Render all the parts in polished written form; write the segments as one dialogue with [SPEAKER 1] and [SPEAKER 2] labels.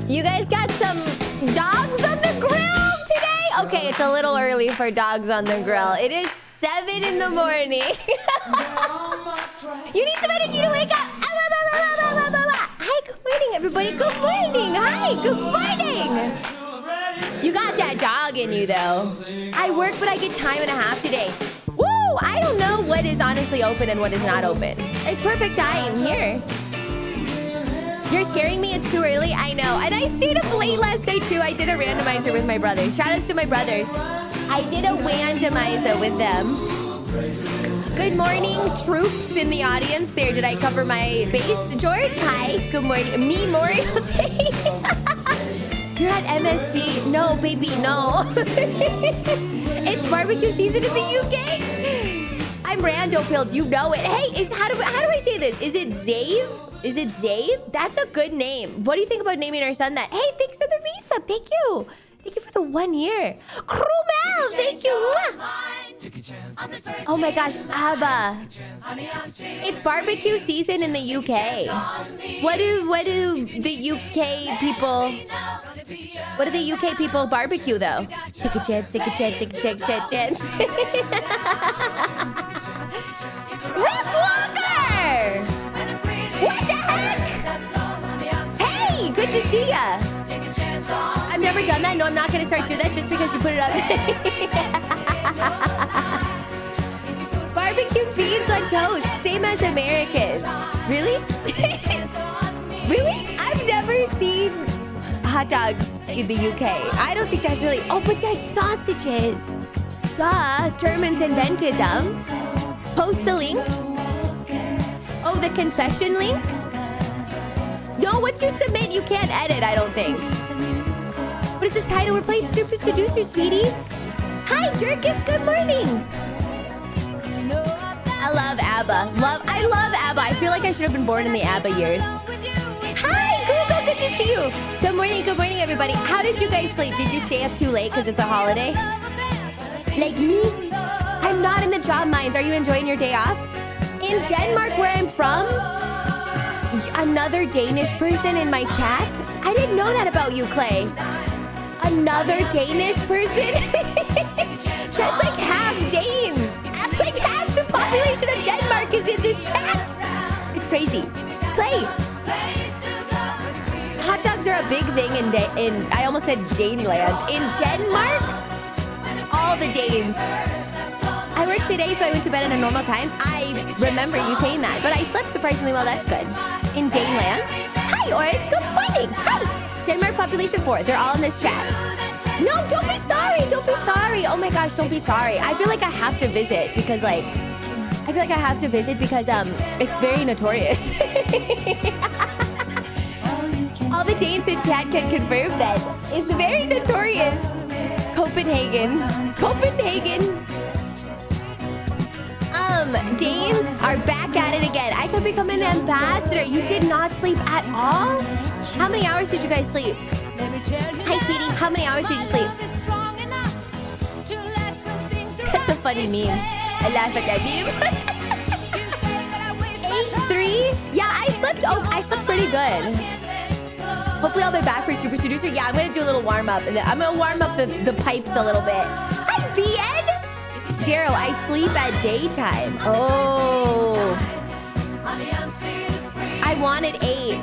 [SPEAKER 1] You guys got some dogs on the grill today? Okay, it's a little early for dogs on the grill. It is 7 in the morning. You need some energy to wake up. Hi, good morning, everybody. Good morning. Hi, good morning. You got that dog in you, though. I work, but I get time and a half today. Woo! I don't know what is honestly open and what is not open. It's perfect time here. You're scaring me. It's too early. I know. And I stayed up late last night, too. I did a randomizer with my brothers. Shout outs to my brothers. I did a randomizer with them. Good morning, troops in the audience there. Did I cover my base? George, hi. Good morning. Memorial Day. You're at MSD. No, baby, no. It's barbecue season in the UK. I'm rando pilled. You know it. Hey, how do I say this? Is it Zave? Is it Zave? That's a good name. What do you think about naming our son that? Hey, thanks for the resub. Thank you. Thank you for the 1 year. Krumel, thank you. Oh my gosh, Abba. It's barbecue season in the UK. What do the UK people... What do the UK people barbecue, though? Take a chance, take a chance, take a chance. Rift Walker! What the heck? Hey, good to see ya. I've never done that. No, I'm not gonna start doing that just because you put it on. Barbecue beans on toast, same as Americans. Really? Really? I've never seen hot dogs in the UK. I don't think that's really... Oh, but they're sausages. Duh, Germans invented them. Post the link. Oh, the confession link? No, once you submit, you can't edit, I don't think. What is this title? We're playing Super Seducer, sweetie. Hi, Jerkis. Good morning. I love ABBA. I love ABBA. I feel like I should have been born in the ABBA years. Hi, Google. Good to see you. Good morning, everybody. How did you guys sleep? Did you stay up too late because it's a holiday? Like me? I'm not in the job mines. Are you enjoying your day off? In Denmark, where I'm from, another Danish person in my chat. I didn't know that about you, Clay. Another Danish person? Chat's like half Danes. Like half the population of Denmark is in this chat. It's crazy. Clay. Hot dogs are a big thing in I almost said Daneland. In Denmark, all the Danes. I worked today, so I went to bed at a normal time. I remember you saying that, but I slept surprisingly well. That's good. In Daneland. Hi, Orange. Good morning. Hi. Denmark population 4. They're all in this chat. No, don't be sorry. Don't be sorry. Oh my gosh, don't be sorry. I feel like I have to visit because, like, it's very notorious. All the Danes in chat can confirm that. It's very notorious. Copenhagen. Danes are back at it again. I could become an ambassador. You did not sleep at all? How many hours did you guys sleep? Hi, sweetie. How many hours did you sleep? That's a funny meme. I laugh at that meme. 8-3? Yeah, I slept. Oh, I slept pretty good. Hopefully I'll be back for Super Seducer. Yeah, I'm gonna do a little warm up, and I'm gonna warm up the pipes a little bit. Hi, VN. 0. I sleep at daytime. Oh. I wanted 8.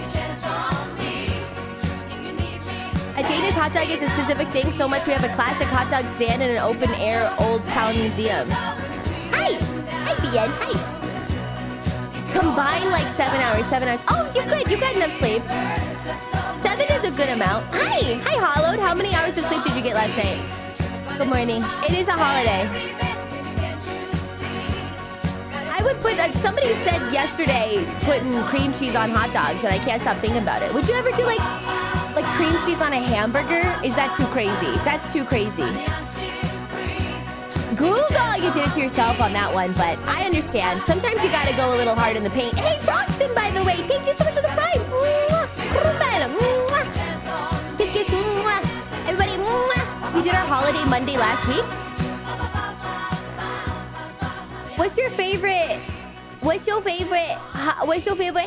[SPEAKER 1] A Danish hot dog is a specific thing so much we have a classic hot dog stand in an open air old town museum. Hi. Hi, VN. Hi. Combine like 7 hours. 7 hours. Oh, you're good. You got enough sleep. 7 is a good amount. Hi. Hi, Hollowed. How many hours of sleep did you get last night? Good morning. It is a holiday. I would put... somebody said yesterday putting cream cheese on hot dogs, and I can't stop thinking about it. Would you ever do like cream cheese on a hamburger? Is that too crazy? That's too crazy. Google, you did it to yourself on that one, but I understand. Sometimes you gotta go a little hard in the paint. Hey, Broxton, by the way, thank you so much for the prime. Kiss, kiss. Everybody, we did our holiday Monday last week. What's your favorite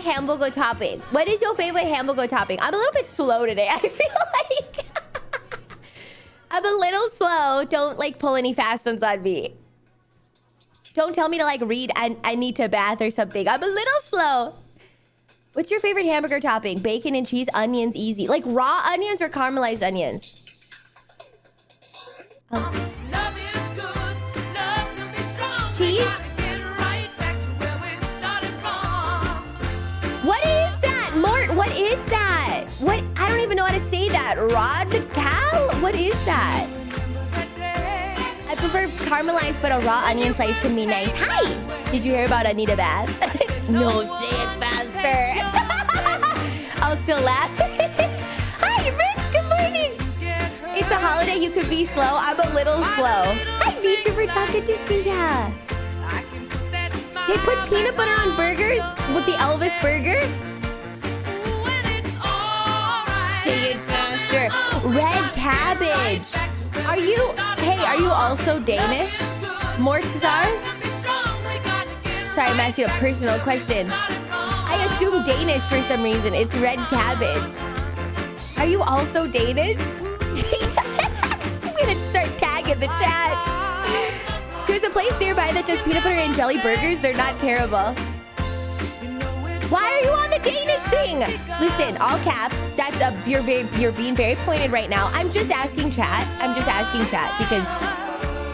[SPEAKER 1] hamburger topping? What is your favorite hamburger topping? I'm a little bit slow today. I feel like I'm a little slow. Don't like pull any fast ones on me. Don't tell me to like read I need to bath or something. I'm a little slow. What's your favorite hamburger topping? Bacon and cheese, onions, easy. Like raw onions or caramelized onions? Oh. Cheese? What is that? Mort, what is that? What? I don't even know how to say that. Rod cal? What is that? I prefer caramelized, but a raw onion slice can be nice. Hi! Did you hear about Anita Bath? No, say it faster. I'll still laugh. Hi, Ritz, good morning. It's a holiday, you could be slow. I'm a little slow. Hi, VTuber, talking to see ya. They put peanut butter on burgers with the Elvis burger? Say it faster. Red cabbage. Are you also Danish? Mortzar? Sorry, I'm asking a personal question. I assume Danish for some reason. It's red cabbage. Are you also Danish? I'm gonna start tagging the chat. There's a place nearby that does peanut butter and jelly burgers. They're not terrible. Why are you on the Danish thing? Listen, all caps. That's you're being very pointed right now. I'm just asking chat. Because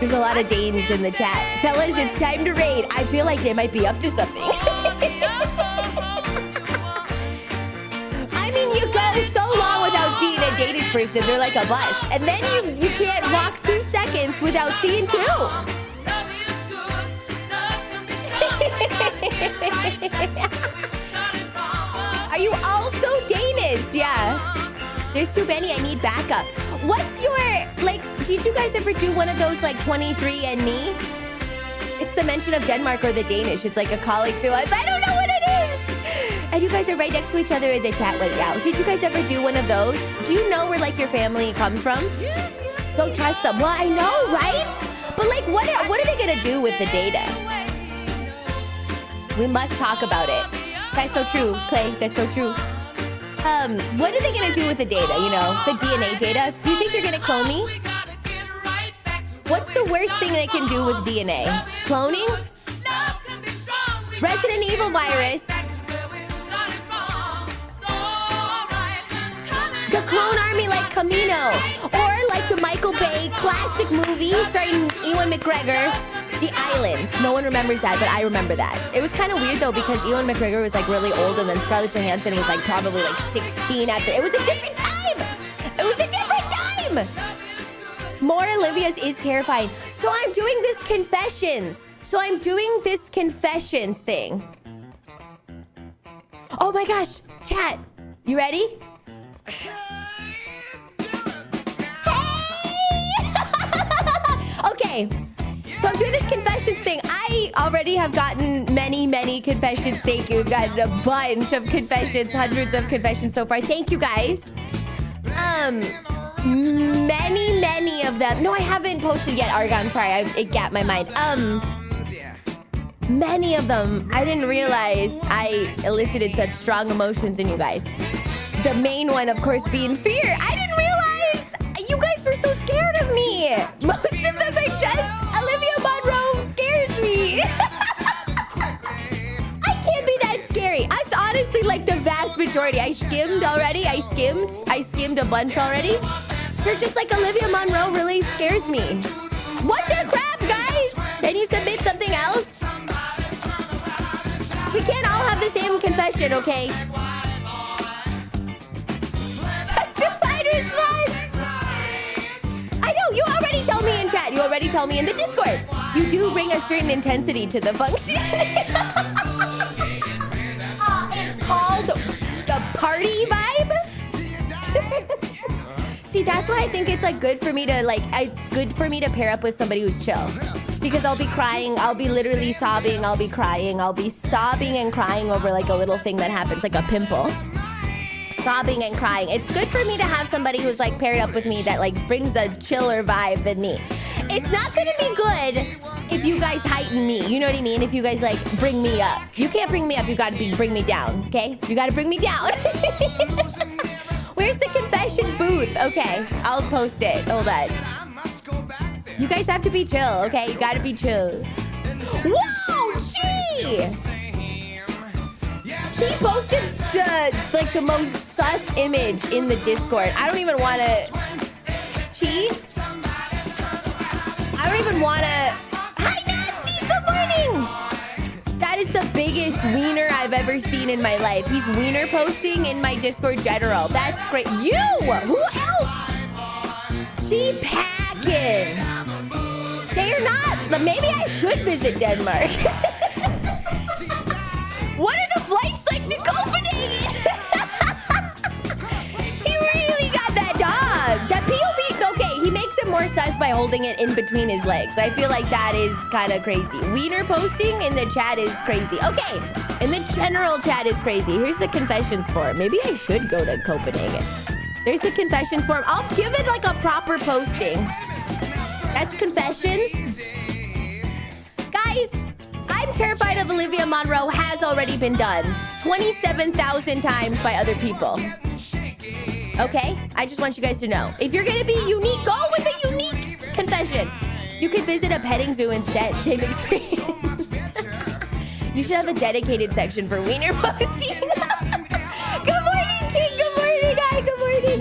[SPEAKER 1] there's a lot of Danes in the chat. Fellas, it's time to raid. I feel like they might be up to something. I mean, you go so long without seeing a Danish person. They're like a bus. And then you can't walk 2 seconds without seeing 2. Are you also Danish? Yeah. There's too many. I need backup. What's your, like, did you guys ever do one of those, like, 23andMe? It's the mention of Denmark or the Danish. It's like a calling to us. I don't know what it is. And you guys are right next to each other in the chat right now. Did you guys ever do one of those? Do you know where, like, your family comes from? Don't trust them. Well, I know, right? But, like, what are they going to do with the data? We must talk about it. That's so true, Clay. That's so true. What are they gonna do with the data, you know? The DNA data? Do you think they're gonna clone me? What's the worst thing they can do with DNA? Cloning? Resident Evil virus. The clone army like Camino. Or like the Michael Bay classic movie starring Ewan McGregor, The Island. No one remembers that, but I remember that. It was kind of weird though because Ewan McGregor was like really old and then Scarlett Johansson was like probably like 16 at the... It was a different time! It was a different time! More Olivia's is terrifying. So I'm doing this confessions. Thing. Oh my gosh, chat. You ready? Hey! Okay. So I'm doing this confessions thing. I already have gotten many confessions. Thank you. I've gotten a bunch of confessions, hundreds of confessions so far. Thank you guys. Many of them. No, I haven't posted yet, Argon. Sorry, it gapped my mind. Many of them, I didn't realize I elicited such strong emotions in you guys. The main one, of course, being fear. I didn't realize you guys were so scared of me. Most of them are just Olivia Monroe scares me. I can't be that scary. It's honestly like the vast majority. I skimmed already. I skimmed a bunch already. You're just like Olivia Monroe really scares me. What the crap, guys? Can you submit something else? We can't all have the same confession, okay? Justified response. I know, you already tell me in chat. You already tell me in the Discord. You do bring a certain intensity to the function. It's called the party vibe. See, that's why I think it's like good for me to it's good for me to pair up with somebody who's chill. Because I'll be crying, I'll be literally sobbing, I'll be crying, I'll be sobbing and crying over like a little thing that happens, like a pimple. Sobbing and crying. It's good for me to have somebody who's like paired up with me that like brings a chiller vibe than me. It's not gonna be good if you guys heighten me, you know what I mean? If you guys like bring me up. You can't bring me up, you gotta bring me down, okay? You gotta bring me down. Where's the confession booth? Okay, I'll post it. Hold on. You guys have to be chill, okay? You gotta be chill. Whoa, Chi! Chi posted the most sus image in the Discord. I don't even wanna... Chi? I don't even wanna... Hi, Nasty! Good morning! That is the biggest wiener I've ever seen in my life. He's wiener posting in my Discord general. That's great. You! Who else? Chi packing. They are not. Maybe I should visit Denmark. What are the flights like to Copenhagen? He really got that dog. That POV, okay, he makes it more sus by holding it in between his legs. I feel like that is kind of crazy. Wiener posting in the chat is crazy. Okay, in the general chat is crazy. Here's the confessions form. Maybe I should go to Copenhagen. There's the confessions form. I'll give it like a proper posting. That's confessions. Guys, I'm terrified of Olivia Monroe has already been done 27,000 times by other people. Okay? I just want you guys to know. If you're gonna be unique, go with a unique confession. You could visit a petting zoo instead. Same experience. You should have a dedicated section for wiener posting. Good morning, King. Good morning, guy. Good morning.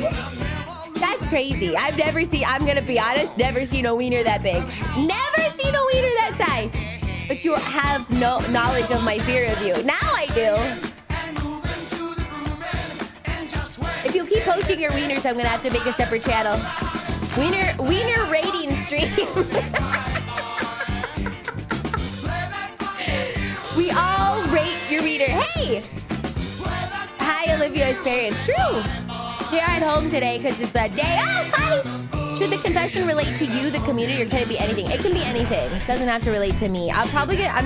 [SPEAKER 1] That's crazy. I'm gonna be honest, never seen a wiener that big. Never seen a wiener that size. But you have no knowledge of my fear of you. Now I do. If you keep posting your wieners, I'm gonna have to make a separate channel. Wiener rating stream. We all rate your wiener. Hey! Hi, Olivia's parents. True. They're at home today because it's a day. Oh, hi! Should the confession relate to you, the community, or can it be anything? It can be anything. It doesn't have to relate to me. I'm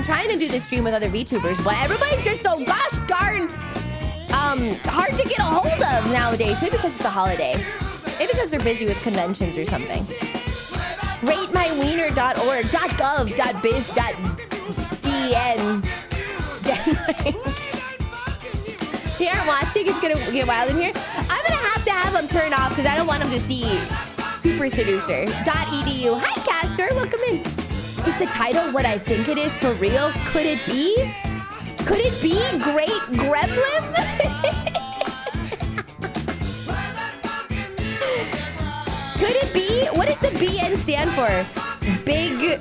[SPEAKER 1] trying to do the stream with other VTubers, but everybody's just so gosh darn hard to get a hold of nowadays. Maybe because it's a holiday. Maybe because they're busy with conventions or something. RateMyWiener.org, .gov, .biz, .dn. Denmark. They aren't watching. It's gonna get wild in here. I'm gonna have to have them turn off because I don't want them to see Super Seducer. .edu. Hi, Caster. Welcome in. Is the title what I think it is for real? Could it be? Could it be Great Gremlins? Could it be? What does the BN stand for? Big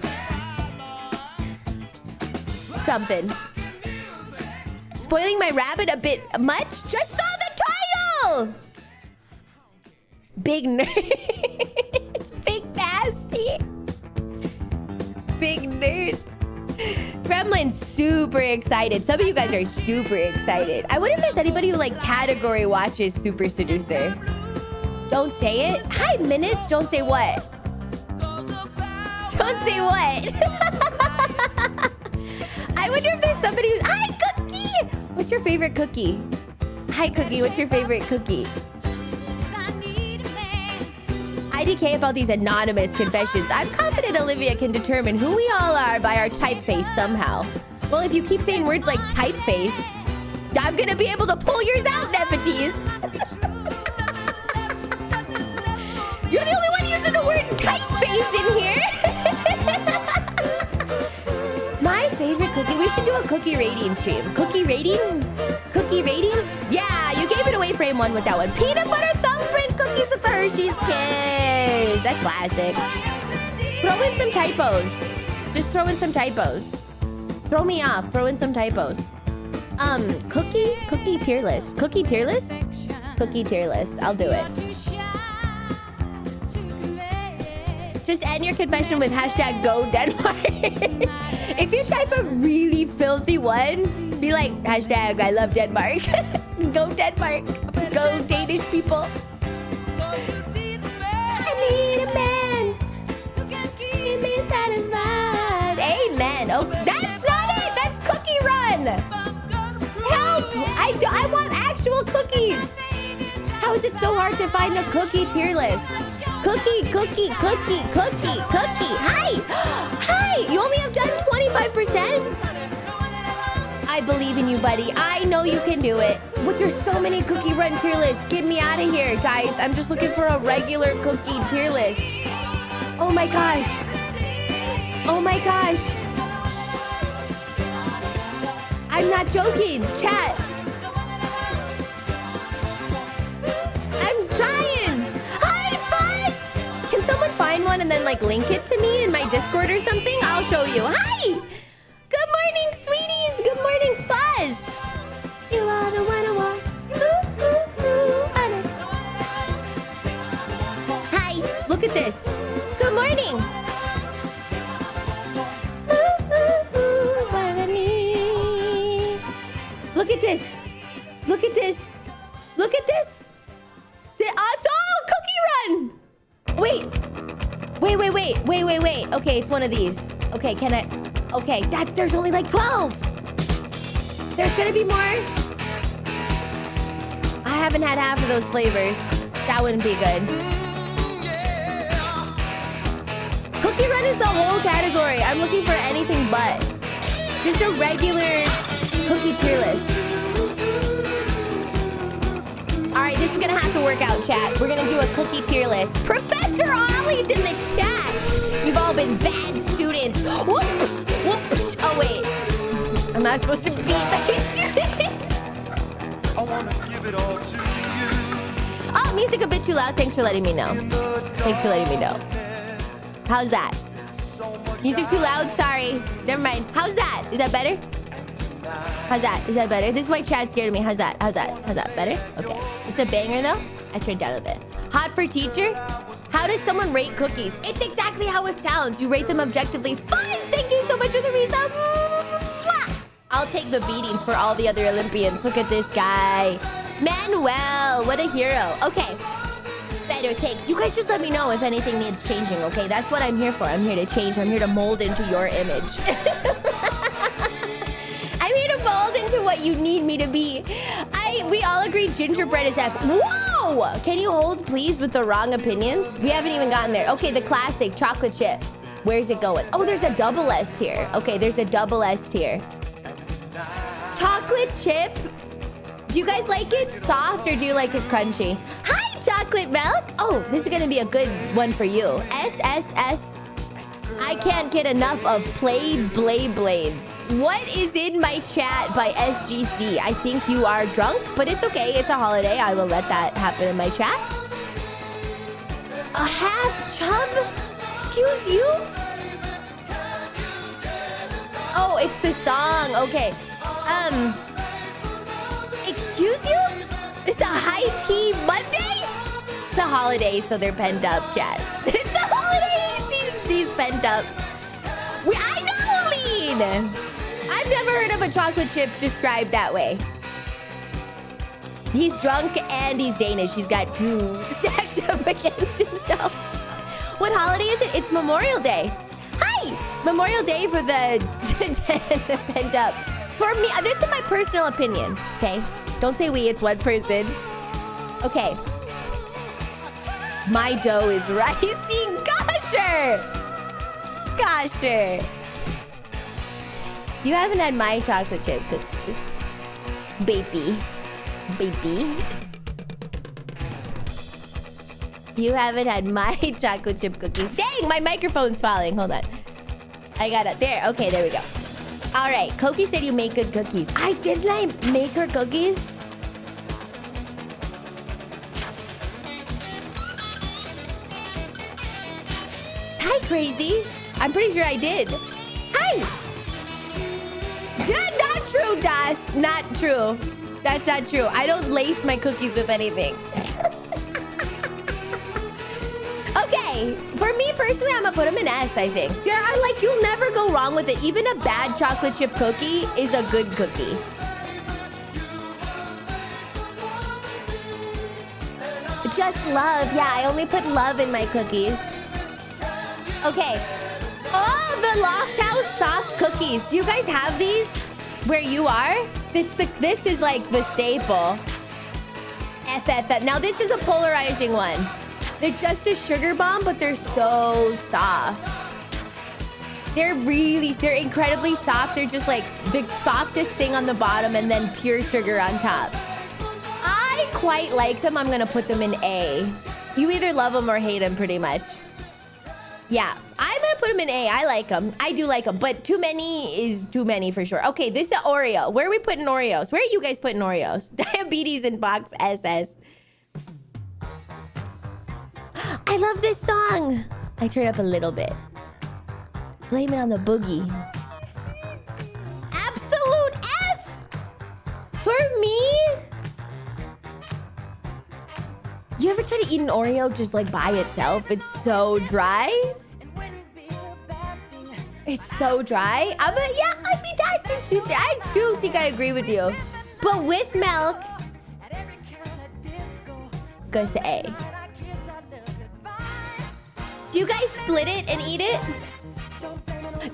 [SPEAKER 1] something. Spoiling my rabbit a bit much? Just saw the title! Big nerds. Big nasty. Big nerds. Gremlin's super excited. Some of you guys are super excited. I wonder if there's anybody who like category watches Super Seducer. Don't say it. Hi, Minutes. Don't say what? Don't say what? I wonder if there's somebody who's... Hi, Cookie! What's your favorite cookie? Hi, Cookie. What's your favorite cookie? IDK about these anonymous confessions. I'm confident Olivia can determine who we all are by our typeface somehow. Well, if you keep saying words like typeface, I'm gonna be able to pull yours out, Nefertiti. You're the only one using the word typeface in here. My favorite cookie. We should do a cookie rating stream. Cookie rating? Cookie rating? Yeah, you gave it away frame one with that one. Peanut butter thumbprint cookies with the Hershey's Kiss. That classic. Throw in some typos. Just throw in some typos. Throw me off. Throw in some typos. Cookie tier list. Cookie tier list? Cookie tier list. I'll do it. Just end your confession with hashtag go Denmark. If you type a really filthy one, be like, hashtag I love Denmark. Go Denmark. Go Danish people. I need a man who can keep me satisfied. Amen. Oh, that's not it. That's Cookie Run. Help. I want actual cookies. How is it so hard to find a cookie tier list? Cookie. Hi. Hi. You only have done 25%? I believe in you, buddy. I know you can do it. But there's so many cookie run tier lists. Get me out of here, guys. I'm just looking for a regular cookie tier list. Oh my gosh. Oh my gosh. I'm not joking. Chat. I'm trying. Hi, Fuzz. Can someone find one and then like link it to me in my Discord or something? I'll show you. Hi. Good morning, sweeties. Good morning, Fuzz. You are the one I want. Hi. Look at this. Good morning. Look at this. Look at this. Look at this. It's all Cookie Run. Wait. Okay, it's one of these. Okay, can I? Okay, there's only like 12. There's gonna be more. I haven't had half of those flavors. That wouldn't be good. Cookie Run is the whole category. I'm looking for anything but. Just a regular cookie tier list. All right, this is gonna have to work out, chat. We're gonna do a cookie tier list. Professor Ollie's in the chat. You've all been bad students. Whoops. Oh wait, I'm not supposed to beat bad students. I wanna give it all to you. Oh, music a bit too loud. Thanks for letting me know. How's that? Music too loud? Sorry. Never mind. How's that? Is that better? How's that? Is that better? This is why chat's scared of me. How's that? Better? Okay. It's a banger though. I turned down a bit. Hot for teacher? How does someone rate cookies? It's exactly how it sounds. You rate them objectively. Fuzz, thank you so much for the resub. I'll take the beatings for all the other Olympians. Look at this guy. Manuel, what a hero. Okay. Better takes. You guys just let me know if anything needs changing, okay? That's what I'm here for. I'm here to change. I'm here to mold into your image. I'm here to mold into what you need me to be. We all agree gingerbread is F. Whoa! Can you hold, please, with the wrong opinions? We haven't even gotten there. Okay, the classic chocolate chip. Where's it going? Oh, there's a double S tier. Okay, there's a double S tier. Chocolate chip. Do you guys like it soft or do you like it crunchy? Hi, chocolate milk. Oh, this is gonna be a good one for you. SSS. I can't get enough of played blades. What is in my chat by SGC? I think you are drunk, but it's okay. It's a holiday. I will let that happen in my chat. A half chub? Excuse you? Oh, it's the song. Okay. Excuse you? It's a high tea Monday? It's a holiday, so they're pent up, chat. It's a holiday. He's pent up. I know, Lean. I've never heard of a chocolate chip described that way. He's drunk and he's Danish. He's got two stacked up against himself. What holiday is it? It's Memorial Day. Hi! Memorial Day for the pent up. For me, this is my personal opinion, okay? Don't say we, it's one person. Okay. My dough is rising. Gosher! Gosher. You haven't had my chocolate chip cookies. Baby. Baby. You haven't had my chocolate chip cookies. Dang, my microphone's falling. Hold on. I got it. There. Okay, there we go. All right. Koki said you make good cookies. Didn't I make her cookies? Hi, Crazy. I'm pretty sure I did. Hi. Not true, Das. Not true. That's not true. I don't lace my cookies with anything. Okay, for me personally, I'm gonna put them in S, I think. You'll never go wrong with it. Even a bad chocolate chip cookie is a good cookie. Just love. Yeah, I only put love in my cookies. Okay. Oh, the Loft House soft cookies. Do you guys have these where you are? This is like the staple. FFF. Now this is a polarizing one. They're just a sugar bomb, but they're so soft. They're incredibly soft. They're just like the softest thing on the bottom and then pure sugar on top. I quite like them. I'm gonna put them in A. You either love them or hate them pretty much. Yeah, I'm gonna put them in A. I like them. I do like them, but too many is too many for sure. Okay, this is the Oreo. Where are we putting Oreos? Where are you guys putting Oreos? Diabetes in box SS. I love this song. I turn it up a little bit. Blame it on the boogie. Absolute F! For me? You ever try to eat an Oreo just like by itself? It's so dry. It's so dry. I do think I agree with you. But with milk, goes to A. Do you guys split it and eat it?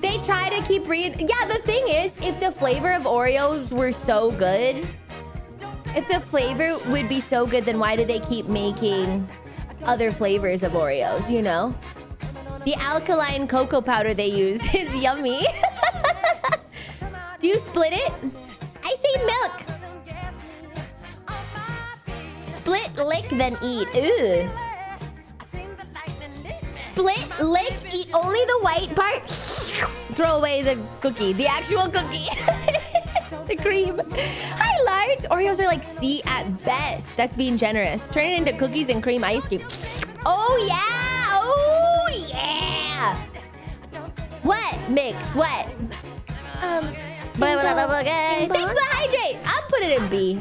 [SPEAKER 1] They try to keep Yeah, the thing is, if the flavor of Oreos were so good, if the flavor would be so good, then why do they keep making other flavors of Oreos, you know? The alkaline cocoa powder they use is yummy. Do you split it? I say milk. Split, lick, then eat. Ew. Split, lick, eat only the white part. Throw away the cookie. The actual cookie. The cream. Hi, large. Oreos are like C at best. That's being generous. Turn it into cookies and cream ice cream. Oh, yeah. Oh, yeah. What? Mix. What? Thanks for the hydrate. I'll put it in B.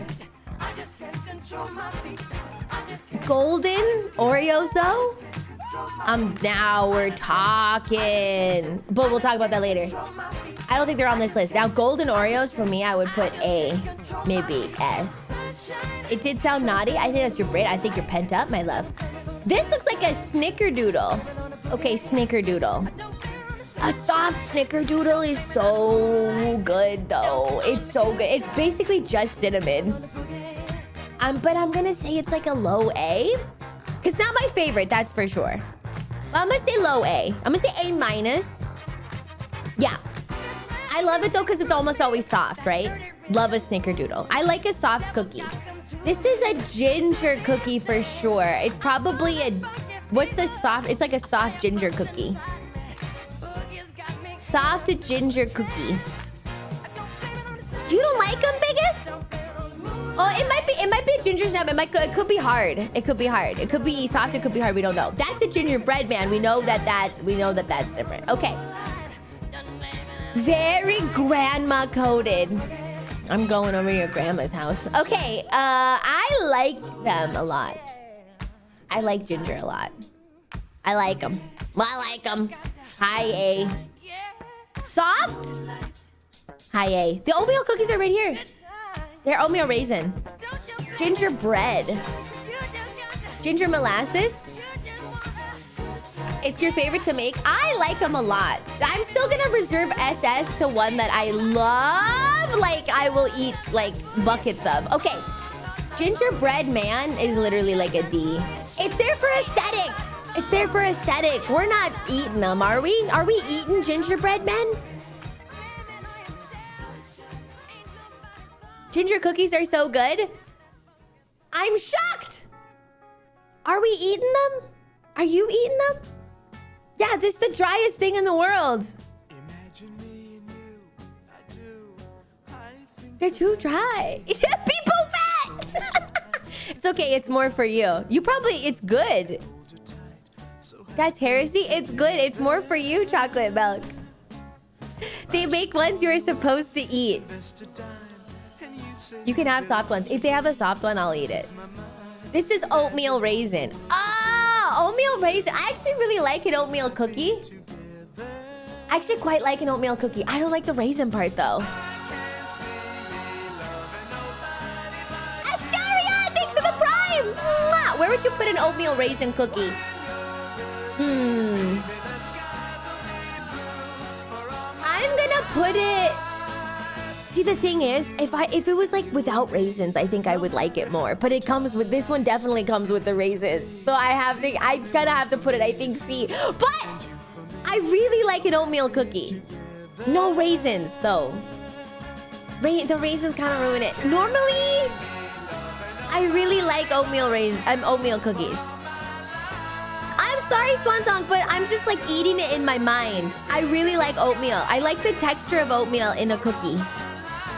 [SPEAKER 1] Golden Oreos, though? Now we're talking. But we'll talk about that later. I don't think they're on this list. Now, golden Oreos, for me, I would put A. Maybe S. It did sound naughty. I think that's your brain. I think you're pent up, my love. This looks like a snickerdoodle. Okay, snickerdoodle. A soft snickerdoodle is so good, though. It's so good. It's basically just cinnamon. But I'm gonna say it's like a low A. It's not my favorite, that's for sure. Well, I'm gonna say low A. I'm gonna say A minus. Yeah. I love it though, because it's almost always soft, right? Love a snickerdoodle. I like a soft cookie. This is a ginger cookie for sure. It's probably a... What's a soft... It's like a soft ginger cookie. Soft ginger cookie. You don't like them, Biggest? Oh, it might be a ginger snap. It could be hard. It could be hard. It could be soft. It could be hard. We don't know. That's a gingerbread man. We know that that's different. Okay. Very grandma coded. I'm going over to your grandma's house. Okay. I like them a lot. I like ginger a lot. I like them. I like them. High A. Soft? High A. The oatmeal cookies are right here. They're oatmeal raisin. Gingerbread. Ginger molasses. It's your favorite to make. I like them a lot. I'm still gonna reserve SS to one that I love. Like I will eat like buckets of. Okay. gingerbread man is literally like a D. It's there for aesthetic. It's there for aesthetic. We're not eating them, are we? Are we eating gingerbread men? Ginger cookies are so good. I'm shocked. Are we eating them? Are you eating them? Yeah, this is the driest thing in the world. They're too dry. People fat. It's okay. It's more for you. You probably, it's good. That's heresy. It's good. It's more for you, chocolate milk. They make ones you're supposed to eat. You can have soft ones. If they have a soft one, I'll eat it. This is oatmeal raisin. Ah, oatmeal raisin. I actually really like an oatmeal cookie. I actually quite like an oatmeal cookie. I don't like the raisin part though. Asteria, thanks for the prime. Mwah. Where would you put an oatmeal raisin cookie? I'm gonna put it. See, the thing is, if it was like without raisins, I think I would like it more. But it comes with, this one definitely comes with the raisins. So I kind of have to put it, I think, C. But I really like an oatmeal cookie. No raisins, though. The raisins kind of ruin it. Normally, I really like oatmeal cookies. I'm sorry, Swansong, but I'm just like eating it in my mind. I really like oatmeal. I like the texture of oatmeal in a cookie.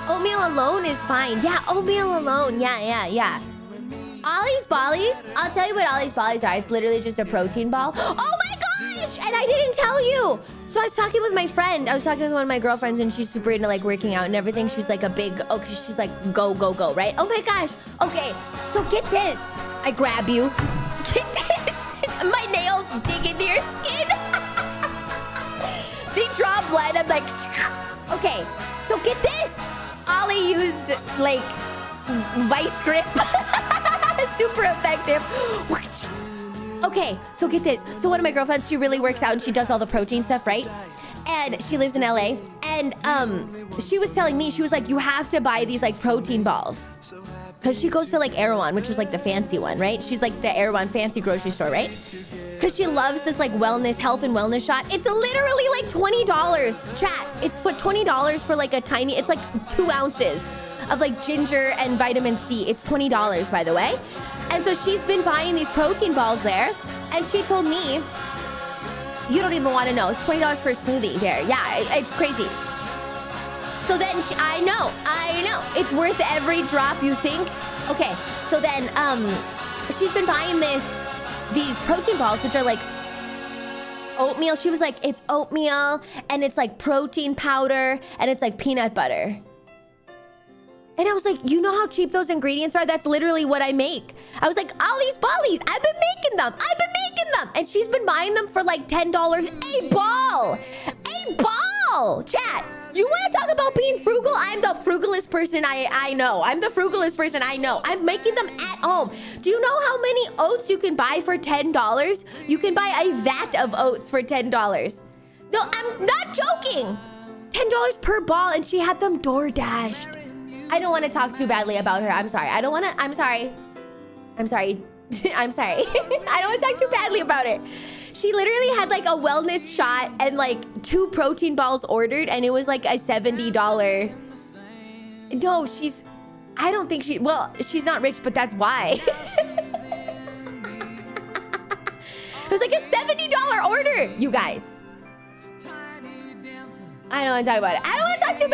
[SPEAKER 1] Oatmeal alone is fine. Yeah, oatmeal alone. Yeah. Ollie's Bollies. I'll tell you what Ollie's Bollies are. It's literally just a protein ball. Oh my gosh! And I didn't tell you. So I was talking with my friend. I was talking with one of my girlfriends, and she's super into like working out and everything. She's like a big, she's like go, right? Oh my gosh. Okay, so get this. I grab you. Get this. My nails dig into your skin. They draw blood. I'm like, okay, so get this. Ollie used like vice grip. Super effective. Okay, so get this. So one of my girlfriends, she really works out and she does all the protein stuff, right? And she lives in LA. And she was telling me, she was like, you have to buy these like protein balls. Because she goes to like Erewhon, which is like the fancy one, right? She's like the Erewhon fancy grocery store, right? Because she loves this like wellness, health and wellness shot. It's literally like $20. Chat, it's for $20 for like a tiny, it's like 2 ounces of like ginger and vitamin C. It's $20, by the way. And so she's been buying these protein balls there. And she told me, you don't even want to know. It's $20 for a smoothie there. Yeah, it's crazy. So then I know. It's worth every drop, you think? Okay, so then she's been buying these protein balls, which are like oatmeal. She was like, it's oatmeal and it's like protein powder and it's like peanut butter. And I was like, you know how cheap those ingredients are? That's literally what I make. I was like, Ollie's Bollies, I've been making them. And she's been buying them for like $10 a ball. A ball, chat. You want to talk about being frugal? I'm the frugalest person I know. I'm making them at home. Do you know how many oats you can buy for $10? You can buy a vat of oats for $10. No, I'm not joking. $10 per ball, and she had them door dashed. I don't want to talk too badly about her. I'm sorry. I don't want to talk too badly about her. She literally had like a wellness shot and like 2 protein balls ordered, and it was like a $70. No, I don't think she's not rich, but that's why. It was like a $70 order, you guys. I don't want to talk about it. I don't want to talk too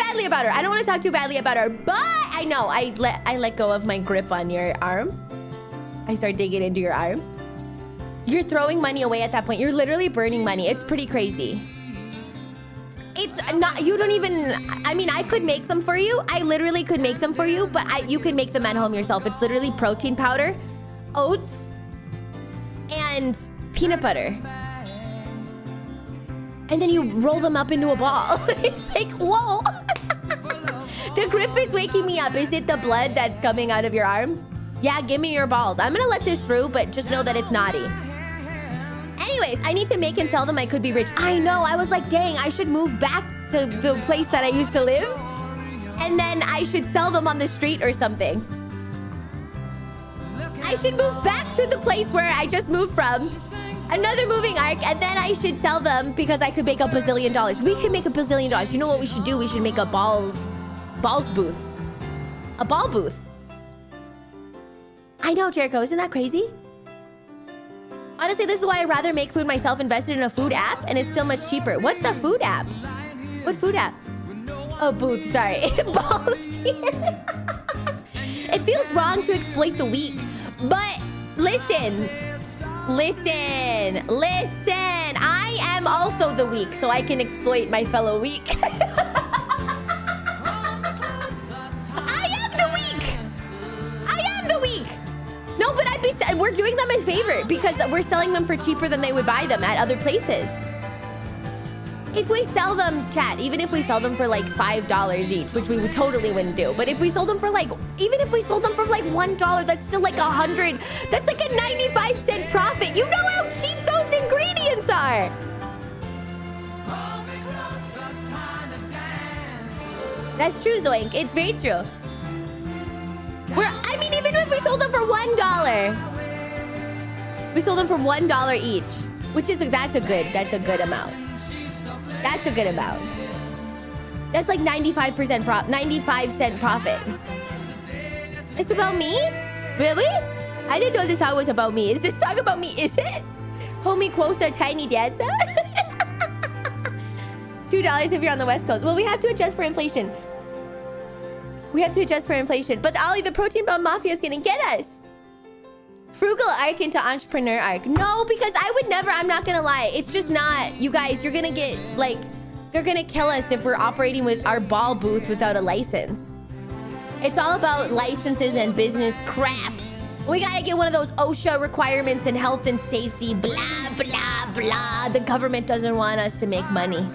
[SPEAKER 1] badly about her. But I know I let go of my grip on your arm. I start digging into your arm. You're throwing money away at that point. You're literally burning money. It's pretty crazy. It's not, you don't even, I mean, I could make them for you. I literally could make them for you, but you can make them at home yourself. It's literally protein powder, oats, and peanut butter. And then you roll them up into a ball. It's like, whoa. The grip is waking me up. Is it the blood that's coming out of your arm? Yeah, give me your balls. I'm gonna let this through, but just know that it's naughty. Anyways, I need to make and sell them. I could be rich. I know. I was like, dang, I should move back to the place that I used to live. And then I should sell them on the street or something. I should move back to the place where I just moved from. Another moving arc, and then I should sell them because I could make $1 bazillion. We could make $1 bazillion. You know what we should do? We should make a balls booth. A ball booth. I know, Jericho. Isn't that crazy? Honestly, this is why I'd rather make food myself, invested in a food app, and it's still much cheaper. What's a food app? What food app? Oh, booth. Sorry. Balls tier. It feels wrong to exploit the weak, but listen. I am also the weak, so I can exploit my fellow weak. I am the weak. No, but we're doing them a favor because we're selling them for cheaper than they would buy them at other places. If we sell them, chat, even if we sell them for like $5 each, which we totally wouldn't do, but if we sold them for like, even if we sold them for like $1, that's still like 100. That's like a 95-cent profit. You know how cheap those ingredients are. That's true, Zoink. It's very true. I mean, even if we sold them for $1, we sold them for $1 each, which is that's a good amount. That's a good amount. That's like 95 cent profit. It's about me? Really? I didn't know this song was about me. Is this song about me? Is it? Homie Quosa Tiny Dancer? $2 if you're on the West Coast. Well, we have to adjust for inflation. But Ollie, the protein bomb mafia is gonna get us. Frugal arc into entrepreneur arc. No, because I would never, I'm not gonna lie. It's just not, you guys, you're gonna get like, they're gonna kill us if we're operating with our ball booth without a license. It's all about licenses and business crap. We gotta get one of those OSHA requirements and health and safety, blah, blah, blah. The government doesn't want us to make money.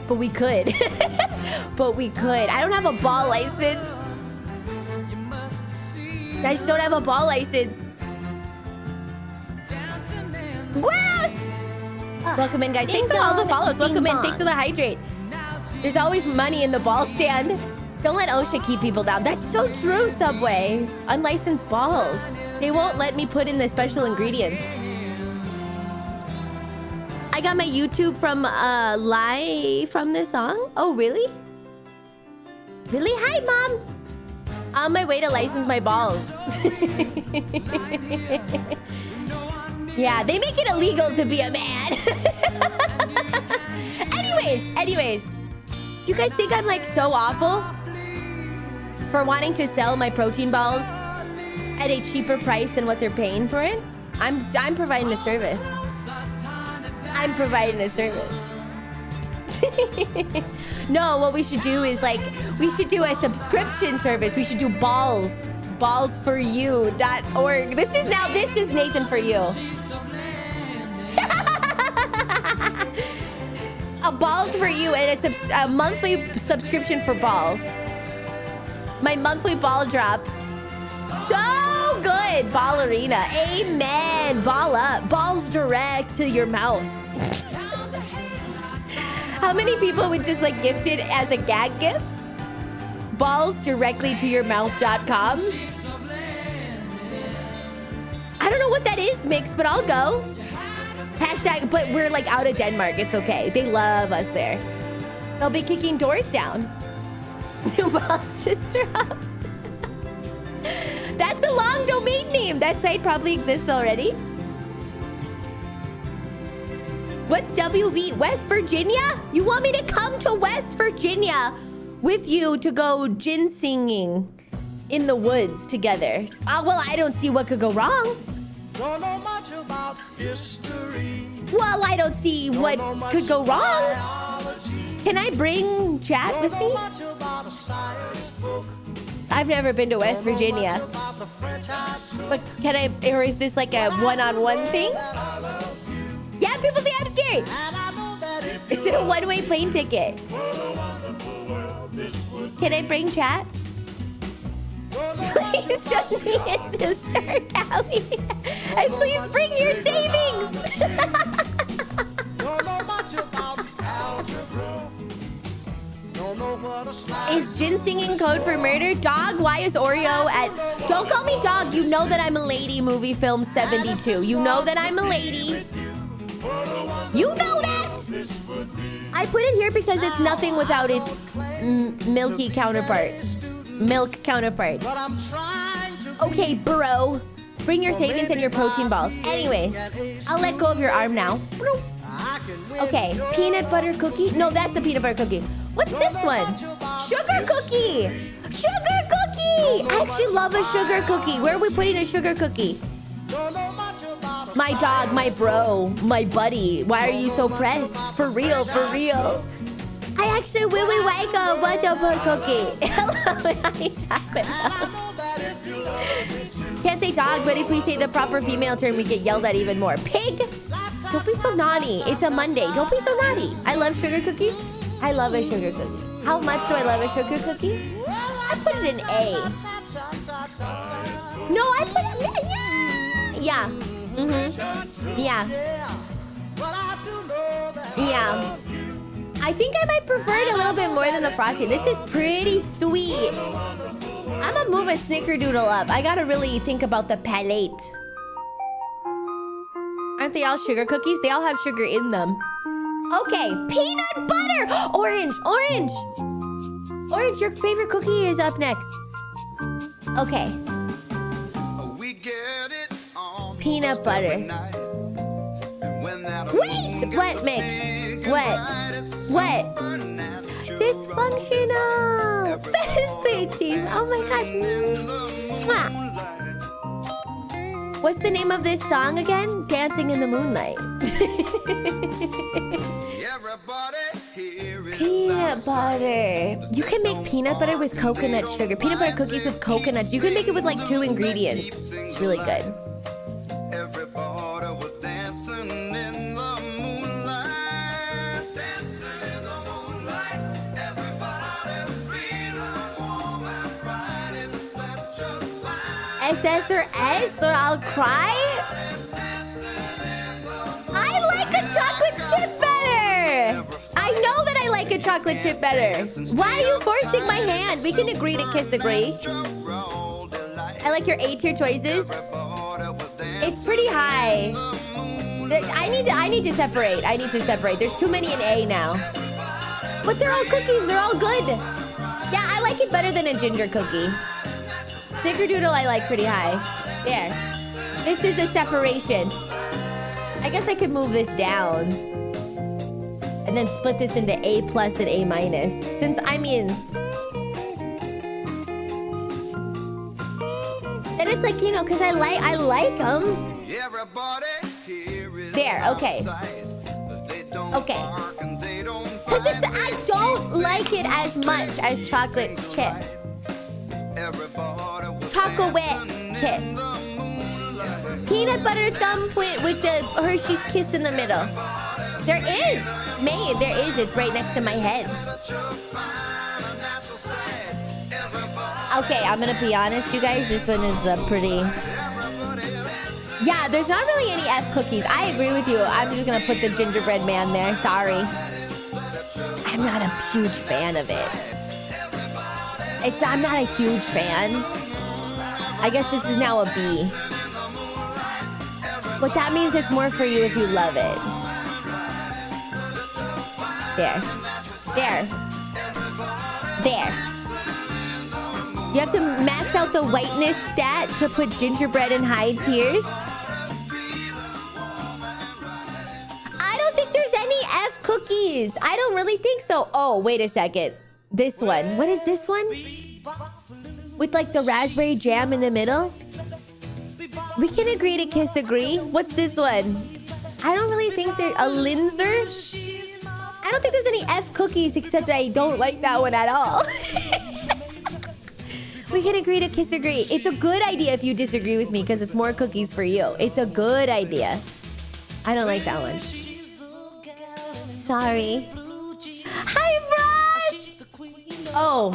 [SPEAKER 1] But we could. I don't have a ball license. I just don't have a ball license. Gross! Welcome in, guys. Thanks for all the follows. Welcome in. Thanks for the hydrate. There's always money in the ball stand. Don't let OSHA keep people down. That's so true, Subway. Unlicensed balls. They won't let me put in the special ingredients. I got my YouTube from live from this song. Oh, really? Really? Hi, Mom. On my way to license my balls. Yeah, they make it illegal to be a man. Anyways. Do you guys think I'm like so awful for wanting to sell my protein balls at a cheaper price than what they're paying for it? I'm providing a service. No, what we should do is like, we should do a subscription service. We should do ballsforyou.org. This is Nathan for you. A balls for you, and it's a monthly subscription for balls. My monthly ball drop. So good, ballerina. Amen. Ball up. Balls direct to your mouth. How many people would just like gift it as a gag gift? Ballsdirectlytoyourmouth.com. I don't know what that is, Mix, but I'll go. Hashtag, but we're like out of Denmark. It's okay. They love us there. They'll be kicking doors down. New balls just dropped. That's a long domain name. That site probably exists already. What's WV? West Virginia? You want me to come to West Virginia with you to go ginsenging in the woods together? Well, I don't see what could go wrong. Don't know much about history. Well, I don't see what could go wrong. Can I bring chat with me? I've never been to West Virginia. But can I, or is this like a one-on-one thing? Yeah, people say I'm scary. Is it a one-way plane ticket? Can I bring chat? Please join me in the Star Alley. And please bring your savings. Is Jin singing code for murder? Dog, why is Oreo at... Don't call me dog. You know that I'm a lady, movie film 72. You know that I'm a lady. You know that! I put it here because it's nothing without its milky counterpart. Milk counterpart. Okay, bro. Bring your savings and your protein balls. Anyway, I'll let go of your arm now. Okay, peanut butter cookie. No, that's the peanut butter cookie. What's this one? Sugar cookie. Sugar cookie. I actually love a sugar cookie. Where are we putting a sugar cookie? My dog, my bro, my buddy. Why are you so pressed? For real, for real. I actually really like a butter cookie. Hello, hi, chocolate. Can't say dog, but if we say the proper female term, we get yelled at even more. Pig? Don't be so naughty. It's a Monday. Don't be so naughty. I love sugar cookies. I love a sugar cookie. How much do I love a sugar cookie? I put it in A. No, I put it in A. Yeah. Yeah. Yeah. I think I might prefer it a little bit more than the Frosty. This is pretty sweet. I'm gonna move a snickerdoodle up. I gotta really think about the palate. Aren't they all sugar cookies? They all have sugar in them. Okay, peanut butter. Orange, orange. Orange, your favorite cookie is up next. Okay. Peanut butter. Wait! What mix? What? What? Dysfunctional! Best 13! Oh my gosh! What's the name of this song again? Dancing in the Moonlight. Peanut butter. You can make peanut butter with coconut sugar. Peanut butter cookies with coconut. You can make it with like 2 ingredients. It's really good. SS or S or I'll cry? I like a chocolate chip better! I know that I like a chocolate chip better. Why are you forcing my hand? We can agree to kiss agree. I like your A tier choices. It's pretty high. I need to separate. I need to separate. There's too many in A now. But they're all cookies. They're all good. Yeah, I like it better than a ginger cookie. Snickerdoodle I like pretty high. There. This is a separation. I guess I could move this down. And then split this into A plus and A minus. Since, I mean... Then it's like, you know, because I like them. There, okay. Okay. Because I don't like it as much as chocolate chip. Chocolate chip. Peanut butter thumbprint with the Hershey's Kiss in the middle. There is. May, there is. It's right next to my head. Okay, I'm gonna be honest, you guys. This one is pretty... Yeah, there's not really any F cookies. I agree with you. I'm just gonna put the gingerbread man there. Sorry. I'm not a huge fan of it. I'm not a huge fan. I guess this is now a B. But that means it's more for you if you love it. There. There. There. You have to max out the whiteness stat to put gingerbread in high tiers. I don't think there's any F cookies. I don't really think so. Oh, wait a second. This one. What is this one? With like the raspberry jam in the middle? We can agree to kiss agree. What's this one? I don't really think there's a Linzer. I don't think there's any F cookies except I don't like that one at all. We can agree to kiss agree. It's a good idea if you disagree with me because it's more cookies for you. It's a good idea. I don't like that one. Sorry. Hi, Ross! Oh.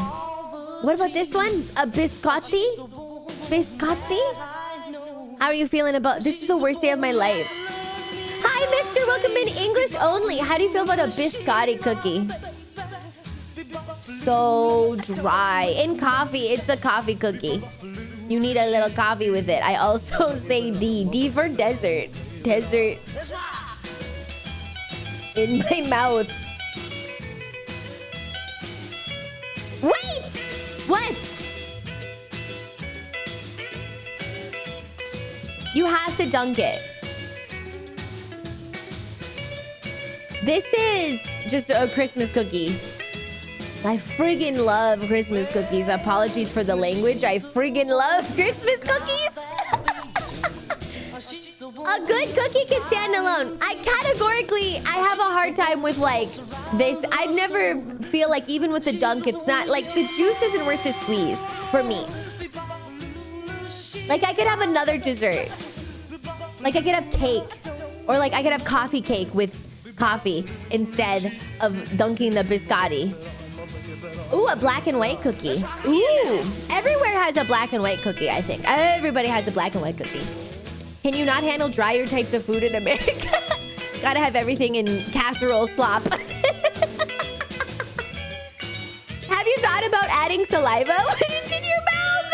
[SPEAKER 1] What about this one? A biscotti? Biscotti? How are you feeling about... This is the worst day of my life. Hi, mister. Welcome in English only. How do you feel about a biscotti cookie? So dry. In coffee, it's a coffee cookie. You need a little coffee with it. I also say D. D for desert. Desert. In my mouth. Wait! What? You have to dunk it. This is just a Christmas cookie. I friggin' love Christmas cookies. Apologies for the language. I friggin' love Christmas cookies. A good cookie can stand alone. I have a hard time with like this. I never feel like even with the dunk, it's not like the juice isn't worth the squeeze for me. Like I could have another dessert. Like I could have cake, or like I could have coffee cake with coffee instead of dunking the biscotti. Ooh, a black and white cookie. Ooh, everywhere has a black and white cookie, I think. Everybody has a black and white cookie. Can you not handle drier types of food in America? Gotta have everything in casserole slop. Have you thought about adding saliva when it's in your mouth?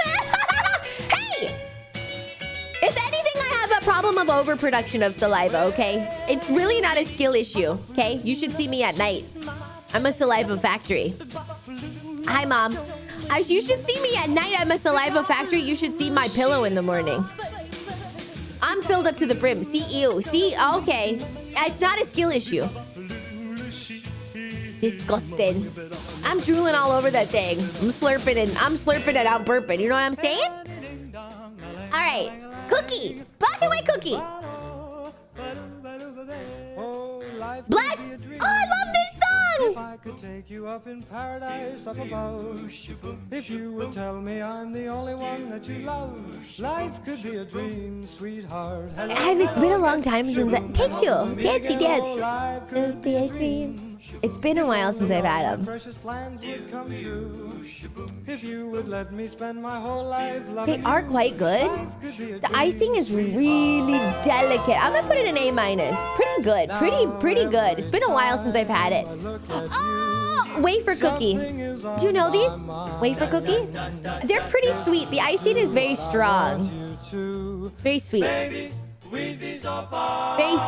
[SPEAKER 1] Hey! If anything, I have a problem of overproduction of saliva, okay? It's really not a skill issue, okay? You should see me at night. I'm a saliva factory. Hi, Mom. You should see me at night. I'm a saliva factory. You should see my pillow in the morning. I'm filled up to the brim. See, ew. See, okay. It's not a skill issue. Disgusting. I'm drooling all over that thing. I'm slurping it. I'm burping. You know what I'm saying? All right. Cookie. Black and white cookie. Black. Oh, I love this song.
[SPEAKER 2] If I could take you up in paradise up above, if you would tell me I'm the only one that you love, life could be a dream, sweetheart.
[SPEAKER 1] It's been a long time since thank you. Dancey dance. Life could be a dream. It's been a while since I've had them.
[SPEAKER 2] Precious plans would come true if you would let me spend my whole life loving
[SPEAKER 1] They are quite good. The icing is really delicate. I'm gonna put it an A-. Pretty good. Pretty good. It's been a while since I've had it. Oh, wafer cookie. Do you know these? Wafer cookie? They're pretty sweet. The icing is very strong. Very sweet. Very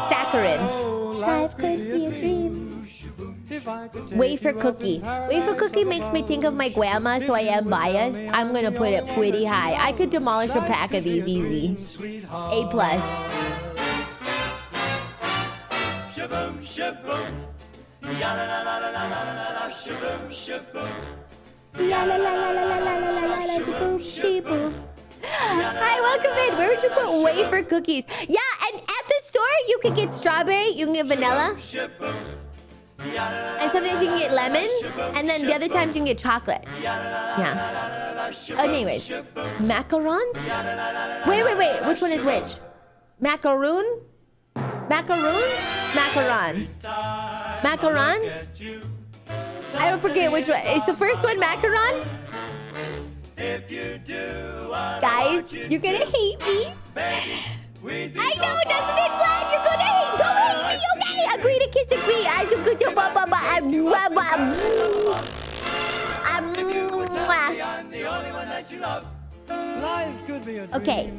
[SPEAKER 1] saccharine. Life could be a dream. Wafer cookie. Wafer cookie makes me think of my grandma, so I am biased. I'm gonna put it pretty high. I could demolish a pack of these easy. A+. Hi, welcome in. Where would you put wafer cookies? Yeah, and at the store you can get strawberry, you can get vanilla. And sometimes you can get lemon, and then the other times you can get chocolate. Yeah. Anyways, macaron? Wait. Which one is which? Macaroon? Macaroon? Macaron. Macaron? I don't forget which one. Is the first one macaron? Guys, you're gonna hate me. I know, doesn't it, Vlad? You're gonna hate. Don't hate me, okay? Agree to kiss agree. I do good to Okay.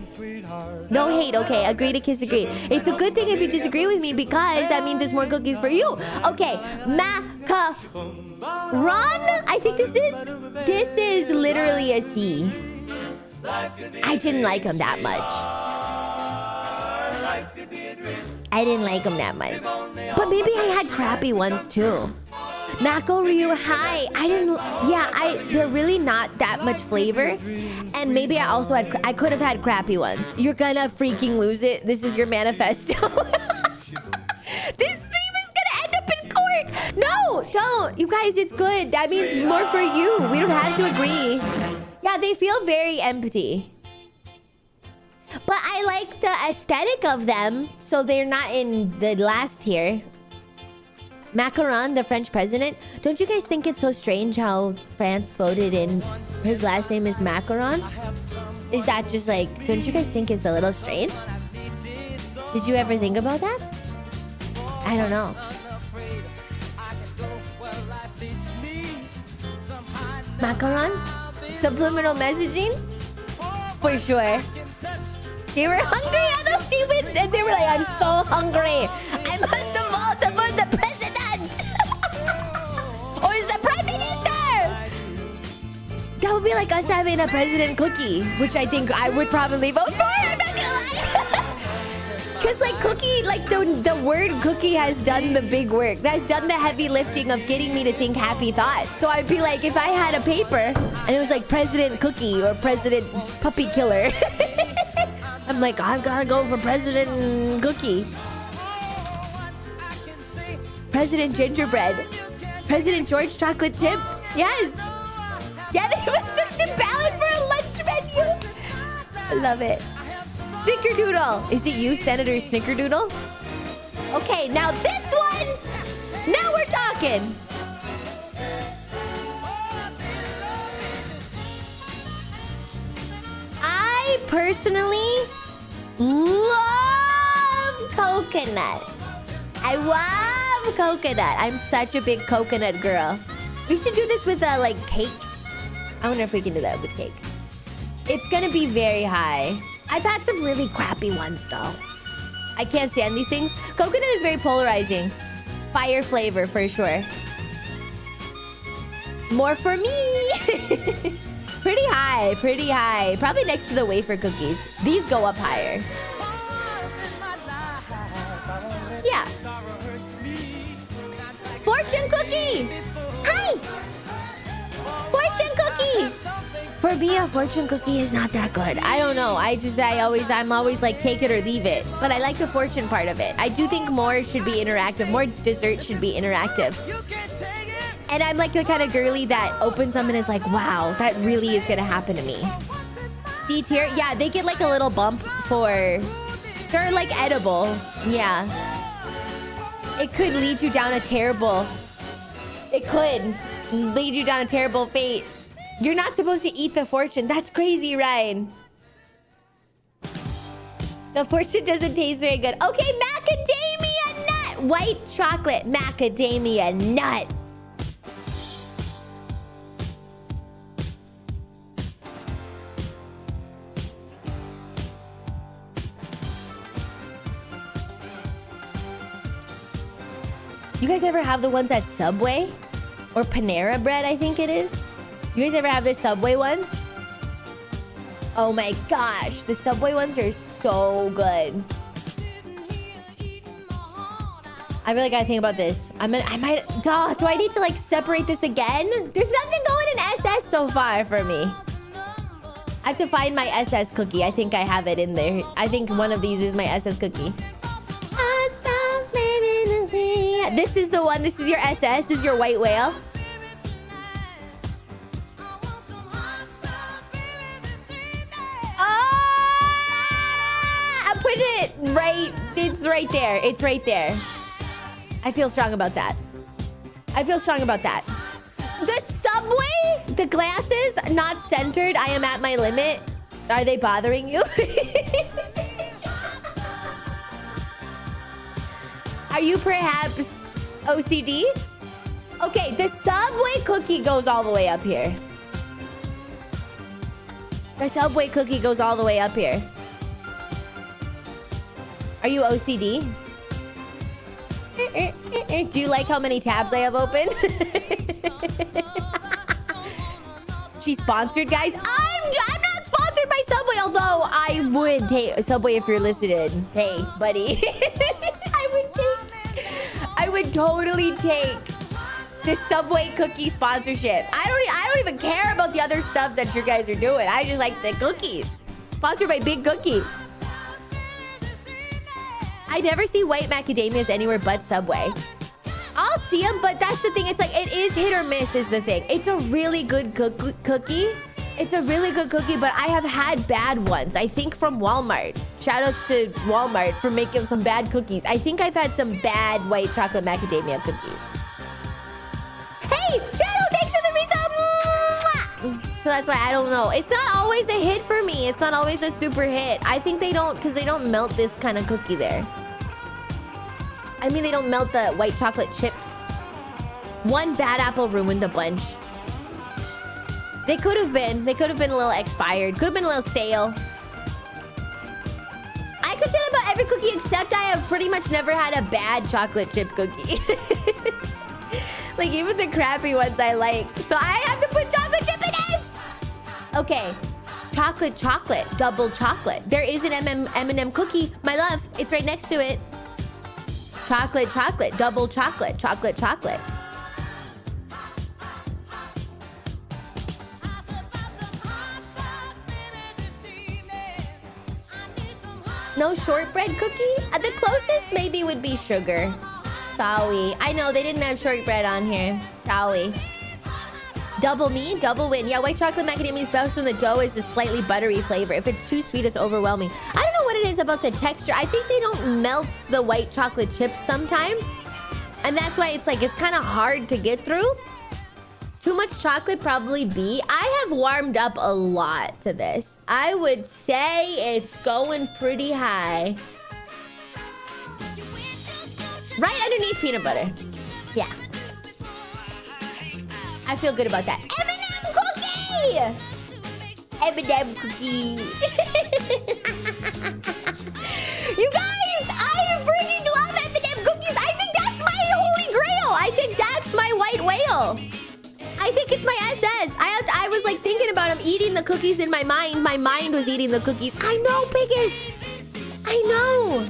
[SPEAKER 1] No hate, okay? Agree to kiss agree. It's a good thing if you disagree with me because that means there's more cookies for you. Okay. Macaron? I think this is literally a C. I didn't like them that much. I didn't like them that much. But maybe I had crappy ones too. Maco-Ryu, hi. They're really not that much flavor. And maybe I could have had crappy ones. You're gonna freaking lose it. This is your manifesto. This stream is gonna end up in court. No, don't. You guys, it's good. That means more for you. We don't have to agree. Yeah, they feel very empty. But I like the aesthetic of them, so they're not in the last tier. Macron, the French president. Don't you guys think it's so strange how France voted in his last name is Macron? Is that just like, don't you guys think it's a little strange? Did you ever think about that? I don't know. macaron? Subliminal messaging? For sure. They were hungry. I don't even. And they were like, I'm so hungry. I must vote for the president. Or is the prime minister? That would be like us having a president cookie, which I think I would probably vote for. I'm not gonna lie. Because like cookie, like the word cookie has done the big work. That's done the heavy lifting of getting me to think happy thoughts. So I'd be like, if I had a paper and it was like President Cookie or President Puppy Killer. I'm like, I've got to go for President Cookie. President Gingerbread. President George Chocolate Chip. Yes. Yeah, they must have the ballot for a lunch menu. I love it. Snickerdoodle. Is it you, Senator Snickerdoodle? Okay, now this one. Now we're talking. I personally love coconut. I love coconut. I'm such a big coconut girl. We should do this with like cake. I wonder if we can do that with cake. It's gonna be very high. I've had some really crappy ones though. I can't stand these things. Coconut is very polarizing. Fire flavor for sure. More for me. Pretty high, pretty high. Probably next to the wafer cookies. These go up higher. Yeah. Fortune cookie. Hi. Fortune cookie. For me, a fortune cookie is not that good. I don't know. I'm always like take it or leave it. But I like the fortune part of it. I do think more should be interactive. More dessert should be interactive. And I'm like the kind of girly that opens them and is like, wow, that really is gonna happen to me. C tier, yeah, they get like a little bump for, they're like edible. Yeah. It could lead you down a terrible, fate. You're not supposed to eat the fortune. That's crazy, Ryan. The fortune doesn't taste very good. Okay, macadamia nut. White chocolate macadamia nut. You guys ever have the ones at Subway? Or Panera Bread, I think it is. You guys ever have the Subway ones? Oh my gosh, the Subway ones are so good. I really gotta think about this. Do I need to like separate this again? There's nothing going in SS so far for me. I have to find my SS cookie. I think I have it in there. I think one of these is my SS cookie. This is the one. This is your SS. This is your white whale. I'm putting it right. It's right there. It's right there. I feel strong about that. I feel strong about that. The Subway, the glasses, not centered. I am at my limit. Are they bothering you? Are you perhaps OCD? Okay, the Subway cookie goes all the way up here. The Subway cookie goes all the way up here. Are you OCD? Do you like how many tabs I have open? She's sponsored, guys. I'm not sponsored by Subway, although I would take Subway if you're listening. Hey, buddy. I would totally take the Subway cookie sponsorship. I don't even care about the other stuff that you guys are doing. I just like the cookies. Sponsored by Big Cookie. I never see white macadamias anywhere but Subway. I'll see them, but that's the thing. It's like, it is hit or miss is the thing. It's a really good cookie. It's a really good cookie, but I have had bad ones. I think from Walmart. Shoutouts to Walmart for making some bad cookies. I think I've had some bad white chocolate macadamia cookies. Hey, Shadow, thanks for the resub. So that's why I don't know. It's not always a hit for me. It's not always a super hit. I think they don't, because they don't melt this kind of cookie there. I mean, they don't melt the white chocolate chips. One bad apple ruined the bunch. They could have been. They could have been a little expired. Could have been a little stale. I could say that about every cookie except I have pretty much never had a bad chocolate chip cookie. Like even the crappy ones I like. So I have to put chocolate chip in this. Okay. Chocolate, double chocolate. There is an M&M cookie, my love. It's right next to it. Chocolate, double chocolate. No shortbread cookie? The closest maybe would be sugar. Sorry. I know they didn't have shortbread on here. Sorry. Double me, double win. Yeah, white chocolate macadamia is best when the dough is a slightly buttery flavor. If it's too sweet, it's overwhelming. I don't know what it is about the texture. I think they don't melt the white chocolate chips sometimes. And that's why it's like, it's kind of hard to get through. Too much chocolate, probably B. I have warmed up a lot to this. I would say it's going pretty high. Right underneath peanut butter. Yeah. I feel good about that. M&M cookie! M&M cookie. You guys, I freaking love M&M cookies. I think that's my holy grail. I think that's my white whale. I think it's my SS. I was like thinking about him eating the cookies in my mind. My mind was eating the cookies. I know, Biggest. I know.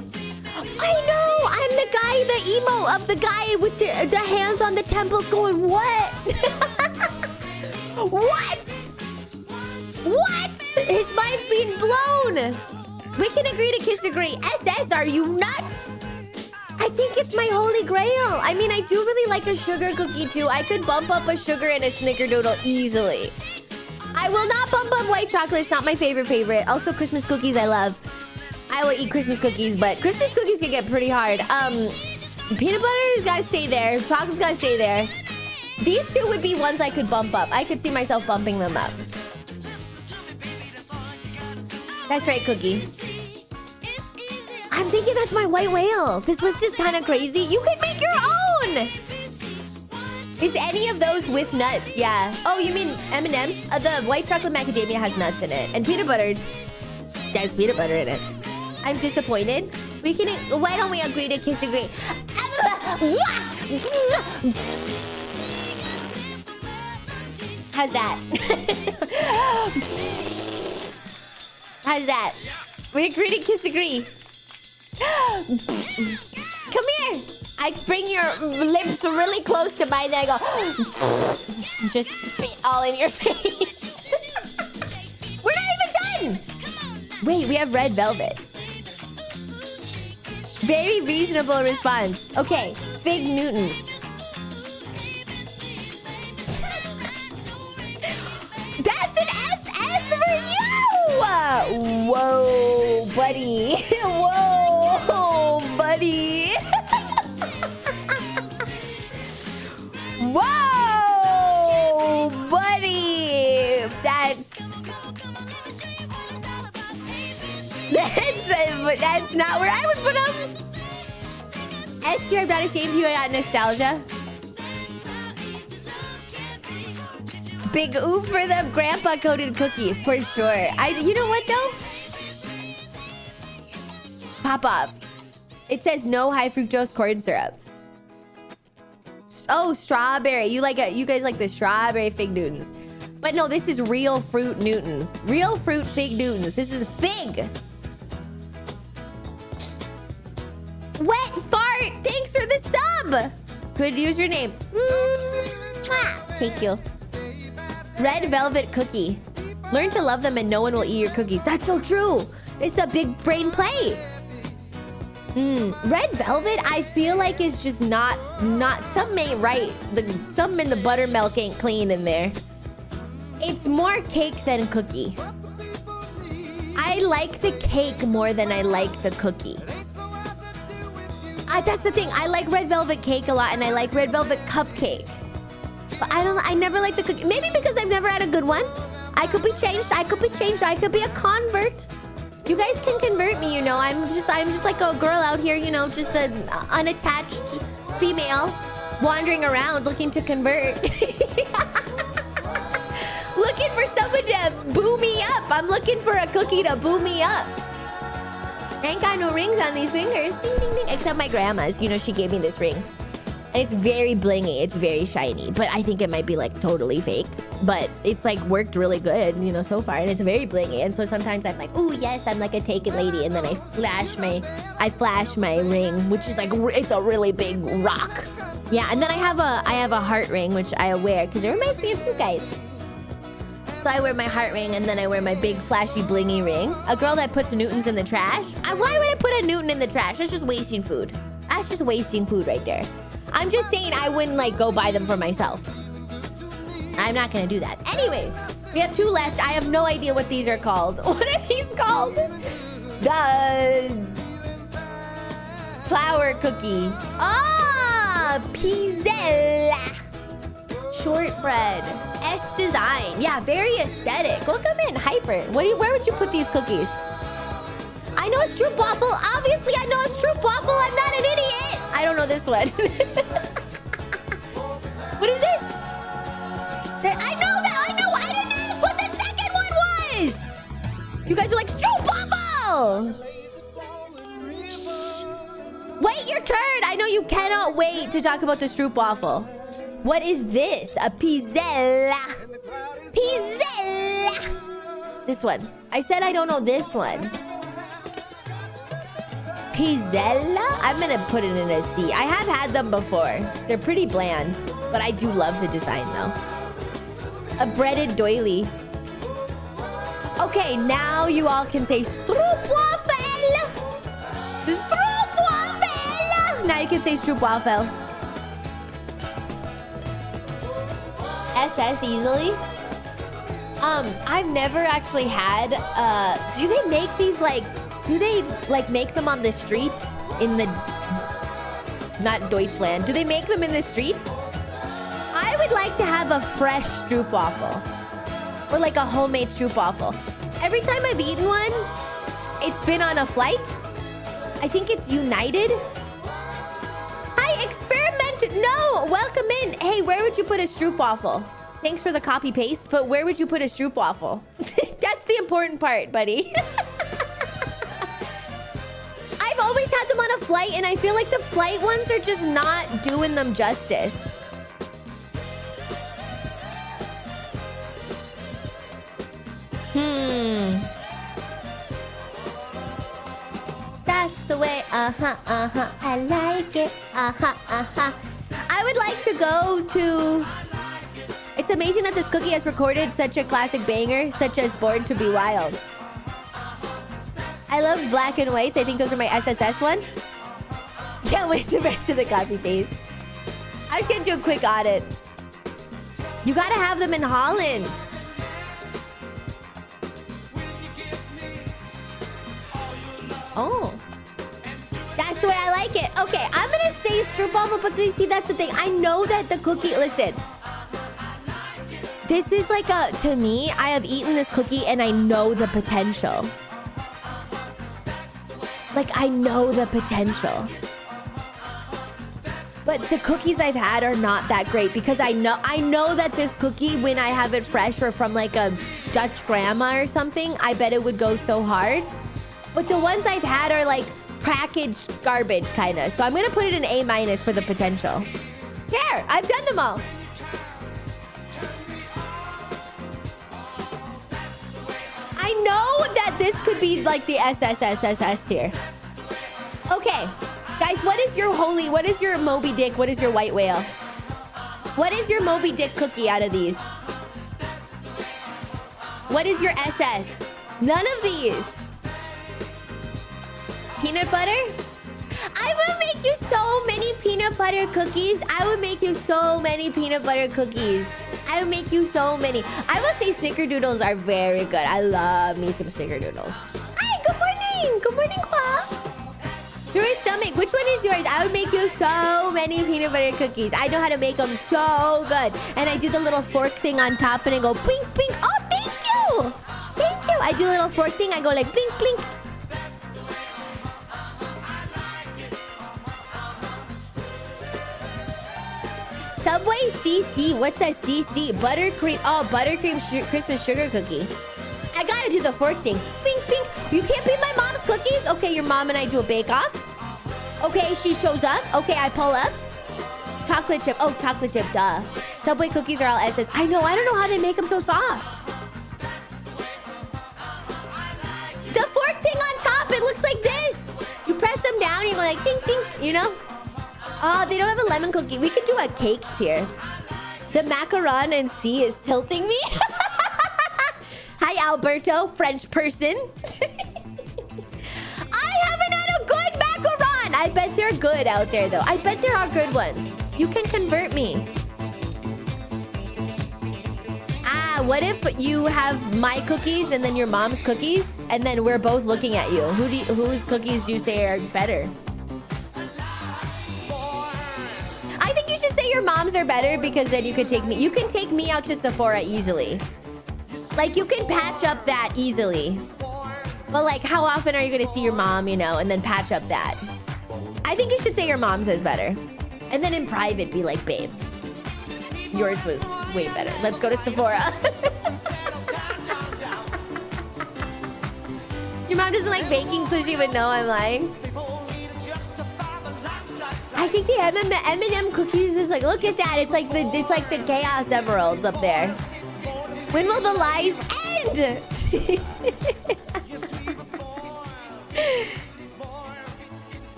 [SPEAKER 1] I'm the guy, the emo of the guy with the hands on the temples going, what? What? His mind's being blown. We can agree to kiss agree. SS, are you nuts? I think it's my holy grail. I mean, I do really like a sugar cookie too. I could bump up a sugar and a snickerdoodle easily. I will not bump up white chocolate. It's not my favorite. Also, Christmas cookies I love. I will eat Christmas cookies, but Christmas cookies can get pretty hard. Peanut butter's gotta stay there. Chocolate's gotta stay there. These two would be ones I could bump up. I could see myself bumping them up. That's right, Cookie. I'm thinking that's my white whale. This list is kind of crazy. You can make your own. Is any of those with nuts? Yeah. Oh, you mean M&M's? The white chocolate macadamia has nuts in it. And peanut butter. There's peanut butter in it. I'm disappointed. We can... Why don't we agree to kiss agree? How's that? How's that? We agree to kiss agree. Come here. I bring your lips really close to mine and I go... Just spit all in your face. We're not even done. Wait, we have red velvet. Very reasonable response. Okay, Fig Newtons. That's an SS for you! Whoa, buddy. Whoa, buddy. Whoa, buddy. That's not where I would put them. S tier, I'm not ashamed you got nostalgia. Big oof for the grandpa coated cookie for sure. You know what though? Pop off. It says no high fructose corn syrup. Oh, strawberry. You guys like the strawberry Fig Newtons. But no, this is real fruit Newtons. Real fruit Fig Newtons. This is fig. Wet fart. Thanks for the sub. Good username. Thank you. Red velvet cookie. Learn to love them and no one will eat your cookies. That's so true. It's a big brain play. Red velvet, I feel like is just not something ain't right. Something in the buttermilk ain't clean in there. It's more cake than cookie. I like the cake more than I like the cookie. That's the thing. I like red velvet cake a lot and I like red velvet cupcake. But I never like the cookie. Maybe because I've never had a good one. I could be changed. I could be a convert. You guys can convert me, you know. I'm just like a girl out here, you know, just an unattached female wandering around looking to convert. Looking boo me up. I'm looking for a cookie to boo me up. I ain't got no rings on these fingers. Ding, ding, ding. Except my grandma's. You know, she gave me this ring. And it's very blingy. It's very shiny. But I think it might be like totally fake. But it's like worked really good, you know, so far. And it's very blingy. And so sometimes I'm like, oh yes, I'm like a taken lady. And then I flash my ring, which is like, it's a really big rock. Yeah, and then I have a heart ring, which I wear because it reminds me of you guys. So I wear my heart ring, and then I wear my big flashy blingy ring. A girl that puts Newtons in the trash. Why would I put a Newton in the trash? That's just wasting food. That's just wasting food right there. I'm just saying I wouldn't like go buy them for myself. I'm not gonna do that. Anyways, we have 2 left. I have no idea what these are called. What are these called? The flour cookie. Ah, pizzella. Shortbread. S design. Yeah, very aesthetic. Look at them in hyper. Where would you put these cookies? I know it's stroopwafel. Obviously, I know it's stroopwafel. I'm not an idiot. I don't know this one. What is this? I know that. I know. I didn't ask what the second one was. You guys are like stroopwafel. Shh. Wait your turn. I know you cannot wait to talk about the stroopwafel. What is this? A pizzella. Pizzella. This one. I said I don't know this one. Pizzella? I'm gonna put it in a C. I have had them before. They're pretty bland, but I do love the design though. A breaded doily. Okay, now you all can say stroopwafel. Stroopwafel. Now you can say stroopwafel. SS easily. I've never actually had, do they make these like, do they like make them on the street in the, not Deutschland. Do they make them in the street? I would like to have a fresh stroopwafel or like a homemade stroopwafel. Every time I've eaten one, it's been on a flight. I think it's United. Hi, experiment. No, welcome in. Hey, where would you put a stroopwafel? Thanks for the copy paste, but where would you put a stroopwafel? That's the important part, buddy. I've always had them on a flight, and I feel like the flight ones are just not doing them justice. That's the way, I like it, I would like to go to... It's amazing that this cookie has recorded such a classic banger, such as Born to Be Wild. I love black and whites. I think those are my SSS one. Can't waste the rest of the copy paste. I was gonna do a quick audit. You gotta have them in Holland. Oh. That's the way I like it. Okay, I'm gonna say stroopwafel, but you see, that's the thing. I know that the cookie... Listen. This is like a... To me, I have eaten this cookie and I know the potential. Like, I know the potential. But the cookies I've had are not that great because I know that this cookie, when I have it fresh or from like a Dutch grandma or something, I bet it would go so hard. But the ones I've had are like packaged garbage kind of. So I'm going to put it in A- for the potential. There, I've done them all. I know that this could be like the SSSSS tier. Okay. Guys, what is your Moby Dick? What is your white whale? What is your Moby Dick cookie out of these? What is your SS? None of these. Peanut butter? I would make you so many peanut butter cookies. I would make you so many peanut butter cookies. I would make you so many. I will say snickerdoodles are very good. I love me some snickerdoodles. Hi, good morning. Good morning, Qua. Your stomach. Which one is yours? I would make you so many peanut butter cookies. I know how to make them so good. And I do the little fork thing on top and I go blink, blink. Oh, thank you. Thank you. I do a little fork thing. I go like blink, blink. Subway CC. What's a CC? Buttercream. Oh, buttercream Christmas sugar cookie. gotta do the fork thing. Bing, bing. You can't beat my mom's cookies? Okay, your mom and I do a bake-off. Okay, she shows up. Okay, I pull up. Chocolate chip. Oh, chocolate chip, duh. Subway cookies are all SS. I know, I don't know how they make them so soft. The fork thing on top, it looks like this. You press them down, you go like ding, ding, you know? Oh, they don't have a lemon cookie. We could do a cake tier. The macaron and C is tilting me. Hi, Alberto, French person. I haven't had a good macaron. I bet they're good out there, though. I bet there are good ones. You can convert me. Ah, what if you have my cookies and then your mom's cookies, and then we're both looking at you? Whose cookies do you say are better? I think you should say your mom's are better because then you could take me. You can take me out to Sephora easily. Like, you can patch up that easily. But, like, how often are you going to see your mom, you know, and then patch up that? I think you should say your mom's is better. And then in private, be like, babe, yours was way better. Let's go to Sephora. Your mom doesn't like baking, so she would know I'm lying. I think the M&M cookies is like, look at that. It's like the Chaos Emeralds up there. When will the lies end?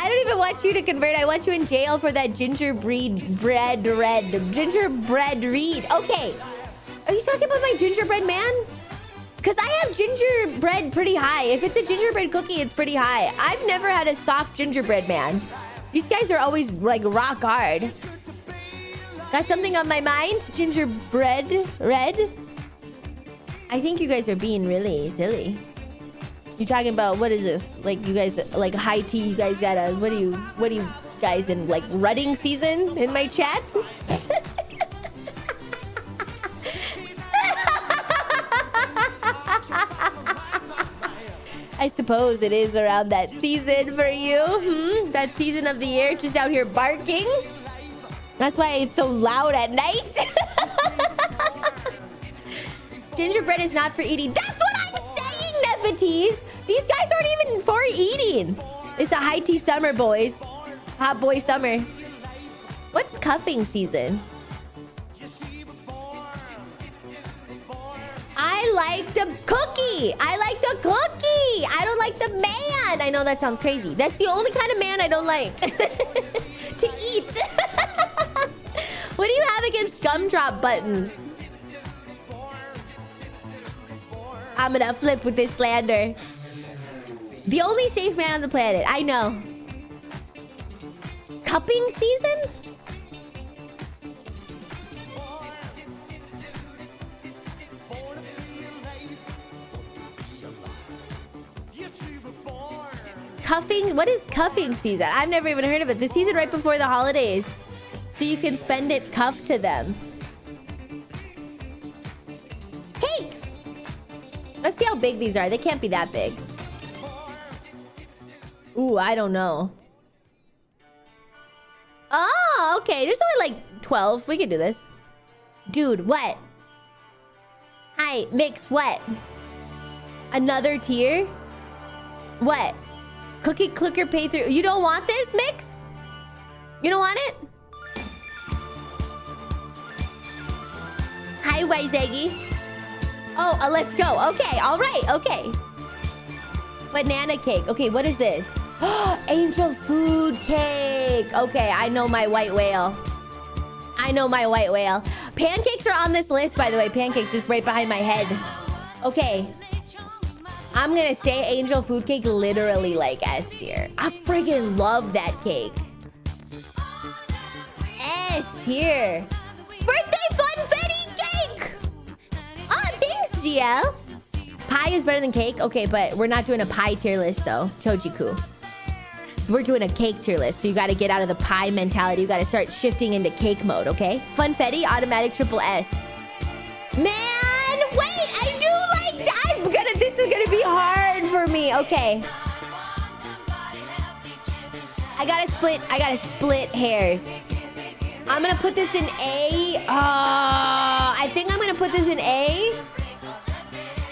[SPEAKER 1] I don't even want you to convert. I want you in jail for that gingerbread read. Okay. Are you talking about my gingerbread man? Because I have gingerbread pretty high. If it's a gingerbread cookie, it's pretty high. I've never had a soft gingerbread man. These guys are always like rock hard. Got something on my mind? Gingerbread red? I think you guys are being really silly. You talking about, what is this? Like, you guys, like high tea, you guys got a, what do you guys in like rutting season in my chat? I suppose it is around that season for you. That season of the year, just out here barking. That's why it's so loud at night. Gingerbread is not for eating. That's what I'm saying, Nefertiti. These guys aren't even for eating. It's a high tea summer, boys. Hot boy summer. What's cuffing season? I like the cookie. I like the cookie. I don't like the man. I know that sounds crazy. That's the only kind of man I don't like. To eat. What do you have against gumdrop buttons? I'm gonna flip with this slander. The only safe man on the planet. I know. Cupping season? Cuffing? What is cuffing season? I've never even heard of it. The season right before the holidays. So you can spend it cuffed to them. Cakes! Let's see how big these are. They can't be that big. Ooh, I don't know. Oh, okay. There's only like 12. We can do this. Dude, what? Hi, Mix, what? Another tier? What? Cookie clicker pay through. You don't want this, Mix? You don't want it? Hi, Waizegi. Oh, let's go. Okay, all right, okay. Banana cake. Okay, what is this? Angel food cake. Okay, I know my white whale. I know my white whale. Pancakes are on this list, by the way. Pancakes just right behind my head. Okay. I'm gonna say angel food cake literally like S tier. I friggin' love that cake. S tier. Birthday funfetti cake! Oh, thanks, GL. Pie is better than cake? Okay, but we're not doing a pie tier list, though. Chojiku. We're doing a cake tier list, so you gotta get out of the pie mentality. You gotta start shifting into cake mode, okay? Funfetti, automatic triple S. Man, wait, I do like that. This is gonna be hard for me. Okay. I gotta split hairs. I'm gonna put this in A. I think I'm gonna put this in A.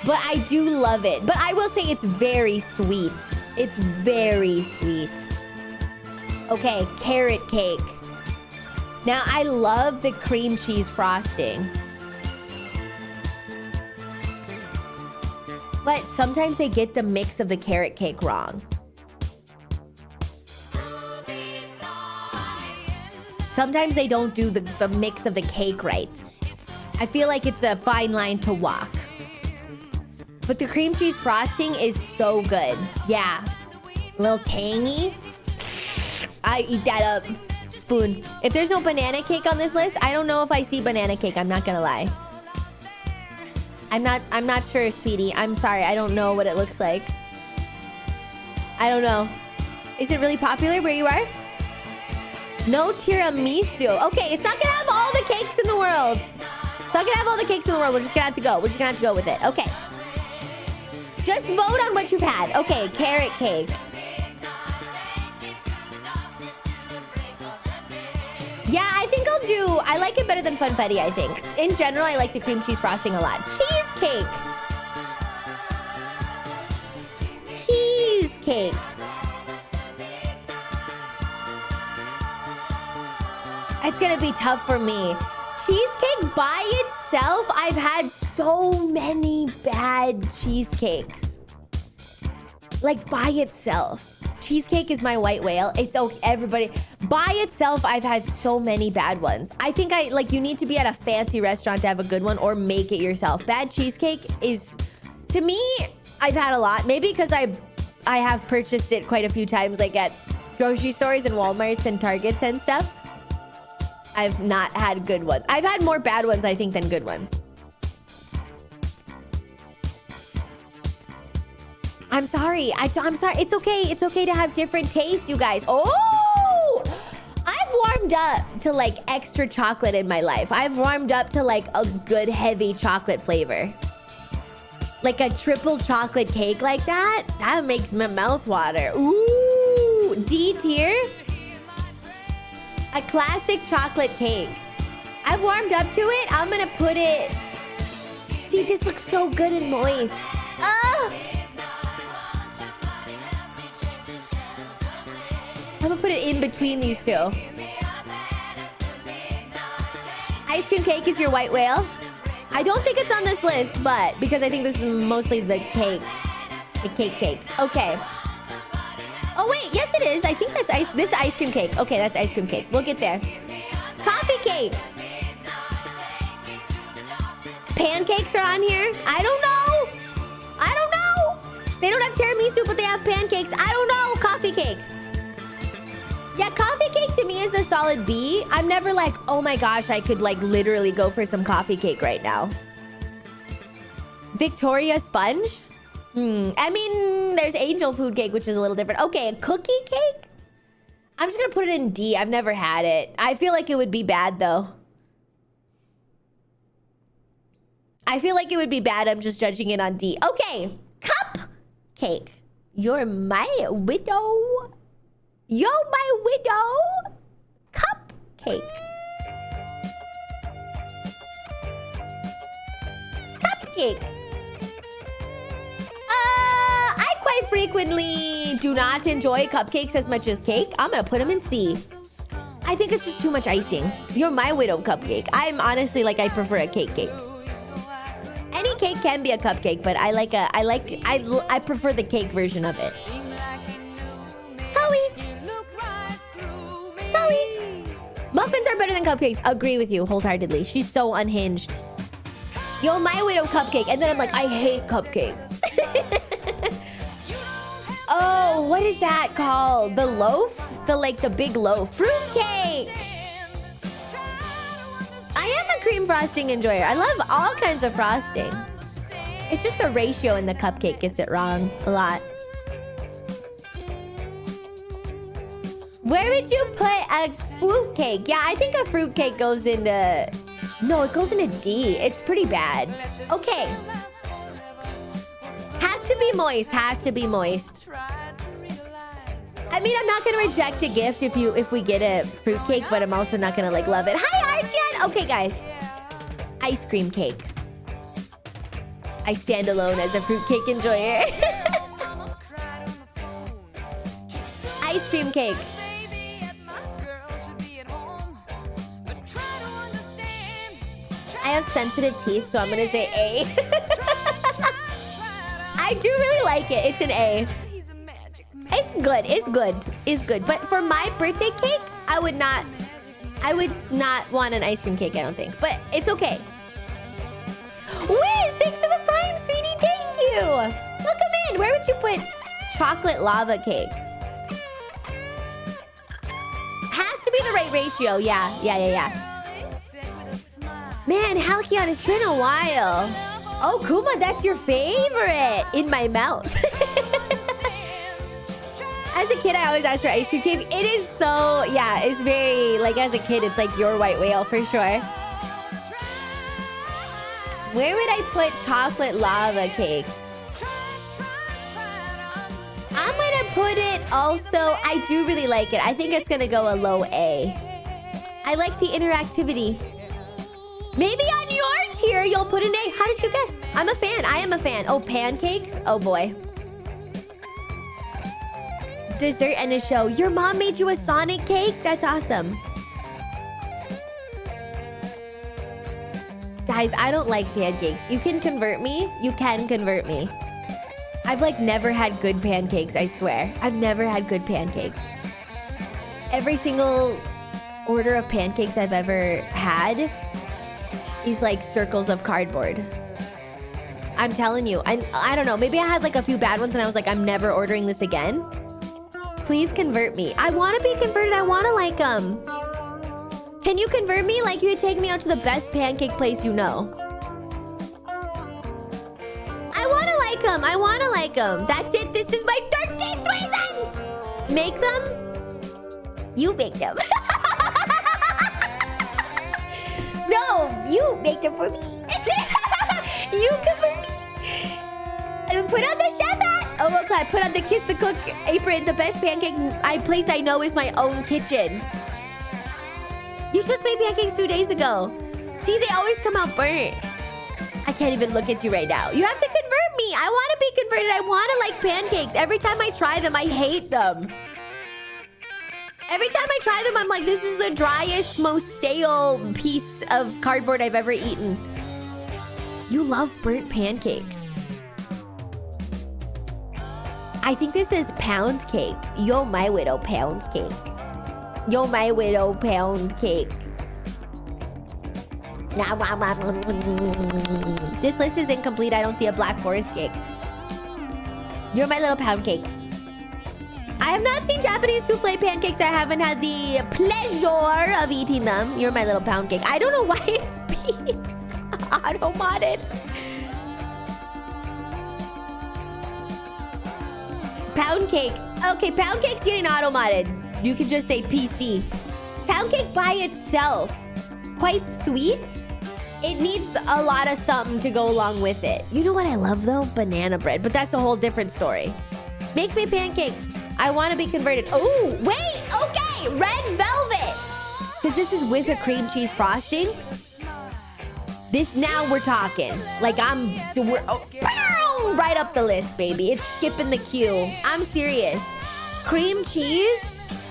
[SPEAKER 1] But I do love it. But I will say it's very sweet. It's very sweet. Okay, carrot cake. Now, I love the cream cheese frosting. But sometimes they get the mix of the carrot cake wrong. Sometimes they don't do the mix of the cake right. I feel like it's a fine line to walk. But the cream cheese frosting is so good. Yeah. A little tangy. I eat that up. Spoon. If there's no banana cake on this list, I don't know if I see banana cake. I'm not gonna lie. I'm not sure, sweetie. I'm sorry. I don't know what it looks like. I don't know. Is it really popular where you are? No tiramisu. Okay, it's not gonna have all the cakes in the world. It's not gonna have all the cakes in the world. We're just gonna have to go. We're just gonna have to go with it. Okay. Just vote on what you've had. Okay, carrot cake. Yeah, I think I'll do... I like it better than funfetti, I think. In general, I like the cream cheese frosting a lot. Cheesecake. Cheesecake. It's gonna be tough for me. Cheesecake by itself, I've had so many bad cheesecakes. Like, by itself. Cheesecake is my white whale. It's okay, everybody. By itself, I've had so many bad ones. I think you need to be at a fancy restaurant to have a good one or make it yourself. Bad cheesecake is, to me, I've had a lot. Maybe because I have purchased it quite a few times, like at grocery stores and Walmarts and Targets and stuff. I've not had good ones. I've had more bad ones, I think, than good ones. I'm sorry. I'm sorry. It's okay. It's okay to have different tastes, you guys. Oh! I've warmed up to like extra chocolate in my life. I've warmed up to like a good heavy chocolate flavor. Like a triple chocolate cake like that. That makes my mouth water. Ooh! D tier? A classic chocolate cake. I've warmed up to it. I'm gonna put it... See, this looks so good and moist. Ah! I'm gonna put it in between these two. Ice cream cake is your white whale. I don't think it's on this list, but because I think this is mostly the cakes. The cakes. Okay. Oh wait, yes it is. I think that's this ice cream cake. Okay, that's ice cream cake. We'll get there. Coffee cake. Pancakes are on here. I don't know. They don't have tiramisu, but they have pancakes. I don't know. Coffee cake. Yeah, coffee cake to me is a solid B. I'm never like, oh my gosh, I could like literally go for some coffee cake right now. Victoria sponge? I mean, there's angel food cake, which is a little different. Okay, a cookie cake? I'm just gonna put it in D. I've never had it. I feel like it would be bad though. I feel like it would be bad. I'm just judging it on D. Okay, cupcake. You're my widow. You're my widow. Cupcake. Cupcake. I quite frequently do not enjoy cupcakes as much as cake. I'm gonna put them in C. I think it's just too much icing. You're my widow cupcake. I'm honestly like, I prefer a cake. Any cake can be a cupcake, but I prefer the cake version of it. Muffins are better than cupcakes. Agree with you wholeheartedly. She's so unhinged. Yo, my widow cupcake. And then I'm like, I hate cupcakes. Oh, what is that called? The loaf? The big loaf. Fruitcake. I am a cream frosting enjoyer. I love all kinds of frosting. It's just the ratio in the cupcake gets it wrong a lot. Where would you put a fruitcake? Yeah, I think a fruitcake goes into... No, it goes into D. It's pretty bad. Okay. Has to be moist. Has to be moist. I mean, I'm not gonna reject a gift if we get a fruitcake, but I'm also not gonna like love it. Hi, Archie. Okay, guys. Ice cream cake. I stand alone as a fruitcake enjoyer. Ice cream cake. I have sensitive teeth, so I'm gonna say A. I do really like it. It's an A. It's good. It's good. It's good. But for my birthday cake, I would not want an ice cream cake, I don't think. But it's okay. Wiz, thanks for the prime, sweetie. Thank you. Welcome in. Where would you put chocolate lava cake? Has to be the right ratio. Yeah. Man, Halcyon, it's been a while. Oh, Kuma, that's your favorite. In my mouth. As a kid, I always asked for ice cream cake. It is so, yeah, it's very, like, as a kid, it's like your white whale for sure. Where would I put chocolate lava cake? I'm gonna put it also, I do really like it. I think it's gonna go a low A. I like the interactivity. Maybe on your tier, you'll put an A. How did you guess? I'm a fan. I am a fan. Oh, pancakes? Oh, boy. Dessert and a show. Your mom made you a Sonic cake? That's awesome. Guys, I don't like pancakes. You can convert me. You can convert me. I've like never had good pancakes, I swear. I've never had good pancakes. Every single order of pancakes I've ever had is like circles of cardboard. I'm telling you. I don't know. Maybe I had like a few bad ones and I was like, I'm never ordering this again. Please convert me. I want to be converted. I want to like Can you convert me? Like you would take me out to the best pancake place you know. I want to like them. I want to like them. That's it. This is my 13th reason. Make them. You make them. No, you make them for me. You convert me. And put on the chef hat. Oh, okay. Put on the kiss the cook apron. The best pancake place I know is my own kitchen. You just made pancakes 2 days ago. See, they always come out burnt. I can't even look at you right now. You have to convert me. I want to be converted. I want to like pancakes. Every time I try them, I hate them. Every time I try them, I'm like, this is the driest, most stale piece of cardboard I've ever eaten. You love burnt pancakes. I think this is pound cake. Yo, my widow pound cake. Yo, my widow pound cake. This list is incomplete. I don't see a Black Forest cake. You're my little pound cake. I have not seen Japanese souffle pancakes. I haven't had the pleasure of eating them. You're my little pound cake. I don't know why it's being auto-modded. Pound cake. Okay, pound cake's getting auto-modded. You can just say PC. Pound cake by itself, quite sweet. It needs a lot of something to go along with it. You know what I love though? Banana bread, but that's a whole different story. Make me pancakes. I want to be converted. Oh, wait, okay, red velvet. Because this is with a cream cheese frosting. This, now we're talking. Like we're right up the list, baby. It's skipping the queue. I'm serious. Cream cheese?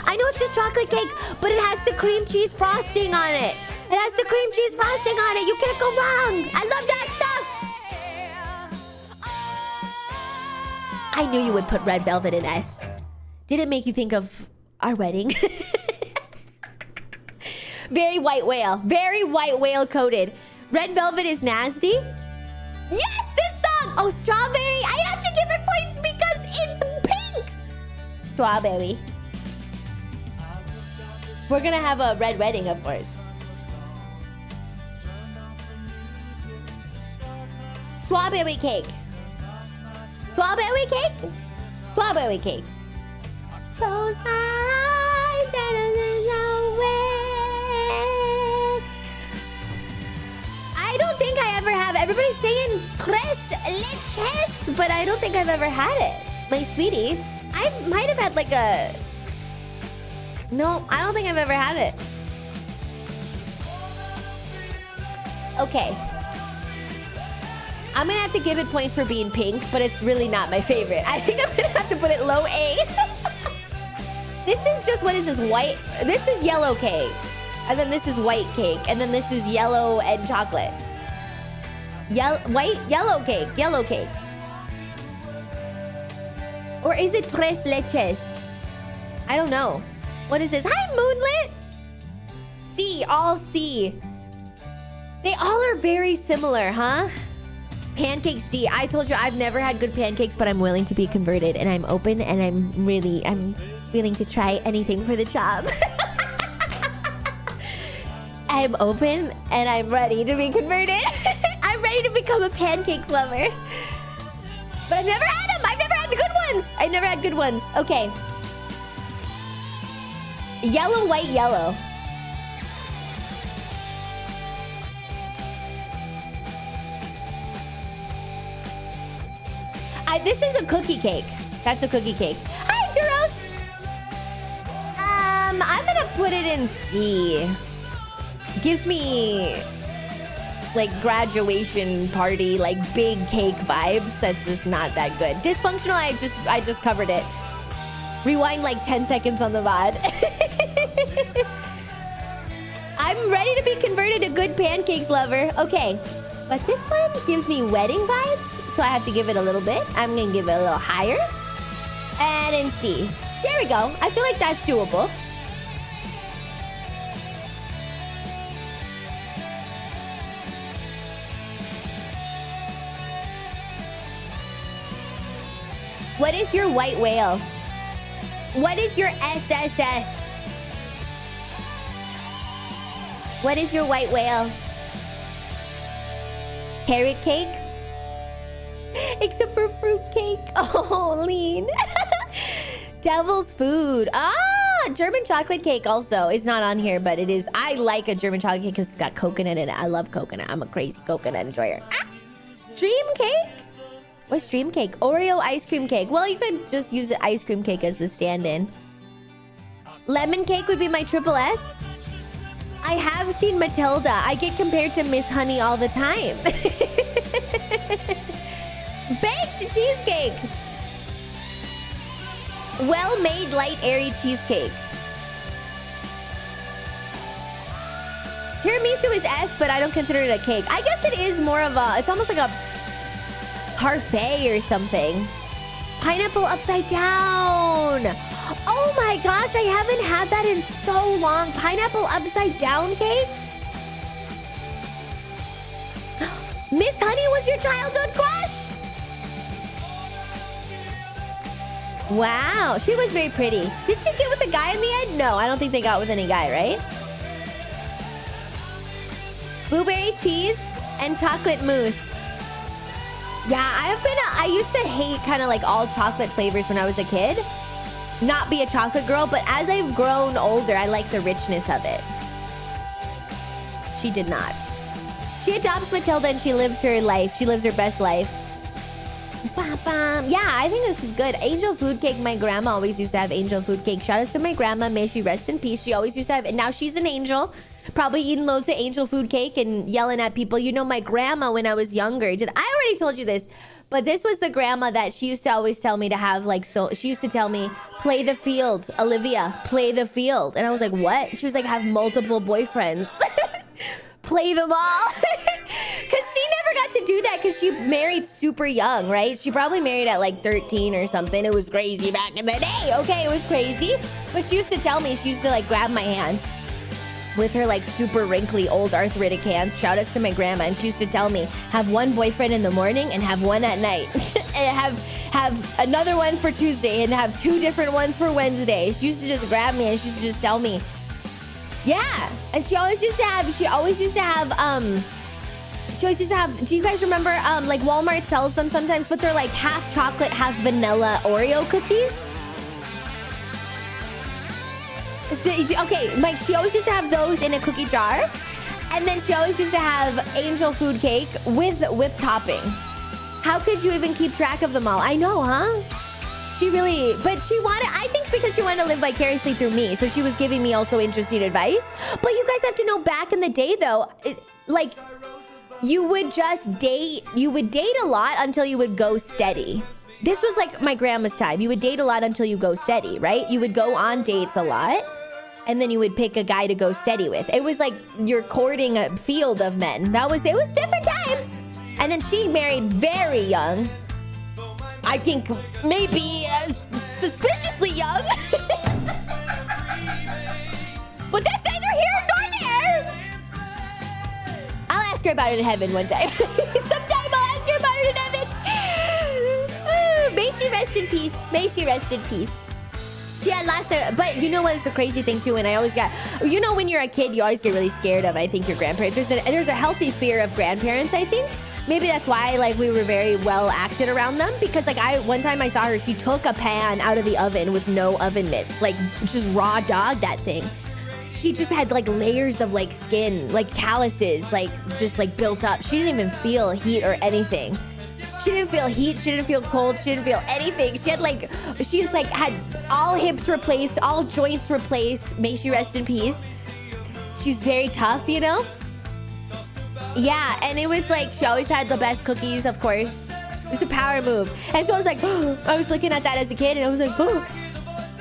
[SPEAKER 1] I know it's just chocolate cake, but it has the cream cheese frosting on it. It has the cream cheese frosting on it. You can't go wrong. I love that stuff. I knew you would put red velvet in S. Did it make you think of our wedding? Very white whale. Very white whale coated. Red velvet is nasty. Yes, this song. Oh, strawberry. I have to give it points because it's pink. Strawberry. We're gonna have a red wedding, of course. Strawberry cake. Strawberry cake? Strawberry cake. Close my eyes and there's no way. I don't think I ever have. Everybody's saying tres leches, but I don't think I've ever had it. My sweetie, I might have had like a... No, I don't think I've ever had it. Okay. I'm gonna have to give it points for being pink, but it's really not my favorite. I think I'm gonna have to put it low A. This is just, what is this, white? This is yellow cake. And then this is white cake. And then this is yellow and chocolate. Yellow cake. Or is it tres leches? I don't know. What is this? Hi, Moonlit! C, all C. They all are very similar, huh? Pancakes D. I told you I've never had good pancakes, but I'm willing to be converted. And I'm open and I'm willing to try anything for the job. I'm open and I'm ready to be converted. I'm ready to become a pancakes lover. But I've never had them. I've never had the good ones. I never had good ones. Okay. Yellow, white, yellow. This is a cookie cake. That's a cookie cake. Hi, Churros. I'm gonna put it in C. Gives me like graduation party, like big cake vibes. That's just not that good. Dysfunctional, I just covered it. Rewind like 10 seconds on the VOD. I'm ready to be converted to good pancakes lover. Okay, but this one gives me wedding vibes, so I have to give it a little bit. I'm gonna give it a little higher. And in C. There we go. I feel like that's doable. What is your white whale? What is your SSS? What is your white whale? Carrot cake? Except for fruit cake. Oh, lean. Devil's food. Ah, German chocolate cake also. It's not on here, but it is. I like a German chocolate cake because it's got coconut in it. I love coconut. I'm a crazy coconut enjoyer. Ah, dream cake? What's dream cake? Oreo ice cream cake. Well, you could just use the ice cream cake as the stand-in. Lemon cake would be my triple S. I have seen Matilda. I get compared to Miss Honey all the time. Baked cheesecake. Well-made, light, airy cheesecake. Tiramisu is S, but I don't consider it a cake. I guess it is more of a... It's almost like a parfait or something. Pineapple upside down. Oh my gosh, I haven't had that in so long. Pineapple upside down cake? Miss Honey was your childhood crush? Wow, she was very pretty. Did she get with a guy in the end? No, I don't think they got with any guy, right? Blueberry cheese and chocolate mousse. Yeah, I used to hate kind of like all chocolate flavors when I was a kid. Not be a chocolate girl, but as I've grown older, I like the richness of it. She did not. She adopts Matilda and she lives her life. She lives her best life. Yeah, I think this is good. Angel food cake. My grandma always used to have angel food cake. Shout out to my grandma. May she rest in peace. She always used to have, and now she's an angel. Probably eating loads of angel food cake and yelling at people. You know, my grandma when I was younger, I already told you this, but this was the grandma that she used to always tell me to have, like, so she used to tell me, play the field, Olivia, play the field. And I was like, what? She was like, have multiple boyfriends. Play them all. Because she never got to do that because she married super young, right? She probably married at like 13 or something. It was crazy back in the day. Okay, it was crazy. But she used to tell me, she used to like grab my hands with her like super wrinkly old arthritic hands. Shout outs to my grandma. And she used to tell me, have one boyfriend in the morning and have one at night. And have another one for Tuesday and have 2 different ones for Wednesday. She used to just grab me and she used to just tell me. Yeah. And she always used to have, do you guys remember, like Walmart sells them sometimes, but they're like half chocolate, half vanilla Oreo cookies? So, okay, Mike, she always used to have those in a cookie jar. And then she always used to have angel food cake with whipped topping. How could you even keep track of them all? I know, huh? She really, but she wanted, I think because she wanted to live vicariously through me. So she was giving me also interesting advice. But you guys have to know back in the day though, like you would just date. You would date a lot until you would go steady. This was like my grandma's time. You would date a lot until you go steady, right? You would go on dates a lot, and then you would pick a guy to go steady with. It was like you're courting a field of men. It was different times. And then she married very young. I think maybe suspiciously young. But that's neither here nor there. I'll ask her about it in heaven one time. Sometime I'll ask her about it in heaven. May she rest in peace. May she rest in peace. She had lots of, but you know what's the crazy thing too? And I always got, you know, when you're a kid, you always get really scared of, I think, your grandparents. There's a healthy fear of grandparents, I think. Maybe that's why, like, we were very well acted around them. Because, like, one time I saw her, she took a pan out of the oven with no oven mitts. Like, just raw dog that thing. She just had, like, layers of, like, skin, like, calluses, like, just, like, built up. She didn't even feel heat or anything. She didn't feel heat. She didn't feel cold. She didn't feel anything. She had, like, she's, like, had all hips replaced, all joints replaced. May she rest in peace. She's very tough, you know? Yeah, and it was like, she always had the best cookies, of course. It was a power move. And so I was like, I was looking at that as a kid, and I was like, oh,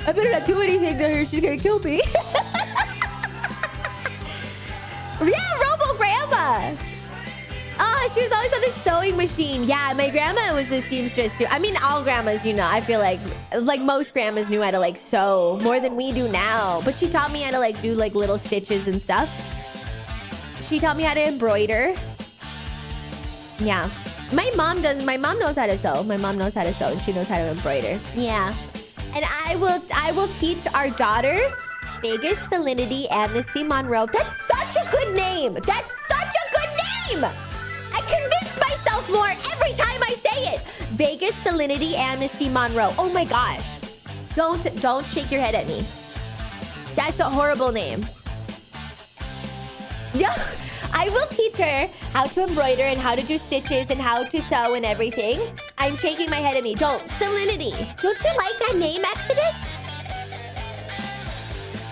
[SPEAKER 1] I better not do anything to her. She's gonna kill me. Yeah, Robo Grandma. Oh, she was always on the sewing machine. Yeah, my grandma was a seamstress too. I mean, all grandmas, you know, I feel like most grandmas knew how to like sew more than we do now. But she taught me how to like do like little stitches and stuff. She taught me how to embroider. Yeah. My mom knows how to sew. My mom knows how to sew and she knows how to embroider. Yeah. And I will teach our daughter Vegas Salinity Amnesty Monroe. That's such a good name. That's such a good name. I convince myself more every time I say it. Vegas Salinity Amnesty Monroe. Oh my gosh. Don't shake your head at me. That's a horrible name. Yeah, I will teach her how to embroider and how to do stitches and how to sew and everything. I'm shaking my head at me. Don't. Salinity. Don't you like that name, Exodus?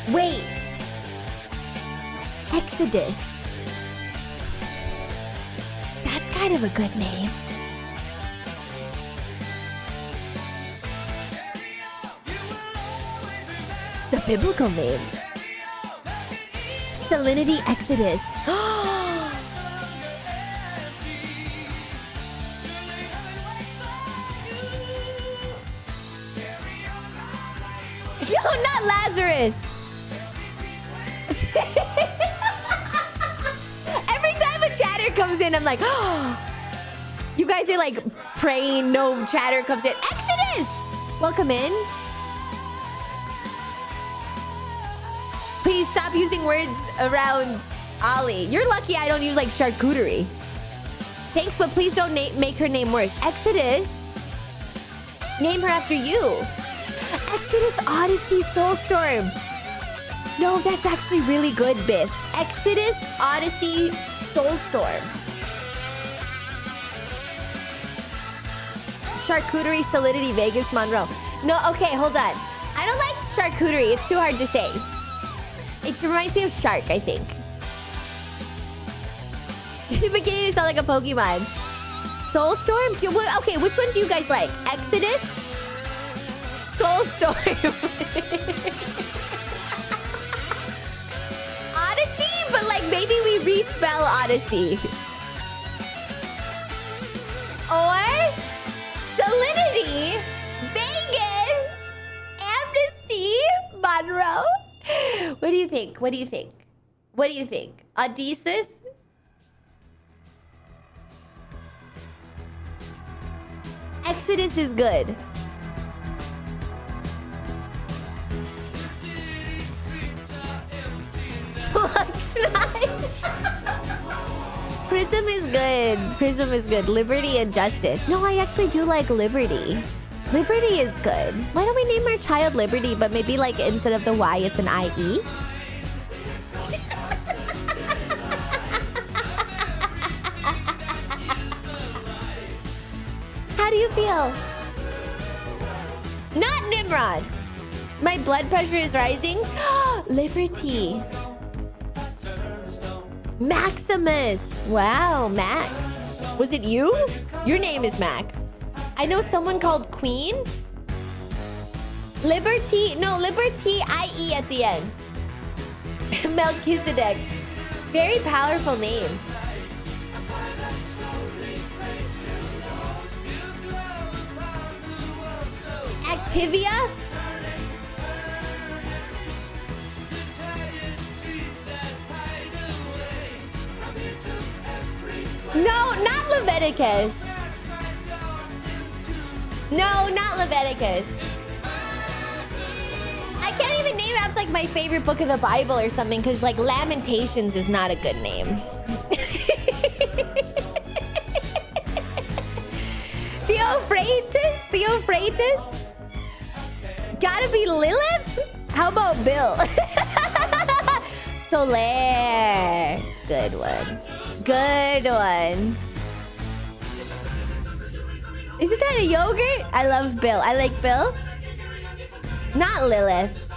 [SPEAKER 1] Wait. Exodus. That's kind of a good name. It's a biblical name. Salinity Exodus. No, not Lazarus. Every time a chatter comes in, I'm like, oh. You guys are like praying no chatter comes in. Exodus! Welcome in. Please stop using words around Ollie. You're lucky I don't use like charcuterie. Thanks, but please don't make her name worse. Exodus. Name her after you. Exodus Odyssey Soulstorm. No, that's actually really good, Biff. Exodus Odyssey Soulstorm. Charcuterie Solidity Vegas Monroe. No, okay, hold on. I don't like charcuterie. It's too hard to say. It reminds me of shark, I think. It's beginning to sound like a Pokemon. Soulstorm? Okay, which one do you guys like? Exodus? Soulstorm. Odyssey? But like maybe we respell Odyssey. Or Salinity, Vegas, Amnesty, Monroe. What do you think? What do you think? What do you think? Odysseus? Exodus is good. Prism is good. Prism is good. Liberty and Justice. No, I actually do like Liberty. Liberty is good. Why don't we name our child Liberty, but maybe like instead of the Y, it's an IE? How do you feel? Not Nimrod. My blood pressure is rising. Liberty. Maximus. Wow, Max. Was it you? Your name is Max. I know someone called Queen. Liberty. No, Liberty, IE at the end. Melchizedek. Very powerful name. Activia? No, not Leviticus. No, not Leviticus. I can't even name it after like my favorite book of the Bible or something, because like Lamentations is not a good name. Theophratus? Gotta be Lilith? How about Bill? Soler. Good one. Good one. Isn't that a yogurt? I love Bill. I like Bill. Not Lilith.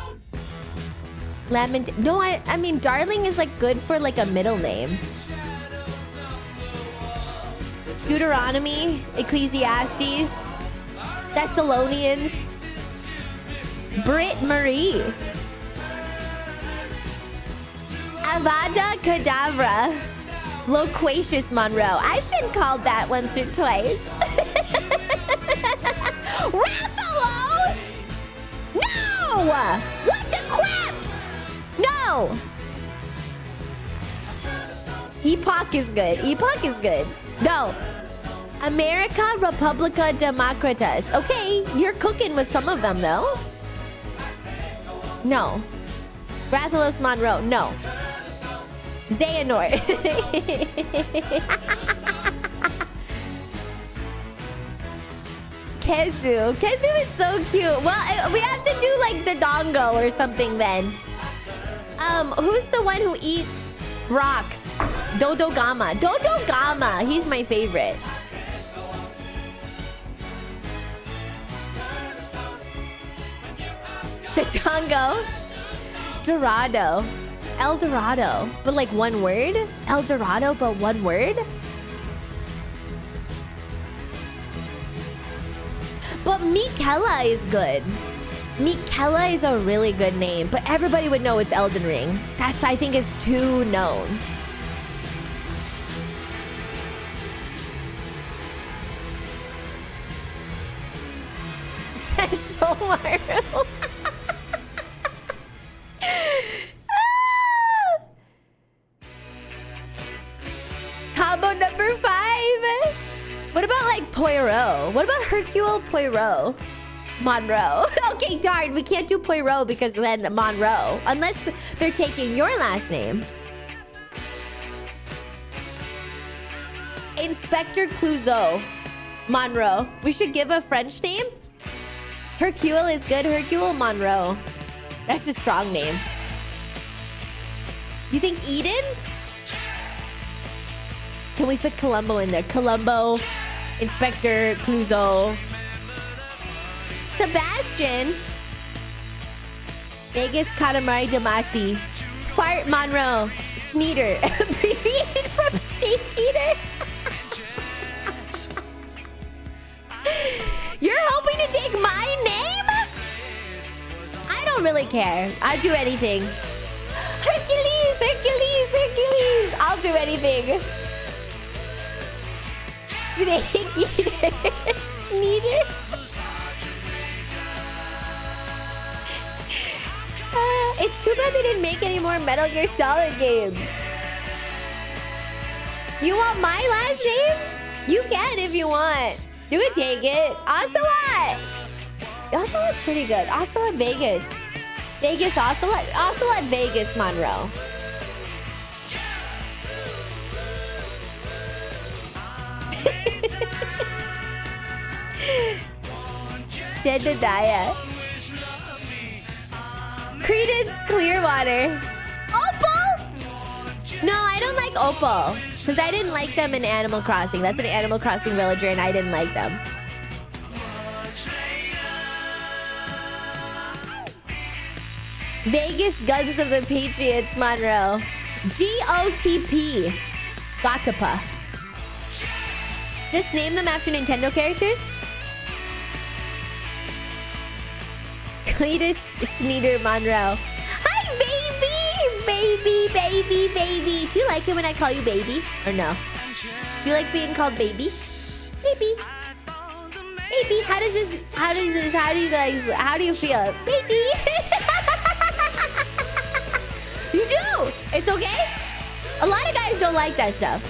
[SPEAKER 1] No, I mean, Darling is like good for like a middle name. Deuteronomy, Ecclesiastes, Thessalonians, Brit Marie, Avada Kedavra, Loquacious Monroe. I've been called that once or twice. Rathalos! No! What the crap? No! Epoch is good. Epoch is good. No. America Republica Democratus. Okay, you're cooking with some of them though. No. Rathalos Monroe. No. Xehanort. Kezu. Kezu is so cute. Well, we have to do like the dongo or something then. Who's the one who eats rocks? Dodogama. Dodogama. He's my favorite. The dongo. Dorado. El Dorado. But like one word? El Dorado, but one word? But Mikela is good. Mikela is a really good name, but everybody would know it's Elden Ring. I think it's too known. Says Somaru. Combo number 5. What about like Poirot? What about Hercule Poirot? Monroe. Okay, darn. We can't do Poirot because then Monroe. Unless they're taking your last name. Inspector Clouseau. Monroe. We should give a French name. Hercule is good. Hercule Monroe. That's a strong name. You think Eden? Can we fit Columbo in there? Columbo, Inspector Clouseau. Sebastian. Vegas Katamari Damasi. Fart Monroe. Sneeder. Abbreviated from Snake Eater. You're hoping to take my name? I don't really care. I'll do anything. Hercules, Hercules, Hercules. I'll do anything. Snake Eater. Sneeder. It's too bad they didn't make any more Metal Gear Solid games. You want my last name? You can if you want. You can take it. Ocelot. Ocelot's pretty good. Ocelot Vegas. Vegas Ocelot. Ocelot Vegas Monroe. Jedediah. Credence Clearwater. Opal? No, I don't like Opal. Because I didn't like them in Animal Crossing. That's an Animal Crossing villager and I didn't like them. Vegas Guns of the Patriots, Monroe. GOTP. Gotapa. Just name them after Nintendo characters. Cletus Sneeder Monroe. Hi, baby! Baby. Do you like it when I call you baby? Or no? Do you like being called baby? Baby. How do you feel? Baby. You do. It's okay. A lot of guys don't like that stuff.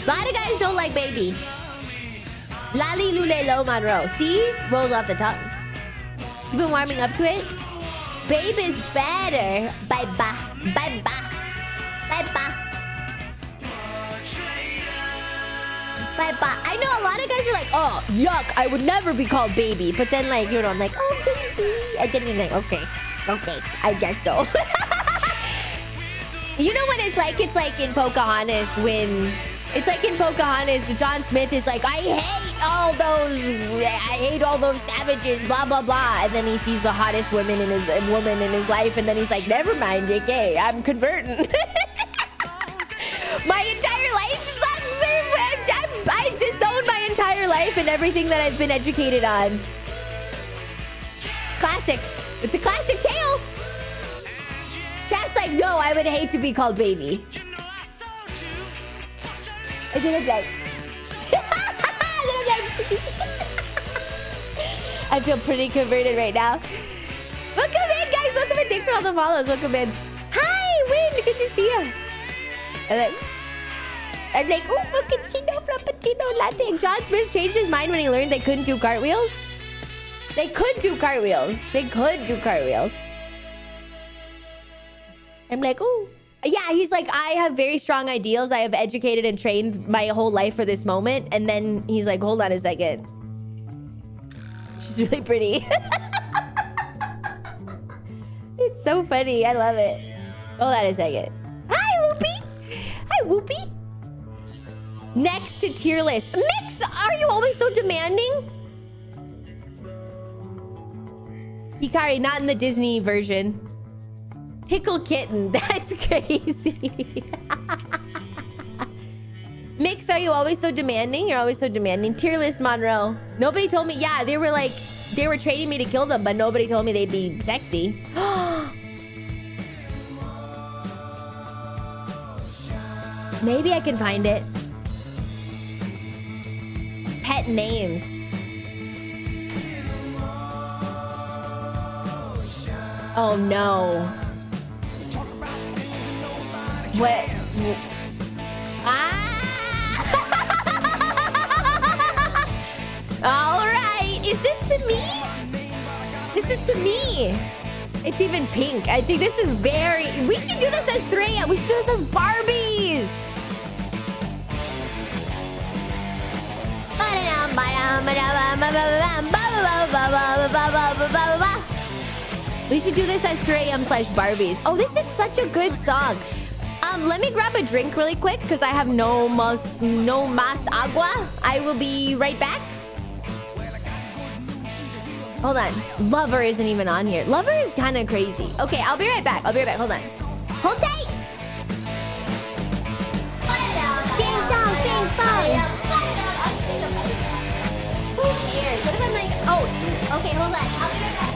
[SPEAKER 1] A lot of guys don't like baby. Lali Lule Lo Monroe. See? Rolls off the tongue. You've been warming up to it? Babe is better. Bye-bye. I know a lot of guys are like, oh, yuck, I would never be called baby. But then, like, you know, I'm like, oh, baby. I didn't think, okay, I guess so. You know what it's like in Pocahontas when... It's like in Pocahontas, John Smith is like, I hate all those savages, blah, blah, blah. And then he sees the hottest woman in his life. And then he's like, never mind, you're gay. I'm converting. My entire life sucks. I disown my entire life and everything that I've been educated on. Classic. It's a classic tale. Chat's like, no, I would hate to be called baby. I didn't like. I feel pretty converted right now. Welcome in, guys. Welcome in. Thanks for all the follows. Welcome in. Hi, Win. Good to see you. I'm like, oh, frappuccino, latte. John Smith changed his mind when he learned they couldn't do cartwheels. They could do cartwheels. I'm like, oh. Yeah, he's like, I have very strong ideals. I have educated and trained my whole life for this moment. And then he's like, hold on a second. She's really pretty. It's so funny. I love it. Hold on a second. Hi, Whoopi. Next to tier list. Mix, are you always so demanding? Hikari, not in the Disney version. Tickle kitten. That's crazy. Mix, are you always so demanding? You're always so demanding. Tier list Monroe. Nobody told me. Yeah, they were trading me to kill them, but nobody told me they'd be sexy. Maybe I can find it. Pet names. Oh no. What? All right. Is this to me? This is to me. It's even pink. I think this is very... We should do this as Threya. We should do this as Barbies. We should do this as 3am/Barbies. Oh, this is such a good song. Let me grab a drink really quick because I have no mas agua. I will be right back. Hold on. Lover isn't even on here. Lover is kind of crazy. Okay, I'll be right back. Hold on. Hold tight. Ding dong, bing bong. Who cares? What if I'm like, oh, okay, hold on. I'll be right back.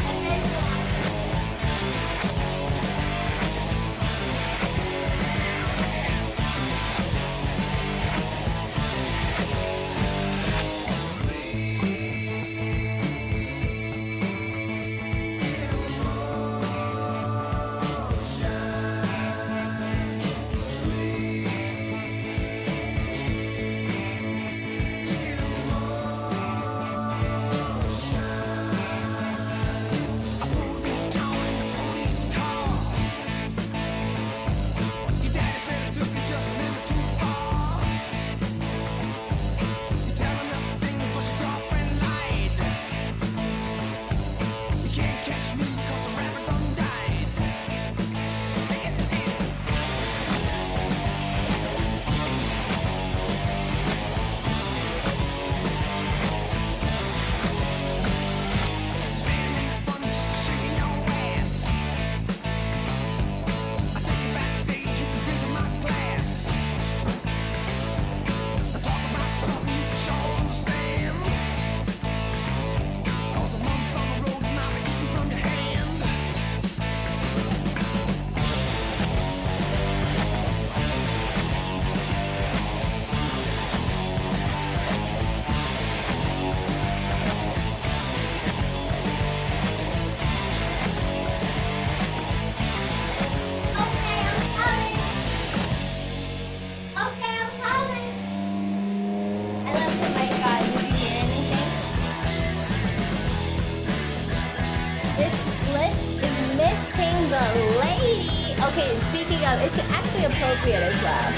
[SPEAKER 1] speaking of, it's actually appropriate as well.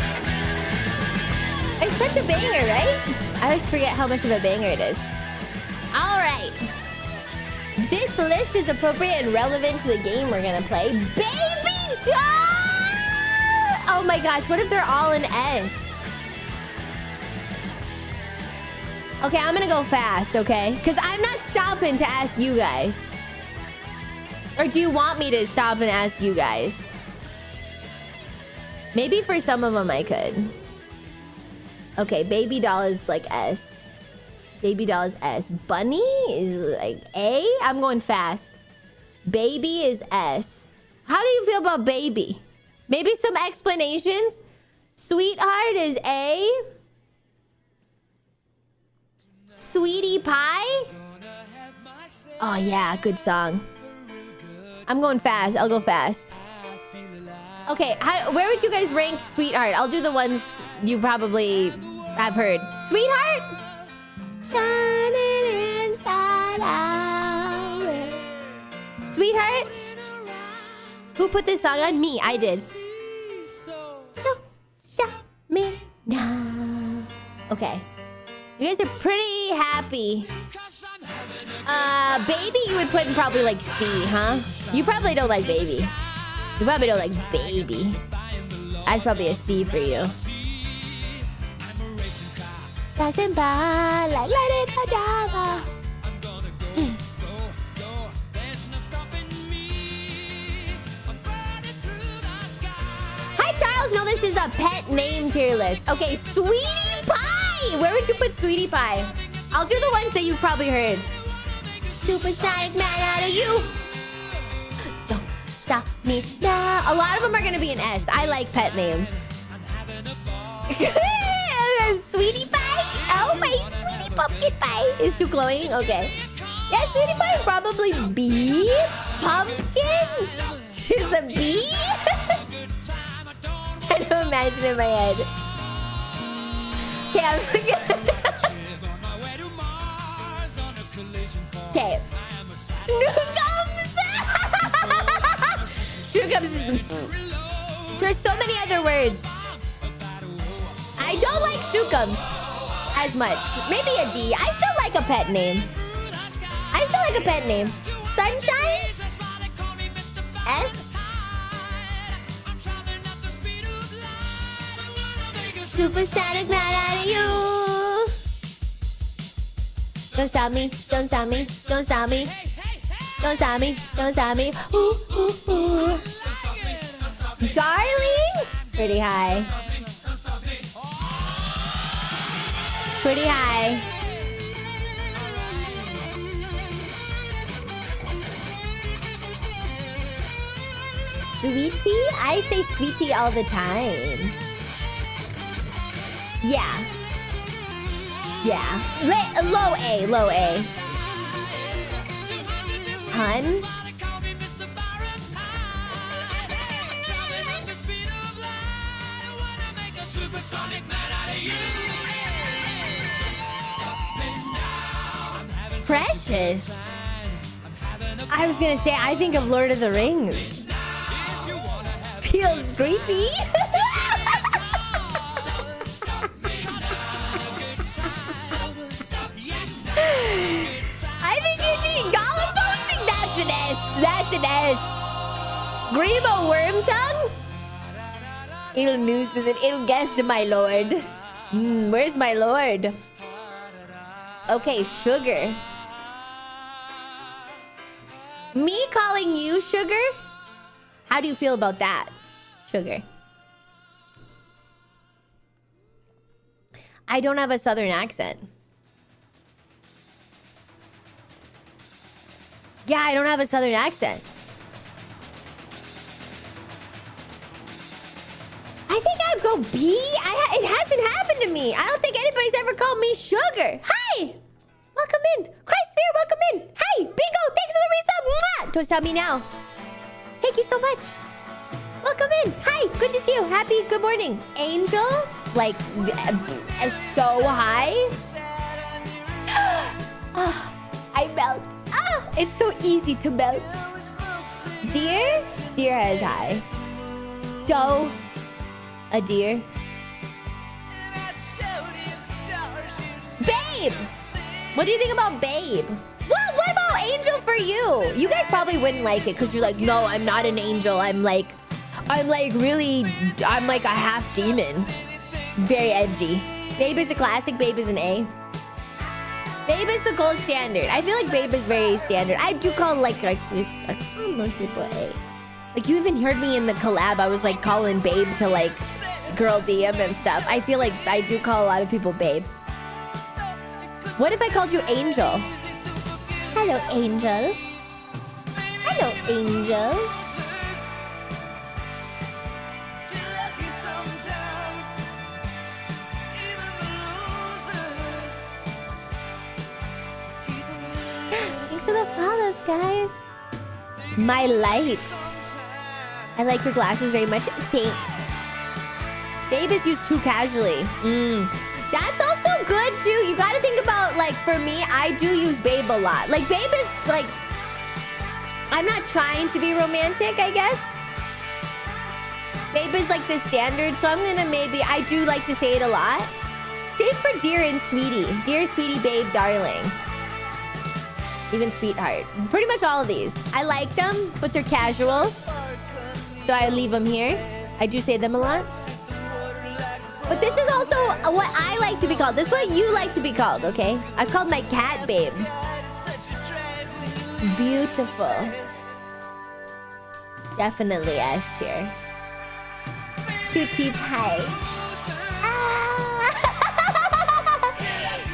[SPEAKER 1] It's such a banger, right? I always forget how much of a banger it is. All right. This list is appropriate and relevant to the game we're gonna play. Baby doll! Oh my gosh, what if they're all in S? Okay, I'm gonna go fast, okay? Because I'm not stopping to ask you guys. Or do you want me to stop and ask you guys? Maybe for some of them I could. Okay, baby doll is like S. Baby doll is S. Bunny is like A. I'm going fast. Baby is S. How do you feel about baby? Maybe some explanations? Sweetheart is A. Sweetie pie? Oh yeah, good song. I'm going fast. I'll go fast. Okay, where would you guys rank Sweetheart? I'll do the ones you probably have heard. Sweetheart? Shining inside out. Sweetheart? Who put this song on? Me. I did. Don't stop me now. Okay. You guys are pretty happy. Baby you would put in probably like C, huh? You probably don't like baby. You probably don't like baby. That's probably a C for you. Passing by like let it go down. Hi Charles, no, this is a pet name tier list. Okay, Sweetie Pie. Where would you put Sweetie Pie? I'll do the ones that you've probably heard. Supersonic man out of you. Don't stop me now. A lot of them are gonna be an S. I like pet names. Sweetie Pie. Oh my sweetie pumpkin pie is too glowing. Okay. Yeah, Sweetie Pie is probably B. Pumpkin is a B. Trying to imagine in my head. Okay, I'm okay. Snookums! Snookums is... There's so many other words. I don't like Snookums as much. Maybe a D. I still like a pet name. I still like a pet name. Sunshine? S? Supersonic man out of you. Don't stop me, don't stop me, don't stop me. Don't stop me, don't stop me. Ooh, ooh, ooh. Darling? Pretty high. Pretty high. Sweetie? I say sweetie all the time. Yeah. Yeah. Low A, low A. Hun? Precious. I was gonna say, I think of Lord of the Rings. Feels creepy. I think you need Gollum posting. That's an S. That's an S. Grimo Wormtongue? Ill news is an ill guest, my lord. Where's my lord? Okay, sugar. Me calling you sugar? How do you feel about that? Sugar. I don't have a southern accent. Yeah, I don't have a southern accent. I think I'd go B. It hasn't happened to me. I don't think anybody's ever called me sugar. Hi! Welcome in. Christsphere, welcome in. Hey, Bingo, thanks for the resub. Mwah! Don't stop me now. Thank you so much. Welcome in. Hi, good to see you. Happy good morning. Angel, like, so high. I melt. It's so easy to melt. Deer? Deer has high. doe. A deer. Babe! What do you think about Babe? Well, what about Angel for you? You guys probably wouldn't like it because you're like, no, I'm not an angel. I'm like a half demon. Very edgy. Babe is a classic. Babe is an A. Babe is the gold standard. I feel like Babe is very standard. I do call I call most people A. Like, you even heard me in the collab. I was like calling Babe to like girl DM and stuff. I feel like I do call a lot of people Babe. What if I called you Angel? Hello, Angel. Hello, Angel. Thanks for the follows, guys. My light. I like your glasses very much. Thanks. Babe is used too casually. That's also good too. You gotta think about, like, for me, I do use Babe a lot. Like, Babe is like, I'm not trying to be romantic, I guess. Babe is like the standard, so I'm gonna I do like to say it a lot. Same for Dear and Sweetie. Dear, Sweetie, Babe, Darling. Even Sweetheart. Pretty much all of these. I like them, but they're casual. So I leave them here. I do say them a lot. But this is also what I like to be called. This is what you like to be called, okay? I've called my cat Babe. Beautiful. Definitely S tier. Cutie pie. Ah.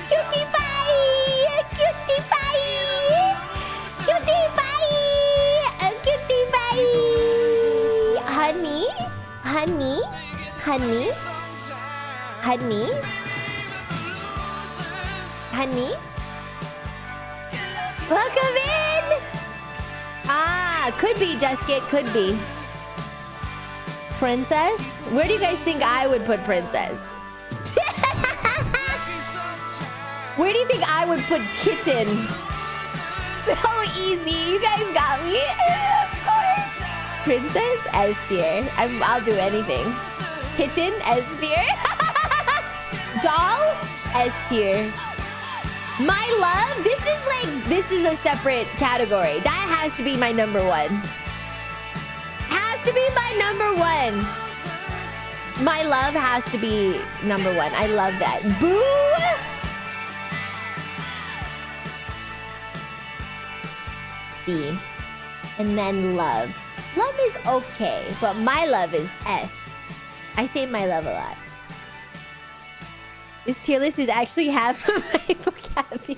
[SPEAKER 1] Cutie pie. Cutie pie. Cutie pie. Cutie pie. Honey. Honey. Honey. Honey? Honey? Welcome in! Ah, could be, Dusket, could be. Princess? Where do you guys think I would put Princess? Where do you think I would put Kitten? So easy, you guys got me. Of course. Princess? S tier. I'll do anything. Kitten? S tier. Doll? S tier. My love? This is a separate category. That has to be my number one. Has to be my number one. My love has to be number one. I love that. Boo! C. And then love. Love is okay, but my love is S. I say my love a lot. This tier list is actually half of my vocabulary.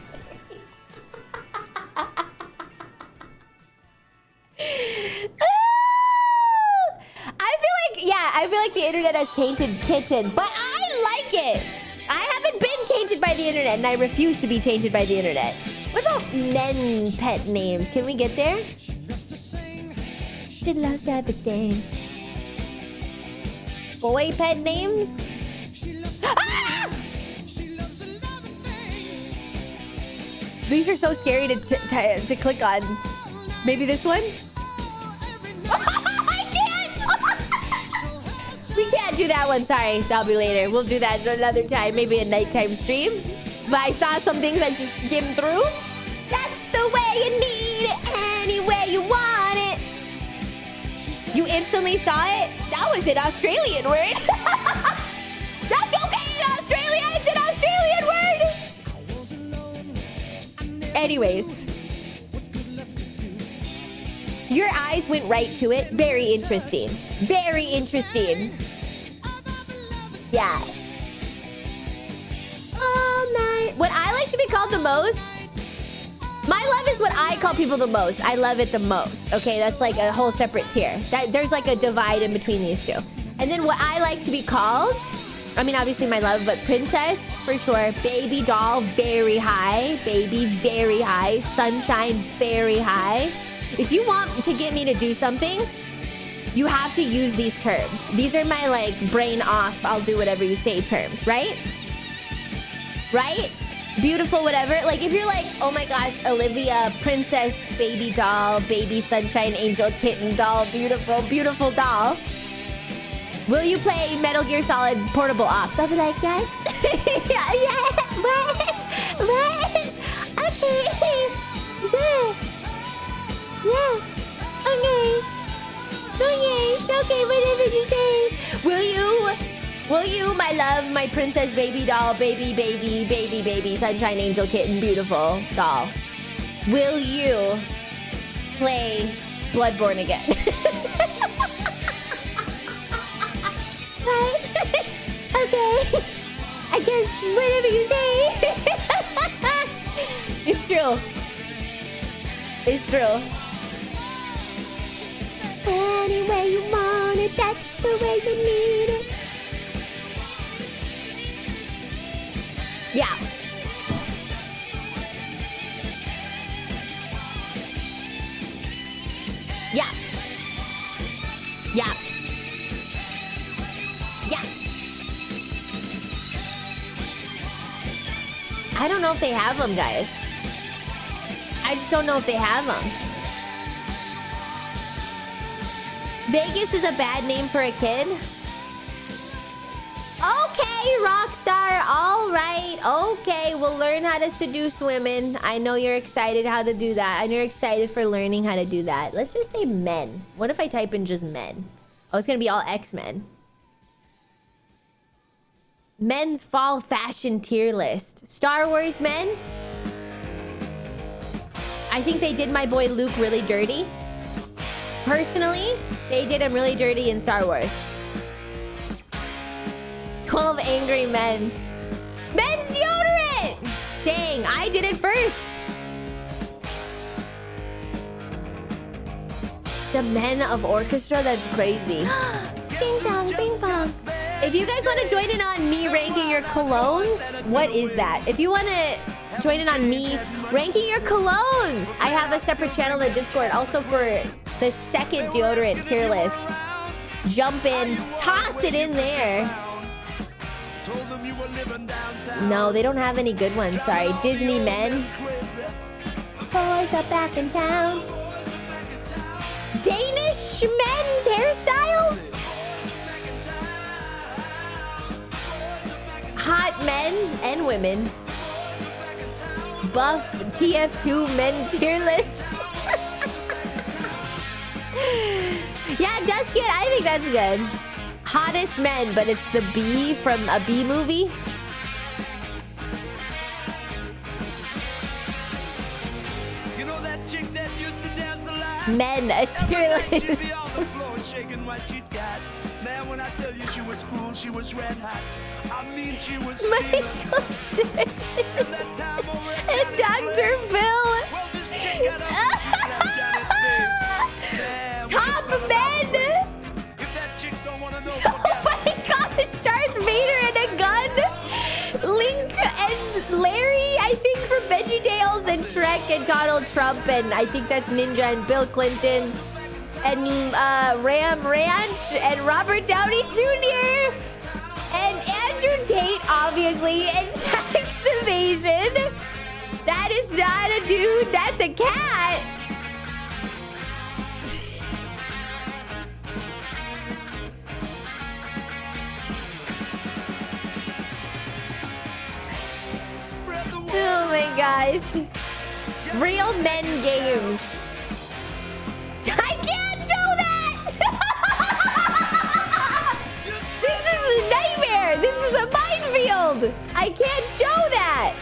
[SPEAKER 1] I feel like the internet has tainted Kitten, but I like it. I haven't been tainted by the internet, and I refuse to be tainted by the internet. What about men pet names? Can we get there? She loves everything. Boy pet names? Ah! These are so scary to click on. Maybe this one? I can't! We can't do that one, sorry. That'll be later. We'll do that another time, maybe a nighttime stream. But I saw some things I just skimmed through. That's the way you need it, any way you want it. You instantly saw it? That was an Australian word. That's okay in Australia, it's an Australian word. Anyways. Your eyes went right to it. Very interesting. Very interesting. Yeah. All night. What I like to be called the most? My love is what I call people the most. I love it the most. Okay, that's like a whole separate tier. There's like a divide in between these two. And then what I like to be called, I mean, obviously my love, but princess, for sure. Baby doll, very high. Baby, very high. Sunshine, very high. If you want to get me to do something, you have to use these terms. These are my, like, brain off, I'll do whatever you say terms, right? Right? Beautiful, whatever. Like, if you're like, oh my gosh, Olivia, princess, baby doll, baby sunshine, angel, kitten, doll, beautiful, beautiful doll. Will you play Metal Gear Solid Portable Ops? I'll be like, yes. Yeah, what? Okay. Sure. Yeah. Okay, whatever you say. Will you, my love, my princess baby doll, baby, sunshine angel kitten, beautiful doll. Will you play Bloodborne again? Right? Okay. I guess whatever you say. It's true. It's true. Any way you want it, that's the way you need it. Yeah. Yeah. Yeah. Yeah. I don't know if they have them, guys. I just don't know if they have them. Vegas is a bad name for a kid. Okay, Rockstar. All right. Okay, we'll learn how to seduce women. I know you're excited how to do that. And you're excited for learning how to do that. Let's just say men. What if I type in just men? Oh, it's going to be all X-Men. Men's fall fashion tier list. Star Wars men. I think they did my boy Luke really dirty. Personally, they did him really dirty in Star Wars. 12 angry men. Men's deodorant! Dang, I did it first. The men of orchestra, that's crazy. Bing bong, bing bong. If you guys want to join in on me ranking your colognes, what is that? If you want to join in on me ranking your colognes, I have a separate channel in the Discord also for the second deodorant tier list. Jump in, toss it in there. No, they don't have any good ones. Sorry. Disney men. Boys are back in town. Danish men's hairstyles. Hot men and women. Buff TF2 men tier list. Yeah, Dusket, I think that's good. Hottest men, but it's the bee from a bee movie.
[SPEAKER 3] You know that chick that used to dance a lot?
[SPEAKER 1] Men, a tier list.
[SPEAKER 3] Man, when I tell you she was cool, she was red hot. I mean, she was
[SPEAKER 1] Michael J. And Dr. Phil. Top men. Oh my gosh, Darth Vader and a gun. Link and Larry, I think, for VeggieTales, and Shrek and Donald Trump, and I think that's Ninja and Bill Clinton. And Ram Ranch and Robert Downey Jr. and Andrew Tate, obviously, and tax evasion. That is not a dude, that's a cat. Oh my gosh. Real men games. I can't show that! This is a nightmare! This is a minefield! I can't show that!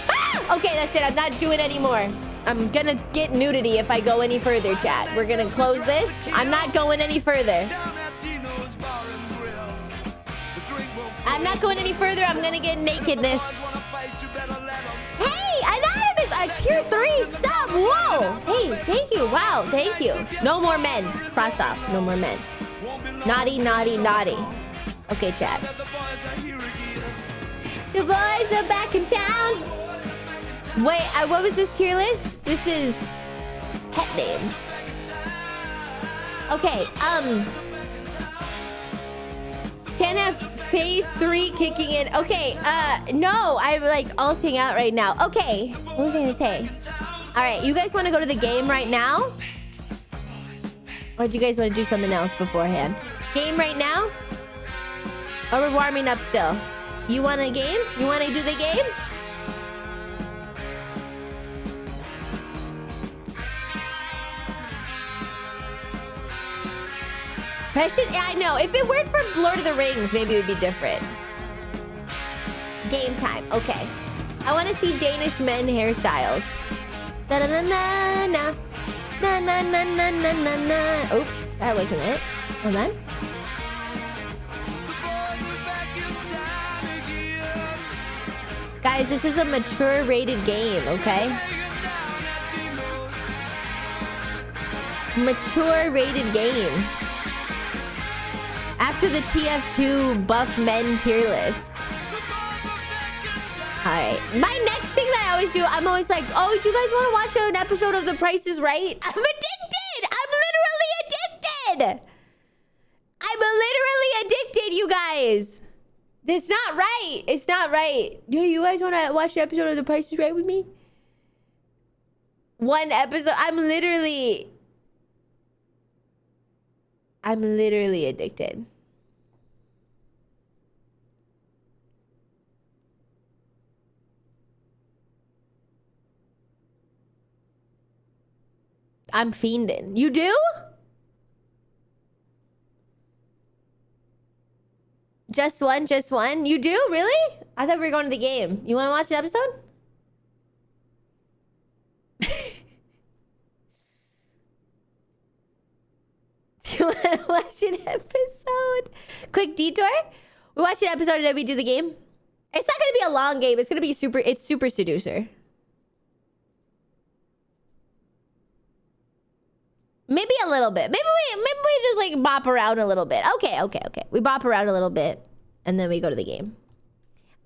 [SPEAKER 1] Ah! Okay, that's it. I'm not doing anymore. I'm gonna get nudity if I go any further, chat. We're gonna close this. I'm not going any further. I'm not going any further. I'm gonna get nakedness. Hey, Anonymous, a tier 3 sub. Whoa. Hey, thank you. Wow, thank you. No more men. Cross off. No more men. Naughty, naughty, naughty. Okay, chat. The boys are back in town. Wait, what was this tier list? This is pet names. Okay, can't have phase 3 kicking in. Okay, no, I'm like ulting out right now. Okay, what was I gonna say? All right, you guys want to go to the game right now? Or do you guys want to do something else beforehand? Game right now? Or we're warming up still? You want a game? You want to do the game? Precious, yeah, I know. If it weren't for Lord of the Rings, maybe it would be different. Game time. Okay. I want to see Danish men hairstyles. Da na na na na na na na na na na na. Oh, that wasn't it. Hold on. Guys, this is a mature rated game, okay? Mature rated game. After the TF2 buff men tier list. Alright. My next thing that I always do, I'm always like, oh, do you guys want to watch an episode of The Price is Right? I'm addicted! I'm literally addicted! I'm literally addicted, you guys! It's not right. It's not right. Do you guys want to watch an episode of The Price is Right with me? One episode. I'm literally addicted. I'm fiending. You do? Just one, just one. You do? Really? I thought we were going to the game. You want to watch an episode? Do you want to watch an episode? Quick detour. We watch an episode and then we do the game. It's not going to be a long game. It's going to be super. It's super Seducer. Maybe a little bit. Maybe we just like bop around a little bit. Okay. We bop around a little bit and then we go to the game.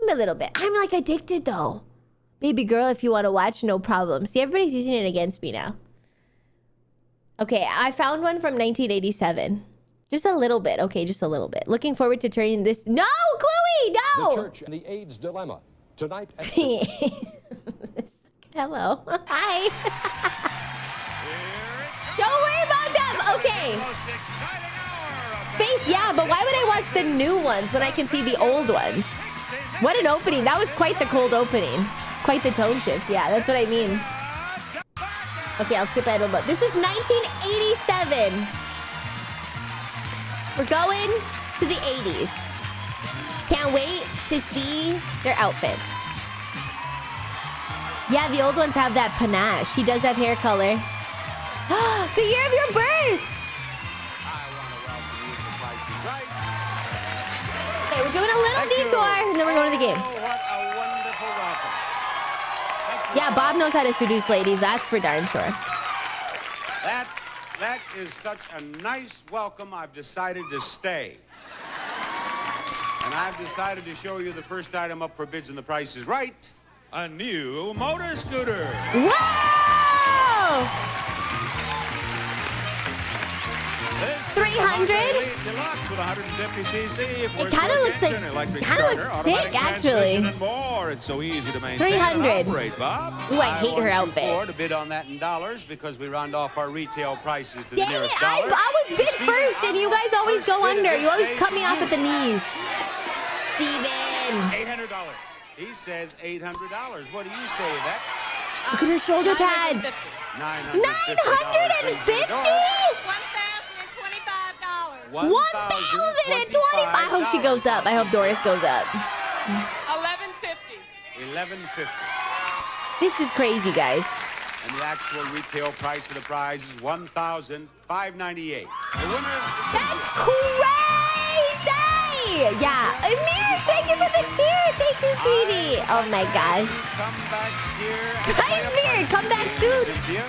[SPEAKER 1] A little bit. I'm like addicted though. Baby girl, if you want to watch, no problem. See, everybody's using it against me now. Okay, I found one from 1987. Just a little bit. Okay, just a little bit. Looking forward to turning this. No, Chloe, no.
[SPEAKER 4] The church and the AIDS dilemma tonight. At
[SPEAKER 1] Hello. Hi. Don't worry about them. Okay. Space, yeah, but why would I watch the new ones when I can see the old ones? What an opening. That was quite the cold opening. Quite the tone shift. Yeah, that's what I mean. Okay, I'll skip ahead a little bit. This is 1987. We're going to the 80s. Can't wait to see their outfits. Yeah, the old ones have that panache. She does have hair color. The year of your birth! Okay, we're doing a little detour, and then we're going to the game.
[SPEAKER 3] What a wonderful welcome.
[SPEAKER 1] Yeah, Bob knows how to seduce ladies. That's for darn sure.
[SPEAKER 3] That is such a nice welcome. I've decided to stay. And I've decided to show you the first item up for bids and the price is right. A new motor scooter.
[SPEAKER 1] Whoa! 300.
[SPEAKER 3] Deluxe with 150cc.
[SPEAKER 1] It kind of looks sick, actually.
[SPEAKER 3] And more. It's so easy to maintain
[SPEAKER 1] 300.
[SPEAKER 3] and operate, Bob.
[SPEAKER 1] Ooh, I hate her outfit.
[SPEAKER 3] I want you to bid on that in dollars because we round off our retail prices to
[SPEAKER 1] Dang
[SPEAKER 3] the nearest
[SPEAKER 1] it,
[SPEAKER 3] dollar.
[SPEAKER 1] I was bid first, and you guys always go under. You always cut me off at the knees. Steven.
[SPEAKER 3] $800. He says $800. What do you say, Yvette?
[SPEAKER 1] Look at her shoulder pads. $950? $1,025. I hope she goes up. I hope Doris goes up.
[SPEAKER 3] $1,150.
[SPEAKER 1] This is crazy, guys.
[SPEAKER 3] And the actual retail price of the prize is $1,598. The winner of the
[SPEAKER 1] That's crazy! Yeah. Amir, thank you for the cheer. Thank you, sweetie. Oh, my gosh.
[SPEAKER 3] Come back here.
[SPEAKER 1] Hi, Amir. Come back soon.
[SPEAKER 3] Cynthia.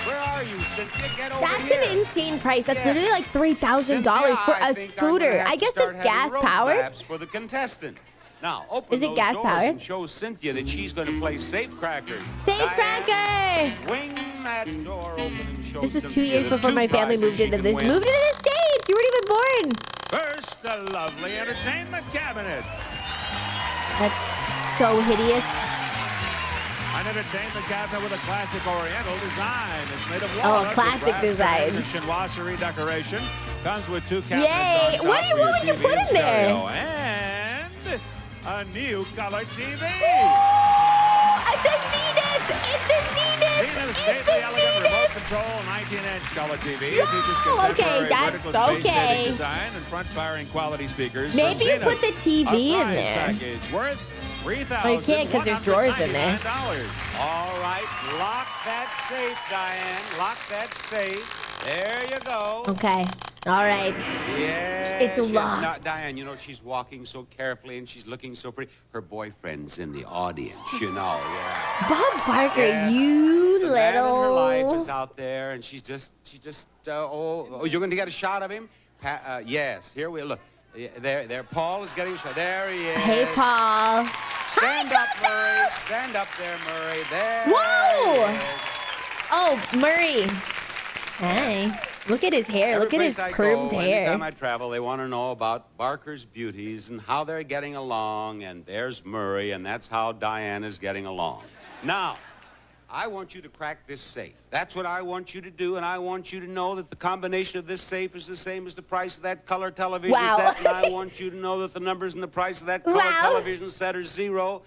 [SPEAKER 3] Where are you, Cynthia? Get over
[SPEAKER 1] That's
[SPEAKER 3] here.
[SPEAKER 1] an insane price. That's literally like $3,000 for a scooter. I guess it's gas powered.
[SPEAKER 3] For the contestants. Now, open
[SPEAKER 1] Is it
[SPEAKER 3] those
[SPEAKER 1] gas
[SPEAKER 3] doors
[SPEAKER 1] powered?
[SPEAKER 3] and show Cynthia that she's going to play Safe Cracker.
[SPEAKER 1] Safe Cracker!
[SPEAKER 3] Swing that door open and show
[SPEAKER 1] This is 2
[SPEAKER 3] Cynthia
[SPEAKER 1] years
[SPEAKER 3] the
[SPEAKER 1] before
[SPEAKER 3] two
[SPEAKER 1] my family
[SPEAKER 3] prizes
[SPEAKER 1] moved
[SPEAKER 3] she
[SPEAKER 1] into
[SPEAKER 3] can
[SPEAKER 1] this.
[SPEAKER 3] win.
[SPEAKER 1] Moved into the States! You weren't even born!
[SPEAKER 3] First, a lovely entertainment cabinet.
[SPEAKER 1] That's so hideous.
[SPEAKER 3] An entertainment cabinet with a classic oriental design. It's made of
[SPEAKER 1] Oh,
[SPEAKER 3] walnut,
[SPEAKER 1] classic
[SPEAKER 3] with brass
[SPEAKER 1] design.
[SPEAKER 3] bearings and chinoiserie decoration. Comes with 2 cabinets
[SPEAKER 1] Yay.
[SPEAKER 3] on top
[SPEAKER 1] What
[SPEAKER 3] for your
[SPEAKER 1] would you
[SPEAKER 3] TV
[SPEAKER 1] put
[SPEAKER 3] and
[SPEAKER 1] in there?
[SPEAKER 3] stereo. And a new color TV.
[SPEAKER 1] It's a Zenith. It's a Zenith.
[SPEAKER 3] Zenith's stately, elegant, remote control, 19-inch color TV.
[SPEAKER 1] Yo,
[SPEAKER 3] It features
[SPEAKER 1] okay,
[SPEAKER 3] contemporary
[SPEAKER 1] that's
[SPEAKER 3] vertical space
[SPEAKER 1] okay.
[SPEAKER 3] shading design and front-firing quality speakers. from
[SPEAKER 1] Maybe you
[SPEAKER 3] Zenith.
[SPEAKER 1] put the TV
[SPEAKER 3] A
[SPEAKER 1] in
[SPEAKER 3] prize
[SPEAKER 1] there.
[SPEAKER 3] package worth $3,199.
[SPEAKER 1] Well, you can't 'cause there's drawers in there.
[SPEAKER 3] All right, lock that safe, Diane. Lock that safe. There you go.
[SPEAKER 1] Okay. All right.
[SPEAKER 3] Yes.
[SPEAKER 1] It's
[SPEAKER 3] yes.
[SPEAKER 1] locked.
[SPEAKER 3] Now, Diane, you know, she's walking so carefully and she's looking so pretty. Her boyfriend's in the audience, you know, yeah.
[SPEAKER 1] Bob Barker,
[SPEAKER 3] Yes.
[SPEAKER 1] you
[SPEAKER 3] The man in her life
[SPEAKER 1] little.
[SPEAKER 3] is out there, and she's just, you're going to get a shot of him? Yes, here we look. There, Paul is getting a shot. There he is.
[SPEAKER 1] Hey, Paul.
[SPEAKER 3] Stand
[SPEAKER 1] Hi,
[SPEAKER 3] up,
[SPEAKER 1] Coco.
[SPEAKER 3] Murray. Stand up there, Murray. There.
[SPEAKER 1] Whoa.
[SPEAKER 3] he is.
[SPEAKER 1] Oh, Murray. Hey. Look at his hair. Look at his curved hair.
[SPEAKER 3] Anytime I travel, they want to know about Barker's beauties and how they're getting along. And there's Murray, and that's how Diane is getting along. Now, I want you to crack this safe. That's what I want you to do, and I want you to know that the combination of this safe is the same as the price of that color television set. And I want you to know that the numbers and the price of that color television set are 0,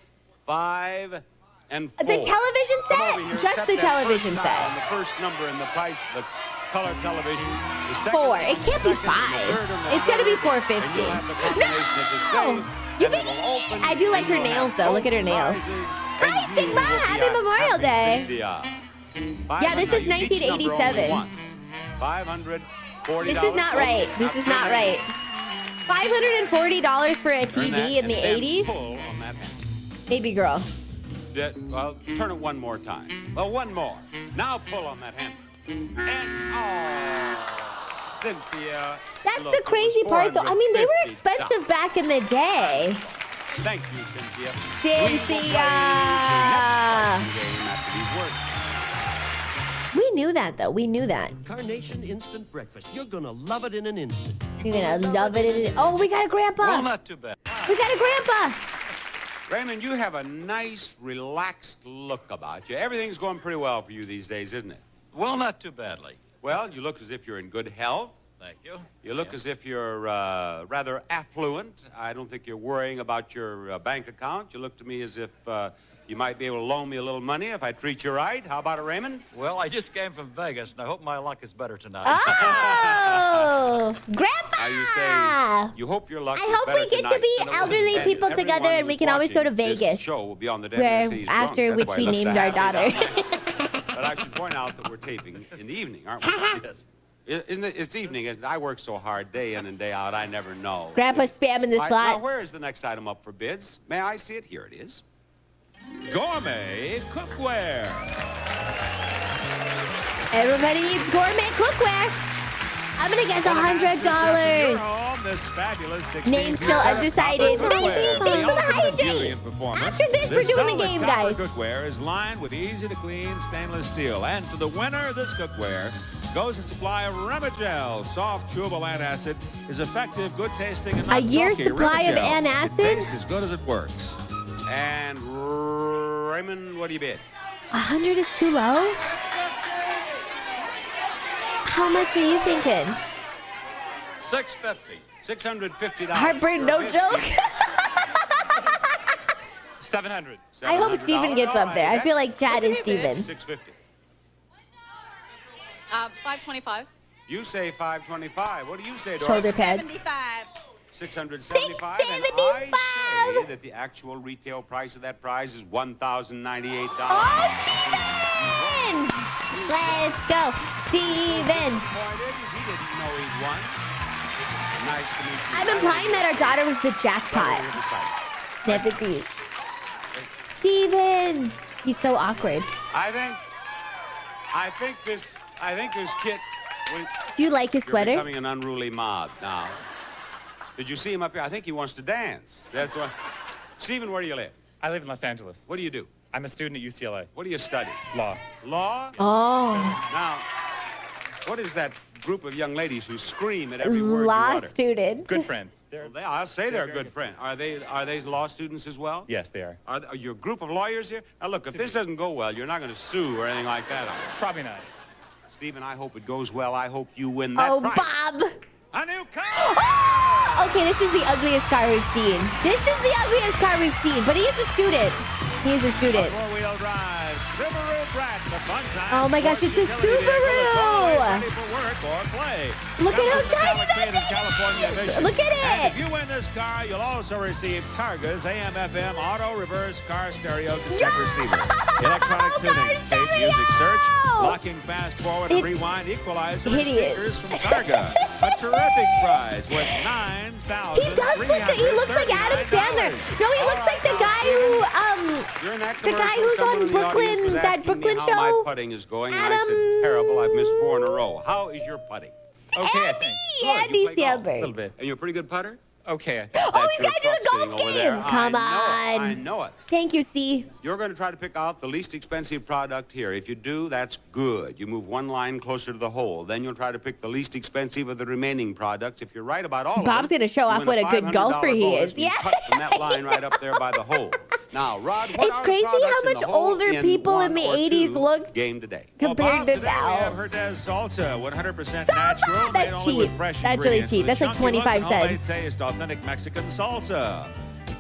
[SPEAKER 3] 5, and 4.
[SPEAKER 1] The television
[SPEAKER 3] Come over
[SPEAKER 1] set?
[SPEAKER 3] here,
[SPEAKER 1] Just
[SPEAKER 3] set
[SPEAKER 1] the
[SPEAKER 3] that
[SPEAKER 1] television
[SPEAKER 3] first dial
[SPEAKER 1] set.
[SPEAKER 3] on the first number and the price of the color television. The second
[SPEAKER 1] 4.
[SPEAKER 3] one,
[SPEAKER 1] It
[SPEAKER 3] the
[SPEAKER 1] can't be
[SPEAKER 3] second, and the
[SPEAKER 1] 5.
[SPEAKER 3] third, and the
[SPEAKER 1] It's gonna be
[SPEAKER 3] third,
[SPEAKER 1] 450.
[SPEAKER 3] And you'll have the combination of the
[SPEAKER 1] No.
[SPEAKER 3] safe,
[SPEAKER 1] You
[SPEAKER 3] and
[SPEAKER 1] think-
[SPEAKER 3] it will open,
[SPEAKER 1] I do like
[SPEAKER 3] and
[SPEAKER 1] her
[SPEAKER 3] you'll
[SPEAKER 1] nails,
[SPEAKER 3] have
[SPEAKER 1] though. Look at her
[SPEAKER 3] both
[SPEAKER 1] nails.
[SPEAKER 3] prizes,
[SPEAKER 1] Hi,
[SPEAKER 3] and you
[SPEAKER 1] Sigma.
[SPEAKER 3] will be
[SPEAKER 1] Happy
[SPEAKER 3] a
[SPEAKER 1] Memorial
[SPEAKER 3] happy
[SPEAKER 1] Day.
[SPEAKER 3] Cynthia.
[SPEAKER 1] Yeah, this is 1987.
[SPEAKER 3] $540.
[SPEAKER 1] This is not right. This is not right. $540 for a TV in the 80s?
[SPEAKER 3] Pull on that hand.
[SPEAKER 1] Baby girl.
[SPEAKER 3] Well, turn it one more time. Well, one more. Now pull on that hand. And, oh, Cynthia.
[SPEAKER 1] That's
[SPEAKER 3] look,
[SPEAKER 1] the
[SPEAKER 3] it was
[SPEAKER 1] crazy part, though. I mean, they were
[SPEAKER 3] $450.
[SPEAKER 1] expensive back in the day.
[SPEAKER 3] Thank you, Cynthia.
[SPEAKER 1] Cynthia. We knew that, though. We knew that.
[SPEAKER 5] Carnation Instant Breakfast. You're gonna love it in an instant.
[SPEAKER 1] You're gonna love it. Oh, we got a grandpa.
[SPEAKER 3] Well, not too bad.
[SPEAKER 1] We got a grandpa.
[SPEAKER 3] Raymond, you have a nice, relaxed look about you. Everything's going pretty well for you these days, isn't it?
[SPEAKER 6] Well, not too badly.
[SPEAKER 3] Well, you look as if you're in good health.
[SPEAKER 6] Thank you.
[SPEAKER 3] You look as if you're rather affluent. I don't think you're worrying about your bank account. You look to me as if you might be able to loan me a little money if I treat you right. How about it, Raymond?
[SPEAKER 6] Well, I just came from Vegas, and I hope my luck is better tonight.
[SPEAKER 1] Oh, grandpa.
[SPEAKER 3] You say you hope your luck
[SPEAKER 1] I
[SPEAKER 3] is
[SPEAKER 1] hope
[SPEAKER 3] better
[SPEAKER 1] we get to
[SPEAKER 3] tonight.
[SPEAKER 1] be
[SPEAKER 3] In other words,
[SPEAKER 1] elderly
[SPEAKER 3] and
[SPEAKER 1] people
[SPEAKER 3] everyone
[SPEAKER 1] together, and we
[SPEAKER 3] who's
[SPEAKER 1] can always go to
[SPEAKER 3] watching this
[SPEAKER 1] Vegas.
[SPEAKER 3] show will be on the
[SPEAKER 1] Where,
[SPEAKER 3] WNBC's
[SPEAKER 1] after
[SPEAKER 3] drunk.
[SPEAKER 1] which
[SPEAKER 3] That's why
[SPEAKER 1] we
[SPEAKER 3] he looks
[SPEAKER 1] named
[SPEAKER 3] so
[SPEAKER 1] our
[SPEAKER 3] happy
[SPEAKER 1] daughter.
[SPEAKER 3] now. But I should point out that we're taping in the evening, aren't we?
[SPEAKER 6] Yes.
[SPEAKER 3] Isn't it? It's evening. Isn't it? I work so hard day in and day out, I never know.
[SPEAKER 1] Grandpa's spamming the
[SPEAKER 3] All right, now,
[SPEAKER 1] slots.
[SPEAKER 3] where is the next item up for bids? May I see it? Here it is. Gourmet cookware.
[SPEAKER 1] Everybody needs gourmet cookware. I'm gonna guess $100.
[SPEAKER 3] This fabulous
[SPEAKER 1] Name still undecided. Thanks for the hygiene. After this, we're doing the game, guys.
[SPEAKER 3] Cookware is lined with easy-to-clean stainless steel. And to the winner of this cookware goes a supply of Remigel. Soft, chewable antacid is effective, good-tasting, and not
[SPEAKER 1] A year's
[SPEAKER 3] chalky.
[SPEAKER 1] supply of
[SPEAKER 3] Remigel.
[SPEAKER 1] antacid?
[SPEAKER 3] It tastes as good as it works. And Raymond, what do you bid?
[SPEAKER 1] 100 is too low? How much are you thinking?
[SPEAKER 6] $650.
[SPEAKER 3] $650.
[SPEAKER 1] Heartburn, no joke.
[SPEAKER 7] 700.
[SPEAKER 1] I hope Steven gets up there. I feel like Chad and Steven.
[SPEAKER 3] $650.
[SPEAKER 8] 525.
[SPEAKER 3] You say 525. What do you say, Doris?
[SPEAKER 1] Shoulder pads.
[SPEAKER 8] 75.
[SPEAKER 3] 675. And I say that the actual retail price of that prize is $1,098.
[SPEAKER 1] Oh, Steven! Let's go. Steven.
[SPEAKER 3] Disappointed. He didn't know he'd won. Nice to meet you.
[SPEAKER 1] I'm implying that our daughter was the jackpot. Never these. Steven! He's so awkward.
[SPEAKER 3] I think this kid.
[SPEAKER 1] Do you like his
[SPEAKER 3] You're
[SPEAKER 1] sweater?
[SPEAKER 3] becoming an unruly mob now. Did you see him up here? I think he wants to dance. That's what. Stephen, where do you live?
[SPEAKER 7] I live in Los Angeles.
[SPEAKER 3] What do you do?
[SPEAKER 7] I'm a student at UCLA.
[SPEAKER 3] What do you study?
[SPEAKER 7] Law.
[SPEAKER 3] Law?
[SPEAKER 1] Oh.
[SPEAKER 3] Now, what is that group of young ladies who scream at every word you
[SPEAKER 1] Law
[SPEAKER 3] utter?
[SPEAKER 1] student.
[SPEAKER 7] Good friends.
[SPEAKER 3] I'll say they're
[SPEAKER 7] very
[SPEAKER 3] good
[SPEAKER 7] good
[SPEAKER 3] friends. Are they law students as well?
[SPEAKER 7] Yes, they are.
[SPEAKER 3] Are you a group of lawyers here? Now, look, if this doesn't go well, you're not going to sue or anything like that, are you?
[SPEAKER 7] Probably not.
[SPEAKER 3] Stephen, I hope it goes well. I hope you win that
[SPEAKER 1] Oh,
[SPEAKER 3] prize.
[SPEAKER 1] Bob.
[SPEAKER 3] A new car!
[SPEAKER 1] Okay, this is the ugliest car we've seen. This is the ugliest car we've seen, but he is a student. He is a student.
[SPEAKER 3] Four-wheel drive Subaru Brat, the fun time.
[SPEAKER 1] Oh my gosh, it's a Subaru!
[SPEAKER 3] Ready for work or play.
[SPEAKER 1] Look at how
[SPEAKER 3] Comes with the
[SPEAKER 1] tiny that
[SPEAKER 3] allocated
[SPEAKER 1] thing
[SPEAKER 3] California
[SPEAKER 1] is!
[SPEAKER 3] edition.
[SPEAKER 1] Look at
[SPEAKER 3] And
[SPEAKER 1] it!
[SPEAKER 3] if you win this car, you'll also receive Targa's AM/FM auto reverse car stereo cassette receiver, electronic
[SPEAKER 1] Car
[SPEAKER 3] tuning, tape
[SPEAKER 1] stereo!
[SPEAKER 3] music search, locking fast forward and
[SPEAKER 1] It's
[SPEAKER 3] rewind equalizer and
[SPEAKER 1] hideous.
[SPEAKER 3] speakers from Targa. A terrific prize with $9,339.
[SPEAKER 1] He does look. He looks like Adam Sandler. No, he looks like the guy who
[SPEAKER 3] You're in that
[SPEAKER 1] the guy
[SPEAKER 3] commercial,
[SPEAKER 1] who's
[SPEAKER 3] someone
[SPEAKER 1] on
[SPEAKER 3] in the audience
[SPEAKER 1] Brooklyn,
[SPEAKER 3] was
[SPEAKER 1] that
[SPEAKER 3] asking me
[SPEAKER 1] Brooklyn
[SPEAKER 3] how
[SPEAKER 1] show.
[SPEAKER 3] my putting is going, and I said, terrible. I've missed 4 in a row. How is your putting?
[SPEAKER 7] Okay, I
[SPEAKER 1] Andy,
[SPEAKER 7] think.
[SPEAKER 3] Good,
[SPEAKER 1] Andy
[SPEAKER 3] you play golf.
[SPEAKER 7] A little
[SPEAKER 1] Samberg.
[SPEAKER 7] bit.
[SPEAKER 3] And you're a pretty good putter?
[SPEAKER 7] Okay, I think.
[SPEAKER 1] Oh,
[SPEAKER 3] That's
[SPEAKER 1] he's
[SPEAKER 3] your
[SPEAKER 1] got to do the
[SPEAKER 3] truck
[SPEAKER 1] golf
[SPEAKER 3] sitting over there.
[SPEAKER 1] game. Come
[SPEAKER 3] I
[SPEAKER 1] on.
[SPEAKER 3] know it.
[SPEAKER 1] Thank you, C.
[SPEAKER 3] You're going to try to pick out the least expensive product here. If you do, that's good. You move one line closer to the hole. Then you'll try to pick the least expensive of the remaining products. If you're right about all
[SPEAKER 1] Bob's
[SPEAKER 3] of them,
[SPEAKER 1] going to show
[SPEAKER 3] you
[SPEAKER 1] off
[SPEAKER 3] win
[SPEAKER 1] what a good
[SPEAKER 3] $500
[SPEAKER 1] golfer he
[SPEAKER 3] bonus
[SPEAKER 1] is.
[SPEAKER 3] and you
[SPEAKER 1] Yeah.
[SPEAKER 3] cut from that line right up there by the hole. Now, Rod, what
[SPEAKER 1] It's
[SPEAKER 3] are
[SPEAKER 1] crazy
[SPEAKER 3] the products
[SPEAKER 1] how
[SPEAKER 3] in
[SPEAKER 1] much
[SPEAKER 3] the hole
[SPEAKER 1] older
[SPEAKER 3] in
[SPEAKER 1] people
[SPEAKER 3] one
[SPEAKER 1] in the
[SPEAKER 3] or
[SPEAKER 1] 80s
[SPEAKER 3] two
[SPEAKER 1] looked
[SPEAKER 3] game today?
[SPEAKER 1] compared to
[SPEAKER 3] Today we have
[SPEAKER 1] now.
[SPEAKER 3] Herdez Salsa, 100%
[SPEAKER 1] Salsa!
[SPEAKER 3] natural, made
[SPEAKER 1] That's
[SPEAKER 3] only with
[SPEAKER 1] cheap.
[SPEAKER 3] fresh
[SPEAKER 1] That's really
[SPEAKER 3] ingredients
[SPEAKER 1] cheap.
[SPEAKER 3] with a
[SPEAKER 1] That's like
[SPEAKER 3] chunky look
[SPEAKER 1] 25
[SPEAKER 3] and homemade
[SPEAKER 1] cents.
[SPEAKER 3] taste, authentic Mexican salsa.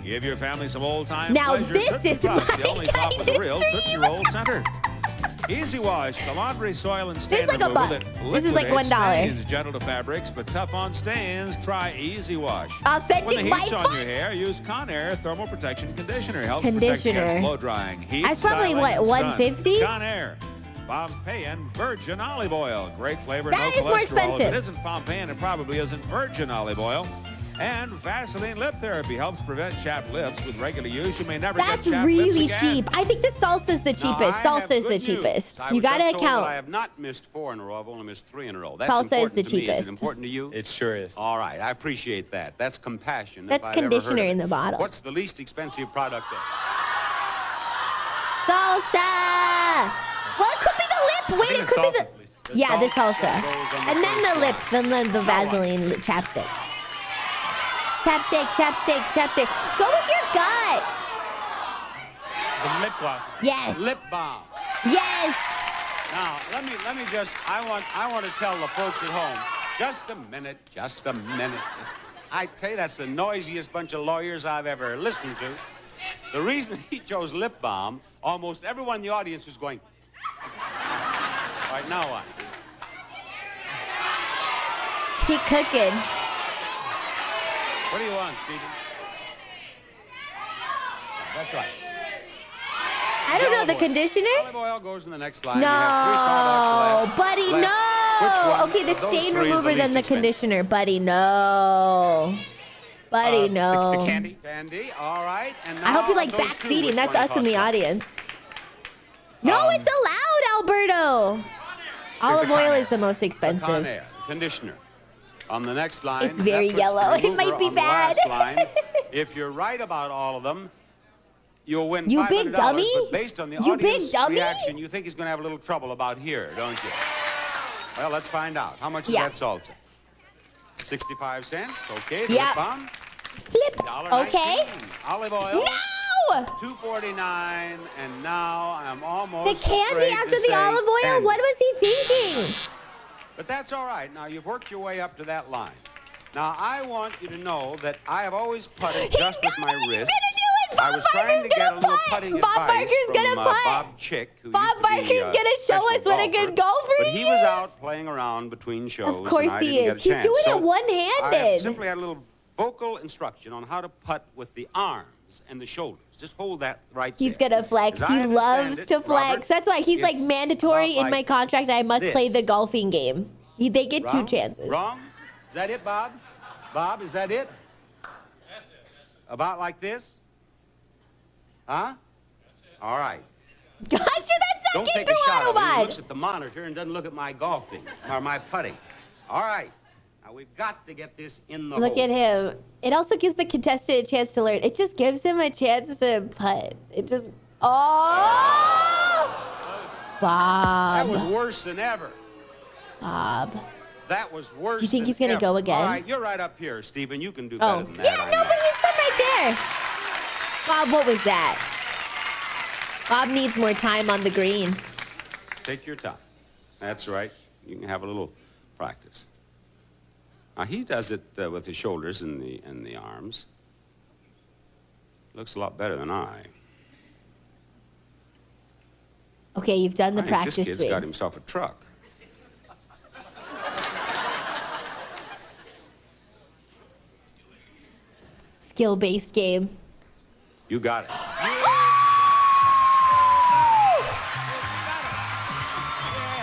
[SPEAKER 3] Give your family some old-time
[SPEAKER 1] Now
[SPEAKER 3] pleasure.
[SPEAKER 1] this
[SPEAKER 3] Tootsie
[SPEAKER 1] is
[SPEAKER 3] Puffs,
[SPEAKER 1] my
[SPEAKER 3] the only pop with a real
[SPEAKER 1] kind of
[SPEAKER 3] Tootsie
[SPEAKER 1] stream.
[SPEAKER 3] Roll center. Easy Wash, the laundry, soil, and stain
[SPEAKER 1] like a
[SPEAKER 3] removal
[SPEAKER 1] buck.
[SPEAKER 3] that
[SPEAKER 1] This is like
[SPEAKER 3] liquidates
[SPEAKER 1] $1.
[SPEAKER 3] stains. Gentle to fabrics, but tough on stains. Try Easy Wash.
[SPEAKER 1] Authentic
[SPEAKER 3] When the heat's
[SPEAKER 1] white
[SPEAKER 3] on your
[SPEAKER 1] foot.
[SPEAKER 3] hair, use Conair Thermal Protection Conditioner. Helps
[SPEAKER 1] Conditioner.
[SPEAKER 3] protect against blow drying, heat,
[SPEAKER 1] That's probably,
[SPEAKER 3] styling,
[SPEAKER 1] what,
[SPEAKER 3] and sun.
[SPEAKER 1] 150?
[SPEAKER 3] Conair. Pompeian virgin olive oil. Great flavor, no
[SPEAKER 1] That is more
[SPEAKER 3] cholesterol. If
[SPEAKER 1] expensive.
[SPEAKER 3] it isn't Pompeian, it probably isn't virgin olive oil. And Vaseline lip therapy helps prevent chapped lips. With regular use, you may never
[SPEAKER 1] That's
[SPEAKER 3] get chapped
[SPEAKER 1] really
[SPEAKER 3] lips again.
[SPEAKER 1] cheap. I think the salsa's the
[SPEAKER 3] Now,
[SPEAKER 1] cheapest.
[SPEAKER 3] I have
[SPEAKER 1] Salsa's the
[SPEAKER 3] good news.
[SPEAKER 1] cheapest.
[SPEAKER 3] I
[SPEAKER 1] You
[SPEAKER 3] was
[SPEAKER 1] got to
[SPEAKER 3] just told that
[SPEAKER 1] account.
[SPEAKER 3] I have not missed 4 in a row. I've only missed 3 in a row. That's
[SPEAKER 1] Salsa is
[SPEAKER 3] important
[SPEAKER 1] the
[SPEAKER 3] to me. Is
[SPEAKER 1] cheapest.
[SPEAKER 3] it important to you?
[SPEAKER 7] It sure is.
[SPEAKER 3] All right, I appreciate that. That's compassion.
[SPEAKER 1] That's
[SPEAKER 3] if I've ever heard
[SPEAKER 1] conditioner
[SPEAKER 3] of it.
[SPEAKER 1] in the bottle.
[SPEAKER 3] What's the least expensive product there?
[SPEAKER 1] Salsa. Well, it could be the lip. Wait,
[SPEAKER 7] think
[SPEAKER 1] it
[SPEAKER 7] the
[SPEAKER 1] could be
[SPEAKER 7] salsa's
[SPEAKER 1] the.
[SPEAKER 7] least.
[SPEAKER 1] Yeah, the
[SPEAKER 3] salsa
[SPEAKER 1] salsa.
[SPEAKER 3] goes on the
[SPEAKER 1] And then
[SPEAKER 3] first
[SPEAKER 1] the lip,
[SPEAKER 3] line.
[SPEAKER 1] then the Vaseline chapstick. Chapstick, chapstick, chapstick. Go with your gut.
[SPEAKER 7] The lip gloss.
[SPEAKER 1] Yes.
[SPEAKER 3] Lip balm.
[SPEAKER 1] Yes.
[SPEAKER 3] Now, let me just, I want to tell the folks at home, just a minute. I tell you, that's the noisiest bunch of lawyers I've ever listened to. The reason he chose lip balm, almost everyone in the audience was going, all right, now what?
[SPEAKER 1] He cooking.
[SPEAKER 3] What do you want, Stephen? That's right.
[SPEAKER 1] I don't know,
[SPEAKER 3] Olive
[SPEAKER 1] the
[SPEAKER 3] oil.
[SPEAKER 1] conditioner?
[SPEAKER 3] Olive oil goes in the next line. You have 3 products
[SPEAKER 1] No,
[SPEAKER 3] left.
[SPEAKER 1] buddy,
[SPEAKER 3] Left.
[SPEAKER 1] no.
[SPEAKER 3] Which one
[SPEAKER 1] Okay, the
[SPEAKER 3] of those
[SPEAKER 1] stain
[SPEAKER 3] 3 is
[SPEAKER 1] remover,
[SPEAKER 3] least
[SPEAKER 1] then the
[SPEAKER 3] expensive?
[SPEAKER 1] conditioner. Buddy, no. Buddy, no.
[SPEAKER 7] The candy.
[SPEAKER 3] Candy, all right. And now
[SPEAKER 1] I hope you
[SPEAKER 3] of
[SPEAKER 1] like
[SPEAKER 3] those
[SPEAKER 1] back
[SPEAKER 3] 2,
[SPEAKER 1] seating.
[SPEAKER 3] which
[SPEAKER 1] That's
[SPEAKER 3] one
[SPEAKER 1] us in the
[SPEAKER 3] costs less?
[SPEAKER 1] audience. No, it's allowed, Alberto. Olive oil is the most expensive.
[SPEAKER 3] Conair, conditioner. On the next line,
[SPEAKER 1] It's very
[SPEAKER 3] that puts the
[SPEAKER 1] yellow. It
[SPEAKER 3] remover
[SPEAKER 1] might be
[SPEAKER 3] on the
[SPEAKER 1] bad.
[SPEAKER 3] last line. If you're right about all of them, you'll win
[SPEAKER 1] You
[SPEAKER 3] $500.
[SPEAKER 1] big dummy?
[SPEAKER 3] But based on the
[SPEAKER 1] You big
[SPEAKER 3] audience
[SPEAKER 1] dummy?
[SPEAKER 3] reaction, you think he's going to have a little trouble about here, don't you? Well, let's find out. How much
[SPEAKER 1] Yeah.
[SPEAKER 3] is that salsa? 65 cents. Okay. The
[SPEAKER 1] Yeah.
[SPEAKER 3] lip balm,
[SPEAKER 1] Flip.
[SPEAKER 3] $1.19.
[SPEAKER 1] Okay.
[SPEAKER 3] Olive oil,
[SPEAKER 1] No!
[SPEAKER 3] $2.49. And now I'm
[SPEAKER 1] The
[SPEAKER 3] almost
[SPEAKER 1] candy
[SPEAKER 3] afraid
[SPEAKER 1] after
[SPEAKER 3] to
[SPEAKER 1] the
[SPEAKER 3] say
[SPEAKER 1] olive oil?
[SPEAKER 3] candy.
[SPEAKER 1] What was he thinking?
[SPEAKER 3] But that's all right. Now, you've worked your way up to that line. Now, I want you to know that I have always putted just with my wrist. I was trying to get a little putting
[SPEAKER 1] Bob
[SPEAKER 3] advice
[SPEAKER 1] Barker's
[SPEAKER 3] from
[SPEAKER 1] gonna putt.
[SPEAKER 3] Bob Chick, who
[SPEAKER 1] Bob
[SPEAKER 3] used to be
[SPEAKER 1] Barker's gonna show
[SPEAKER 3] professional
[SPEAKER 1] us what a good golfer
[SPEAKER 3] But
[SPEAKER 1] he
[SPEAKER 3] he was
[SPEAKER 1] is.
[SPEAKER 3] out playing around between shows.
[SPEAKER 1] Of course
[SPEAKER 3] and I
[SPEAKER 1] he
[SPEAKER 3] didn't
[SPEAKER 1] is.
[SPEAKER 3] Get a
[SPEAKER 1] He's
[SPEAKER 3] chance.
[SPEAKER 1] doing it
[SPEAKER 3] So
[SPEAKER 1] one-handed.
[SPEAKER 3] I have simply had a little vocal instruction on how to putt with the arms and the shoulders. Just hold that right
[SPEAKER 1] He's
[SPEAKER 3] there.
[SPEAKER 1] gonna flex.
[SPEAKER 3] As I
[SPEAKER 1] He
[SPEAKER 3] understand
[SPEAKER 1] loves
[SPEAKER 3] it,
[SPEAKER 1] to flex.
[SPEAKER 3] Robert,
[SPEAKER 1] That's why he's like
[SPEAKER 3] it's
[SPEAKER 1] mandatory
[SPEAKER 3] about
[SPEAKER 1] in my
[SPEAKER 3] like
[SPEAKER 1] contract. I must play
[SPEAKER 3] this.
[SPEAKER 1] the golfing game. They get 2
[SPEAKER 3] Wrong?
[SPEAKER 1] chances.
[SPEAKER 3] Wrong? Is that it, Bob? Bob, is that it? That's it. About like this? Huh? That's it. All right.
[SPEAKER 1] Gosh, that's not
[SPEAKER 3] Don't
[SPEAKER 1] getting
[SPEAKER 3] take a
[SPEAKER 1] through
[SPEAKER 3] shot of it. He
[SPEAKER 1] Autobot.
[SPEAKER 3] looks at the monitor and doesn't look at my golfing or my putting. All right. Now we've got to get this in the
[SPEAKER 1] Look
[SPEAKER 3] hole.
[SPEAKER 1] at him. It also gives the contestant a chance to learn. It just gives him a chance to putt. It just. Oh! Bob.
[SPEAKER 3] That was worse than ever.
[SPEAKER 1] Bob.
[SPEAKER 3] That was worse.
[SPEAKER 1] Do you think
[SPEAKER 3] than
[SPEAKER 1] he's gonna
[SPEAKER 3] ever.
[SPEAKER 1] go again?
[SPEAKER 3] All right, you're right up here, Stephen. You can do
[SPEAKER 1] Oh.
[SPEAKER 3] better than that.
[SPEAKER 1] Yeah,
[SPEAKER 3] I
[SPEAKER 1] no,
[SPEAKER 3] know.
[SPEAKER 1] but he's from right there. Bob, what was that? Bob needs more time on the green.
[SPEAKER 3] Take your time. That's right. You can have a little practice. Now, he does it with his shoulders and the arms. Looks a lot better than I.
[SPEAKER 1] Okay, you've done the
[SPEAKER 3] I think
[SPEAKER 1] practice
[SPEAKER 3] this kid's
[SPEAKER 1] swing.
[SPEAKER 3] got himself a truck.
[SPEAKER 1] Skill-based game.
[SPEAKER 3] You got it.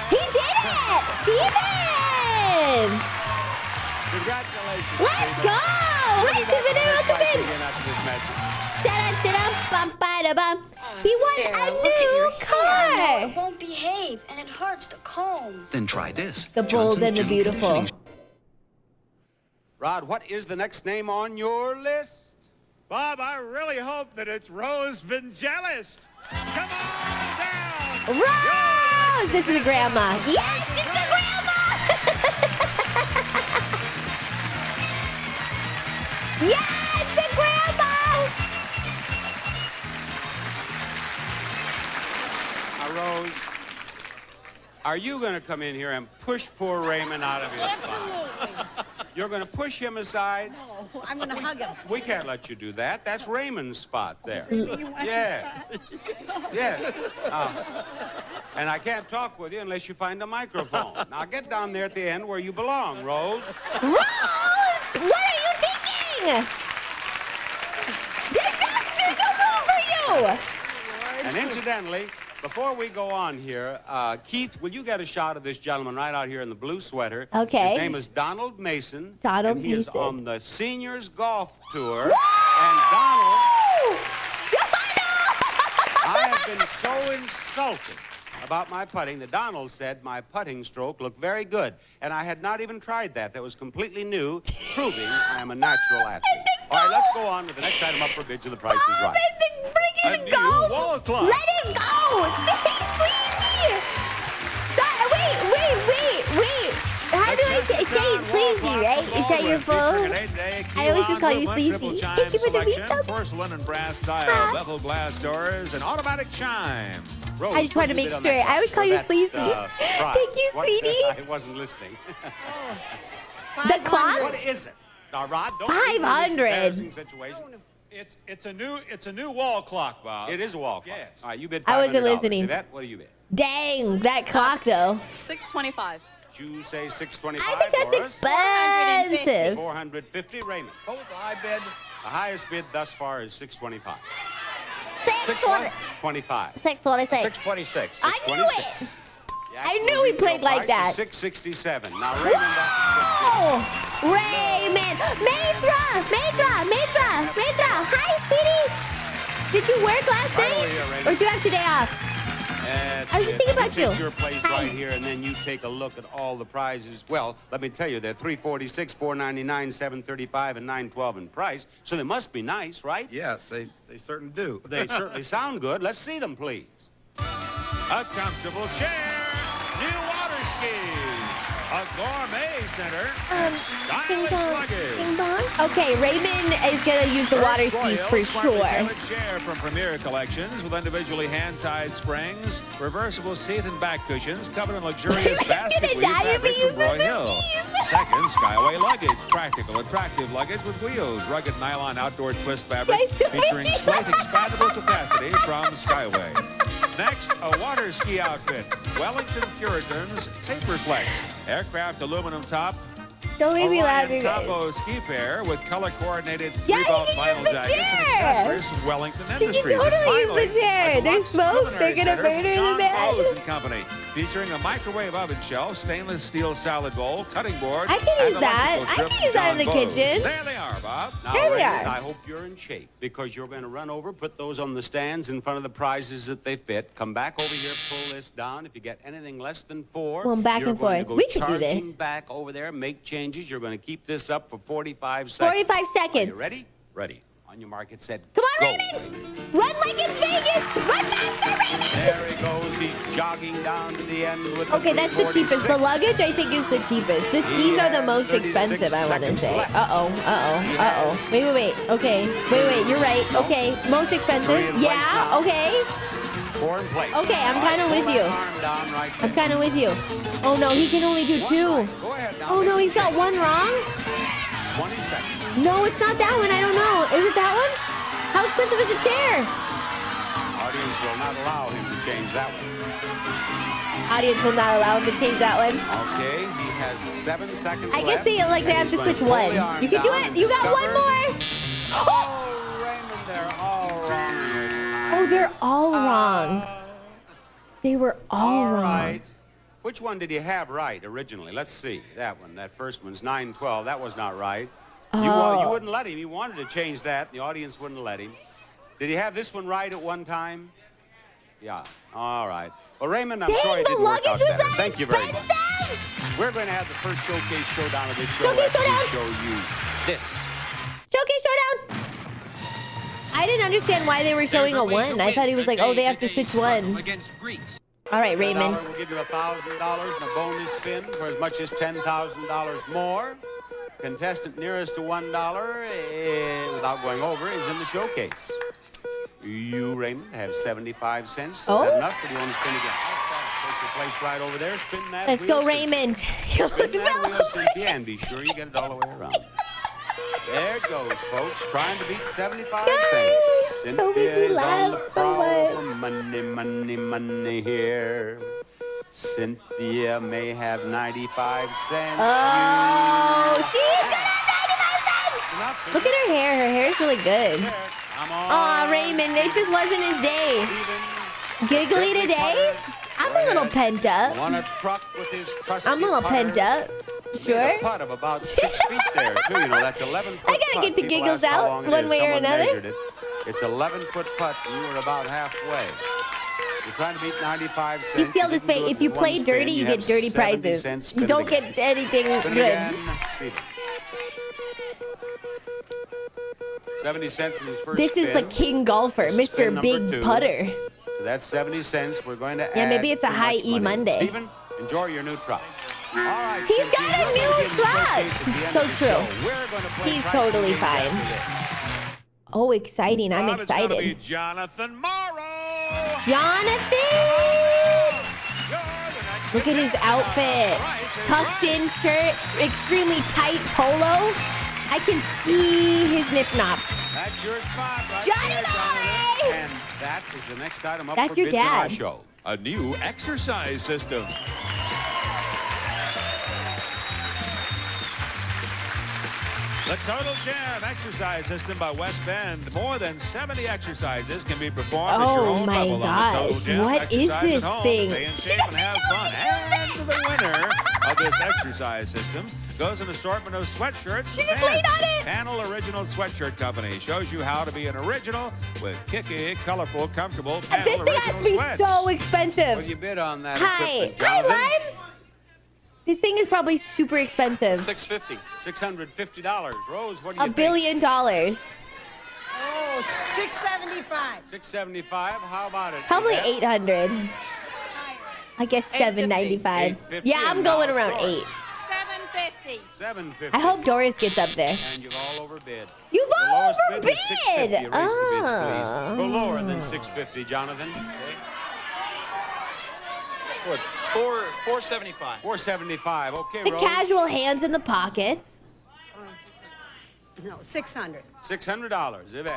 [SPEAKER 1] He did it! Steven!
[SPEAKER 3] Congratulations.
[SPEAKER 1] Let's go! Hi, Steven, welcome in.
[SPEAKER 3] Again after this message.
[SPEAKER 1] Da-da-da-da-bum-ba-da-bum. He won
[SPEAKER 8] Sarah,
[SPEAKER 1] a
[SPEAKER 8] look at
[SPEAKER 1] new
[SPEAKER 8] your hair. No,
[SPEAKER 1] car!
[SPEAKER 8] it won't behave, and it hurts to comb.
[SPEAKER 9] Then try this.
[SPEAKER 1] The bold and the
[SPEAKER 9] Johnson's
[SPEAKER 1] beautiful.
[SPEAKER 9] Conditioning
[SPEAKER 3] Rod, what is the next name on your list?
[SPEAKER 10] Bob, I really hope that it's Rose Vangelis. Come on down.
[SPEAKER 1] Rose! This is a grandma. Yes, it's a grandma! Yeah, it's a grandma!
[SPEAKER 3] Now, Rose, are you going to come in here and push poor Raymond out of his spot?
[SPEAKER 11] Absolutely.
[SPEAKER 3] You're going to push him aside?
[SPEAKER 11] No, I'm going to hug him.
[SPEAKER 3] We can't let you do that. That's Raymond's spot there.
[SPEAKER 11] You want
[SPEAKER 3] Yeah. Yeah. And I can't talk with you unless you find a microphone. Now get down there at the end where you belong, Rose.
[SPEAKER 1] Rose! What are you thinking? There's no room for you!
[SPEAKER 3] And incidentally, before we go on here, Keith, will you get a shot of this gentleman right out here in the blue sweater?
[SPEAKER 1] Okay.
[SPEAKER 3] His name is Donald Mason.
[SPEAKER 1] Donald
[SPEAKER 3] and he is
[SPEAKER 1] Mason.
[SPEAKER 3] on the seniors golf tour.
[SPEAKER 1] Woo!
[SPEAKER 3] And Donald,
[SPEAKER 1] Donald!
[SPEAKER 3] I have been so insulted about my putting that Donald said my putting stroke looked very good. And I had not even tried that. That was completely new, proving I am a natural athlete. All right, let's go on with the next item up for bids of The Price is Right.
[SPEAKER 1] Friggin'
[SPEAKER 10] A new
[SPEAKER 1] go!
[SPEAKER 10] wall clock.
[SPEAKER 1] Let it go! Say sleazy! Wait. How do I say sleazy, right? Is that your phone? I always just call you sleazy. Thank you for the resub.
[SPEAKER 10] Porcelain and brass style, bevel glass doors, and automatic chime.
[SPEAKER 3] Rose,
[SPEAKER 1] I just wanted to make
[SPEAKER 3] what
[SPEAKER 1] sure.
[SPEAKER 3] did you bid on that
[SPEAKER 1] I always call
[SPEAKER 3] for
[SPEAKER 1] you
[SPEAKER 3] that,
[SPEAKER 1] sleazy.
[SPEAKER 3] prize?
[SPEAKER 1] Thank you,
[SPEAKER 3] What-
[SPEAKER 1] sweetie.
[SPEAKER 3] I wasn't listening.
[SPEAKER 1] The clock?
[SPEAKER 3] What is it? Now, Rod, don't
[SPEAKER 1] 500.
[SPEAKER 3] embarrassing situation.
[SPEAKER 10] It's a new wall clock, Bob.
[SPEAKER 3] It is a wall clock.
[SPEAKER 10] Yes.
[SPEAKER 3] All right, you bid $500.
[SPEAKER 1] I wasn't listening.
[SPEAKER 3] See that? What do you bid?
[SPEAKER 1] Dang, that clock though.
[SPEAKER 8] $625.
[SPEAKER 3] Did you say $625?
[SPEAKER 1] I think that's
[SPEAKER 3] Doris?
[SPEAKER 1] expensive.
[SPEAKER 3] $450, Raymond.
[SPEAKER 10] Both I bid.
[SPEAKER 3] The highest bid thus far is $625.
[SPEAKER 1] 626.
[SPEAKER 6] 626.
[SPEAKER 1] I knew it.
[SPEAKER 3] $626. The
[SPEAKER 1] I
[SPEAKER 3] actual
[SPEAKER 1] knew he
[SPEAKER 3] retail
[SPEAKER 1] played like
[SPEAKER 3] price
[SPEAKER 1] that.
[SPEAKER 3] is $667. Now, Raymond,
[SPEAKER 1] Oh, Raymond. Maidra. Hi, sweetie. Did you work last
[SPEAKER 3] Finally,
[SPEAKER 1] night?
[SPEAKER 3] Raymond.
[SPEAKER 1] Or did you have today off? I was just thinking about you.
[SPEAKER 3] Pick your place
[SPEAKER 1] Hi.
[SPEAKER 3] right here, and then you take a look at all the prizes. Well, let me tell you, they're $346, $499, $735, and $912 in price. So they must be nice, right?
[SPEAKER 6] Yes, they certainly do.
[SPEAKER 3] They certainly sound good. Let's see them, please.
[SPEAKER 10] A comfortable chair, new water skis, a gourmet center, and stylish luggage.
[SPEAKER 1] Okay, Raymond is gonna use the water
[SPEAKER 10] First
[SPEAKER 1] skis
[SPEAKER 10] Royal
[SPEAKER 1] for
[SPEAKER 10] smartly
[SPEAKER 1] sure.
[SPEAKER 10] tailored chair from Premier Collections with individually hand-tied springs, reversible seat and back cushions, covered in luxurious
[SPEAKER 1] Raymond's
[SPEAKER 10] basket
[SPEAKER 1] gonna
[SPEAKER 10] weave
[SPEAKER 1] die if
[SPEAKER 10] fabric
[SPEAKER 1] he
[SPEAKER 10] from
[SPEAKER 1] uses
[SPEAKER 10] Roy
[SPEAKER 1] the
[SPEAKER 10] Hill.
[SPEAKER 1] skis.
[SPEAKER 10] Second, Skyway luggage, practical, attractive luggage with wheels, rugged nylon outdoor twist fabric
[SPEAKER 1] Guys, so
[SPEAKER 10] featuring
[SPEAKER 1] cute.
[SPEAKER 10] slate expandable capacity from Skyway. Next, a water ski outfit, Wellington Puritans Taperflex, aircraft aluminum top.
[SPEAKER 1] Don't make me laugh,
[SPEAKER 10] Orion
[SPEAKER 1] you guys.
[SPEAKER 10] Combo ski pair with color-coordinated
[SPEAKER 1] Yeah, you
[SPEAKER 10] three-belt
[SPEAKER 1] can use
[SPEAKER 10] vinyl
[SPEAKER 1] the
[SPEAKER 10] jackets and
[SPEAKER 1] chair.
[SPEAKER 10] accessories from Wellington
[SPEAKER 1] She can
[SPEAKER 10] Industries.
[SPEAKER 1] totally
[SPEAKER 10] And
[SPEAKER 1] use the
[SPEAKER 10] finally,
[SPEAKER 1] chair.
[SPEAKER 10] a
[SPEAKER 1] There's
[SPEAKER 10] deluxe
[SPEAKER 1] smoke.
[SPEAKER 10] culinary
[SPEAKER 1] They're gonna
[SPEAKER 10] center
[SPEAKER 1] burn her in
[SPEAKER 10] from
[SPEAKER 1] the
[SPEAKER 10] John
[SPEAKER 1] bed.
[SPEAKER 10] Rose and Company, featuring a microwave oven shelf, stainless steel salad bowl, cutting board.
[SPEAKER 1] I can
[SPEAKER 10] and
[SPEAKER 1] use
[SPEAKER 10] a
[SPEAKER 1] that.
[SPEAKER 10] electrical
[SPEAKER 1] I
[SPEAKER 10] strip
[SPEAKER 1] can
[SPEAKER 10] from
[SPEAKER 1] use that in
[SPEAKER 10] John
[SPEAKER 1] the
[SPEAKER 10] Bose.
[SPEAKER 1] kitchen.
[SPEAKER 10] There they are, Bob.
[SPEAKER 3] Now,
[SPEAKER 1] There we
[SPEAKER 3] Raymond,
[SPEAKER 1] are.
[SPEAKER 3] I hope you're in shape because you're going to run over, put those on the stands in front of the prizes that they fit. Come back over here, pull this down. If you get anything less than 4,
[SPEAKER 1] Well, back
[SPEAKER 3] you're
[SPEAKER 1] and
[SPEAKER 3] going
[SPEAKER 1] forth.
[SPEAKER 3] to go
[SPEAKER 1] We could do
[SPEAKER 3] charging
[SPEAKER 1] this.
[SPEAKER 3] back over there, make changes. You're going to keep this up for 45 seconds.
[SPEAKER 1] 45
[SPEAKER 3] Are
[SPEAKER 1] seconds.
[SPEAKER 3] you ready?
[SPEAKER 6] Ready.
[SPEAKER 3] On your mark, it said,
[SPEAKER 1] Come on,
[SPEAKER 3] go.
[SPEAKER 1] Raymond. Run like it's Vegas. Run faster, Raymond.
[SPEAKER 3] There he goes. He's jogging down to the end with
[SPEAKER 1] Okay, that's the cheapest. The
[SPEAKER 3] 346.
[SPEAKER 1] luggage, I think, is the cheapest. The skis are the
[SPEAKER 3] has
[SPEAKER 1] most
[SPEAKER 3] 36
[SPEAKER 1] expensive, I want to
[SPEAKER 3] seconds
[SPEAKER 1] say.
[SPEAKER 3] left.
[SPEAKER 1] Uh-oh. Wait. Okay. Wait, you're right. Okay, most expensive.
[SPEAKER 3] Three in place
[SPEAKER 1] Yeah,
[SPEAKER 3] now.
[SPEAKER 1] okay.
[SPEAKER 3] 4 in place.
[SPEAKER 1] Okay, I'm kind of
[SPEAKER 3] All right,
[SPEAKER 1] with
[SPEAKER 3] pull
[SPEAKER 1] you.
[SPEAKER 3] that arm down right
[SPEAKER 1] I'm
[SPEAKER 3] there.
[SPEAKER 1] kind of with you. Oh no, he can only do 2.
[SPEAKER 3] One right. Go ahead now.
[SPEAKER 1] Oh
[SPEAKER 3] Make
[SPEAKER 1] no,
[SPEAKER 3] some
[SPEAKER 1] he's got
[SPEAKER 3] change.
[SPEAKER 1] 1 wrong.
[SPEAKER 3] 20 seconds.
[SPEAKER 1] No, it's not that one. I don't know. Is it that one? How expensive is a chair?
[SPEAKER 3] Audience will not allow him to change that one.
[SPEAKER 1] Audience will not allow him to change that one.
[SPEAKER 3] Okay, he has 7 seconds
[SPEAKER 1] I guess
[SPEAKER 3] left.
[SPEAKER 1] they like they
[SPEAKER 3] and
[SPEAKER 1] have to
[SPEAKER 3] he's going
[SPEAKER 1] switch
[SPEAKER 3] pull
[SPEAKER 1] one.
[SPEAKER 3] the arm
[SPEAKER 1] You can do
[SPEAKER 3] down
[SPEAKER 1] it.
[SPEAKER 3] and
[SPEAKER 1] You got
[SPEAKER 3] discover-
[SPEAKER 1] 1 more.
[SPEAKER 3] Oh, Raymond, they're all wrong.
[SPEAKER 1] Oh, they're all wrong. They were all
[SPEAKER 3] All
[SPEAKER 1] wrong.
[SPEAKER 3] right. Which one did he have right originally? Let's see. That one. That first one's 9-12. That was not right. You wouldn't let him. He wanted to change that. The audience wouldn't let him. Did he have this one right at one time? Yeah. All right. Well, Raymond, I'm sorry
[SPEAKER 1] Dang,
[SPEAKER 3] it
[SPEAKER 1] the
[SPEAKER 3] didn't work out
[SPEAKER 1] luggage was
[SPEAKER 3] better.
[SPEAKER 1] that
[SPEAKER 3] Thank you very much.
[SPEAKER 1] expensive.
[SPEAKER 3] We're going to have the first showcase showdown of this show
[SPEAKER 1] Showcase
[SPEAKER 3] after we
[SPEAKER 1] showdown.
[SPEAKER 3] show you this.
[SPEAKER 1] Showcase showdown. I didn't understand why they were showing a 1. I thought he was like, oh, they have to switch 1. All right, Raymond.
[SPEAKER 3] We'll give you $1,000 and a bonus spin for as much as $10,000 more. Contestant nearest to $1, without going over, is in the showcase. You, Raymond, have 75 cents. Is that enough, or do you want to spin again? Take your place right over there. Spin that
[SPEAKER 1] Let's
[SPEAKER 3] wheel,
[SPEAKER 1] go, Raymond.
[SPEAKER 3] Spin that wheel, Cynthia, and be sure you get it all the way around. There it goes, folks. Trying to beat 75 cents. Cynthia is on the prowl for money, money, money here. Cynthia may have 95 cents.
[SPEAKER 1] Oh, she's gonna have 95 cents. Look at her hair. Her hair's really good. Aw, Raymond, it just wasn't his day. Giggly today? I'm a little pent up.
[SPEAKER 3] On a truck with his trusty
[SPEAKER 1] I'm a little
[SPEAKER 3] putter.
[SPEAKER 1] pent up. Sure.
[SPEAKER 3] Made a putt of about 6 feet there, too. You know, that's 11 foot
[SPEAKER 1] I gotta
[SPEAKER 3] putt.
[SPEAKER 1] get the
[SPEAKER 3] People
[SPEAKER 1] giggles
[SPEAKER 3] ask how
[SPEAKER 1] out
[SPEAKER 3] long it
[SPEAKER 1] one
[SPEAKER 3] is.
[SPEAKER 1] way or
[SPEAKER 3] Someone
[SPEAKER 1] another.
[SPEAKER 3] measured it. It's 11-foot putt, and you were about halfway. You're trying to beat 95 cents.
[SPEAKER 1] You sealed his fate. If you play dirty, you get dirty prizes. You don't get anything
[SPEAKER 3] Spin
[SPEAKER 1] good.
[SPEAKER 3] again. Steven. 70 cents in his first
[SPEAKER 1] This is the
[SPEAKER 3] spin.
[SPEAKER 1] king golfer,
[SPEAKER 3] This is spin
[SPEAKER 1] Mr.
[SPEAKER 3] number
[SPEAKER 1] Big
[SPEAKER 3] 2.
[SPEAKER 1] Putter.
[SPEAKER 3] So that's 70 cents. We're going to add.
[SPEAKER 1] Yeah, maybe it's a
[SPEAKER 3] too
[SPEAKER 1] high
[SPEAKER 3] much
[SPEAKER 1] E
[SPEAKER 3] money.
[SPEAKER 1] Monday.
[SPEAKER 3] Stephen, enjoy your new truck. All right,
[SPEAKER 1] He's
[SPEAKER 3] Cynthia,
[SPEAKER 1] got a
[SPEAKER 3] we're
[SPEAKER 1] new
[SPEAKER 3] gonna begin the
[SPEAKER 1] truck.
[SPEAKER 3] showcase at the end
[SPEAKER 1] So
[SPEAKER 3] of the
[SPEAKER 1] true.
[SPEAKER 3] show. We're gonna play
[SPEAKER 1] He's
[SPEAKER 3] pricing
[SPEAKER 1] totally
[SPEAKER 3] games
[SPEAKER 1] fine.
[SPEAKER 3] after this.
[SPEAKER 1] Oh, exciting. I'm
[SPEAKER 10] It's gonna be
[SPEAKER 1] excited.
[SPEAKER 10] Jonathan Morrow.
[SPEAKER 1] Jonathan! Look at his outfit. Tucked in shirt, extremely tight polo. I can see his nip nops.
[SPEAKER 3] That's your spot right
[SPEAKER 1] Johnny
[SPEAKER 3] there,
[SPEAKER 1] boy!
[SPEAKER 3] Jonathan. And that is the next item up
[SPEAKER 1] That's
[SPEAKER 3] for
[SPEAKER 1] your
[SPEAKER 3] bids in our
[SPEAKER 1] dad.
[SPEAKER 3] show.
[SPEAKER 10] A new exercise system. The Total Gym Exercise System by West Bend. More than 70 exercises can be performed at your
[SPEAKER 1] Oh
[SPEAKER 10] own
[SPEAKER 1] my
[SPEAKER 10] level on the Total
[SPEAKER 1] gosh,
[SPEAKER 10] Gym.
[SPEAKER 1] what is
[SPEAKER 10] Exercise
[SPEAKER 1] this
[SPEAKER 10] at home,
[SPEAKER 1] thing?
[SPEAKER 10] Stay in
[SPEAKER 1] She
[SPEAKER 10] shape and
[SPEAKER 1] doesn't
[SPEAKER 10] have
[SPEAKER 1] know
[SPEAKER 10] fun.
[SPEAKER 1] what
[SPEAKER 10] And the winner of this exercise system goes an assortment of sweatshirts
[SPEAKER 1] She
[SPEAKER 10] and
[SPEAKER 1] just laid
[SPEAKER 10] pants.
[SPEAKER 1] on it.
[SPEAKER 10] Panel Original Sweatshirt Company shows you how to be an original with kicky, colorful, comfortable Panel
[SPEAKER 1] This thing
[SPEAKER 10] Original
[SPEAKER 1] has to be
[SPEAKER 10] sweats.
[SPEAKER 1] so
[SPEAKER 3] Well,
[SPEAKER 1] expensive.
[SPEAKER 3] you bid on that
[SPEAKER 1] Hi.
[SPEAKER 3] equipment,
[SPEAKER 1] Hi,
[SPEAKER 3] Jonathan.
[SPEAKER 1] Lime. This thing is probably super expensive.
[SPEAKER 6] $650.
[SPEAKER 3] $650. Rose, what do you
[SPEAKER 1] $1
[SPEAKER 3] think?
[SPEAKER 1] billion.
[SPEAKER 9] Oh, $675.
[SPEAKER 3] $675. How about it?
[SPEAKER 1] Probably
[SPEAKER 3] Yvette?
[SPEAKER 1] 800. I guess 795.
[SPEAKER 3] $850,
[SPEAKER 1] Yeah, I'm
[SPEAKER 3] and now
[SPEAKER 1] going
[SPEAKER 3] it's
[SPEAKER 1] around
[SPEAKER 3] yours.
[SPEAKER 1] 8.
[SPEAKER 8] $750.
[SPEAKER 3] $750.
[SPEAKER 1] I hope Doris gets up there.
[SPEAKER 3] And you've all overbid.
[SPEAKER 1] You've
[SPEAKER 3] The
[SPEAKER 1] all
[SPEAKER 3] lowest bid was
[SPEAKER 1] overbid.
[SPEAKER 3] $650. Erase the bids, please.
[SPEAKER 1] Oh.
[SPEAKER 3] Go lower than $650, Jonathan.
[SPEAKER 6] What? $475.
[SPEAKER 3] $475. Okay,
[SPEAKER 1] The
[SPEAKER 3] Rose.
[SPEAKER 1] casual hands in the pockets.
[SPEAKER 9] No, $600.
[SPEAKER 3] $600. Yvette.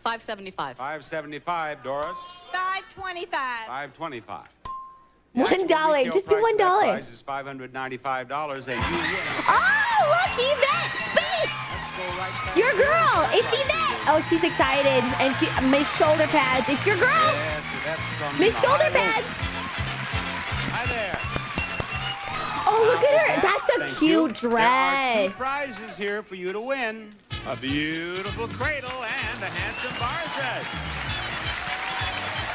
[SPEAKER 8] $575.
[SPEAKER 3] $575. Doris.
[SPEAKER 8] $525.
[SPEAKER 3] $525.
[SPEAKER 1] $1. Just do $1.
[SPEAKER 3] Price is $595, and you win.
[SPEAKER 1] Oh, look, Yvette! Space!
[SPEAKER 3] Go right back
[SPEAKER 1] Your
[SPEAKER 3] there.
[SPEAKER 1] girl! It's Yvette! Oh, she's excited. And she, Miss Shoulder Pads. It's your girl!
[SPEAKER 3] Yes, that's some.
[SPEAKER 1] Miss Shoulder
[SPEAKER 3] Hi,
[SPEAKER 1] Pads!
[SPEAKER 3] Hi there.
[SPEAKER 1] Oh, look at her.
[SPEAKER 3] Yvette,
[SPEAKER 1] That's a
[SPEAKER 3] thank you.
[SPEAKER 1] cute
[SPEAKER 3] There are 2
[SPEAKER 1] dress.
[SPEAKER 3] prizes here for you to win.
[SPEAKER 10] A beautiful cradle and a handsome bar set.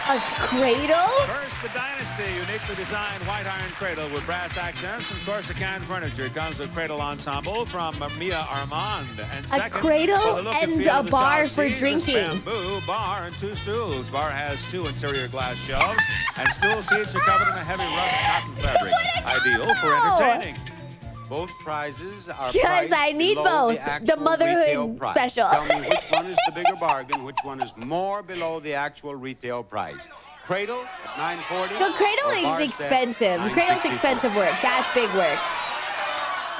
[SPEAKER 1] A cradle?
[SPEAKER 10] First, the Dynasty, uniquely designed white iron cradle with brass accents and Corsican furniture. Comes with cradle ensemble from Mia Armand. And second,
[SPEAKER 1] cradle
[SPEAKER 10] for the look
[SPEAKER 1] and
[SPEAKER 10] feel
[SPEAKER 1] a
[SPEAKER 10] of the
[SPEAKER 1] bar
[SPEAKER 10] South
[SPEAKER 1] for
[SPEAKER 10] Seas, this
[SPEAKER 1] drinking.
[SPEAKER 10] bamboo bar and 2 stools. Bar has 2 interior glass shelves, and stool seats are covered in a heavy rust cotton fabric. Ideal for entertaining.
[SPEAKER 3] Both prizes are
[SPEAKER 1] Yes,
[SPEAKER 3] priced
[SPEAKER 1] I need
[SPEAKER 3] below
[SPEAKER 1] both.
[SPEAKER 3] the actual
[SPEAKER 1] The motherhood
[SPEAKER 3] retail price.
[SPEAKER 1] special.
[SPEAKER 3] Tell me which one is the bigger bargain, which one is more below the actual retail price. Cradle at $940.
[SPEAKER 1] The cradle
[SPEAKER 3] or bar
[SPEAKER 1] is
[SPEAKER 3] set,
[SPEAKER 1] expensive. The cradle's
[SPEAKER 3] $964.
[SPEAKER 1] expensive work. That's big work.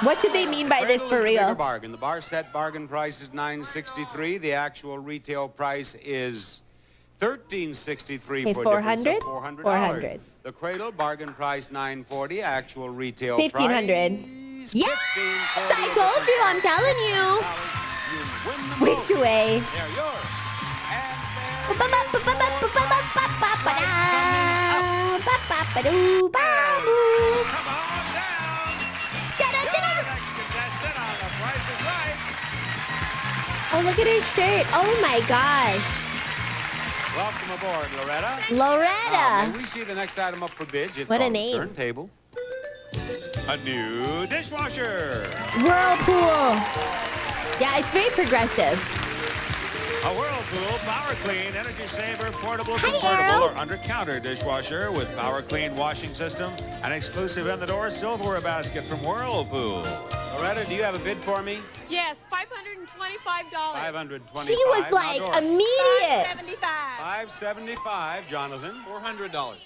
[SPEAKER 1] What do they mean by this
[SPEAKER 3] Cradle
[SPEAKER 1] for
[SPEAKER 3] is the
[SPEAKER 1] real?
[SPEAKER 3] bigger bargain. The bar set bargain price is $963. The actual retail price is $1363
[SPEAKER 1] Okay,
[SPEAKER 3] for a difference
[SPEAKER 1] 400?
[SPEAKER 3] of $400.
[SPEAKER 1] 400.
[SPEAKER 3] The Cradle bargain price $940. Actual retail
[SPEAKER 1] 1,500.
[SPEAKER 3] price
[SPEAKER 1] Yes!
[SPEAKER 3] $1,540.
[SPEAKER 1] I told you, I'm telling you.
[SPEAKER 3] You win the
[SPEAKER 1] Which
[SPEAKER 3] most.
[SPEAKER 1] way?
[SPEAKER 3] They're yours. And come on down. You're the next contestant on The Price is Right.
[SPEAKER 1] Oh, look at his shirt. Oh my gosh.
[SPEAKER 3] Welcome aboard, Loretta.
[SPEAKER 1] Loretta.
[SPEAKER 3] May we see the next item up for bids? It's
[SPEAKER 1] What a
[SPEAKER 3] on the
[SPEAKER 1] name.
[SPEAKER 3] turntable. A new dishwasher.
[SPEAKER 1] Whirlpool. Yeah, it's very progressive.
[SPEAKER 10] A Whirlpool Power Clean Energy Saver Portable
[SPEAKER 1] Hi,
[SPEAKER 10] Convertible
[SPEAKER 1] Arrow.
[SPEAKER 10] or Under-Counter Dishwasher with Power Clean Washing System, an exclusive in-the-door silverware basket from Whirlpool.
[SPEAKER 3] Loretta, do you have a bid for me?
[SPEAKER 8] Yes, $525.
[SPEAKER 3] $525.
[SPEAKER 1] She was like
[SPEAKER 3] Outdoors.
[SPEAKER 1] immediate.
[SPEAKER 8] $575.
[SPEAKER 3] $575. Jonathan.
[SPEAKER 6] $400.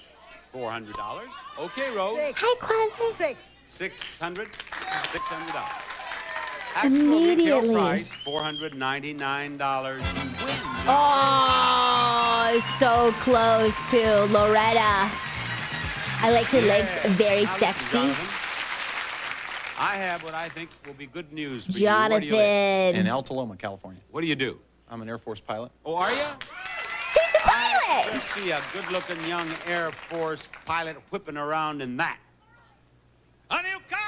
[SPEAKER 3] $400. Okay, Rose.
[SPEAKER 1] Hi, Quasma.
[SPEAKER 3] 600. $600.
[SPEAKER 1] Immediately.
[SPEAKER 3] Retail price $499. You win.
[SPEAKER 1] Oh, so close to Loretta. I like her legs, very
[SPEAKER 3] Now listen,
[SPEAKER 1] sexy.
[SPEAKER 3] Jonathan. I have what I think will be good news for you. Where do you live?
[SPEAKER 6] In
[SPEAKER 1] Jonathan.
[SPEAKER 6] Altaloma, California.
[SPEAKER 3] What do you do?
[SPEAKER 6] I'm an Air Force pilot.
[SPEAKER 3] Oh, are you?
[SPEAKER 1] He's the
[SPEAKER 3] I
[SPEAKER 1] pilot.
[SPEAKER 3] just see a good-looking young Air Force pilot whipping around in that. A new car!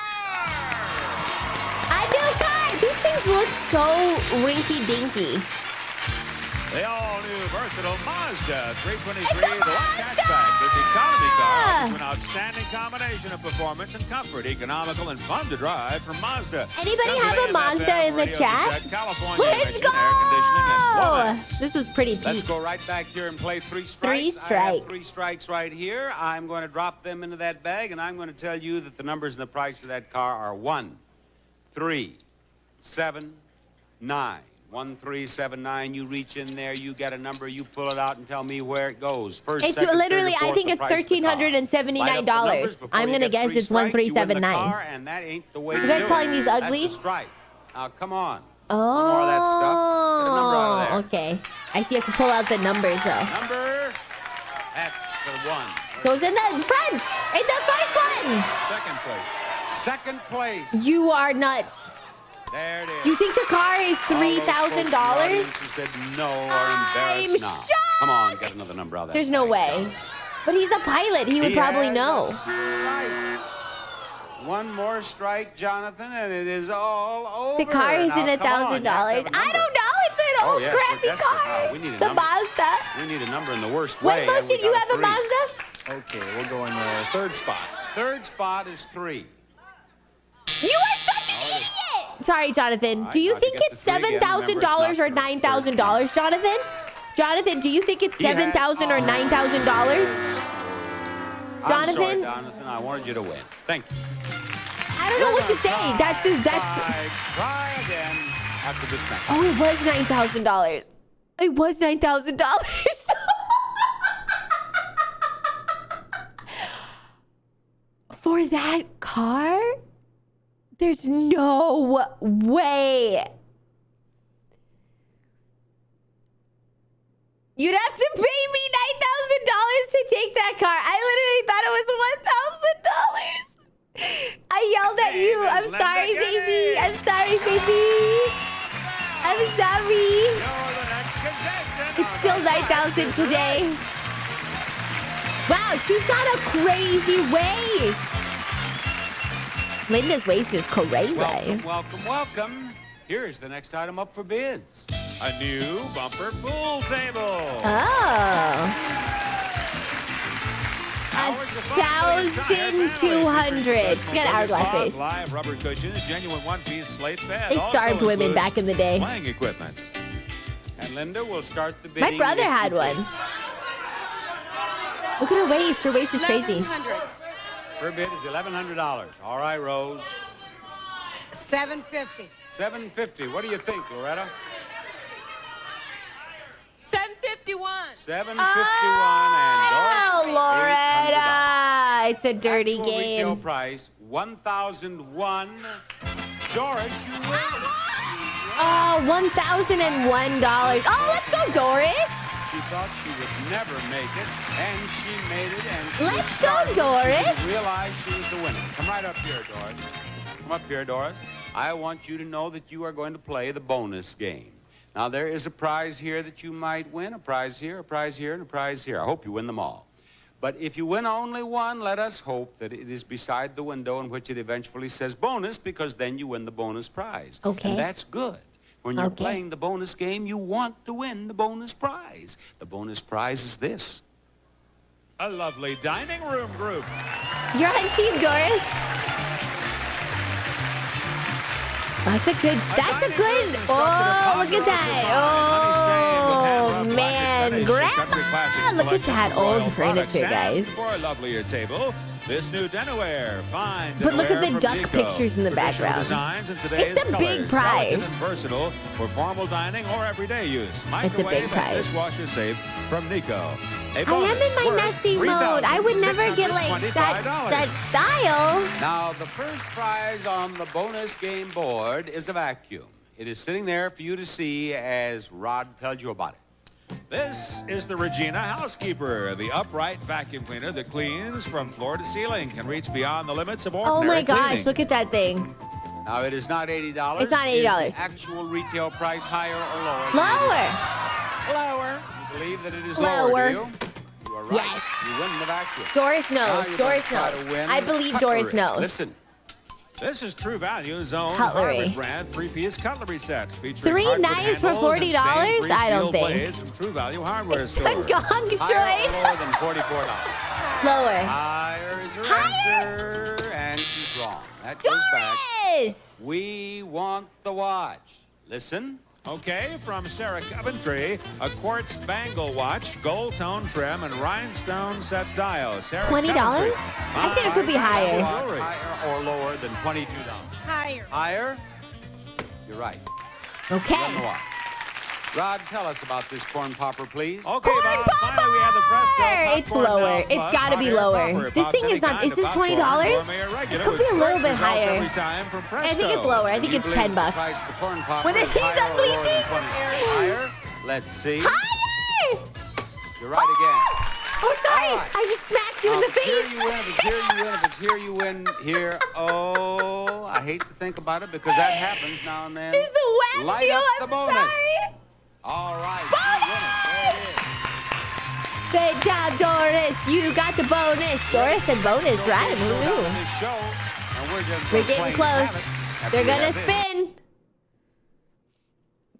[SPEAKER 1] I do car. These things look so rinky-dinky.
[SPEAKER 10] The all-new versatile Mazda 323,
[SPEAKER 1] It's a
[SPEAKER 10] the one
[SPEAKER 1] Mazda!
[SPEAKER 10] hatchback. This economy car offers an outstanding combination of performance and comfort, economical and fun to drive from Mazda.
[SPEAKER 1] Anybody
[SPEAKER 10] Comes
[SPEAKER 1] have
[SPEAKER 10] with
[SPEAKER 1] a Mazda
[SPEAKER 10] AM/FM
[SPEAKER 1] in the
[SPEAKER 10] radio
[SPEAKER 1] chat?
[SPEAKER 10] set, California
[SPEAKER 1] Let's
[SPEAKER 10] emission, air conditioning, and
[SPEAKER 1] go.
[SPEAKER 10] Florence.
[SPEAKER 1] This was pretty
[SPEAKER 3] Let's
[SPEAKER 1] deep.
[SPEAKER 3] go right back here and play three strikes.
[SPEAKER 1] Three
[SPEAKER 3] I have
[SPEAKER 1] strikes.
[SPEAKER 3] 3 strikes right here. I'm going to drop them into that bag, and I'm going to tell you that the numbers and the price of that car are 1, 3, 7, 9. 1379. You reach in there, you get a number, you pull it out, and tell me where it goes. First,
[SPEAKER 1] It's
[SPEAKER 3] second,
[SPEAKER 1] literally,
[SPEAKER 3] third, or
[SPEAKER 1] I
[SPEAKER 3] fourth,
[SPEAKER 1] think
[SPEAKER 3] the
[SPEAKER 1] it's
[SPEAKER 3] price of the car.
[SPEAKER 1] $1,379.
[SPEAKER 3] Light up the numbers before
[SPEAKER 1] I'm
[SPEAKER 3] you
[SPEAKER 1] gonna
[SPEAKER 3] get
[SPEAKER 1] guess
[SPEAKER 3] 3
[SPEAKER 1] it's
[SPEAKER 3] strikes, you win the
[SPEAKER 1] 1379.
[SPEAKER 3] car, and that ain't the way
[SPEAKER 1] You
[SPEAKER 3] to
[SPEAKER 1] guys
[SPEAKER 3] do
[SPEAKER 1] calling
[SPEAKER 3] it.
[SPEAKER 1] these ugly?
[SPEAKER 3] That's a strike. Now, come on.
[SPEAKER 1] Oh.
[SPEAKER 3] No more of that stuff. Get a number out of there.
[SPEAKER 1] Okay. I see you have to pull out the numbers though.
[SPEAKER 3] Number. That's the 1.
[SPEAKER 1] Goes in the front. In the first one.
[SPEAKER 6] Second place.
[SPEAKER 3] Second place.
[SPEAKER 1] You are nuts.
[SPEAKER 3] There it is.
[SPEAKER 1] Do you think the car is
[SPEAKER 3] All those folks in the
[SPEAKER 1] $3,000?
[SPEAKER 3] audience who said no are
[SPEAKER 1] I'm
[SPEAKER 3] embarrassed now.
[SPEAKER 1] shocked.
[SPEAKER 3] Come on, get another number out of that.
[SPEAKER 1] There's no
[SPEAKER 3] bag,
[SPEAKER 1] way.
[SPEAKER 3] Jonathan.
[SPEAKER 1] But he's a pilot. He would
[SPEAKER 3] He
[SPEAKER 1] probably
[SPEAKER 3] has
[SPEAKER 1] know.
[SPEAKER 3] a strike. One more strike, Jonathan, and it is all over.
[SPEAKER 1] The car isn't
[SPEAKER 3] Now, come on,
[SPEAKER 1] $1,000.
[SPEAKER 3] you have to have a
[SPEAKER 1] I
[SPEAKER 3] number.
[SPEAKER 1] don't know. It's an
[SPEAKER 3] Oh,
[SPEAKER 1] old
[SPEAKER 3] yes, we're
[SPEAKER 1] crappy
[SPEAKER 3] desperate
[SPEAKER 1] car.
[SPEAKER 3] now. We need a
[SPEAKER 1] The
[SPEAKER 3] number.
[SPEAKER 1] Mazda.
[SPEAKER 3] We need a number in the worst
[SPEAKER 1] What
[SPEAKER 3] way. and we
[SPEAKER 1] motion? You
[SPEAKER 3] got
[SPEAKER 1] have a
[SPEAKER 3] 3.
[SPEAKER 1] Mazda?
[SPEAKER 6] Okay, we'll go in the third spot.
[SPEAKER 3] Third spot is 3.
[SPEAKER 1] You are such an idiot. Sorry, Jonathan. Do you
[SPEAKER 3] now, if you
[SPEAKER 1] think
[SPEAKER 3] get
[SPEAKER 1] it's
[SPEAKER 3] the 3 again,
[SPEAKER 1] $7,000 or
[SPEAKER 3] remember, it's not
[SPEAKER 1] $9,000, Jonathan? Jonathan, do you think it's
[SPEAKER 3] He had-
[SPEAKER 1] $7,000 or $9,000?
[SPEAKER 3] I'm sorry,
[SPEAKER 1] Jonathan?
[SPEAKER 3] Jonathan. I wanted you to win. Thank you.
[SPEAKER 1] I don't know what to say. That's
[SPEAKER 3] Try again after this match.
[SPEAKER 1] Oh, it was $9,000. It was $9,000. For that car? There's no way. You'd have to pay me $9,000 to take that car. I literally thought it was $1,000. I yelled at you. I'm sorry, baby. I'm sorry, baby. I'm sorry. It's still 9,000 today. Wow, she's got a crazy waist. Linda's waist is crazy.
[SPEAKER 3] Welcome, welcome, welcome. Here's the next item up for bids.
[SPEAKER 10] A new bumper pool table.
[SPEAKER 1] Oh.
[SPEAKER 10] Hours of fun for your time.
[SPEAKER 1] 1,200. She's got an hourglass face.
[SPEAKER 10] Live rubber cushions, genuine one-piece slate bed.
[SPEAKER 1] They
[SPEAKER 10] Also
[SPEAKER 1] starved women
[SPEAKER 10] includes
[SPEAKER 1] back in the day.
[SPEAKER 10] Playing equipment.
[SPEAKER 3] And Linda will start the bidding.
[SPEAKER 1] My brother
[SPEAKER 3] if
[SPEAKER 1] had
[SPEAKER 3] you
[SPEAKER 1] one.
[SPEAKER 3] please.
[SPEAKER 1] Look at her waist. Her waist is crazy.
[SPEAKER 3] Her bid is $1,100. All right, Rose.
[SPEAKER 9] 750.
[SPEAKER 3] $750. What do you think, Loretta?
[SPEAKER 8] 751.
[SPEAKER 3] $751
[SPEAKER 1] Oh,
[SPEAKER 3] and Doris,
[SPEAKER 1] Loretta. It's a dirty
[SPEAKER 3] Actual retail
[SPEAKER 1] game.
[SPEAKER 3] price, $1,001. Doris, you win.
[SPEAKER 1] Oh, $1,001. Oh, let's go, Doris.
[SPEAKER 3] She thought she would never make it, and she made it. And she
[SPEAKER 1] Let's go,
[SPEAKER 3] started.
[SPEAKER 1] Doris.
[SPEAKER 3] She realized she was the winner. Come right up here, Doris. Come up here, Doris. I want you to know that you are going to play the bonus game. Now, there is a prize here that you might win, a prize here, a prize here, and a prize here. I hope you win them all. But if you win only one, let us hope that it is beside the window in which it eventually says bonus, because then you win the bonus prize.
[SPEAKER 1] Okay.
[SPEAKER 3] And that's good. When you're
[SPEAKER 1] Okay.
[SPEAKER 3] playing the bonus game, you want to win the bonus prize. The bonus prize is this. A lovely dining room group.
[SPEAKER 1] You're on team, Doris. That's a good. Oh, look at that. Oh, man. Grandma. Look at that old furniture, guys.
[SPEAKER 10] For a lovelier table, this new dinnerware, fine.
[SPEAKER 1] But look at the
[SPEAKER 10] dinnerware from
[SPEAKER 1] duck
[SPEAKER 10] Nico.
[SPEAKER 1] pictures in the
[SPEAKER 10] Traditional
[SPEAKER 1] background.
[SPEAKER 10] Designs and today's
[SPEAKER 1] It's a big
[SPEAKER 10] colors.
[SPEAKER 1] prize.
[SPEAKER 10] Elegant and versatile for formal dining or everyday use.
[SPEAKER 1] It's a
[SPEAKER 10] Microwave
[SPEAKER 1] big
[SPEAKER 10] and
[SPEAKER 1] prize.
[SPEAKER 10] dishwasher safe from Nico. A
[SPEAKER 1] I am
[SPEAKER 10] bonus
[SPEAKER 1] in my
[SPEAKER 10] worth
[SPEAKER 1] nesting mode. I would never get like that style.
[SPEAKER 3] Now, the first prize on the bonus game board is a vacuum. It is sitting there for you to see as Rod tells you about it.
[SPEAKER 10] This is the Regina Housekeeper, the upright vacuum cleaner that cleans from floor to ceiling, can reach beyond the limits of ordinary
[SPEAKER 1] Oh my gosh,
[SPEAKER 10] cleaning.
[SPEAKER 1] look at that thing.
[SPEAKER 3] Now, it is not $80.
[SPEAKER 1] It's not $80.
[SPEAKER 3] Is the actual retail price higher or lower?
[SPEAKER 1] Lower.
[SPEAKER 8] Lower.
[SPEAKER 3] You believe that it is
[SPEAKER 1] Lower.
[SPEAKER 3] lower, do you? You are right.
[SPEAKER 1] Yes.
[SPEAKER 3] You win the vacuum.
[SPEAKER 1] Doris
[SPEAKER 3] Now
[SPEAKER 1] knows.
[SPEAKER 3] you're
[SPEAKER 1] Doris
[SPEAKER 3] gonna try to
[SPEAKER 1] knows.
[SPEAKER 3] win
[SPEAKER 1] I believe Doris
[SPEAKER 3] cutlery.
[SPEAKER 1] knows.
[SPEAKER 3] Listen.
[SPEAKER 10] This is True Value's own
[SPEAKER 1] Cutlery.
[SPEAKER 10] Harvard brand three-piece cutlery set featuring
[SPEAKER 1] 3
[SPEAKER 10] hardwood
[SPEAKER 1] knives for
[SPEAKER 10] handles and
[SPEAKER 1] $40?
[SPEAKER 10] stained-free
[SPEAKER 1] I don't
[SPEAKER 10] steel
[SPEAKER 1] think.
[SPEAKER 10] blades from True Value hardware
[SPEAKER 1] It's a
[SPEAKER 10] store.
[SPEAKER 1] gong
[SPEAKER 3] Higher or
[SPEAKER 1] joint.
[SPEAKER 3] lower than $44?
[SPEAKER 1] Lower.
[SPEAKER 3] Higher is her
[SPEAKER 1] Higher.
[SPEAKER 3] answer, and she's wrong. That goes back.
[SPEAKER 1] Doris.
[SPEAKER 3] We want the watch. Listen.
[SPEAKER 10] Okay, from Sarah Coventry, a quartz bangle watch, gold tone trim, and rhinestone set dial. Sarah
[SPEAKER 1] $20?
[SPEAKER 10] Coventry.
[SPEAKER 1] I think it could be higher.
[SPEAKER 10] Jewelry.
[SPEAKER 3] Higher or lower than $22?
[SPEAKER 8] Higher.
[SPEAKER 3] Higher? You're right.
[SPEAKER 1] Okay.
[SPEAKER 3] On the watch. Rod, tell us about this corn popper, please.
[SPEAKER 10] Okay,
[SPEAKER 1] Corn
[SPEAKER 10] Bob, finally we have the Presto
[SPEAKER 1] It's
[SPEAKER 10] popcorn
[SPEAKER 1] lower.
[SPEAKER 10] now
[SPEAKER 1] It's
[SPEAKER 10] plus
[SPEAKER 1] gotta be
[SPEAKER 10] hot air
[SPEAKER 1] lower.
[SPEAKER 10] popper.
[SPEAKER 1] This
[SPEAKER 10] Bob's
[SPEAKER 1] thing is
[SPEAKER 10] any
[SPEAKER 1] not.
[SPEAKER 10] kind
[SPEAKER 1] Is
[SPEAKER 10] of
[SPEAKER 1] this
[SPEAKER 10] popcorn,
[SPEAKER 1] $20?
[SPEAKER 10] gourmet or regular,
[SPEAKER 1] It could be a
[SPEAKER 10] with
[SPEAKER 1] little
[SPEAKER 10] great
[SPEAKER 1] bit
[SPEAKER 10] results
[SPEAKER 1] higher.
[SPEAKER 10] every time from
[SPEAKER 1] I think it's
[SPEAKER 10] Presto.
[SPEAKER 1] lower. I think
[SPEAKER 3] You
[SPEAKER 1] it's
[SPEAKER 3] believe
[SPEAKER 1] 10
[SPEAKER 3] the
[SPEAKER 1] bucks.
[SPEAKER 3] price of the corn popper
[SPEAKER 1] When
[SPEAKER 3] is
[SPEAKER 1] he's
[SPEAKER 3] higher or
[SPEAKER 1] ugly
[SPEAKER 3] lower than
[SPEAKER 1] things.
[SPEAKER 3] 20? Higher? Let's see.
[SPEAKER 1] Higher.
[SPEAKER 3] You're right again.
[SPEAKER 1] Oh, sorry.
[SPEAKER 3] All right.
[SPEAKER 1] I just smacked you in
[SPEAKER 3] Now,
[SPEAKER 1] the
[SPEAKER 3] if it's here,
[SPEAKER 1] face.
[SPEAKER 3] you win. If it's here, you win. If it's here, you win. Here. Oh, I hate to think about it because that happens now and then.
[SPEAKER 1] Just whacked
[SPEAKER 3] Light
[SPEAKER 1] you.
[SPEAKER 3] up the
[SPEAKER 1] I'm
[SPEAKER 3] bonus.
[SPEAKER 1] sorry.
[SPEAKER 3] All right. You win it. There it is.
[SPEAKER 1] Good job, Doris. You got the bonus. Doris said bonus, right?
[SPEAKER 3] Showdown
[SPEAKER 1] Ooh.
[SPEAKER 3] in this show, and we're just
[SPEAKER 1] We're
[SPEAKER 3] gonna play
[SPEAKER 1] getting
[SPEAKER 3] and
[SPEAKER 1] close.
[SPEAKER 3] have it after
[SPEAKER 1] They're
[SPEAKER 3] we
[SPEAKER 1] gonna
[SPEAKER 3] have this.
[SPEAKER 1] spin.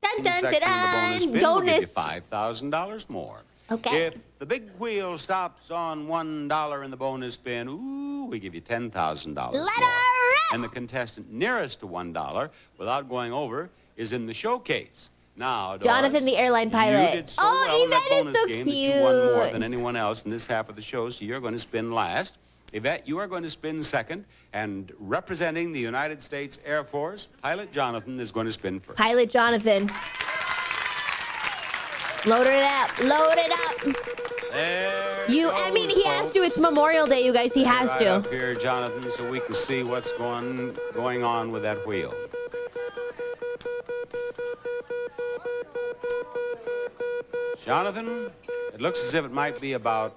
[SPEAKER 1] Dun dun
[SPEAKER 3] Section of the bonus
[SPEAKER 1] dun
[SPEAKER 3] bin
[SPEAKER 1] dun.
[SPEAKER 3] will give you
[SPEAKER 1] Bonus.
[SPEAKER 3] $5,000 more.
[SPEAKER 1] Okay.
[SPEAKER 3] If the big wheel stops on $1 in the bonus bin, ooh, we give you $10,000 more.
[SPEAKER 1] Let her rip.
[SPEAKER 3] And the contestant nearest to $1 without going over is in the showcase. Now, Doris,
[SPEAKER 1] Jonathan, the airline pilot.
[SPEAKER 3] You did so
[SPEAKER 1] Oh,
[SPEAKER 3] well in that
[SPEAKER 1] Yvette is
[SPEAKER 3] bonus
[SPEAKER 1] so
[SPEAKER 3] game that you won more
[SPEAKER 1] cute.
[SPEAKER 3] than anyone else in this half of the show, so you're going to spin last. Yvette, you are going to spin second, and representing the United States Air Force, Pilot Jonathan is going to spin first.
[SPEAKER 1] Pilot Jonathan. Load it up. Load it up.
[SPEAKER 3] There
[SPEAKER 1] I mean, he has to. It's
[SPEAKER 3] folks.
[SPEAKER 1] Memorial Day, you guys. He has
[SPEAKER 3] right
[SPEAKER 1] to.
[SPEAKER 3] up here, Jonathan, so we can see what's going on with that wheel. Jonathan, it looks as if it might be about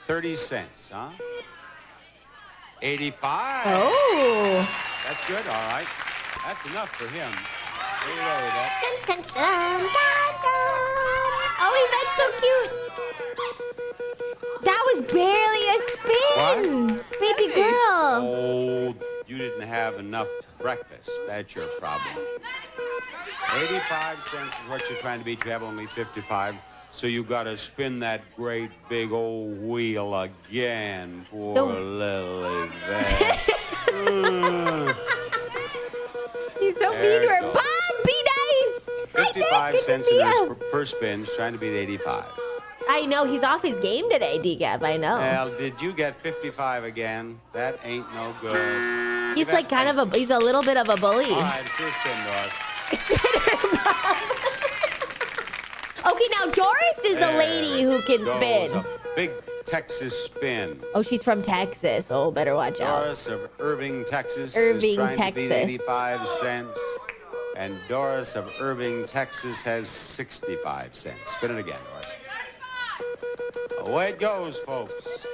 [SPEAKER 3] 30 cents, huh? 85.
[SPEAKER 1] Oh.
[SPEAKER 3] That's good, all right. That's enough for him. There you go, Yvette.
[SPEAKER 1] Dun, dun, dun, dun, dun. Oh, Yvette's so cute. That was barely a spin. Baby girl.
[SPEAKER 3] Oh, you didn't have enough breakfast. That's your problem. 85 cents is what you're trying to beat. You have only 55. So you got to spin that great big old wheel again. Poor little Yvette.
[SPEAKER 1] He's so
[SPEAKER 3] There
[SPEAKER 1] mean to
[SPEAKER 3] you
[SPEAKER 1] her.
[SPEAKER 3] go.
[SPEAKER 1] Bob, be nice. Hi, Vic.
[SPEAKER 3] 55
[SPEAKER 1] Good to
[SPEAKER 3] cents
[SPEAKER 1] see
[SPEAKER 3] in his
[SPEAKER 1] ya.
[SPEAKER 3] first spin. He's trying to beat 85.
[SPEAKER 1] I know. He's off his game today, Decaf. I know.
[SPEAKER 3] Well, did you get 55 again? That ain't no good.
[SPEAKER 1] He's like kind of he's a little bit of a bully.
[SPEAKER 3] All right, it's your spin, Doris.
[SPEAKER 1] Okay, now Doris is a lady who can spin.
[SPEAKER 3] A big Texas spin.
[SPEAKER 1] Oh, she's from Texas. Oh, better watch out.
[SPEAKER 3] Doris of Irving, Texas
[SPEAKER 1] Irving,
[SPEAKER 3] is trying
[SPEAKER 1] Texas.
[SPEAKER 3] to beat 85 cents. And Doris of Irving, Texas has 65 cents. Spin it again, Doris. Away it goes, folks.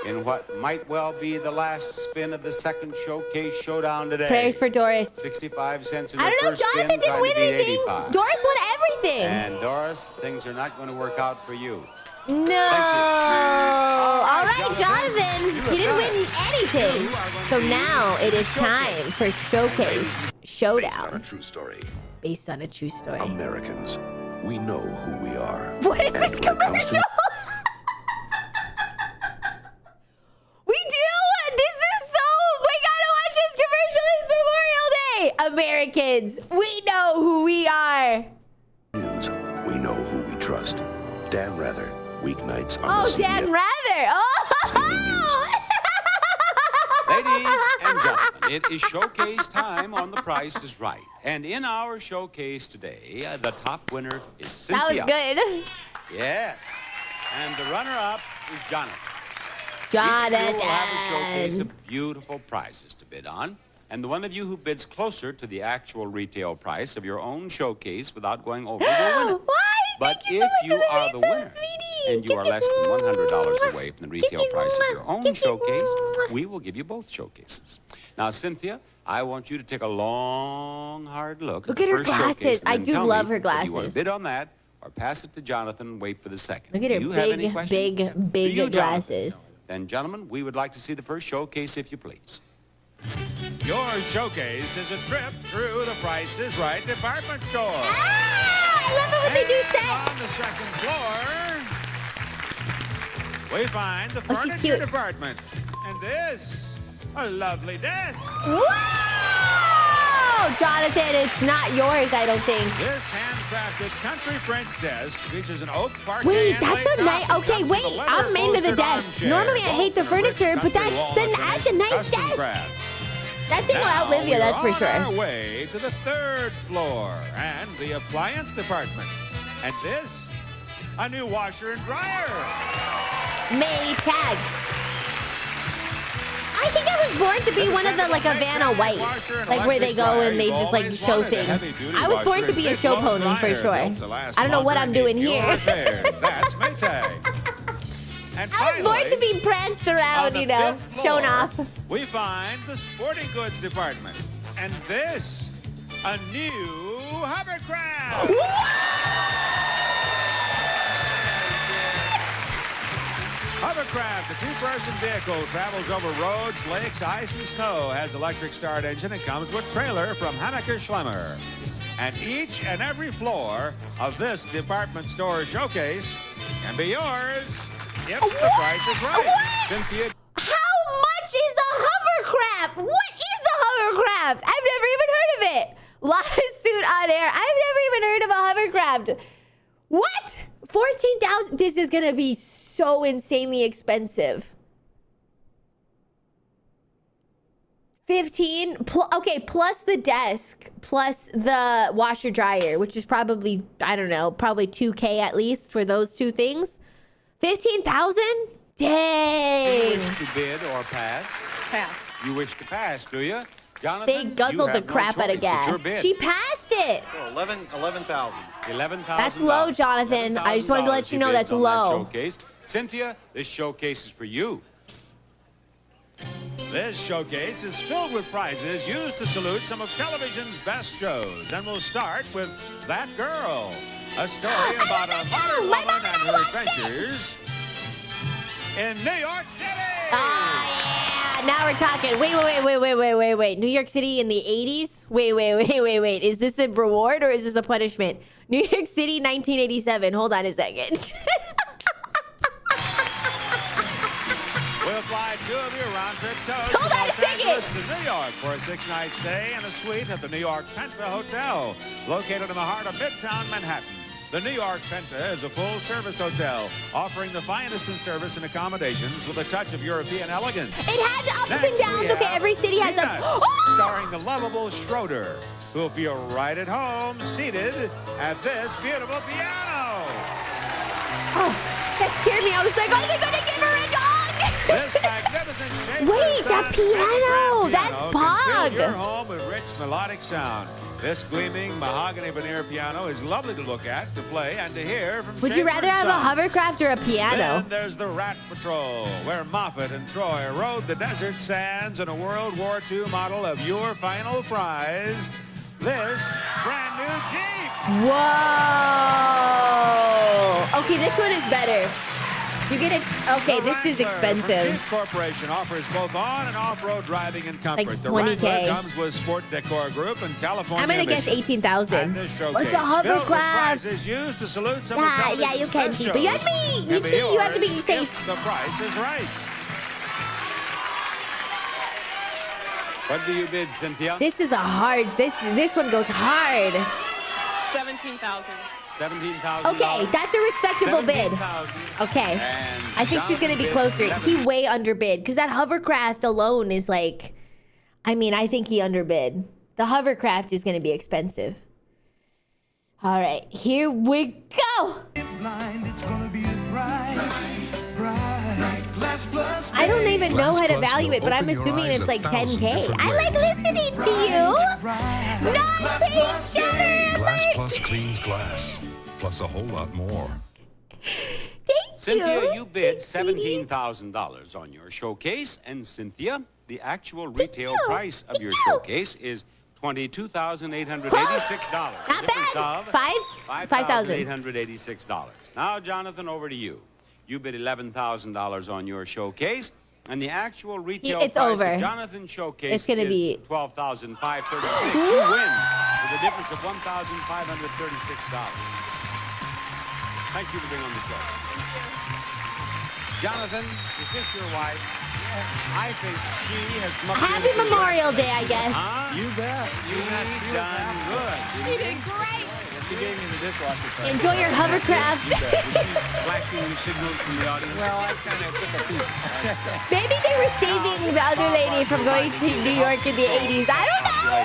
[SPEAKER 3] In what might well be the last spin of the second showcase showdown today.
[SPEAKER 1] Prayers for Doris.
[SPEAKER 3] 65 cents in
[SPEAKER 1] I
[SPEAKER 3] the
[SPEAKER 1] don't know,
[SPEAKER 3] first
[SPEAKER 1] Jonathan
[SPEAKER 3] spin,
[SPEAKER 1] didn't
[SPEAKER 3] trying
[SPEAKER 1] win
[SPEAKER 3] to beat
[SPEAKER 1] anything.
[SPEAKER 3] 85.
[SPEAKER 1] Doris won everything.
[SPEAKER 3] And Doris, things are not going to work out for you.
[SPEAKER 1] No. All right, Jonathan. He didn't win anything. So now it is time for Showcase Showdown.
[SPEAKER 11] True story.
[SPEAKER 1] Based on a true story.
[SPEAKER 11] Americans, we know who we are.
[SPEAKER 1] What is this commercial? We do. This is so. We gotta watch this commercial. It's Memorial Day. Americans, we know who we are.
[SPEAKER 11] News, we know who we trust. Dan Rather, weeknights on
[SPEAKER 1] Oh,
[SPEAKER 11] the
[SPEAKER 1] Dan
[SPEAKER 11] CBS.
[SPEAKER 1] Rather. Oh.
[SPEAKER 3] Ladies and gentlemen, it is showcase time on The Price is Right. And in our showcase today, the top winner is Cynthia.
[SPEAKER 1] That was good.
[SPEAKER 3] Yes. And the runner-up is Jonathan.
[SPEAKER 1] Jonathan.
[SPEAKER 3] Each of you will have a showcase of beautiful prizes to bid on. And the one of you who bids closer to the actual retail price of your own showcase without going over will win it.
[SPEAKER 1] Why?
[SPEAKER 3] But
[SPEAKER 1] Thank you so
[SPEAKER 3] if
[SPEAKER 1] much
[SPEAKER 3] you
[SPEAKER 1] for
[SPEAKER 3] are
[SPEAKER 1] being
[SPEAKER 3] the
[SPEAKER 1] so
[SPEAKER 3] winner
[SPEAKER 1] sweetie.
[SPEAKER 3] and you are less than $100 away from the retail price of your own
[SPEAKER 1] Kiss, kiss,
[SPEAKER 3] showcase,
[SPEAKER 1] mwah.
[SPEAKER 3] we will give you both showcases. Now, Cynthia, I want you to take a long, hard look
[SPEAKER 1] Look
[SPEAKER 3] the
[SPEAKER 1] at her
[SPEAKER 3] first showcase
[SPEAKER 1] glasses.
[SPEAKER 3] and
[SPEAKER 1] I
[SPEAKER 3] then
[SPEAKER 1] do
[SPEAKER 3] tell
[SPEAKER 1] love
[SPEAKER 3] me
[SPEAKER 1] her
[SPEAKER 3] whether you want
[SPEAKER 1] glasses.
[SPEAKER 3] to bid on that or pass it to Jonathan and wait for the second.
[SPEAKER 1] Look at her
[SPEAKER 3] Do you have any
[SPEAKER 1] big,
[SPEAKER 3] questions?
[SPEAKER 1] big,
[SPEAKER 3] Do you,
[SPEAKER 1] big
[SPEAKER 3] Jonathan?
[SPEAKER 1] glasses.
[SPEAKER 3] Then, gentlemen, we would like to see the first showcase, if you please.
[SPEAKER 10] Your showcase is a trip through the Price is Right department store.
[SPEAKER 1] Ah, I love it when they do
[SPEAKER 10] And
[SPEAKER 1] sets.
[SPEAKER 10] on the second floor, we find the
[SPEAKER 1] Oh, she's
[SPEAKER 10] furniture
[SPEAKER 1] cute.
[SPEAKER 10] department. And this, a lovely desk.
[SPEAKER 1] Whoa! Jonathan, it's not yours, I don't think.
[SPEAKER 10] This handcrafted country French desk features an oak parquet.
[SPEAKER 1] Wait,
[SPEAKER 10] inlay
[SPEAKER 1] that's a
[SPEAKER 10] top
[SPEAKER 1] nice.
[SPEAKER 10] and
[SPEAKER 1] Okay,
[SPEAKER 10] comes with
[SPEAKER 1] wait.
[SPEAKER 10] a leather
[SPEAKER 1] I'm into the
[SPEAKER 10] upholstered
[SPEAKER 1] desk.
[SPEAKER 10] armchair,
[SPEAKER 1] Normally, I hate the
[SPEAKER 10] both in a rich
[SPEAKER 1] furniture, but
[SPEAKER 10] country
[SPEAKER 1] that's a nice
[SPEAKER 10] custom
[SPEAKER 1] desk.
[SPEAKER 10] craft.
[SPEAKER 1] That thing will outlive you, that's for
[SPEAKER 10] Now we're on
[SPEAKER 1] sure.
[SPEAKER 10] our way to the third floor and the appliance department. And this, a new washer and dryer.
[SPEAKER 1] May tag. I think I was born to be one of the, like, a Vanna White. Like, where they go and they just, like, show things. I was born to be a show pony, for sure. I don't know what I'm doing here.
[SPEAKER 10] That's Maytag. And
[SPEAKER 1] I was born to be pranced around, you know, shown off.
[SPEAKER 10] We find the sporting goods department. And this, a new hovercraft. Hovercraft, a two-person vehicle, travels over roads, lakes, ice, and snow, has electric start engine, and comes with trailer from Hammacher Schlemmer. And each and every floor of this department store showcase can be yours if the price is right.
[SPEAKER 1] What?
[SPEAKER 3] Cynthia,
[SPEAKER 1] How much is a hovercraft? What is a hovercraft? I've never even heard of it. Lawsuit on air. I've never even heard of a hovercraft. What? 14,000? This is going to be so insanely expensive. 15? Okay, plus the desk, plus the washer dryer, which is probably, I don't know, probably 2K at least for those two things. 15,000?
[SPEAKER 3] you
[SPEAKER 1] Dang.
[SPEAKER 3] wish to bid or pass?
[SPEAKER 8] Pass.
[SPEAKER 3] You wish to pass, do you? Jonathan,
[SPEAKER 1] They guzzled
[SPEAKER 3] you
[SPEAKER 1] the
[SPEAKER 3] have no
[SPEAKER 1] crap out of
[SPEAKER 3] choice. It's your
[SPEAKER 1] gas.
[SPEAKER 3] bid.
[SPEAKER 1] She passed it.
[SPEAKER 6] 11,000.
[SPEAKER 3] $11,000.
[SPEAKER 1] That's low, Jonathan. I just wanted to let you know that's
[SPEAKER 3] he bids on
[SPEAKER 1] low.
[SPEAKER 3] that showcase. Cynthia, this showcase is for you.
[SPEAKER 10] This showcase is filled with prizes used to salute some of television's best shows. And we'll start with That Girl, a story about a modern
[SPEAKER 1] My
[SPEAKER 10] woman
[SPEAKER 1] mom and
[SPEAKER 10] and
[SPEAKER 1] I
[SPEAKER 10] her
[SPEAKER 1] watched it.
[SPEAKER 10] adventures in New York City.
[SPEAKER 1] Ah, yeah. Now we're talking. Wait. New York City in the 80s? Wait. Is this a reward or is this a punishment? New York City, 1987. Hold on a second.
[SPEAKER 10] We'll fly two of you round trip coach
[SPEAKER 1] Hold
[SPEAKER 10] from
[SPEAKER 1] on a
[SPEAKER 10] Los
[SPEAKER 1] second.
[SPEAKER 10] Angeles to New York for a 6-night stay and a suite at the New York Penta Hotel, located in the heart of Midtown Manhattan. The New York Penta is a full-service hotel offering the finest in service and accommodations with a touch of European elegance.
[SPEAKER 1] It had ups
[SPEAKER 10] Next,
[SPEAKER 1] and downs.
[SPEAKER 10] we
[SPEAKER 1] Okay,
[SPEAKER 10] have
[SPEAKER 1] every city has
[SPEAKER 10] Peanuts,
[SPEAKER 1] a...
[SPEAKER 10] starring the lovable Schroeder, who'll feel right at home seated at this beautiful piano.
[SPEAKER 1] Oh, that scared me. I was like, are they going to give her a dog?
[SPEAKER 10] This magnificent shape.
[SPEAKER 1] Wait, that piano. That's
[SPEAKER 10] Can
[SPEAKER 1] Pog.
[SPEAKER 10] fill your home with rich melodic sound. This gleaming mahogany veneer piano is lovely to look at, to play, and to hear from
[SPEAKER 1] Would you
[SPEAKER 10] Schaefer
[SPEAKER 1] rather
[SPEAKER 10] and
[SPEAKER 1] have
[SPEAKER 10] Sons.
[SPEAKER 1] a hovercraft or a piano?
[SPEAKER 10] Then there's the Rat Patrol, where Moffat and Troy rode the desert sands in a World War II model of your final prize, this brand new Jeep.
[SPEAKER 1] Whoa. Okay, this one is better. You get it. Okay,
[SPEAKER 10] The
[SPEAKER 1] this is
[SPEAKER 10] Wrangler from
[SPEAKER 1] expensive.
[SPEAKER 10] Jeep Corporation offers both on and off-road driving and comfort.
[SPEAKER 1] Like
[SPEAKER 10] the
[SPEAKER 1] 20K.
[SPEAKER 10] Wrangler comes with Sport Decor Group and California
[SPEAKER 1] I'm going to guess
[SPEAKER 10] Mission.
[SPEAKER 1] 18,000.
[SPEAKER 10] And this showcase,
[SPEAKER 1] What's a
[SPEAKER 10] filled with
[SPEAKER 1] hovercraft?
[SPEAKER 10] prizes used to salute some of
[SPEAKER 1] Yeah, you
[SPEAKER 10] television's
[SPEAKER 1] can
[SPEAKER 10] best
[SPEAKER 1] cheat. But you
[SPEAKER 10] shows.
[SPEAKER 1] have to be,
[SPEAKER 10] Can
[SPEAKER 1] you cheat. You have to be
[SPEAKER 10] yours
[SPEAKER 1] safe.
[SPEAKER 10] if the price is right.
[SPEAKER 3] What do you bid, Cynthia?
[SPEAKER 1] This is a hard, this one goes hard.
[SPEAKER 8] 17,000.
[SPEAKER 3] $17,000.
[SPEAKER 1] Okay, that's a respectable bid.
[SPEAKER 3] $17,000.
[SPEAKER 1] Okay.
[SPEAKER 3] And
[SPEAKER 1] I think she's going to be
[SPEAKER 3] Jonathan
[SPEAKER 1] closer.
[SPEAKER 3] bid
[SPEAKER 1] He way underbid because that hovercraft alone is like, I mean, I think he underbid. The hovercraft is going to be expensive. All right, here we go. I don't even know how to value it, but I'm assuming it's like 10K. I like listening to you. Non-paid shatter
[SPEAKER 12] Glass
[SPEAKER 1] alert.
[SPEAKER 12] Plus cleans glass, plus a whole lot more.
[SPEAKER 1] Thank
[SPEAKER 3] Cynthia, you bid
[SPEAKER 1] Thanks, sweetie.
[SPEAKER 3] $17,000 on your showcase. And Cynthia, the actual retail price of
[SPEAKER 1] Thank
[SPEAKER 3] your
[SPEAKER 1] you.
[SPEAKER 3] showcase is $22,886.
[SPEAKER 1] Not
[SPEAKER 3] Difference
[SPEAKER 1] bad.
[SPEAKER 3] of
[SPEAKER 1] $5,000.
[SPEAKER 3] $5,886. Now, Jonathan, over to you. You bid $11,000 on your showcase, and the actual retail
[SPEAKER 1] It's
[SPEAKER 3] price
[SPEAKER 1] over.
[SPEAKER 3] of Jonathan's showcase
[SPEAKER 1] It's gonna
[SPEAKER 3] is
[SPEAKER 1] be-
[SPEAKER 3] $12,536. You win with a difference of $1,536. Thank you for being on the show. Jonathan, is this your wife? I think she has come up
[SPEAKER 1] Happy
[SPEAKER 3] with a-
[SPEAKER 1] Memorial Day, I guess.
[SPEAKER 3] Huh?
[SPEAKER 6] You bet.
[SPEAKER 3] You've done good.
[SPEAKER 8] You did great.
[SPEAKER 6] She gave me the dishwasher tray.
[SPEAKER 1] Enjoy your hovercraft.
[SPEAKER 3] Flashing you signals from the audience.
[SPEAKER 6] Well, I kind of took a peek.
[SPEAKER 1] Maybe they were saving the other lady from going to New York in the 80s. I don't know.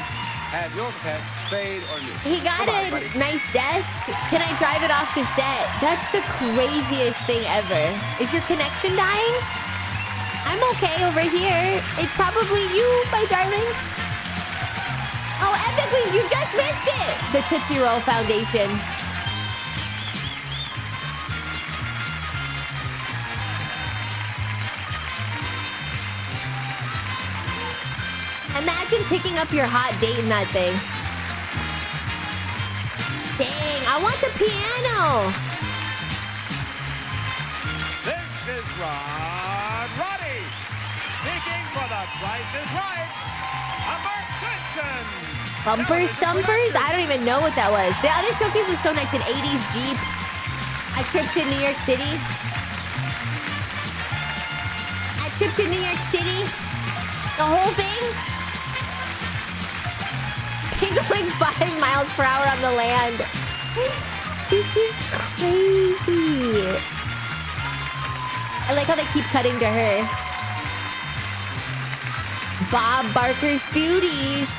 [SPEAKER 3] Have your pet spayed or neutered?
[SPEAKER 1] He got
[SPEAKER 3] Goodbye,
[SPEAKER 1] a
[SPEAKER 3] buddy.
[SPEAKER 1] nice desk. Can I drive it off the set? That's the craziest thing ever. Is your connection dying? I'm okay over here. It's probably you, my darling. Oh, Epic Wings, you just missed it. The Tootsie Roll Foundation. Imagine picking up your hot date in that thing. Dang, I want the piano.
[SPEAKER 10] This is Roddy, speaking for The Price is Right. Humbert Goodson.
[SPEAKER 1] Bumper Stumpers? I don't even know what that was. The other showcase was so nice. An 80s Jeep. A trip to New York City. A trip to New York City. The whole thing. Going 5 miles per hour on the land. This is crazy. I like how they keep cutting to her. Bob Barker's Beauties.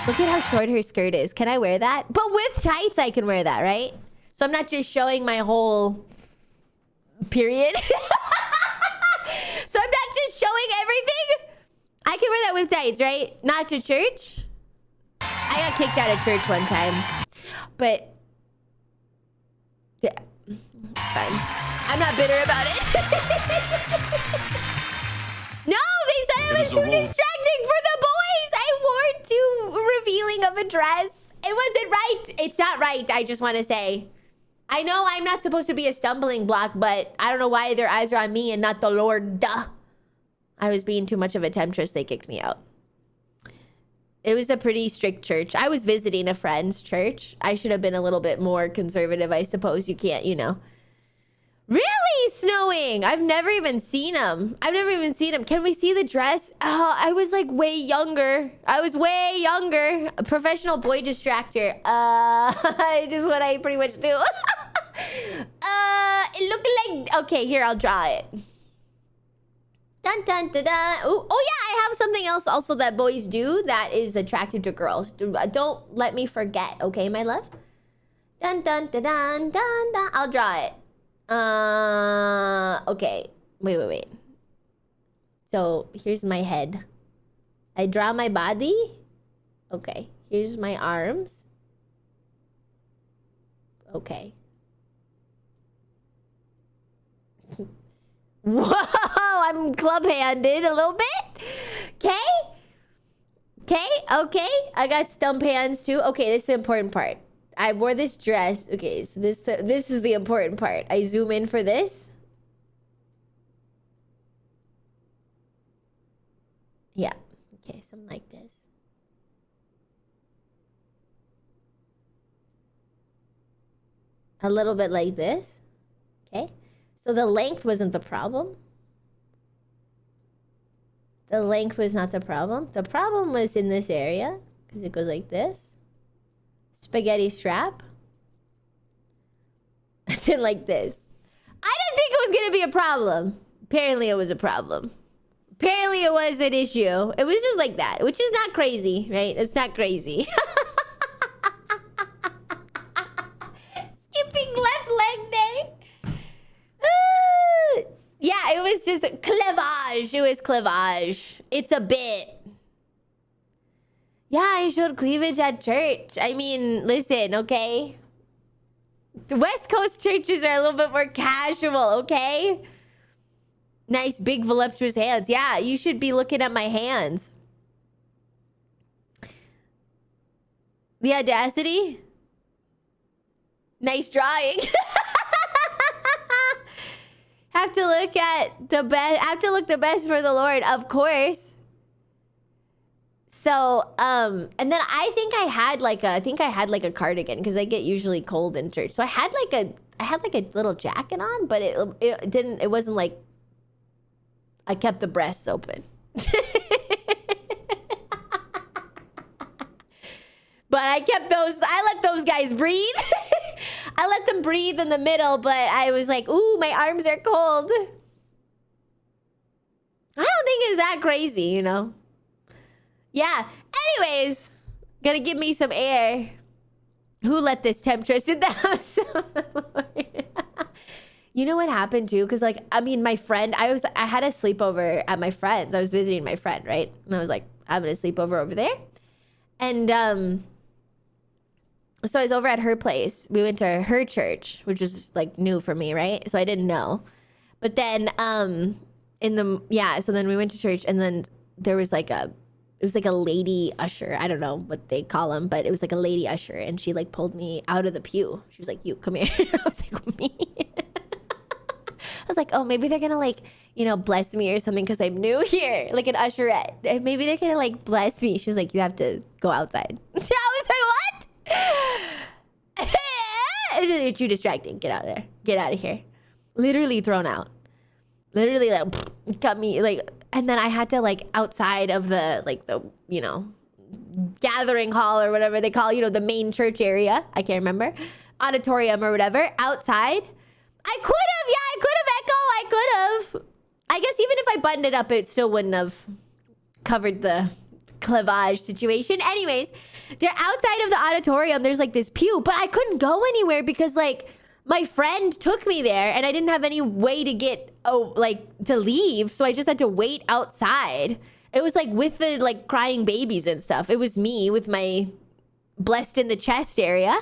[SPEAKER 1] Look at how short her skirt is. Can I wear that? But with tights, I can wear that, right? So I'm not just showing my whole period. So I'm not just showing everything. I can wear that with tights, right? Not to church. I got kicked out of church one time. But yeah, fine. I'm not bitter about it. No, they said it was too distracting for the boys. I wore too revealing of a dress. It wasn't right. It's not right, I just want to say. I know I'm not supposed to be a stumbling block, but I don't know why their eyes are on me and not the Lord. Duh. I was being too much of a temptress. They kicked me out. It was a pretty strict church. I was visiting a friend's church. I should have been a little bit more conservative, I suppose. You can't, you know. Really? he's snowing. I've never even seen him. Can we see the dress? Oh, I was like way younger. A professional boy distractor. Just what I pretty much do. It looked like... Okay, here, I'll draw it. Dun, dun, dun, dun. Ooh, oh, yeah, I have something else also that boys do that is attractive to girls. Don't let me forget, okay, my love? Dun, dun, dun, dun, dun, dun. I'll draw it. Okay. Wait. So, here's my head. I draw my body. Okay. Here's my arms. Okay. Whoa! I'm club-handed a little bit. Okay. I got stump hands too. Okay, this is the important part. I wore this dress. Okay, so this is the important part. I zoom in for this. Yeah. Okay, something like this. A little bit like this. Okay. So the length wasn't the problem. The length was not the problem. The problem was in this area, because it goes like this. Spaghetti strap. Then like this. I didn't think it was going to be a problem. Apparently it was a problem. Apparently it was an issue. It was just like that, which is not crazy, right? It's not crazy. Skipping left leg day. Yeah, it was just cleavage. It was cleavage. It's a bit. Yeah, I showed cleavage at church. I mean, listen, okay? The West Coast churches are a little bit more casual, okay? Nice, big, voluptuous hands. Yeah, you should be looking at my hands. The audacity? Nice drawing. Have to look at the best. Have to look the best for the Lord, of course. So, and then I think I had like a cardigan because I get usually cold in church. So I had like a little jacket on, but it wasn't like I kept the breasts open. But I let those guys breathe. I let them breathe in the middle, but I was like, ooh, my arms are cold. I don't think it's that crazy, you know? Yeah. Anyways, gonna give me some air. Who let this temptress in the house? You know what happened too? Because like, I mean, my friend, I had a sleepover at my friend's. I was visiting my friend, right? And I was like, I'm gonna sleep over there. And so I was over at her place. We went to her church, which is like new for me, right? So I didn't know. But then so then we went to church, and then there was like it was like a lady usher. I don't know what they call them, but it was like a lady usher, and she like pulled me out of the pew. She was like, "You come here." I was like, "Me?" I was like, "Oh, maybe they're gonna like, you know, bless me or something because I'm new here, like an usherette. Maybe they're gonna like bless me." She was like, "You have to go outside." I was like, "What?" It's too distracting. Get out of there. Get out of here. Literally thrown out. Literally like got me like, and then I had to like outside of the you know, gathering hall or whatever they call, you know, the main church area. I can't remember. Auditorium or whatever. Outside. I could have. Yeah, I could have, Echo. I could have. I guess even if I buttoned it up, it still wouldn't have covered the cleavage situation. Anyways, they're outside of the auditorium. There's like this pew, but I couldn't go anywhere because like my friend took me there and I didn't have any way to get to leave. So I just had to wait outside. It was like with the like crying babies and stuff. It was me with my blessed in the chest area.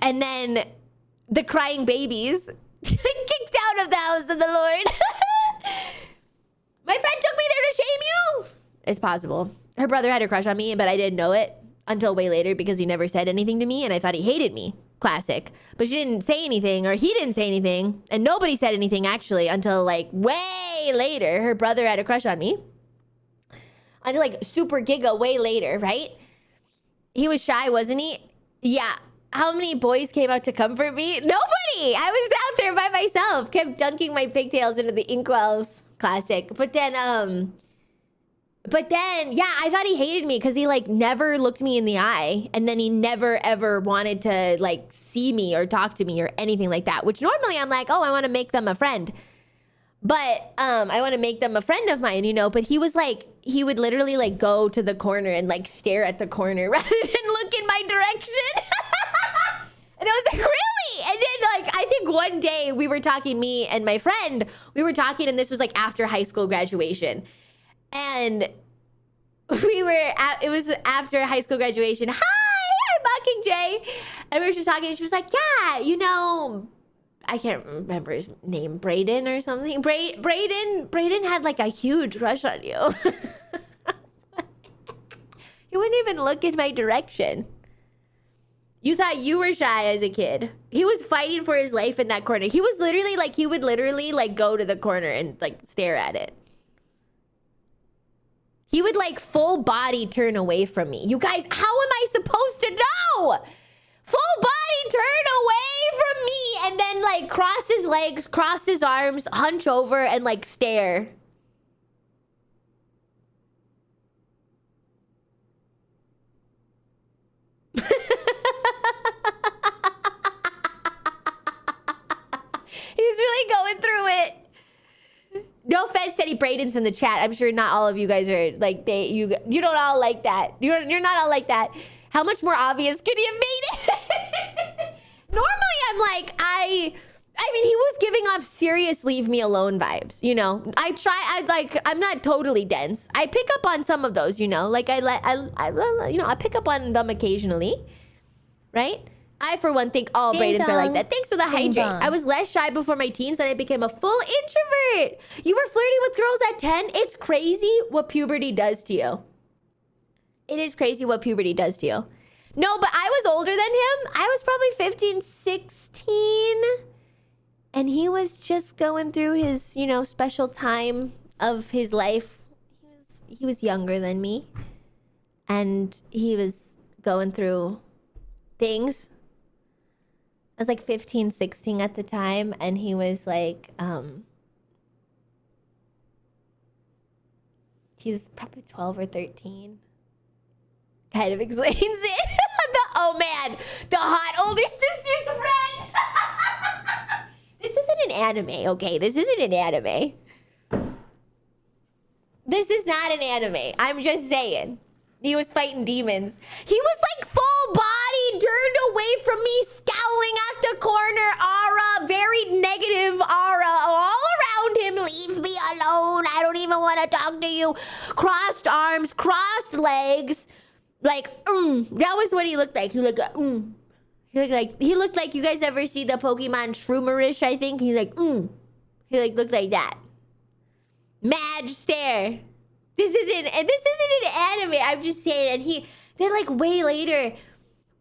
[SPEAKER 1] And then the crying babies kicked out of the house of the Lord. My friend took me there to shame you. It's possible. Her brother had a crush on me, but I didn't know it until way later because he never said anything to me and I thought he hated me. Classic. But she didn't say anything, or he didn't say anything, and nobody said anything actually until like way later. Her brother had a crush on me. Until like super giga way later, right? He was shy, wasn't he? Yeah. How many boys came out to comfort me? Nobody. me. I was out there by myself. Kept dunking my pigtails into the inkwells. Classic. But then, yeah, I thought he hated me because he like never looked me in the eye. And then he never ever wanted to like see me or talk to me or anything like that. Which normally I'm like, oh, I want to make them a friend. But I want to make them a friend of mine, you know. But he was like, he would literally like go to the corner and like stare at the corner rather than look in my direction. And I was like, really? And then like, I think one day we were talking, me and my friend, we were talking, and this was like after high school graduation. And it was after high school graduation. Hi, I'm Mocking Jay. And we were just talking, and she was like, yeah, you know, I can't remember his name, Brayden or something. Brayden had like a huge crush on you. He wouldn't even look in my direction. You thought you were shy as a kid. He was fighting for his life in that corner. He was literally like, he would literally like go to the corner and like stare at it. He would like full body turn away from me. You guys, how am I supposed to know? Full body turn away from me and then like cross his legs, cross his arms, hunch over and like stare. He's really going through it. No offense to any Braydens in the chat. I'm sure not all of you guys are like, you don't all like that. You're not all like that. How much more obvious could he have made it? Normally I'm like, I mean, he was giving off serious leave me alone vibes, you know. I'm not totally dense. I pick up on some of those, you know. Like I pick up on them occasionally, right? I, for one, think all Braydens are like that. Thanks for the hydrate. I was less shy before my teens and I became a full introvert. You were flirting with girls at 10? It's crazy what puberty does to you. It is crazy what puberty does to you. No, but I was older than him. I was probably 15, 16. And he was just going through his, you know, special time of his life. He was younger than me. And he was going through things. I was like 15, 16 at the time, and he was like, he's probably 12 or 13. Kind of explains it. Oh man, the hot older sister's friend. This isn't an anime, okay? This isn't an anime. This is not an anime. I'm just saying. He was fighting demons. He was like full body, turned away from me, scowling at the corner, aura, very negative aura all around him. Leave me alone. I don't even want to talk to you. Crossed arms, crossed legs. Like, that was what he looked like. He looked like, you guys ever see the Pokemon Shroomerish, I think? He's like, He like looked like that. Mad stare. This isn't an anime. I'm just saying. And then like way later,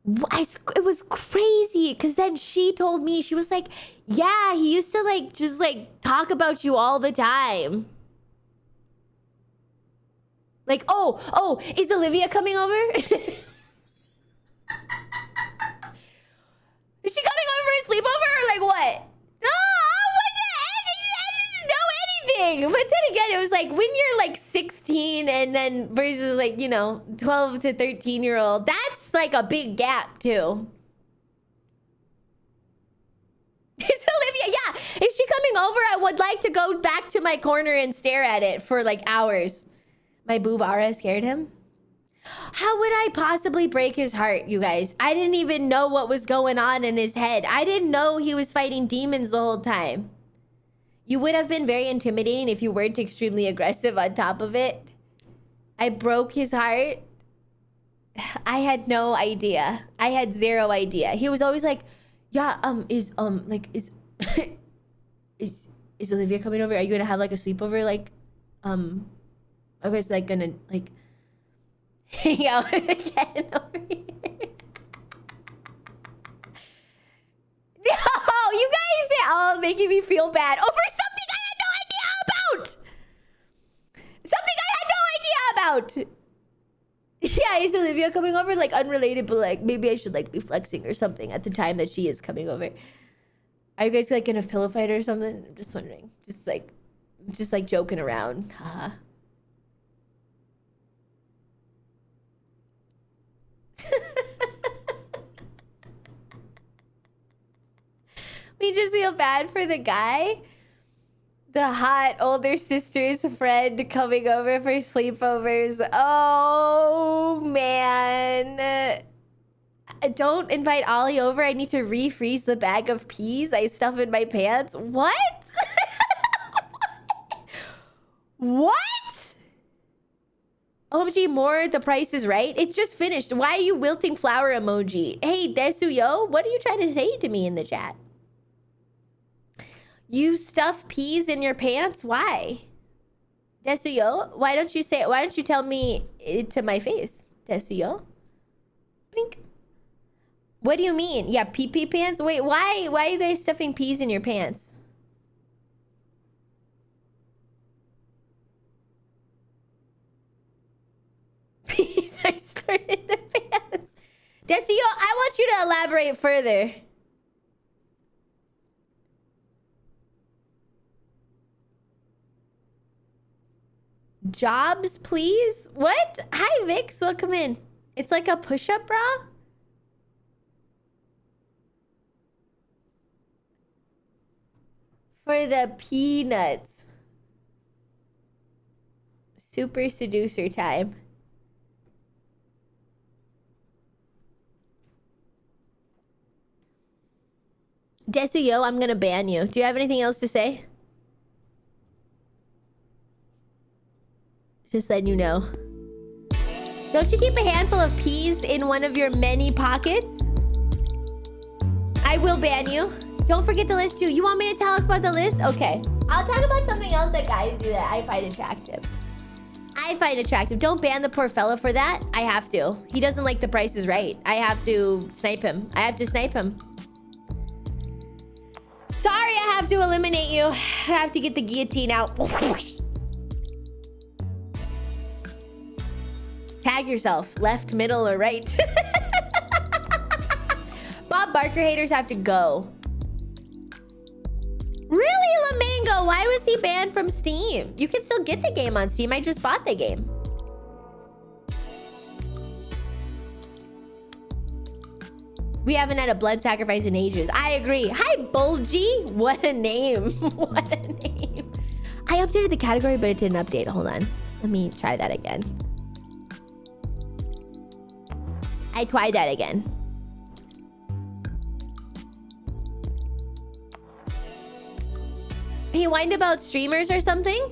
[SPEAKER 1] it was crazy. Cause then she told me, she was like, yeah, he used to like, just like talk about you all the time. Like, oh, is Olivia coming over? Is she coming over for a sleepover or like what? But then again, it was like when you're like 16 and then versus like, you know, 12 to 13-year-old, that's like a big gap too. Is Olivia? Yeah. Is she coming over? I would like to go back to my corner and stare at it for like hours. My boob aura scared him. How would I possibly break his heart, you guys? I didn't even know what was going on in his head. I didn't know he was fighting demons the whole time. You would have been very intimidating if you weren't extremely aggressive on top of it. I broke his heart. I had no idea. I had zero idea. He was always like, yeah, is Olivia coming over? Are you gonna have like a sleepover? Like, are you guys like gonna like hang out again over here? No, you guys are all making me feel bad over something I had no idea about. Something I had no idea about. Yeah, is Olivia coming over? Like unrelated, but like maybe I should like be flexing or something at the time that she is coming over. Are you guys like in a pillow fight or something? I'm just wondering. Just like joking around. Haha. We just feel bad for the guy. The hot older sister's friend coming over for sleepovers. Oh, man. Don't invite Ollie over. I need to refreeze the bag of peas I stuff in my pants. What? What? OMG, more The Price is Right? It's just finished. Why are you wilting flower emoji? Hey, Desuyo, what are you trying to say to me in the chat? You stuff peas in your pants? Why? Desuyo, why don't you tell me it to my face? Desuyo? Blink. What do you mean? Yeah, pee-pee pants? Wait, why are you guys stuffing peas in your pants? Peas are stored in the pants. Desuyo, I want you to elaborate further. Jobs, please? What? Hi, Vix. Welcome in. It's like a push-up bra? For the peanuts. Super seducer time. Desuyo, I'm gonna ban you. Do you have anything else to say? Just letting you know. Don't you keep a handful of peas in one of your many pockets? I will ban you. Don't forget the list too. You want me to talk about the list? Okay. I'll talk about something else that guys do that I find attractive. Don't ban the poor fella for that. I have to. He doesn't like The Price is Right. I have to snipe him. Sorry, I have to eliminate you. I have to get the guillotine out. Tag yourself. Left, middle, or right. Bob Barker haters have to go. Really, Lamango? Why was he banned from Steam? You can still get the game on Steam. I just bought the game. We haven't had a blood sacrifice in ages. I agree. Hi, Bulgy. What a name. What a name. I updated the category, but it didn't update. Hold on. Let me try that again. I tried that again. He whined about streamers or something?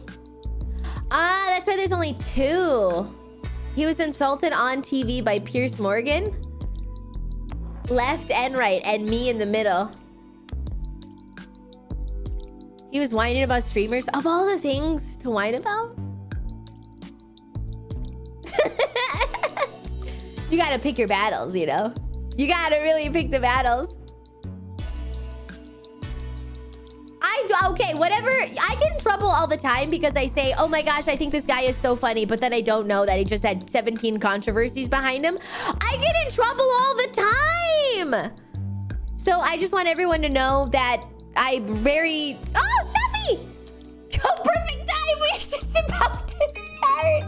[SPEAKER 1] Ah, that's why there's only 2. He was insulted on TV by Pierce Morgan. Left and right, and me in the middle. He was whining about streamers. Of all the things to whine about? You gotta pick your battles, you know? You gotta really pick the battles. Okay, whatever. I get in trouble all the time because I say, oh my gosh, I think this guy is so funny, but then I don't know that he just had 17 controversies behind him. I get in trouble all the time. So I just want everyone to know that I'm very... Oh, Stuffy! Oh, perfect time. We're just about to start.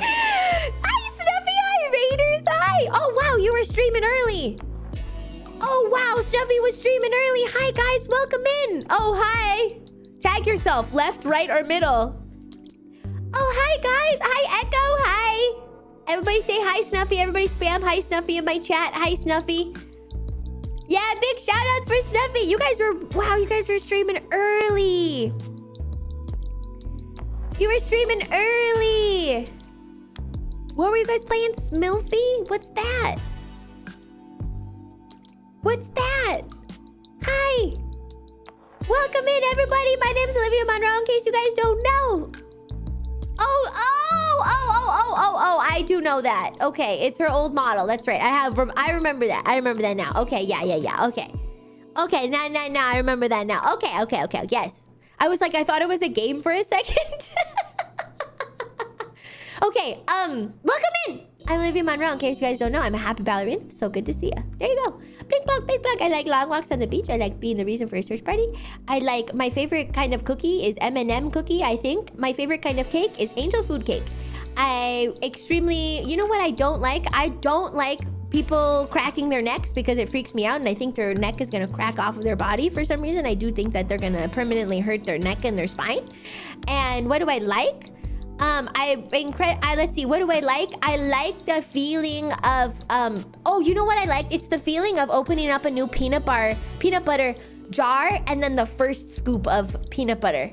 [SPEAKER 1] Hi, Snuffy. Hi, Raiders. Hi. Oh, wow, you were streaming early. Oh, wow, Snuffy was streaming early. Hi, guys, welcome in. Oh, hi. Tag yourself, left, right, or middle. Oh, hi, guys. Hi, Echo. Hi. Everybody say hi, Snuffy. Everybody spam hi, Snuffy in my chat. Hi, Snuffy. Yeah, big shout outs for Snuffy. You guys were, wow, you guys were streaming early. You were streaming early. What were you guys playing? Smilfy? What's that? What's that? Hi. Welcome in, everybody. My name's Olivia Monroe, in case you guys don't know. Oh, I do know that. Okay, it's her old model. That's right. I remember that. I remember that now. Okay, yeah. Okay. Okay, now, I remember that now. Okay. Yes. I was like, I thought it was a game for a second. Okay, welcome in. I'm Olivia Monroe. In case you guys don't know, I'm a happy ballerina. So good to see ya. There you go. Big block, big block. I like long walks on the beach. I like being the reason for a search party. I like my favorite kind of cookie is M&M cookie, I think. My favorite kind of cake is angel food cake. You know what I don't like? I don't like people cracking their necks because it freaks me out, and I think their neck is gonna crack off of their body for some reason. I do think that they're gonna permanently hurt their neck and their spine. And what do I like? Let's see, what do I like? I like the feeling of, you know what I like? It's the feeling of opening up a new peanut butter jar and then the first scoop of peanut butter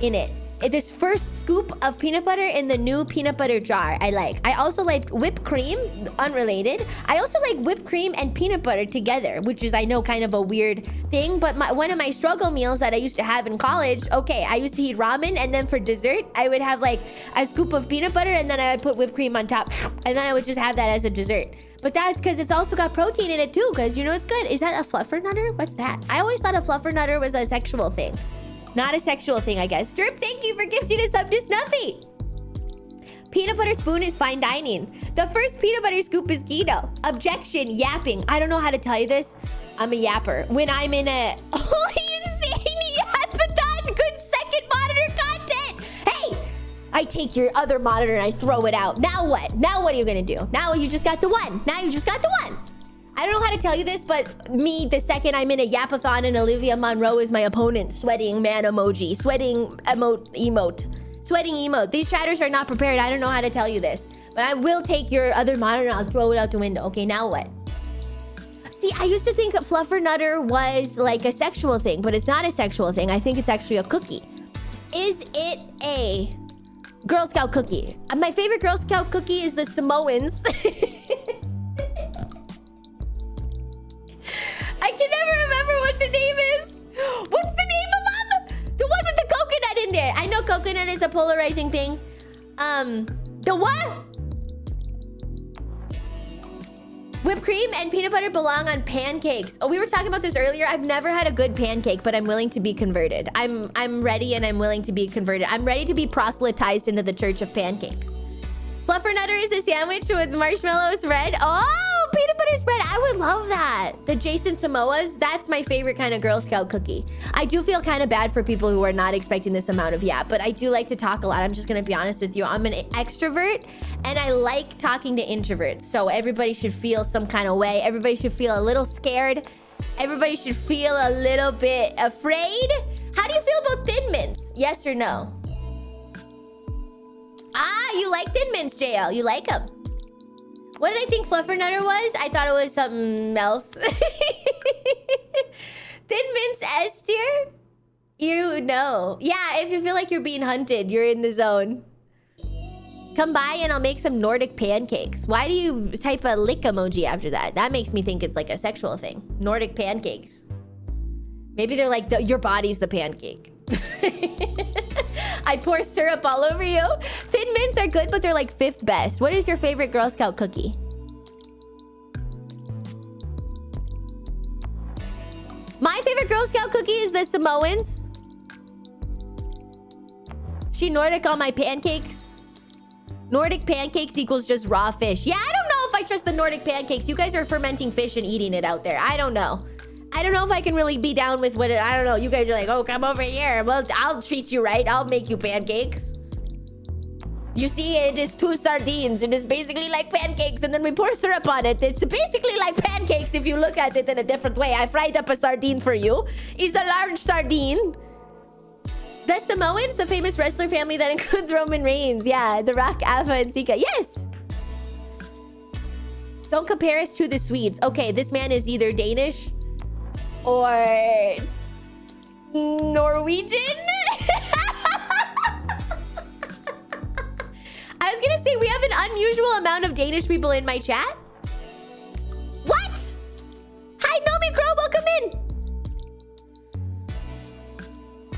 [SPEAKER 1] in it. This first scoop of peanut butter in the new peanut butter jar, I like. I also like whipped cream, unrelated. I also like whipped cream and peanut butter together, which is, I know, kind of a weird thing, but one of my struggle meals that I used to have in college, I used to eat ramen, and then for dessert, I would have like a scoop of peanut butter, and then I would put whipped cream on top, and then I would just have that as a dessert. But that's because it's also got protein in it too, because you know it's good. Is that a fluffernutter? What's that? I always thought a fluffernutter was a sexual thing. Not a sexual thing, I guess. Strip, thank you for gifting a sub to Snuffy. Peanut butter spoon is fine dining. The first peanut butter scoop is keto. Objection, yapping. I don't know how to tell you this. I'm a yapper. When I'm in a holy insane yapathon, good second monitor content. Hey, I take your other monitor and I throw it out. Now what? Now what are you gonna do? Now you just got the one. Now you just got the one. I don't know how to tell you this, but me, the second I'm in a yapathon and Olivia Monroe is my opponent, sweating man emoji, sweating emote. These chatters are not prepared. I don't know how to tell you this, but I will take your other monitor and I'll throw it out the window. Okay, now what? See, I used to think fluffernutter was like a sexual thing, but it's not a sexual thing. I think it's actually a cookie. Is it a Girl Scout cookie? My favorite Girl Scout cookie is the Samoans. I can never remember what the name is. What's the name of them? The one with the coconut in there. I know coconut is a polarizing thing. The what? Whipped cream and peanut butter belong on pancakes. Oh, we were talking about this earlier. I've never had a good pancake, but I'm willing to be converted. I'm ready and I'm willing to be converted. I'm ready to be proselytized into the church of pancakes. Fluffernutter is a sandwich with marshmallow spread. Oh, peanut butter spread. I would love that. The Jason Samoas, that's my favorite kind of Girl Scout cookie. I do feel kind of bad for people who are not expecting this amount of yap, but I do like to talk a lot. I'm just going to be honest with you. I'm an extrovert and I like talking to introverts. So everybody should feel some kind of way. Everybody should feel a little scared. Everybody should feel a little bit afraid. How do you feel about Thin Mints? Yes or no? Ah, you like Thin Mints, JL. You like them. What did I think Fluffernutter was? I thought it was something else. Thin Mints S tier? You know. Yeah, if you feel like you're being hunted, you're in the zone. Come by and I'll make some Nordic pancakes. Why do you type a lick emoji after that? That makes me think it's like a sexual thing. Nordic pancakes. Maybe they're like, your body's the pancake. I pour syrup all over you. Thin Mints are good, but they're like 5th best. What is your favorite Girl Scout cookie? My favorite Girl Scout cookie is the Samoans. She Nordic on my pancakes. Nordic pancakes equals just raw fish. Yeah, I don't know if I trust the Nordic pancakes. You guys are fermenting fish and eating it out there. I don't know. I don't know if I can really be down with what I don't know. You guys are like, oh, come over here. Well, I'll treat you right. I'll make you pancakes. You see, it is 2 sardines. It is basically like pancakes, and then we pour syrup on it. It's basically like pancakes if you look at it in a different way. I fried up a sardine for you. It's a large sardine. The Samoans, the famous wrestler family that includes Roman Reigns. Yeah, The Rock, Alpha, and Sika. Yes. Don't compare us to the Swedes. Okay, this man is either Danish or Norwegian? I was gonna say we have an unusual amount of Danish people in my chat. What? Hi, Nomi Crow, welcome in.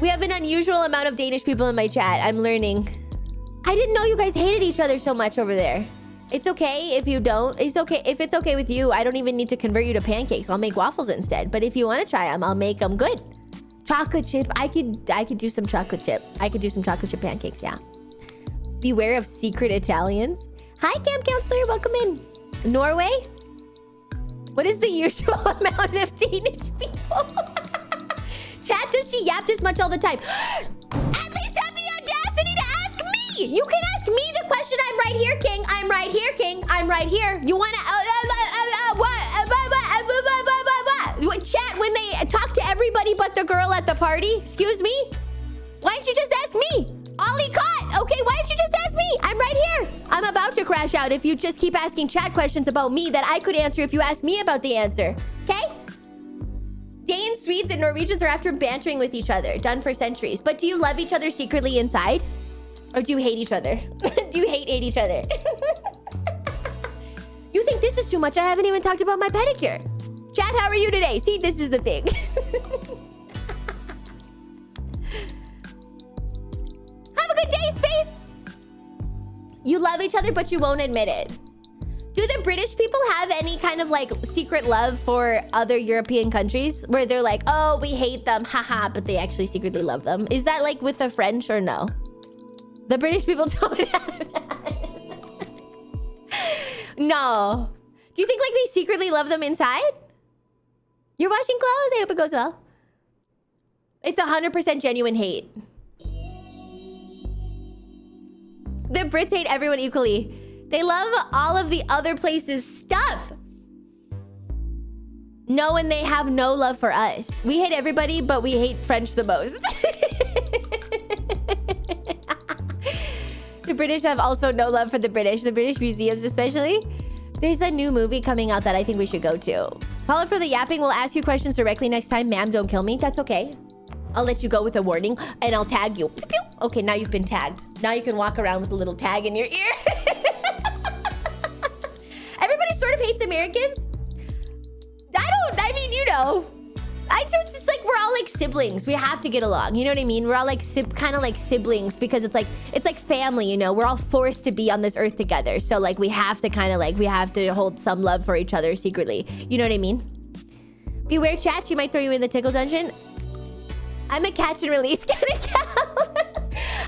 [SPEAKER 1] We have an unusual amount of Danish people in my chat. I'm learning. I didn't know you guys hated each other so much over there. It's okay if you don't. It's okay if it's okay with you. I don't even need to convert you to pancakes. I'll make waffles instead. But if you want to try them, I'll make them good. Chocolate chip. I could do some chocolate chip. I could do some chocolate chip pancakes. Yeah. Beware of secret Italians. Hi, Camp Counselor. Welcome in. Norway? What is the usual amount of Danish people? Chat, does she yap this much all the time? At least have the audacity to ask me. You can ask me the question. I'm right here, King. I'm right here, King. I'm right here. You want to... what? Chat, when they talk to everybody but the girl at the party? Excuse me? Why don't you just ask me? Ollie caught. Okay, why don't you just ask me? I'm right here. I'm about to crash out if you just keep asking chat questions about me that I could answer if you ask me about the answer. Okay? Danes, Swedes, and Norwegians are after bantering with each other. Done for centuries. But do you love each other secretly inside? Or do you hate each other? Do you hate each other? You think this is too much? I haven't even talked about my pedicure. Chat, how are you today? See, this is the thing. Have a good day, Space. You love each other, but you won't admit it. Do the British people have any kind of like secret love for other European countries where they're like, oh, we hate them, haha, but they actually secretly love them? Is that like with the French or no? The British people don't have that. No. Do you think like they secretly love them inside? You're washing clothes? I hope it goes well. It's 100% genuine hate. The Brits hate everyone equally. They love all of the other places' stuff. No, and they have no love for us. We hate everybody, but we hate French the most. The British have also no love for the British museums especially. There's a new movie coming out that I think we should go to. Follow for the yapping. We'll ask you questions directly next time. Ma'am, don't kill me. That's okay. I'll let you go with a warning and I'll tag you. Pew, pew. Okay, now you've been tagged. Now you can walk around with a little tag in your ear. Everybody sort of hates Americans. I mean, you know. It's just like we're all like siblings. We have to get along. You know what I mean? We're all like kind of like siblings because it's like family, you know? We're all forced to be on this earth together. So like we have to kind of like, we have to hold some love for each other secretly. You know what I mean? Beware, chat. She might throw you in the tickle dungeon. I'm a catch and release kind of gal.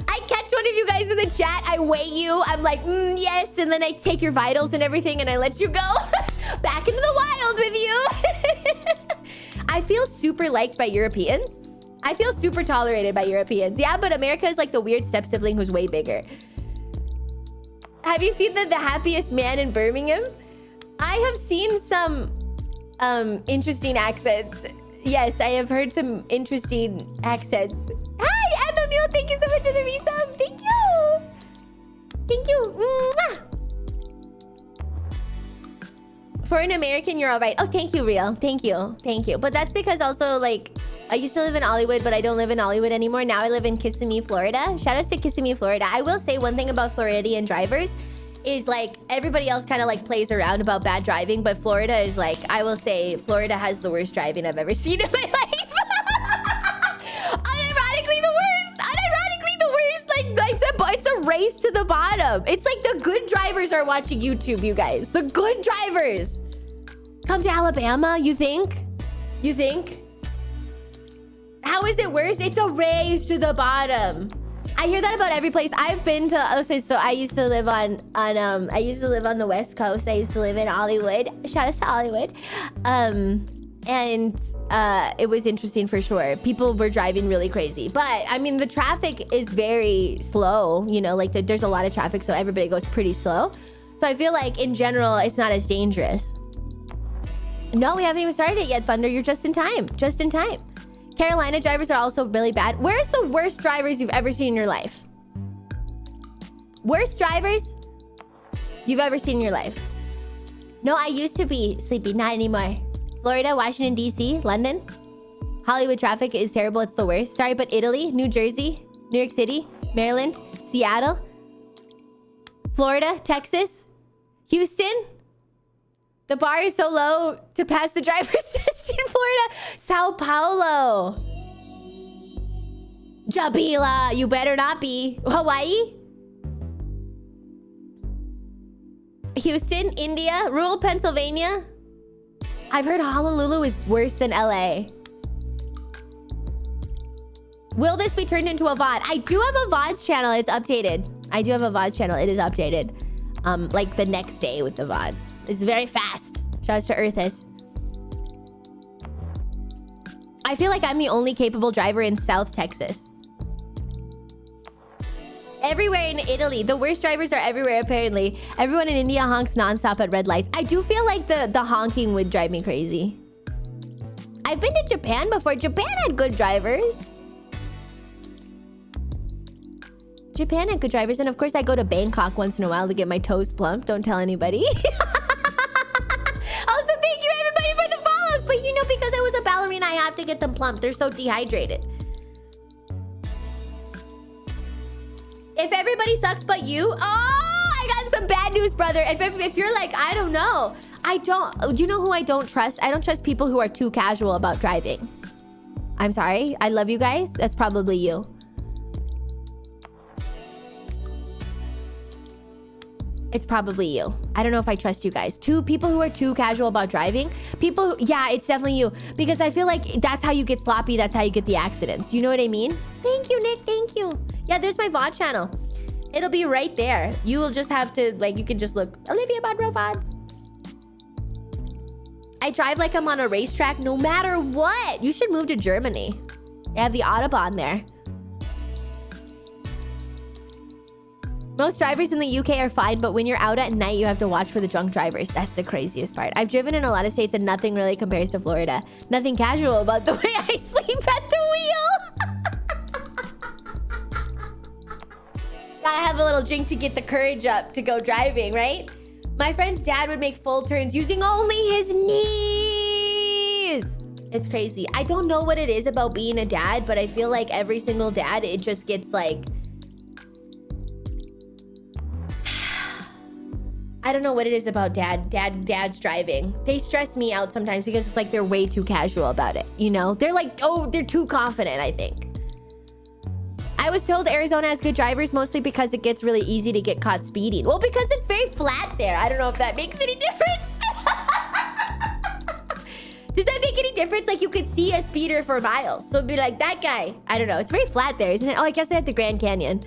[SPEAKER 1] I catch one of you guys in the chat. I weigh you. I'm like, yes. And then I take your vitals and everything and I let you go back into the wild with you. I feel super liked by Europeans. I feel super tolerated by Europeans. Yeah, but America is like the weird step sibling who's way bigger. Have you seen the happiest man in Birmingham? I have seen some interesting accents. Yes, I have heard some interesting accents. Hi, Emma Mule. Thank you so much for the resub. Thank you. Thank you. Mwah. For an American, you're all right. Oh, thank you, Real. Thank you. Thank you. But that's because also, like, I used to live in Hollywood, but I don't live in Hollywood anymore. Now I live in Kissimmee, Florida. Shout out to Kissimmee, Florida. I will say one thing about Floridian drivers is, like, everybody else kind of, like, plays around about bad driving, but Florida is, like, I will say Florida has the worst driving I've ever seen in my life. Unironically the worst. Unironically the worst. Like, it's a race to the bottom. It's like the good drivers are watching YouTube, you guys. The good drivers. Come to Alabama, you think? You think? How is it worse? It's a race to the bottom. I hear that about every place I've been to. Okay, so I used to live on the West Coast. I used to live in Hollywood. Shout out to Hollywood. It was interesting for sure. People were driving really crazy. But I mean, the traffic is very slow, you know, like there's a lot of traffic, so everybody goes pretty slow. So I feel like in general, it's not as dangerous. No, we haven't even started it yet, Thunder. You're just in time. Just in time. Carolina drivers are also really bad. Where's the worst drivers you've ever seen in your life? Worst drivers you've ever seen in your life? No, I used to be sleepy. Not anymore. Florida, Washington, D.C., London. Hollywood traffic is terrible. It's the worst. Sorry, but Italy, New Jersey, New York City, Maryland, Seattle, Florida, Texas, Houston. The bar is so low to pass the driver's test in Florida. Sao Paulo. Jabila, you better not be. Hawaii. Houston, India, rural Pennsylvania. I've heard Honolulu is worse than LA. Will this be turned into a VOD? I do have a VODs channel. It's updated. I do have a VODs channel. It is updated. like the next day with the VODs. It's very fast. Shouts to Earthis. I feel like I'm the only capable driver in South Texas. Everywhere in Italy. The worst drivers are everywhere, apparently. Everyone in India honks nonstop at red lights. I do feel like the honking would drive me crazy. I've been to Japan before. Japan had good drivers. Japan had good drivers. And of course, I go to Bangkok once in a while to get my toes plumped. Don't tell anybody. Also, thank you everybody for the follows. But you know, because I was a ballerina, I have to get them plumped. They're so dehydrated. If everybody sucks but you, oh, I got some bad news, brother. If you're like, I don't know. You know who I don't trust? I don't trust people who are too casual about driving. I'm sorry. I love you guys. That's probably you. It's probably you. I don't know if I trust you guys. People who are too casual about driving. Yeah, it's definitely you. Because I feel like that's how you get sloppy. That's how you get the accidents. You know what I mean? Thank you, Nick. Thank you. Yeah, there's my VOD channel. It'll be right there. You will just have to, like, you can just look, OliviaMonroeVT. I drive like I'm on a racetrack no matter what. You should move to Germany. They have the Autobahn there. Most drivers in the UK are fine, but when you're out at night, you have to watch for the drunk drivers. That's the craziest part. I've driven in a lot of states and nothing really compares to Florida. Nothing casual about the way I sleep at the wheel. Gotta have a little drink to get the courage up to go driving, right? My friend's dad would make full turns using only his knees. It's crazy. I don't know what it is about being a dad, but I feel like every single dad, it just gets like... I don't know what it is about dad's driving. They stress me out sometimes because it's like they're way too casual about it, you know? They're like, oh, they're too confident, I think. I was told Arizona has good drivers mostly because it gets really easy to get caught speeding. Well, because it's very flat there. I don't know if that makes any difference. Does that make any difference? Like, you could see a speeder for miles. So it'd be like, that guy. I don't know. It's very flat there, isn't it? Oh, I guess they have the Grand Canyon.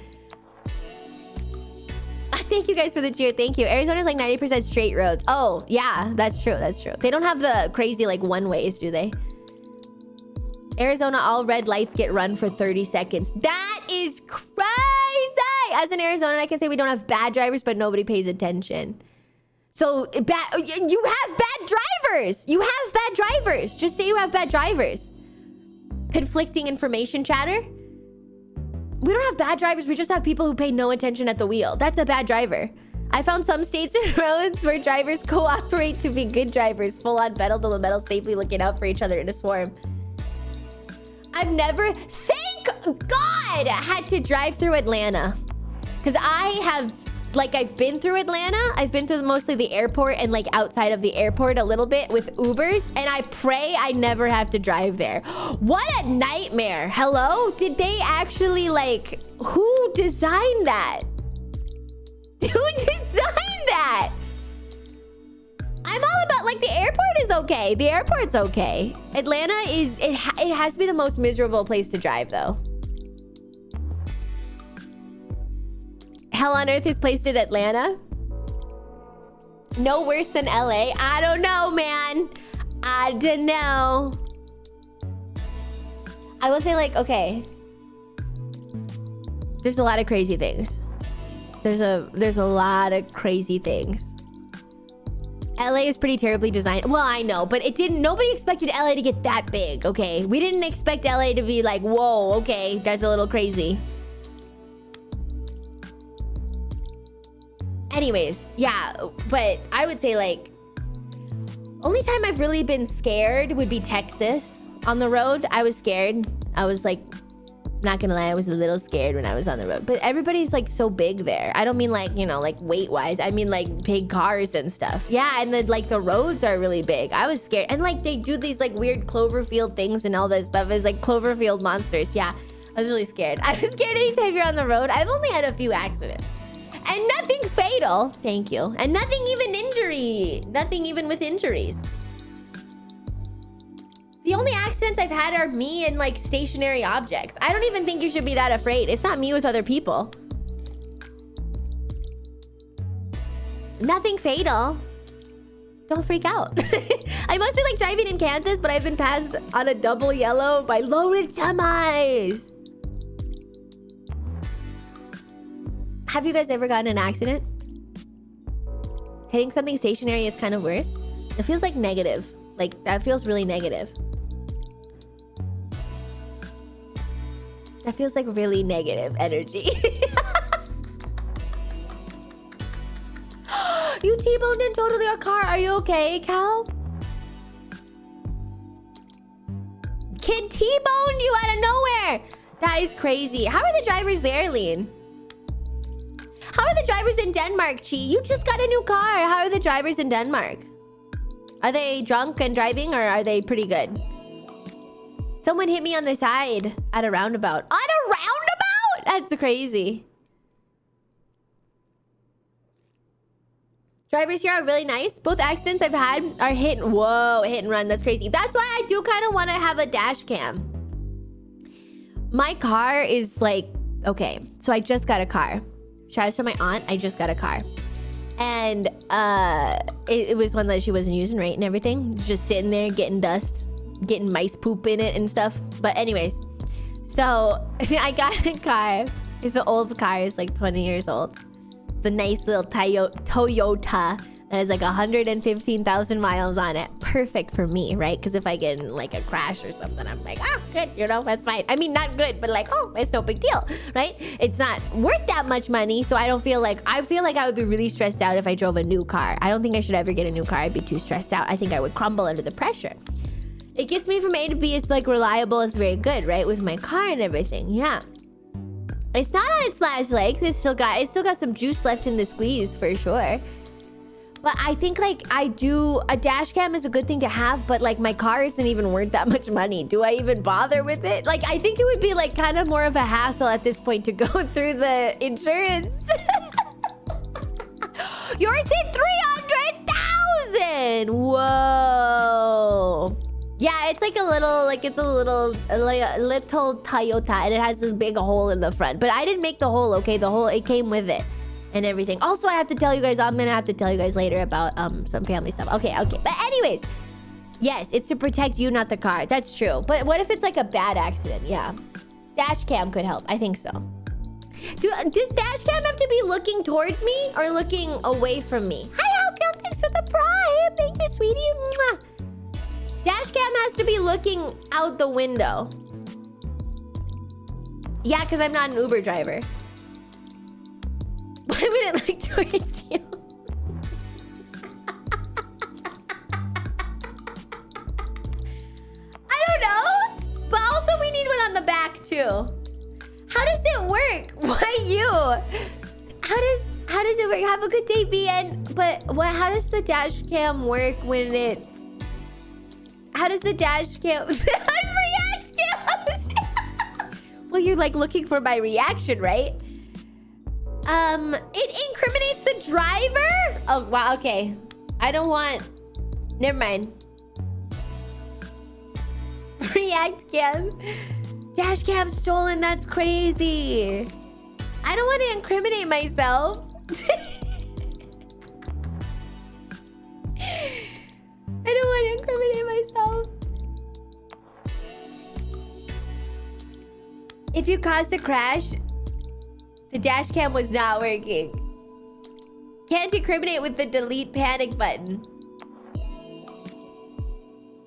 [SPEAKER 1] Thank you guys for the cheer. Thank you. Arizona's like 90% straight roads. Oh, yeah. That's true. That's true. They don't have the crazy, like, one-ways, do they? Arizona, all red lights get run for 30 seconds. That is crazy! As an Arizonan, I can say we don't have bad drivers, but nobody pays attention. So, you have bad drivers! You have bad drivers! Just say you have bad drivers. Conflicting information chatter? We don't have bad drivers, we just have people who pay no attention at the wheel. That's a bad driver. I found some states and roads where drivers cooperate to be good drivers, full on pedal to the metal, safely looking out for each other in a swarm. I've never, thank God, had to drive through Atlanta. Because I've been through Atlanta. I've been to mostly the airport and like outside of the airport a little bit with Ubers. And I pray I never have to drive there. What a nightmare. Hello? Did they actually like, who designed that? Who designed that? I'm all about, like, the airport is okay. The airport's okay. Atlanta is, it has to be the most miserable place to drive, though. Hell on Earth is placed in Atlanta? No worse than LA? I don't know, man. I don't know. I will say, like, okay. There's a lot of crazy things. There's a lot of crazy things. LA is pretty terribly designed. Well, I know, but it didn't. Nobody expected LA to get that big, okay? We didn't expect LA to be like, whoa, okay, that's a little crazy. Anyways, yeah, but I would say like, only time I've really been scared would be Texas. On the road, I was scared. I was like, not gonna lie, I was a little scared when I was on the road. But everybody's like so big there. I don't mean like, you know, like weight-wise. I mean like big cars and stuff. Yeah, and then like the roads are really big. I was scared. And like they do these like weird Cloverfield things and all this stuff. It's like Cloverfield monsters. Yeah, I was really scared. I was scared anytime you're on the road. I've only had a few accidents. And nothing fatal, thank you. And nothing even with injuries. The only accidents I've had are me and like stationary objects. I don't even think you should be that afraid. It's not me with other people. Nothing fatal. Don't freak out. I mostly like driving in Kansas, but I've been passed on a double yellow by loaded semis. Have you guys ever gotten in an accident? Hitting something stationary is kind of worse. It feels like negative. Like, that feels really negative. That feels like really negative energy. You T-boned in totally our car. Are you okay, Cal? Kid T-boned you out of nowhere. That is crazy. How are the drivers there, Lean? How are the drivers in Denmark, Chi? You just got a new car. How are the drivers in Denmark? Are they drunk and driving, or are they pretty good? Someone hit me on the side at a roundabout. On a roundabout? That's crazy. Drivers here are really nice. Both accidents I've had are hit and run. That's crazy. That's why I do kind of want to have a dash cam. My car is like, okay, so I just got a car. Shout out to my aunt. I just got a car. And it was one that she wasn't using, right? And everything. It's just sitting there getting dust, getting mice poop in it and stuff. But anyways, so I got a car. It's an old car. It's like 20 years old. The nice little Toyota that has like 115,000 miles on it. Perfect for me, right? Because if I get in like a crash or something, I'm like, ah, good, you know, that's fine. I mean, not good, but like, oh, it's no big deal, right? It's not worth that much money, so I feel like I would be really stressed out if I drove a new car. I don't think I should ever get a new car. I'd be too stressed out. I think I would crumble under the pressure. It gets me from A to B. It's like reliable. It's very good, right? With my car and everything, yeah. It's not on its last legs. It's still got some juice left in the squeeze for sure. But I think like a dash cam is a good thing to have, but like my car isn't even worth that much money. Do I even bother with it? Like, I think it would be like kind of more of a hassle at this point to go through the insurance. Yours hit 300,000. Whoa. Yeah, it's like a little Toyota, and it has this big hole in the front. But I didn't make the hole, okay? The hole, it came with it and everything. Also, I have to tell you guys, I'm gonna have to tell you guys later about some family stuff. Okay. But anyways, yes, it's to protect you, not the car. That's true. But what if it's like a bad accident? Yeah. Dash cam could help. I think so. Does dash cam have to be looking towards me or looking away from me? Hi, Alkyl. Thanks for the prime. Thank you, sweetie. Mwah. Dash cam has to be looking out the window. Yeah, because I'm not an Uber driver. Why would it look towards you? I don't know. But also we need one on the back too. How does it work? Why you? How does it work? Have a good day, BN. But how does the dash cam work when it's... How does the dash cam... react cams? Well, you're like looking for my reaction, right? It incriminates the driver? Oh, wow, okay. I don't want... Never mind. React cam. Dash cam stolen, that's crazy. I don't want to incriminate myself. I don't want to incriminate myself. If you caused the crash, the dash cam was not working. Can't incriminate with the delete panic button.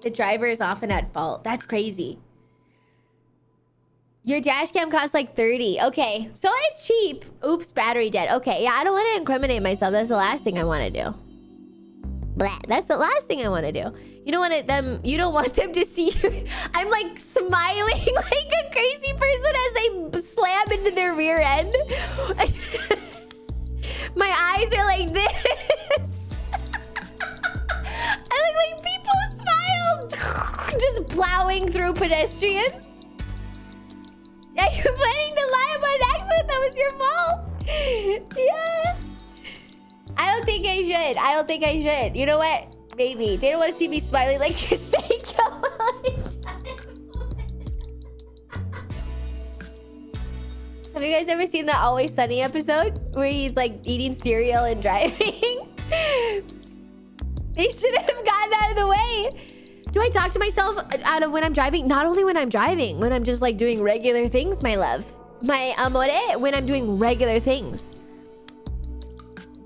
[SPEAKER 1] The driver is often at fault. That's crazy. Your dash cam costs like 30. Okay, so it's cheap. Oops, battery dead. Okay, yeah, I don't want to incriminate myself. That's the last thing I want to do. Blah, that's the last thing I want to do. You don't want them to see you. I'm like smiling like a crazy person as I slam into their rear end. My eyes are like this. I look like people smile. Just plowing through pedestrians. Yeah, you're planning to lie about an accident. That was your fault. Yeah. I don't think I should. You know what? Maybe. They don't want to see me smiling like you're saying. Have you guys ever seen the Always Sunny episode? Where he's like eating cereal and driving? They should have gotten out of the way. Do I talk to myself out of when I'm driving? Not only when I'm driving, when I'm just like doing regular things, my love. My amore, when I'm doing regular things.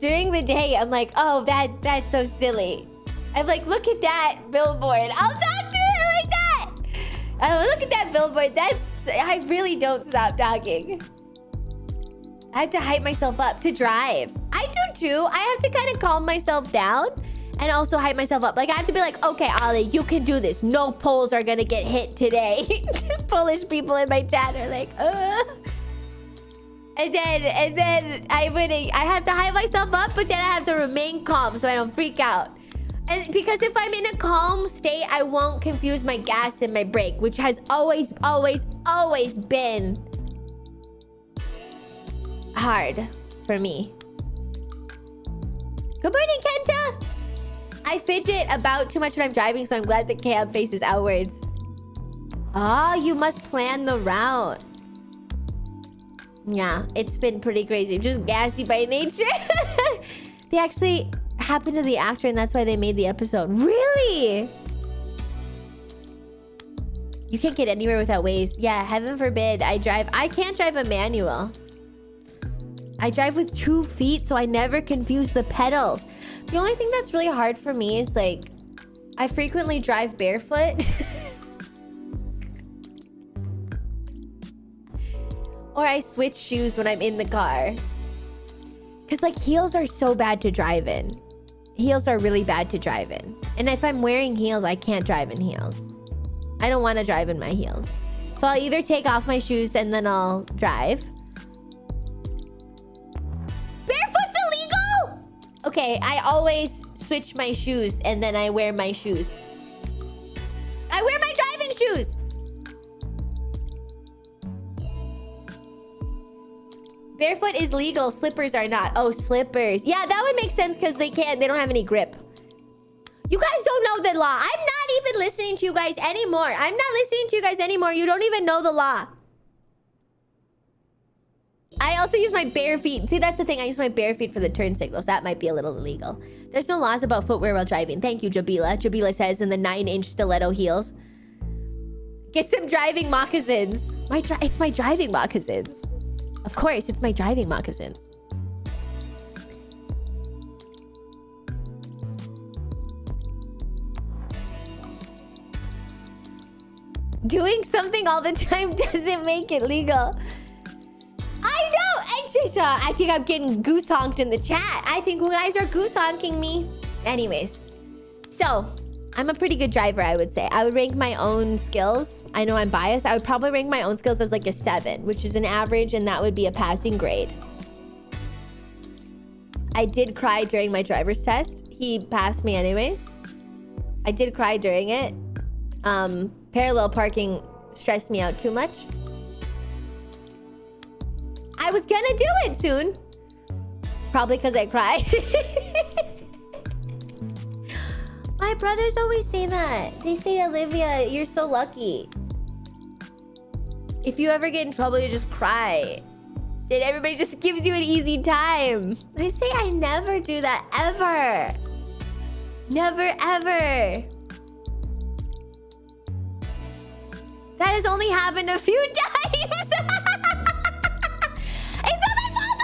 [SPEAKER 1] During the day, I'm like, oh, that's so silly. I'm like, look at that billboard. I'll talk to it like that. Oh, look at that billboard. I really don't stop talking. I have to hype myself up to drive. I do too. I have to kind of calm myself down and also hype myself up. Like, I have to be like, okay, Ollie, you can do this. No poles are gonna get hit today. Polish people in my chat are like, And then I have to hype myself up, but then I have to remain calm so I don't freak out. And because if I'm in a calm state, I won't confuse my gas and my brake, which has always, always, always been hard for me. Good morning, Kenta. I fidget about too much when I'm driving, so I'm glad the cam faces outwards. Oh, you must plan the route. Yeah, it's been pretty crazy. Just gassy by nature. They actually happened to the actor, and that's why they made the episode. Really? You can't get anywhere without Waze. Yeah, heaven forbid I can't drive a manual. I drive with 2 feet, so I never confuse the pedals. The only thing that's really hard for me is like, I frequently drive barefoot. Or I switch shoes when I'm in the car. Because like heels are so bad to drive in. Heels are really bad to drive in. And if I'm wearing heels, I can't drive in heels. I don't want to drive in my heels. So I'll either take off my shoes and then I'll drive. Barefoot's illegal? Okay, I always switch my shoes and then I wear my shoes. I wear my driving shoes. Barefoot is legal, slippers are not. Oh, slippers. Yeah, that would make sense because they don't have any grip. You guys don't know the law. I'm not even listening to you guys anymore. I'm not listening to you guys anymore. You don't even know the law. I also use my bare feet. See, that's the thing. I use my bare feet for the turn signals. That might be a little illegal. There's no laws about footwear while driving. Thank you, Jabila. Jabila says in the 9-inch stiletto heels. Get some driving moccasins. It's my driving moccasins. Of course, it's my driving moccasins. Doing something all the time doesn't make it legal. I know! I think I'm getting goose honked in the chat. I think you guys are goose honking me. Anyways. So, I'm a pretty good driver, I would say. I would rank my own skills. I know I'm biased. I would probably rank my own skills as like a 7, which is an average, and that would be a passing grade. I did cry during my driver's test. He passed me anyways. I did cry during it. Parallel parking stressed me out too much. I was gonna do it soon. Probably because I cried. My brothers always say that. They say, Olivia, you're so lucky. If you ever get in trouble, you just cry. Then everybody just gives you an easy time. I say I never do that, ever. Never, ever. That has only happened a few times. It's not my fault.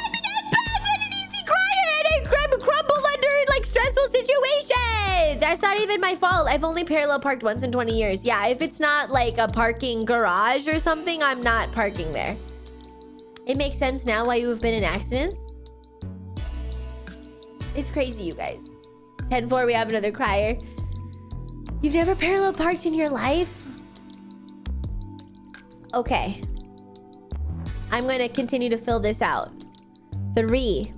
[SPEAKER 1] I'm an easy crier, and I crumble under like stressful situations. That's not even my fault. I've only parallel parked once in 20 years. Yeah, if it's not like a parking garage or something, I'm not parking there. It makes sense now why you have been in accidents. It's crazy, you guys. 10-4, we have another crier. You've never parallel parked in your life? Okay. I'm going to continue to fill this out. 3.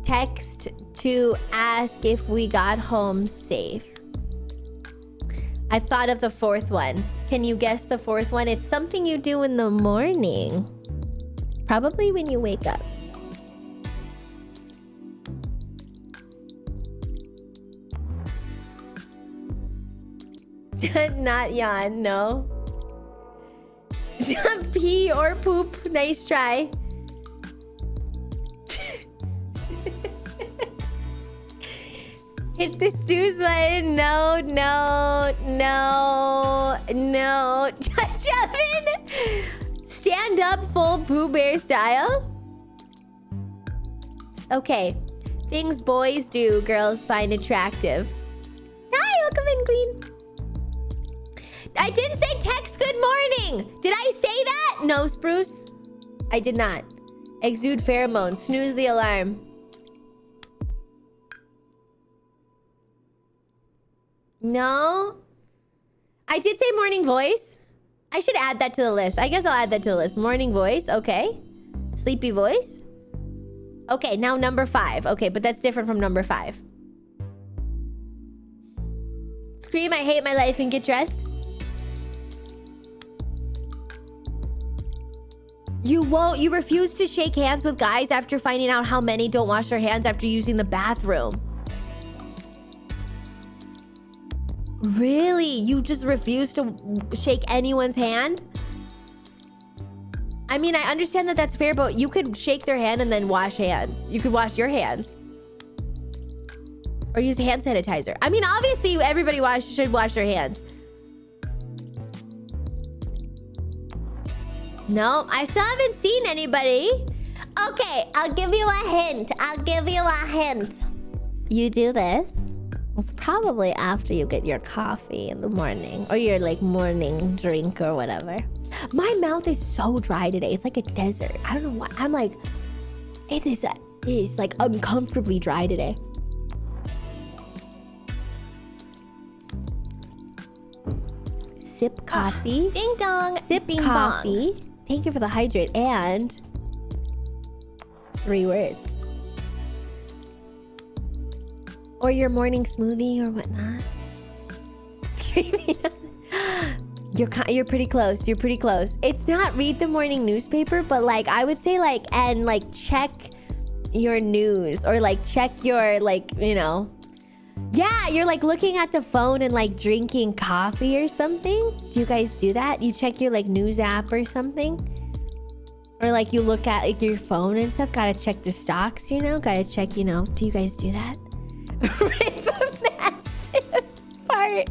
[SPEAKER 1] Text to ask if we got home safe. I thought of the 4th one. Can you guess the 4th one? It's something you do in the morning. Probably when you wake up. Not yawn, no. Pee or poop. Nice try. Hit the snooze button. No. Justin, stand up full Pooh Bear style. Okay. Things boys do, girls find attractive. Hi, welcome in, Queen. I didn't say text good morning. Did I say that? No, Spruce. I did not. Exude pheromones. Snooze the alarm. No. I did say morning voice. I should add that to the list. I guess I'll add that to the list. Morning voice. Okay. Sleepy voice. Okay, now number 5. Okay, but that's different from number 5. Scream, I hate my life, and get dressed. You refuse to shake hands with guys after finding out how many don't wash their hands after using the bathroom. Really? You just refuse to shake anyone's hand? I mean, I understand that that's fair, but you could shake their hand and then wash hands. You could wash your hands. Or use hand sanitizer. I mean, obviously, everybody should wash their hands. No, I still haven't seen anybody. Okay, I'll give you a hint. You do this. It's probably after you get your coffee in the morning. Or your, like, morning drink or whatever. My mouth is so dry today. It's like a desert. I don't know why. I'm like... It is like uncomfortably dry today. Sip coffee.
[SPEAKER 8] Ding dong.
[SPEAKER 1] Sip
[SPEAKER 8] bing
[SPEAKER 1] coffee.
[SPEAKER 8] Bong.
[SPEAKER 1] Thank you for the hydrate. And 3 words. Or your morning smoothie or whatnot. Screaming. You're pretty close. You're pretty close. It's not read the morning newspaper, but like I would say like and like check your news or like check your like, you know. Yeah, you're like looking at the phone and like drinking coffee or something. Do you guys do that? You check your like news app or something? Or like you look at like your phone and stuff. Gotta check the stocks, you know? Gotta check, you know. Do you guys do that? Rip a massive fart.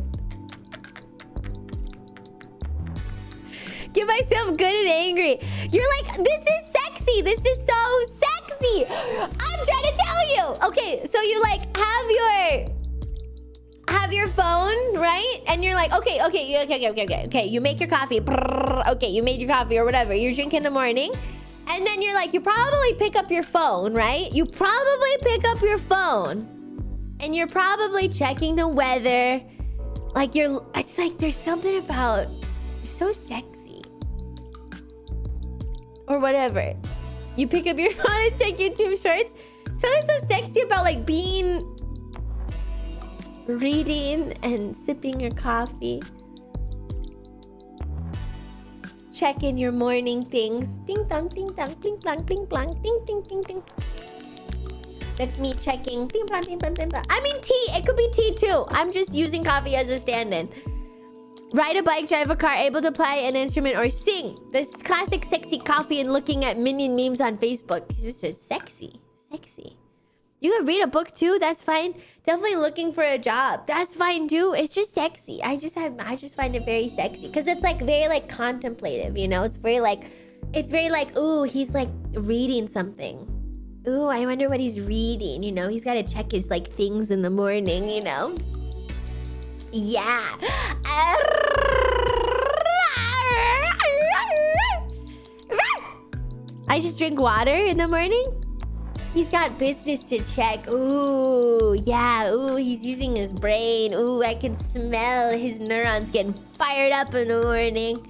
[SPEAKER 1] Get myself good and angry. You're like, this is sexy. This is so sexy. I'm trying to tell you. Okay, so you like have your phone, right? And you're like, okay. You make your coffee. Okay, you made your coffee or whatever. You're drinking in the morning. And then you're like, you probably pick up your phone, right? You probably pick up your phone. And you're probably checking the weather. Like it's like there's something about, you're so sexy. Or whatever. You pick up your phone and check YouTube shorts. Something so sexy about like reading and sipping your coffee. Checking your morning things. Ding dong, bling blang, bling blang, ding ding ding ding. That's me checking. Bing blang, bing blang, bing blang. I mean tea. It could be tea too. I'm just using coffee as a stand-in. Ride a bike, drive a car, able to play an instrument, or sing. This classic sexy coffee and looking at minion memes on Facebook. It's just sexy. You can read a book too. That's fine. Definitely looking for a job. That's fine too. It's just sexy. I just find it very sexy because it's like very like contemplative. You know, it's very like, ooh, he's like reading something. Ooh, I wonder what he's reading. You know, he's got to check his like things in the morning. You know. Yeah. I just drink water in the morning. He's got business to check. Ooh, yeah. Ooh, he's using his brain. Ooh, I can smell his neurons getting fired up in the morning.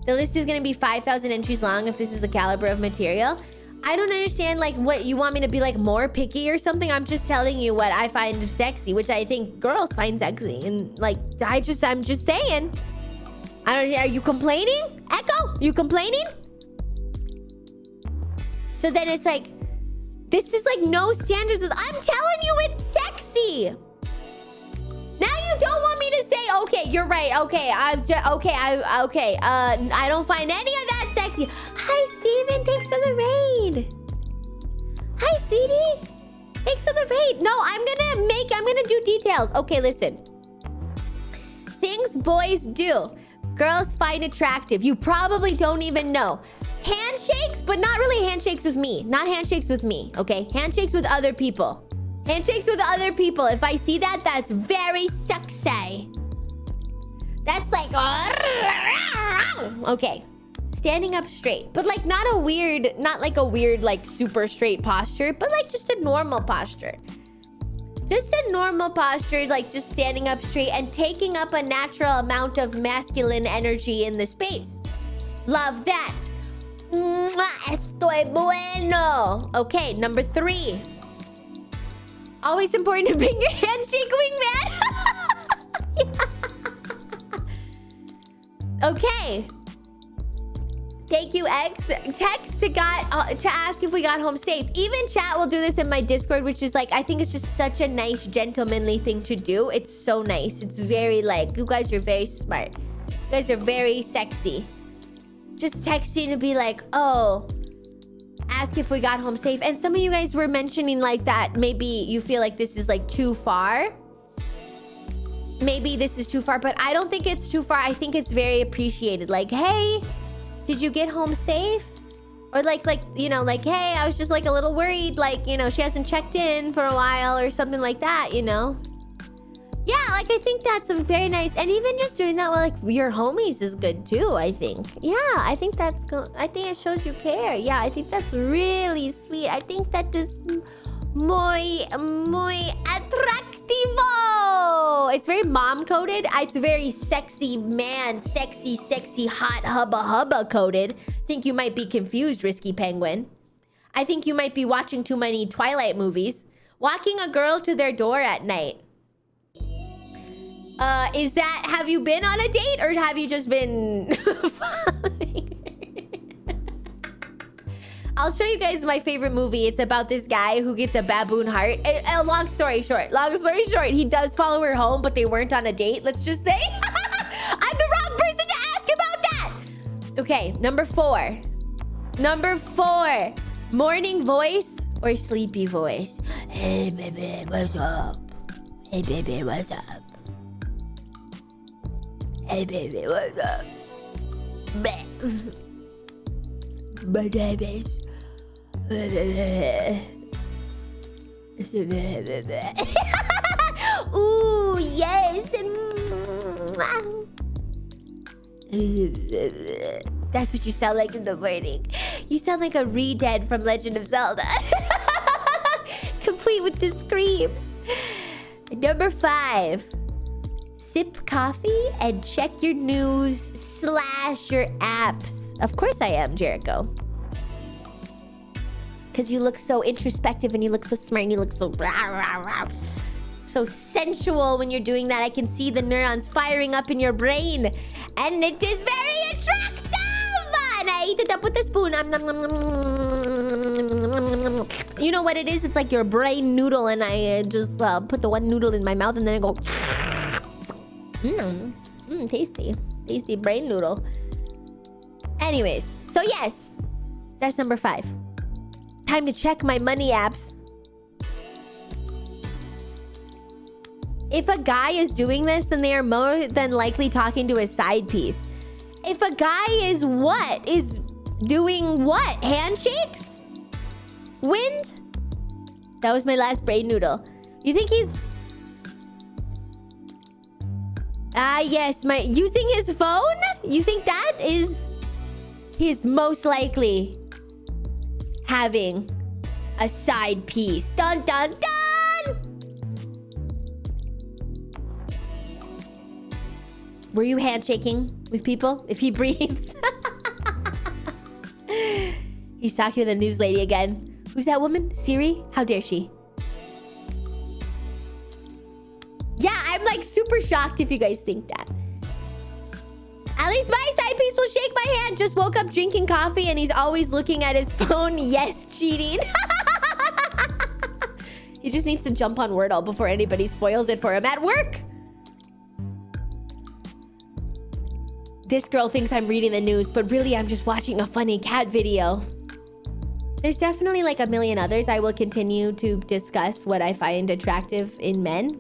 [SPEAKER 1] The list is going to be 5,000 entries long if this is the caliber of material. I don't understand, like, what you want me to be, like, more picky or something? I'm just telling you what I find sexy, which I think girls find sexy. And, like, I'm just saying. Are you complaining? Echo? You complaining? So then it's like, this is like no standards. I'm telling you it's sexy. Now you don't want me to say, okay, you're right. Okay, I don't find any of that sexy. Hi, Steven. Thanks for the raid. Hi, sweetie. Thanks for the raid. No, I'm gonna do details. Okay, listen. Things boys do. Girls find attractive. You probably don't even know. Handshakes, but not really handshakes with me. Not handshakes with me, okay? Handshakes with other people. Handshakes with other people. If I see that, that's very sexy. That's like... Okay. Standing up straight. But like not like a weird, like super straight posture, but like just a normal posture. Just a normal posture, like just standing up straight and taking up a natural amount of masculine energy in the space. Love that. Estoy bueno. Okay, number 3. Always important to bring your handshake, wingman. Okay. Thank you, X. Text to ask if we got home safe. Even chat will do this in my Discord, which is like, I think it's just such a nice, gentlemanly thing to do. It's so nice. It's very like, you guys are very smart. You guys are very sexy. Just texting to be like, oh, ask if we got home safe. And some of you guys were mentioning like that maybe you feel like this is like too far. Maybe this is too far, but I don't think it's too far. I think it's very appreciated. Like, hey, did you get home safe? Or like, you know, like, hey, I was just like a little worried. Like, you know, she hasn't checked in for a while or something like that, you know? Yeah, like, I think that's a very nice. And even just doing that with like your homies is good too, I think. Yeah, I think that's good. I think it shows you care. Yeah, I think that's really sweet. I think that is muy atractivo. It's very mom coded. It's very sexy man, sexy hot hubba coded. Think you might be confused, Risky Penguin. I think you might be watching too many Twilight movies. Walking a girl to their door at night. Is that, have you been on a date or have you just been following her? I'll show you guys my favorite movie. It's about this guy who gets a baboon heart. Long story short, he does follow her home, but they weren't on a date. Let's just say. I'm the wrong person to ask about that. Okay, number 4. Morning voice or sleepy voice? Hey, baby, what's up? Hey, baby, what's up? Hey, baby, what's up? My name is... Ooh, yes. That's what you sound like in the morning. You sound like a re-dead from Legend of Zelda. Complete with the screams. Number 5. Sip coffee and check your news / your apps. Of course I am, Jericho. Because you look so introspective and you look so smart and you look so so sensual when you're doing that. I can see the neurons firing up in your brain. And it is very attractive! And I eat it up with a spoon. You know what it is? It's like your brain noodle and I just put the one noodle in my mouth and then I go... tasty. Tasty brain noodle. Anyways, so yes, that's number 5. Time to check my money apps. If a guy is doing this, then they are more than likely talking to a side piece. If a guy is what? Is doing what? Handshakes? Wind? That was my last brain noodle. You think he's... yes, using his phone? You think that is... He's most likely having a side piece. Dun, dun, dun! Were you handshaking with people? If he breathes. He's talking to the news lady again. Who's that woman? Siri? How dare she? Yeah, I'm like super shocked if you guys think that. At least my side piece will shake my hand. Just woke up drinking coffee and he's always looking at his phone. Yes, cheating. He just needs to jump on Wordle before anybody spoils it for him at work. This girl thinks I'm reading the news, but really I'm just watching a funny cat video. There's definitely like a million others. I will continue to discuss what I find attractive in men.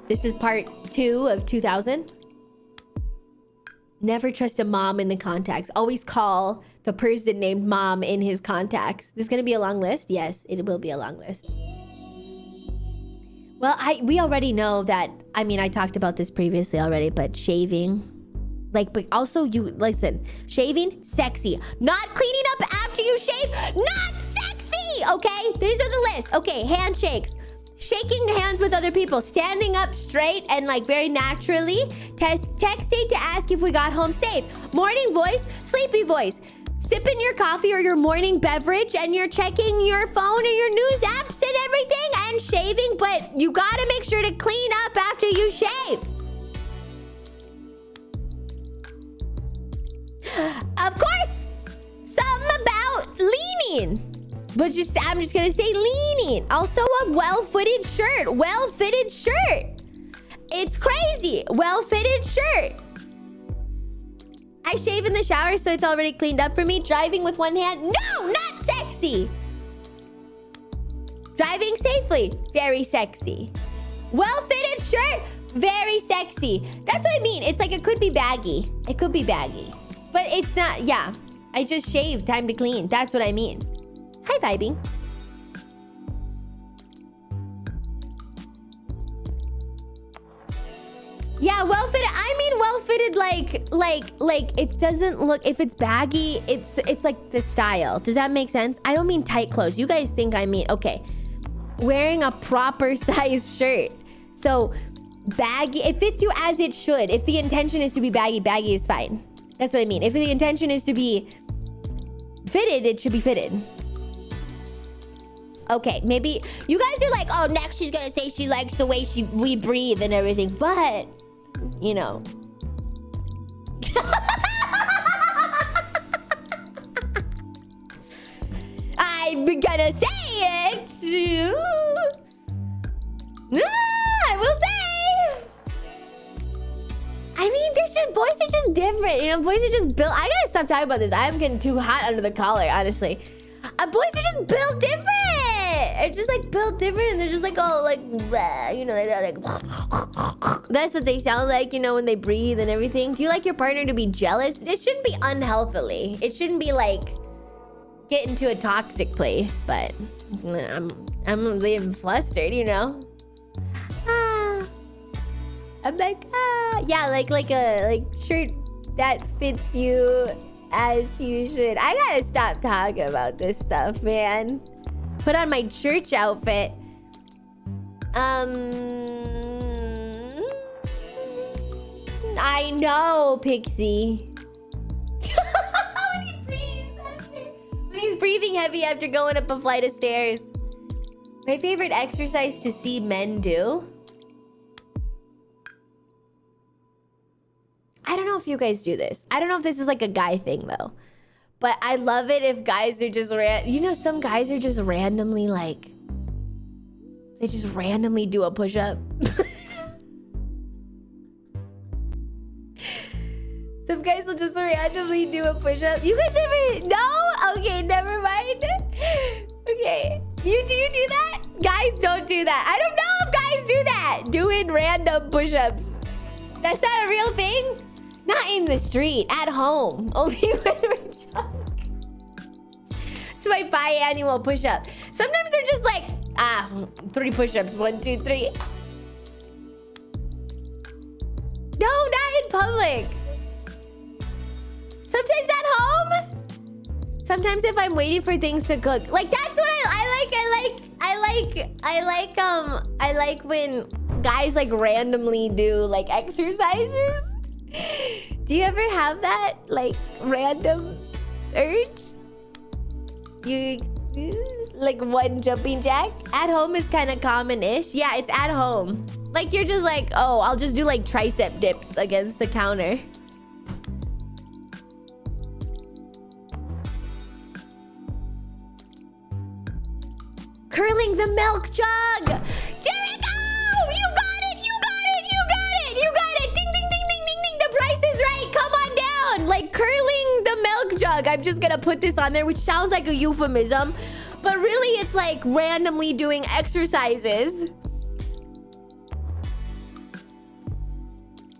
[SPEAKER 1] This is part 2 of 2000. Never trust a mom in the contacts. Always call the person named mom in his contacts. This is gonna be a long list. Yes, it will be a long list. Well, we already know that. I mean, I talked about this previously already, but shaving, like, but also you listen, shaving, sexy. Not cleaning up after you shave, not sexy. Okay, these are the lists. Okay, handshakes. Shaking hands with other people, standing up straight and like very naturally, texting to ask if we got home safe, morning voice, sleepy voice, sipping your coffee or your morning beverage and you're checking your phone or your news apps and everything and shaving, but you gotta make sure to clean up after you shave. Of course, something about leaning. But I'm just gonna say leaning. Also a well-fitted shirt. Well-fitted shirt. It's crazy. Well-fitted shirt. I shave in the shower so it's already cleaned up for me. Driving with one hand. No, not sexy. Driving safely. Very sexy. Well-fitted shirt. Very sexy. That's what I mean. It's like it could be baggy. It could be baggy. But it's not, yeah. I just shaved. Time to clean. That's what I mean. Hi, vibing. Yeah, well-fitted. I mean well-fitted like it doesn't look, if it's baggy, it's like the style. Does that make sense? I don't mean tight clothes. You guys think I mean, okay. Wearing a proper size shirt. So baggy, it fits you as it should. If the intention is to be baggy, baggy is fine. That's what I mean. If the intention is to be fitted, it should be fitted. Okay, maybe you guys are like, oh, next she's gonna say she likes the way we breathe and everything, but you know. I'm gonna say it. I will say. I mean, boys are just different. You know, boys are just built. I gotta stop talking about this. I am getting too hot under the collar, honestly. Boys are just built different. They're just like built different. And they're just like, oh, like, bleh, you know, like, that's what they sound like, you know, when they breathe and everything. Do you like your partner to be jealous? It shouldn't be unhealthily. It shouldn't be like get into a toxic place, but I'm being flustered, you know. I'm like, yeah, like a shirt that fits you as you should. I gotta stop talking about this stuff, man. Put on my church outfit. I know, Pixie. When he's breathing heavy after going up a flight of stairs. My favorite exercise to see men do. I don't know if you guys do this. I don't know if this is like a guy thing though. But I love it if guys are just you know, some guys are just randomly like, they just randomly do a push-up. Some guys will just randomly do a push-up. You guys ever, no? Okay, never mind. Okay, you do that? Guys don't do that. I don't know if guys do that. Doing random push-ups. That's not a real thing? Not in the street, at home. Only when we're drunk. It's my biannual push-up. Sometimes they're just like, 3 push-ups, 1, 2, 3. No, not in public. Sometimes at home. Sometimes if I'm waiting for things to cook. Like that's what I like when guys like randomly do like exercises. Do you ever have that like random urge? You like one jumping jack? At home is kind of common-ish. Yeah, it's at home. Like you're just like, oh, I'll just do like tricep dips against the counter. Curling the milk jug. Jericho! You got it! You got it! You got it! You got it! Ding, ding, ding, ding, ding, ding. The price is right. Come on down. Like curling the milk jug. jug. I'm just gonna put this on there, which sounds like a euphemism, but really it's like randomly doing exercises.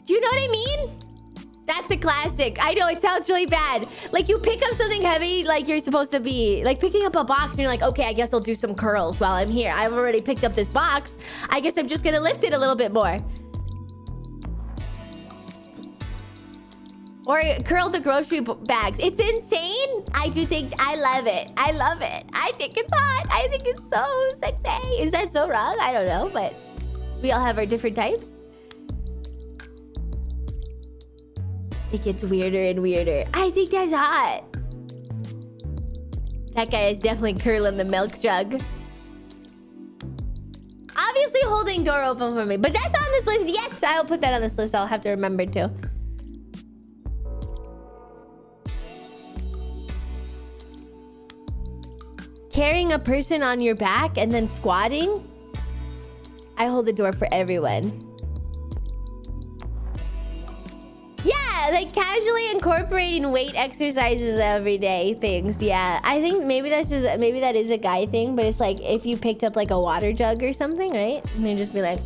[SPEAKER 1] Do you know what I mean? That's a classic. I know, it sounds really bad. Like, you pick up something heavy like you're supposed to be. Like, picking up a box and you're like, okay, I guess I'll do some curls while I'm here. I've already picked up this box. I guess I'm just gonna lift it a little bit more. Or curl the grocery bags. It's insane. I do think, I love it. I love it. I think it's hot. I think it's so sexy. Is that so wrong? I don't know, but we all have our different types. It gets weirder and weirder. I think that's hot. That guy is definitely curling the milk jug. Obviously holding door open for me, but that's on this list. Yes, I'll put that on this list. I'll have to remember to. Carrying a person on your back and then squatting. I hold the door for everyone. Yeah, like casually incorporating weight exercises everyday things. Yeah, I think maybe that's just, maybe that is a guy thing, but it's like if you picked up like a water jug or something, right? And then just be like,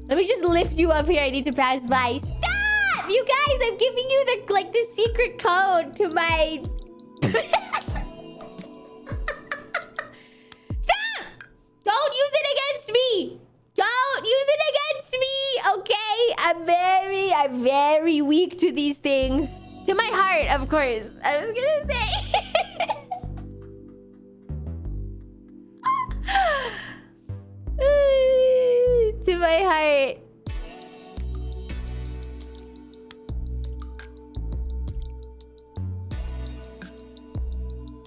[SPEAKER 1] let me just lift you up here. I need to pass by. Stop! You guys, I'm giving you the like the secret code to my... Stop! Don't use it against me. Don't use it against me, okay? I'm very weak to these things. To my heart, of course. I was gonna say. To my heart.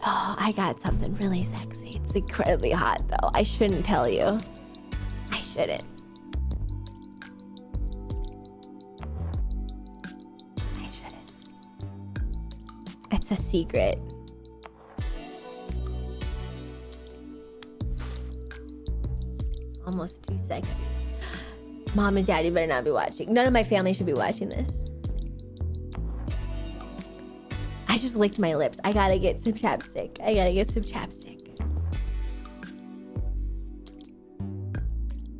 [SPEAKER 1] Oh, I got something really sexy. It's incredibly hot, though. I shouldn't tell you. I shouldn't. I shouldn't. It's a secret. Almost too sexy. Mom and Daddy better not be watching. None of my family should be watching this. I just licked my lips. I gotta get some chapstick. I gotta get some chapstick.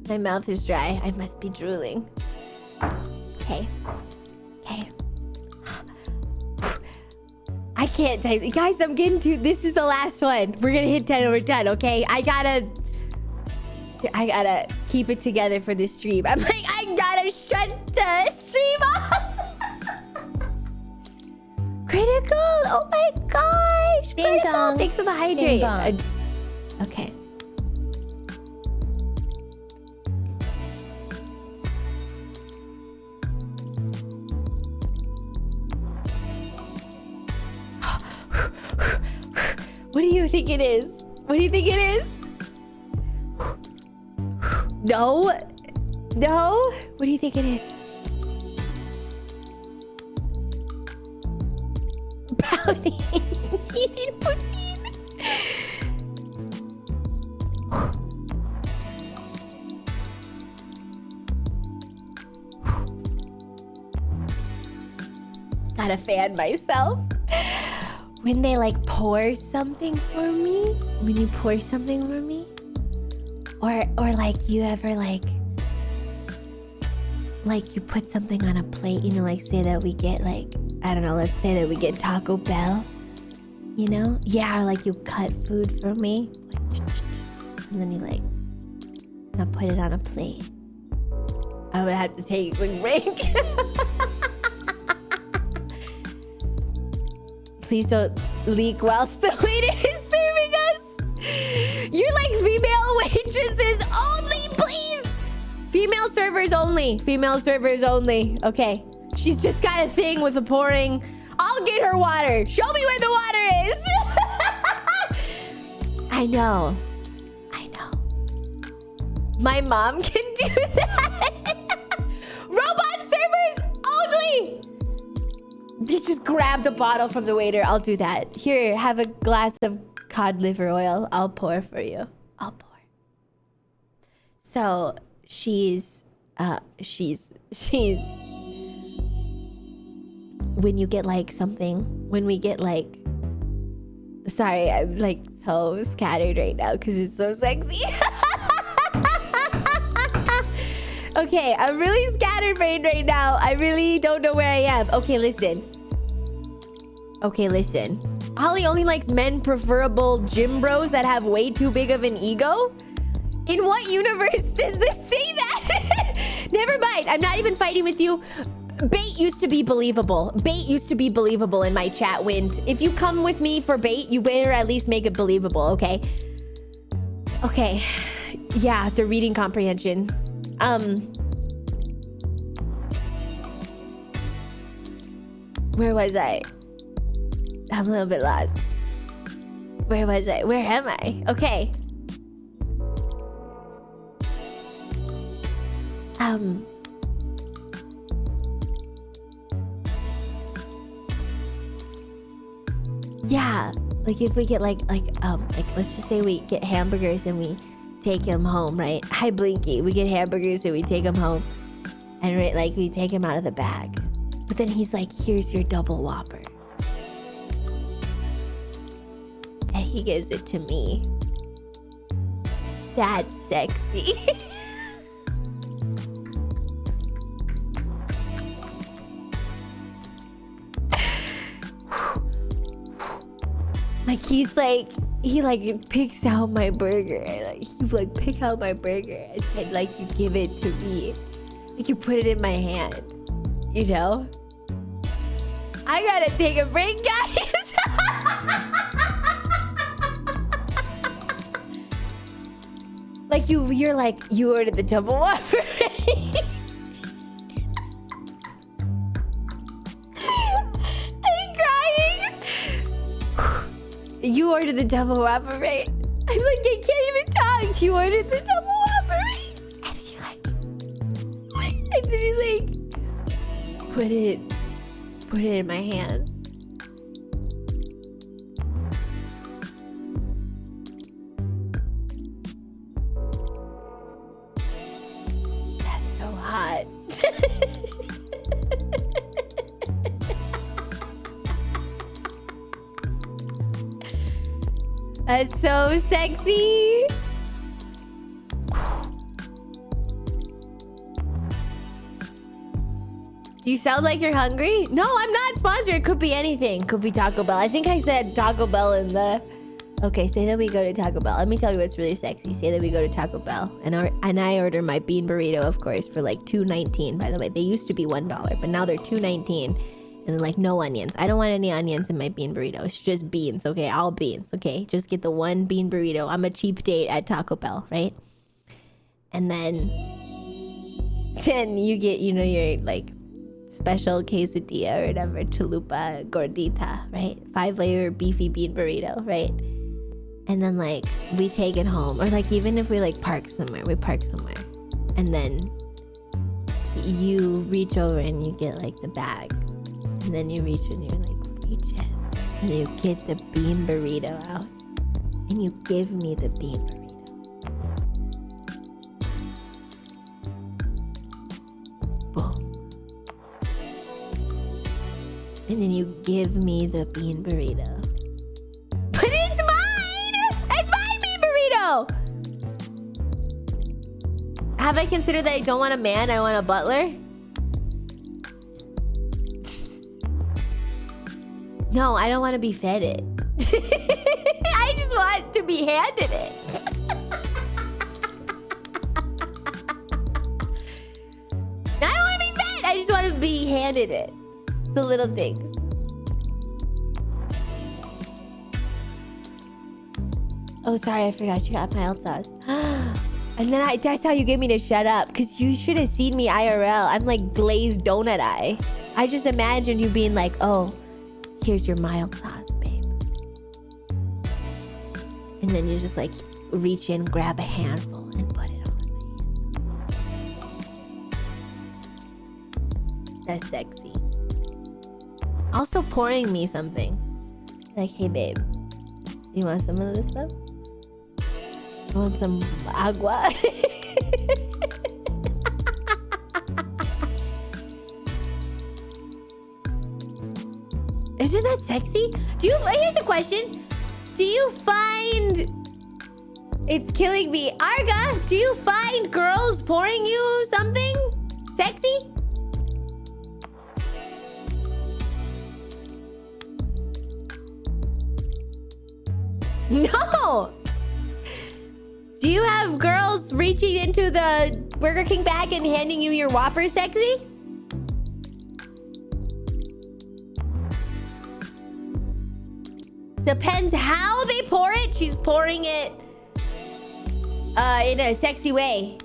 [SPEAKER 1] My mouth is dry. I must be drooling. Okay. Okay. I can't type. Guys, I'm getting to... This is the last one. We're gonna hit 10 over 10, okay? I gotta keep it together for this stream. I'm like, I gotta shut the stream off. Critical! Oh my gosh!
[SPEAKER 13] Ding
[SPEAKER 1] Critical!
[SPEAKER 13] dong.
[SPEAKER 1] Thanks for the hydrate. Okay. What do you think it is? What do you think it is? No? No? What do you think it is? Brownie. Eating poutine. Gotta fan myself. When they like pour something for me, when you pour something for me, or like you ever like you put something on a plate, you know, like say that we get like, I don't know, let's say that we get Taco Bell, you know? Yeah, or like you cut food for me, like, and then you like, now put it on a plate. I'm gonna have to take a quick break. Please don't leak whilst the waiter is serving us. You're like female waitresses only, please. Female servers only. Female servers only. Okay. She's just got a thing with the pouring. I'll get her water. Show me where the water is. I know. I know. My mom can do that. Robot servers only. You just grab the bottle from the waiter. I'll do that. Here, have a glass of cod liver oil. I'll pour for you. I'll pour. So she's when you get like something, when we get like, sorry, I'm like so scattered right now because it's so sexy. Okay, I'm really scattered right now. I really don't know where I am. Okay, listen. Holly only likes men preferable gym bros that have way too big of an ego? In what universe does this say that? Never mind. I'm not even fighting with you. Bait used to be believable. Bait used to be believable in my chat, Wind. If you come with me for bait, you better at least make it believable, okay? Okay. Yeah, the reading comprehension. Where was I? I'm a little bit lost. Where was I? Where am I? Okay. Yeah, like if we get like let's just say we get hamburgers and we take them home, right? Hi Blinky, we get hamburgers and we take them home, and like we take them out of the bag, but then he's like, "Here's your double Whopper," and he gives it to me. That's sexy. Like he like picks out my burger, like you like pick out my burger and like you give it to me, like you put it in my hand, you know. I gotta take a break, guys. Like you're like, you ordered the double Whopper. You ordered the double Whopper, right? I'm like, I can't even talk. You ordered the double Whopper, right? And then you like, and then you like, put it in my hands. That's so hot. That's so sexy. You sound like you're hungry? No, I'm not sponsored. It could be anything. Could be Taco Bell. I think I said Taco Bell in the... Okay, say that we go to Taco Bell. Let me tell you what's really sexy. Say that we go to Taco Bell. And I order my bean burrito, of course, for like $2.19. By the way, they used to be $1, but now they're $2.19. And like no onions. I don't want any onions in my bean burrito. It's just beans, okay? All beans, okay? Just get the one bean burrito. I'm a cheap date at Taco Bell, right? And then you get, you know, your like special quesadilla or whatever, chalupa gordita, right? 5-layer beefy bean burrito, right? And then like we take it home, or like even if we like park somewhere, and then you reach over and you get like the bag. And then you reach and you're like, reach it. And you get the bean burrito out. And you give me the bean burrito. Boom. And then you give me the bean burrito. But it's mine! It's my bean burrito! Have I considered that I don't want a man, I want a butler? No, I don't want to be fed it. I just want to be handed it. I don't want to be fed. I just want to be handed it. The little things. Oh, sorry. I forgot you got mild sauce. And then that's how you get me to shut up. Because you should have seen me IRL. I'm like glazed donut eye. I just imagined you being like, oh, here's your mild sauce, babe. And then you just like reach in, grab a handful, and put it on my hand. That's sexy. Also pouring me something. Like, hey, babe, you want some of this stuff? You want some agua? Isn't that sexy? Here's a question. Do you find... It's killing me. Arga, do you find girls pouring you something sexy? No. Do you have girls reaching into the Burger King bag and handing you your Whopper sexy? Depends how they pour it. She's pouring it in a sexy way.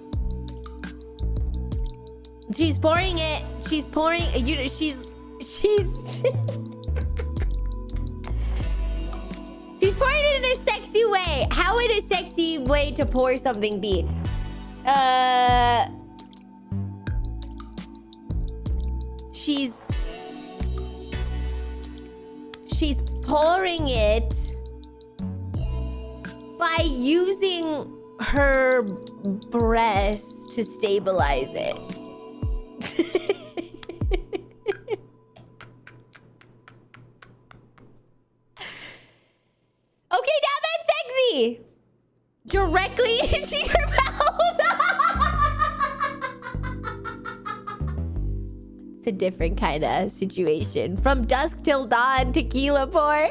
[SPEAKER 1] She's pouring it. She's pouring. She's She's pouring it in a sexy way. How would a sexy way to pour something be? She's pouring it by using her breast to stabilize it. Okay, now that's sexy. Directly into your mouth. It's a different kind of situation. From dusk till dawn, tequila pour.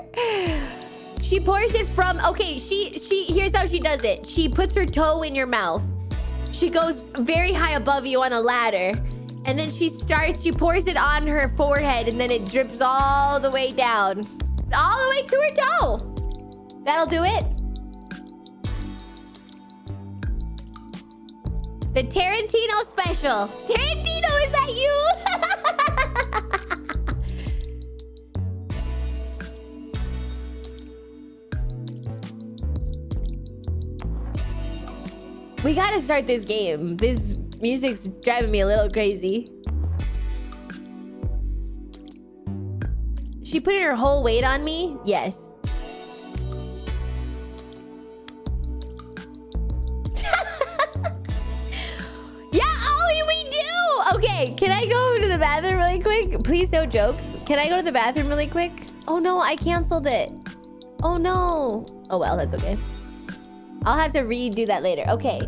[SPEAKER 1] She pours it from... Okay, here's how she does it. She puts her toe in your mouth. She goes very high above you on a ladder. And then she pours it on her forehead, and then it drips all the way down. All the way to her toe. That'll do it. The Tarantino special. Tarantino, is that you? We gotta start this game. This music's driving me a little crazy. She put in her whole weight on me? Yes. Okay, can I go to the bathroom really quick? Please, no jokes. Can I go to the bathroom really quick? Oh no, I canceled it. Oh no. Oh well, that's okay. I'll have to redo that later. Okay.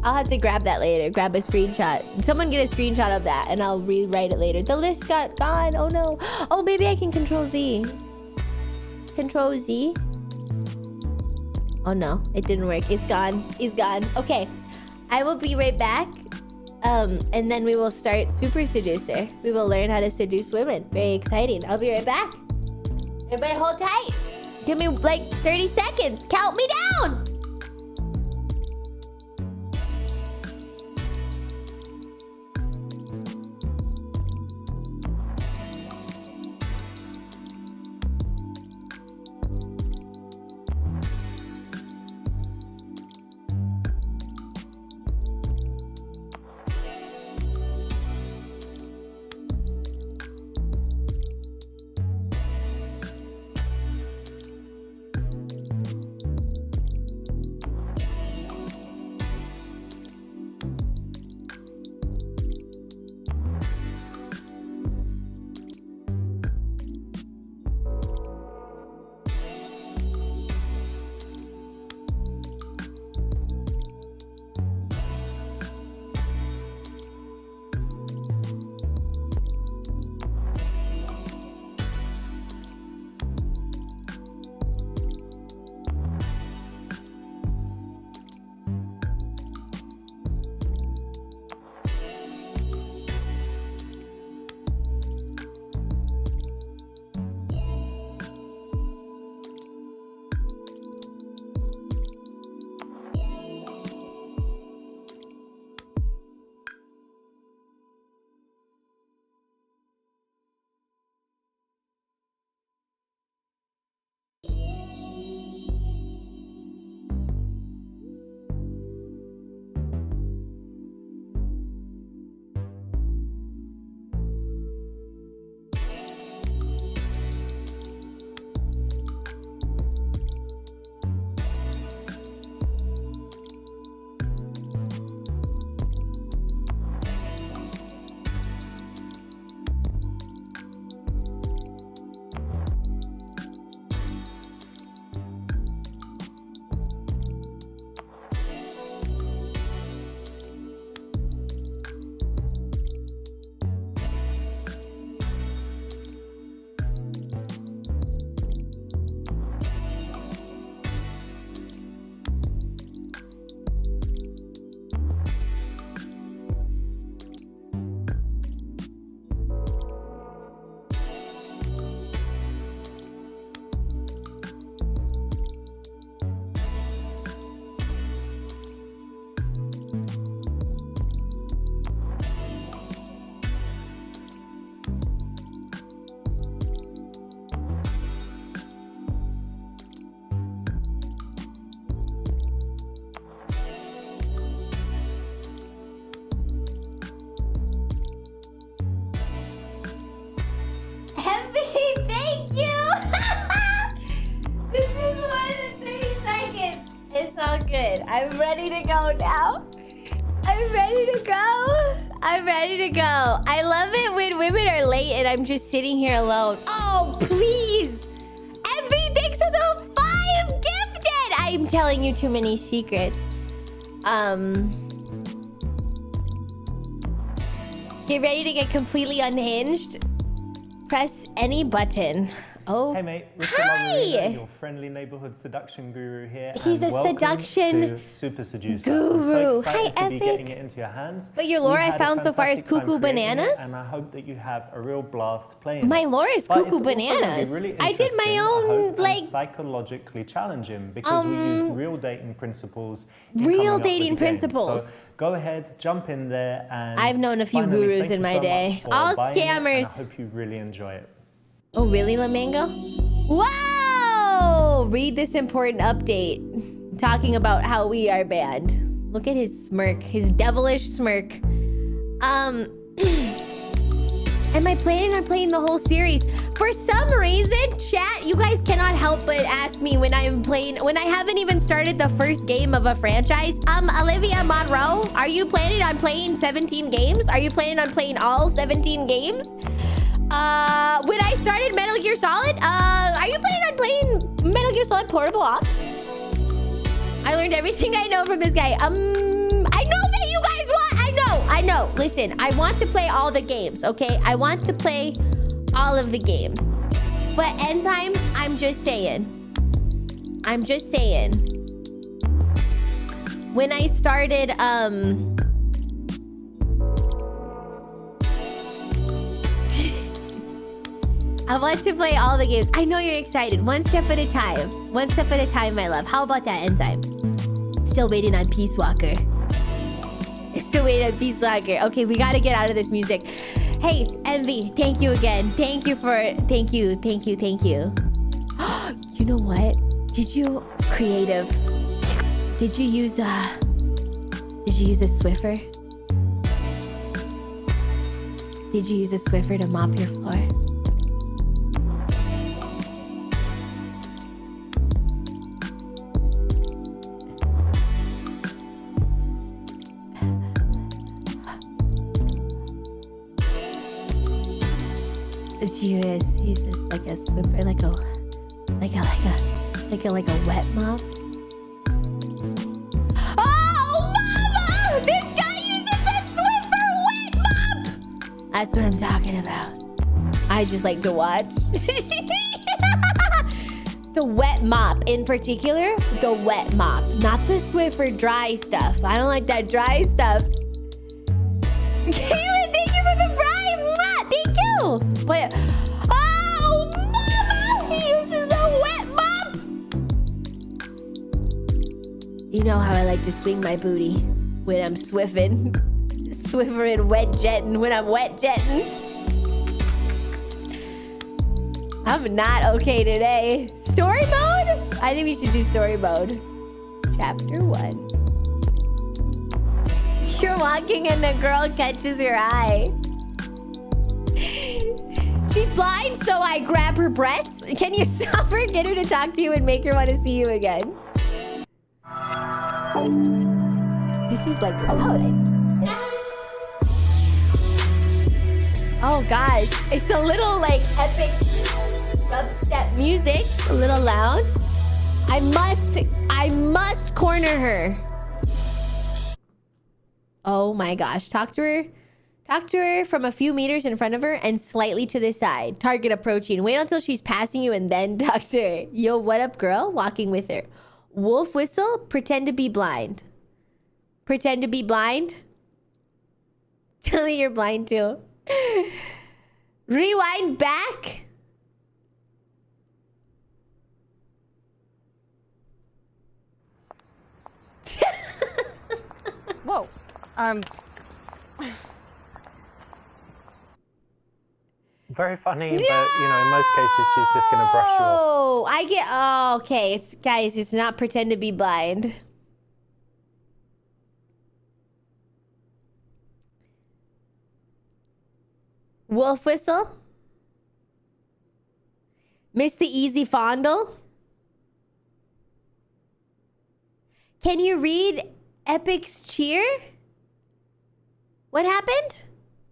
[SPEAKER 1] I'll have to grab that later. Grab a screenshot. Someone get a screenshot of that and I'll rewrite it later. The list got gone. Oh no. Oh, maybe I can Control Z. Control Z. Oh no, it didn't work. It's gone. It's gone. Okay. I will be right back. And then we will start Super Seducer. We will learn how to seduce women. Very exciting. I'll be right back. Everybody hold tight. Give me like 30 seconds. Count me down. it. I'm ready to go now. I'm ready to go. I'm ready to go. I love it when women are late and I'm just sitting here alone. Oh, please. Envy, thanks for the 5 gifted. I'm telling you too many secrets. Get ready to get completely unhinged. Press any button. Oh,
[SPEAKER 13] hey mate, Richard
[SPEAKER 1] hi!
[SPEAKER 13] Lamarina, your friendly neighborhood seduction guru here.
[SPEAKER 1] He's
[SPEAKER 13] and
[SPEAKER 1] a
[SPEAKER 13] welcome
[SPEAKER 1] seduction
[SPEAKER 13] to Super Seducer.
[SPEAKER 1] guru.
[SPEAKER 13] I'm so excited
[SPEAKER 1] Hi,
[SPEAKER 13] to be
[SPEAKER 1] Epic.
[SPEAKER 13] getting it into your hands.
[SPEAKER 1] But your lore
[SPEAKER 13] We
[SPEAKER 1] I
[SPEAKER 13] had a
[SPEAKER 1] found so far is
[SPEAKER 13] fantastic time
[SPEAKER 1] cuckoo
[SPEAKER 13] creating it,
[SPEAKER 1] bananas.
[SPEAKER 13] And I hope that you have a real blast playing
[SPEAKER 1] My
[SPEAKER 13] it.
[SPEAKER 1] lore is
[SPEAKER 13] But it's
[SPEAKER 1] cuckoo
[SPEAKER 13] also gonna be
[SPEAKER 1] bananas.
[SPEAKER 13] really
[SPEAKER 1] I did my
[SPEAKER 13] interesting, I
[SPEAKER 1] own,
[SPEAKER 13] hope, and
[SPEAKER 1] like,
[SPEAKER 13] psychologically challenging because we used real dating principles. in
[SPEAKER 1] Real
[SPEAKER 13] coming up with
[SPEAKER 1] dating
[SPEAKER 13] the game.
[SPEAKER 1] principles.
[SPEAKER 13] So go ahead, jump in there, and
[SPEAKER 1] I've known a few
[SPEAKER 13] finally,
[SPEAKER 1] gurus
[SPEAKER 13] thank
[SPEAKER 1] in
[SPEAKER 13] you
[SPEAKER 1] my
[SPEAKER 13] so
[SPEAKER 1] day.
[SPEAKER 13] much for
[SPEAKER 1] All
[SPEAKER 13] buying it, and
[SPEAKER 1] scammers.
[SPEAKER 13] I hope you really enjoy it.
[SPEAKER 1] Oh, really, Lamango? Whoa! Read this important update talking about how we are banned. Look at his smirk, his devilish smirk. Am I planning on playing the whole series? For some reason, chat, you guys cannot help but ask me when I'm playing, when I haven't even started the first game of a franchise. Olivia Monroe, are you planning on playing 17 games? Are you planning on playing all 17 games? When I started Metal Gear Solid, are you planning on playing Metal Gear Solid Portable Ops? I learned everything I know from this guy. I know that you guys want, I know. Listen, I want to play all the games, okay? I want to play all of the games. But Enzyme, I'm just saying. When I started, I want to play all the games. I know you're excited. One step at a time. One step at a time, my love. How about that, Enzyme? Still waiting on Peace Walker. Still waiting on Peace Walker. Okay, we gotta get out of this music. Hey, Envy, thank you again. Thank you. You know what? Did you use a Swiffer? Did you use a Swiffer to mop your floor? Use this like a Swiffer, like a wet mop. Oh, mama! This guy uses a Swiffer wet mop. That's what I'm talking about. I just like to watch. The wet mop in particular, the wet mop, not the Swiffer dry stuff. I don't like that dry stuff. Caitlin, thank you for the prime. Thank you. But oh, mama, he uses a wet mop. You know how I like to swing my booty when I'm swiffing, and wet jetting. When I'm wet jetting, I'm not okay today. Story mode? I think we should do story mode. Chapter 1. You're walking and the girl catches your eye. She's blind, so I grab her breasts. Can you stop her, get her to talk to you, and make her want to see you again? This is like loud. Oh gosh, it's a little like epic dubstep music. A little loud. I must corner her. Oh my gosh. Talk to her from a few meters in front of her and slightly to the side. Target approaching. Wait until she's passing you and then talk to her. Yo, what up, girl? Walking with her. Wolf whistle. Pretend to be blind. Pretend to be blind. Tell me you're blind too. Rewind back.
[SPEAKER 8] Whoa.
[SPEAKER 13] Very funny, but you know, in most cases, she's just gonna brush you off.
[SPEAKER 1] Oh, I get. Oh, okay. Guys, it's not pretend to be blind. Wolf whistle. Miss the easy fondle. Can you read Epic's cheer? What happened?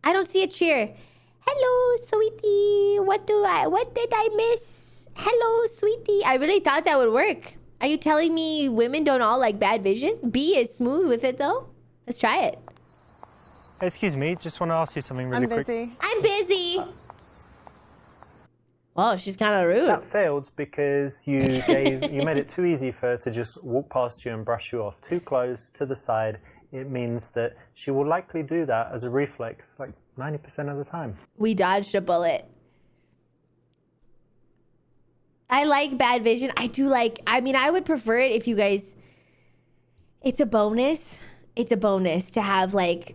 [SPEAKER 1] I don't see a cheer. Hello, sweetie. What did I miss? Hello, sweetie. I really thought that would work. Are you telling me women don't all like bad vision? B is smooth with it though. Let's try it.
[SPEAKER 13] Excuse me, just want to ask you something really quick.
[SPEAKER 1] I'm busy. Oh, she's kind of rude.
[SPEAKER 13] That failed because you made it too easy for her to just walk past you and brush you off. Too close to the side. It means that she will likely do that as a reflex, like 90% of the time.
[SPEAKER 1] We dodged a bullet. I like bad vision. I do like, I mean, I would prefer it if you guys, it's a bonus. It's a bonus to have like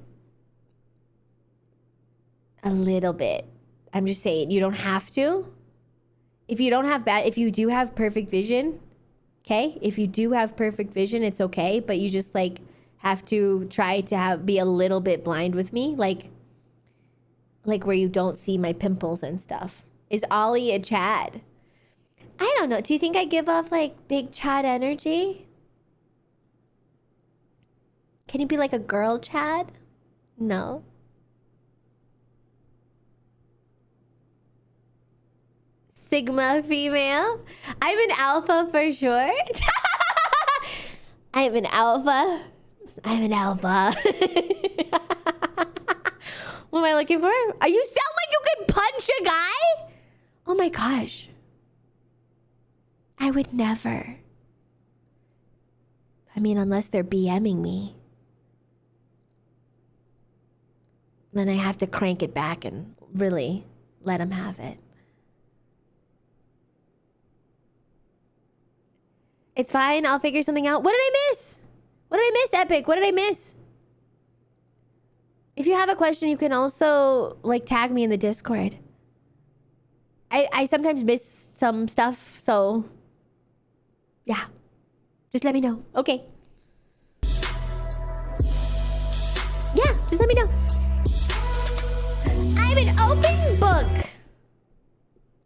[SPEAKER 1] a little bit. I'm just saying, you don't have to. If you don't have if you do have perfect vision, okay? If you do have perfect vision, it's okay. But you just like have to try to be a little bit blind with me. Like where you don't see my pimples and stuff. Is Ollie a Chad? I don't know. Do you think I give off like big Chad energy? Can you be like a girl Chad? No. Sigma female. I'm an alpha for sure. I'm an alpha. I'm an alpha. What am I looking for? You sound like you could punch a guy? Oh my gosh. I would never. I mean, unless they're BMing me. Then I have to crank it back and really let them have it. It's fine. I'll figure something out. What did I miss? What did I miss, Epic? What did I miss? If you have a question, you can also like tag me in the Discord. I sometimes miss some stuff, so yeah. Just let me know. Okay. Yeah, just let me know. I'm an open book.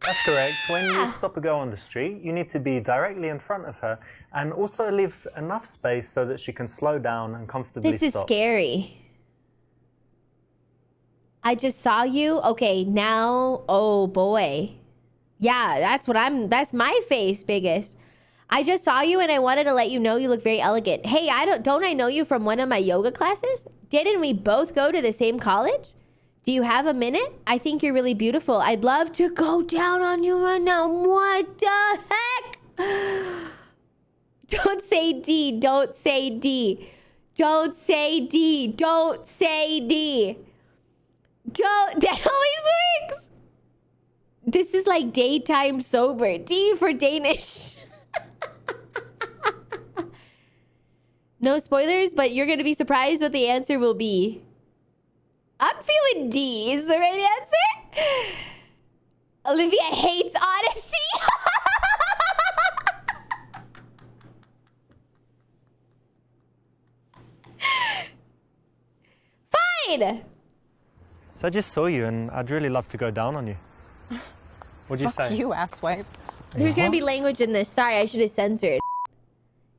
[SPEAKER 13] That's correct. When you stop a girl on the street, you need to be directly in front of her and also leave enough space so that she can slow down and comfortably stop.
[SPEAKER 1] This is scary. I just saw you. Okay, now, oh boy. Yeah, that's my face biggest. I just saw you and I wanted to let you know you look very elegant. Hey, don't I know you from one of my yoga classes? Didn't we both go to the same college? Do you have a minute? I think you're really beautiful. I'd love to go down on you right now. What the heck? Don't say D. Don't say D. Don't say D. Don't say D. That always works. This is like daytime sober. D for Danish. No spoilers, but you're going to be surprised what the answer will be. I'm feeling D is the right answer. Olivia hates honesty. Fine.
[SPEAKER 13] So I just saw you and I'd really love to go down on you. What'd you say?
[SPEAKER 8] Fuck you, asswipe.
[SPEAKER 1] There's going to be language in this. Sorry, I should have censored.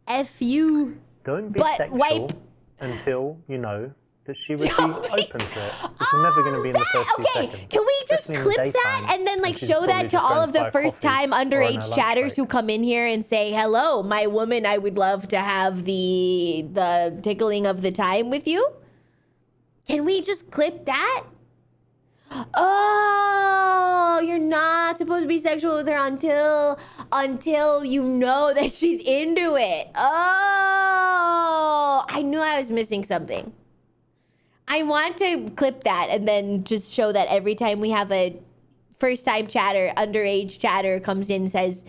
[SPEAKER 1] F you.
[SPEAKER 13] Don't be
[SPEAKER 1] butt
[SPEAKER 13] sexual
[SPEAKER 1] wipe.
[SPEAKER 13] until you know that she would be open to it. This is never going to be in the first few seconds.
[SPEAKER 1] Can we just
[SPEAKER 13] Especially in the
[SPEAKER 1] clip that
[SPEAKER 13] daytime,
[SPEAKER 1] and then like
[SPEAKER 13] she's
[SPEAKER 1] show
[SPEAKER 13] probably
[SPEAKER 1] that to
[SPEAKER 13] just
[SPEAKER 1] all
[SPEAKER 13] going
[SPEAKER 1] of
[SPEAKER 13] to
[SPEAKER 1] the
[SPEAKER 13] buy
[SPEAKER 1] first
[SPEAKER 13] coffee
[SPEAKER 1] time
[SPEAKER 13] or on her
[SPEAKER 1] underage
[SPEAKER 13] lunch
[SPEAKER 1] chatters
[SPEAKER 13] break.
[SPEAKER 1] who come in here and say, hello, my woman, I would love to have the tickling of the time with you? Can we just clip that? Oh, you're not supposed to be sexual with her until you know that she's into it. Oh, I knew I was missing something. I want to clip that and then just show that every time we have a first time chatter, underage chatter comes in and says,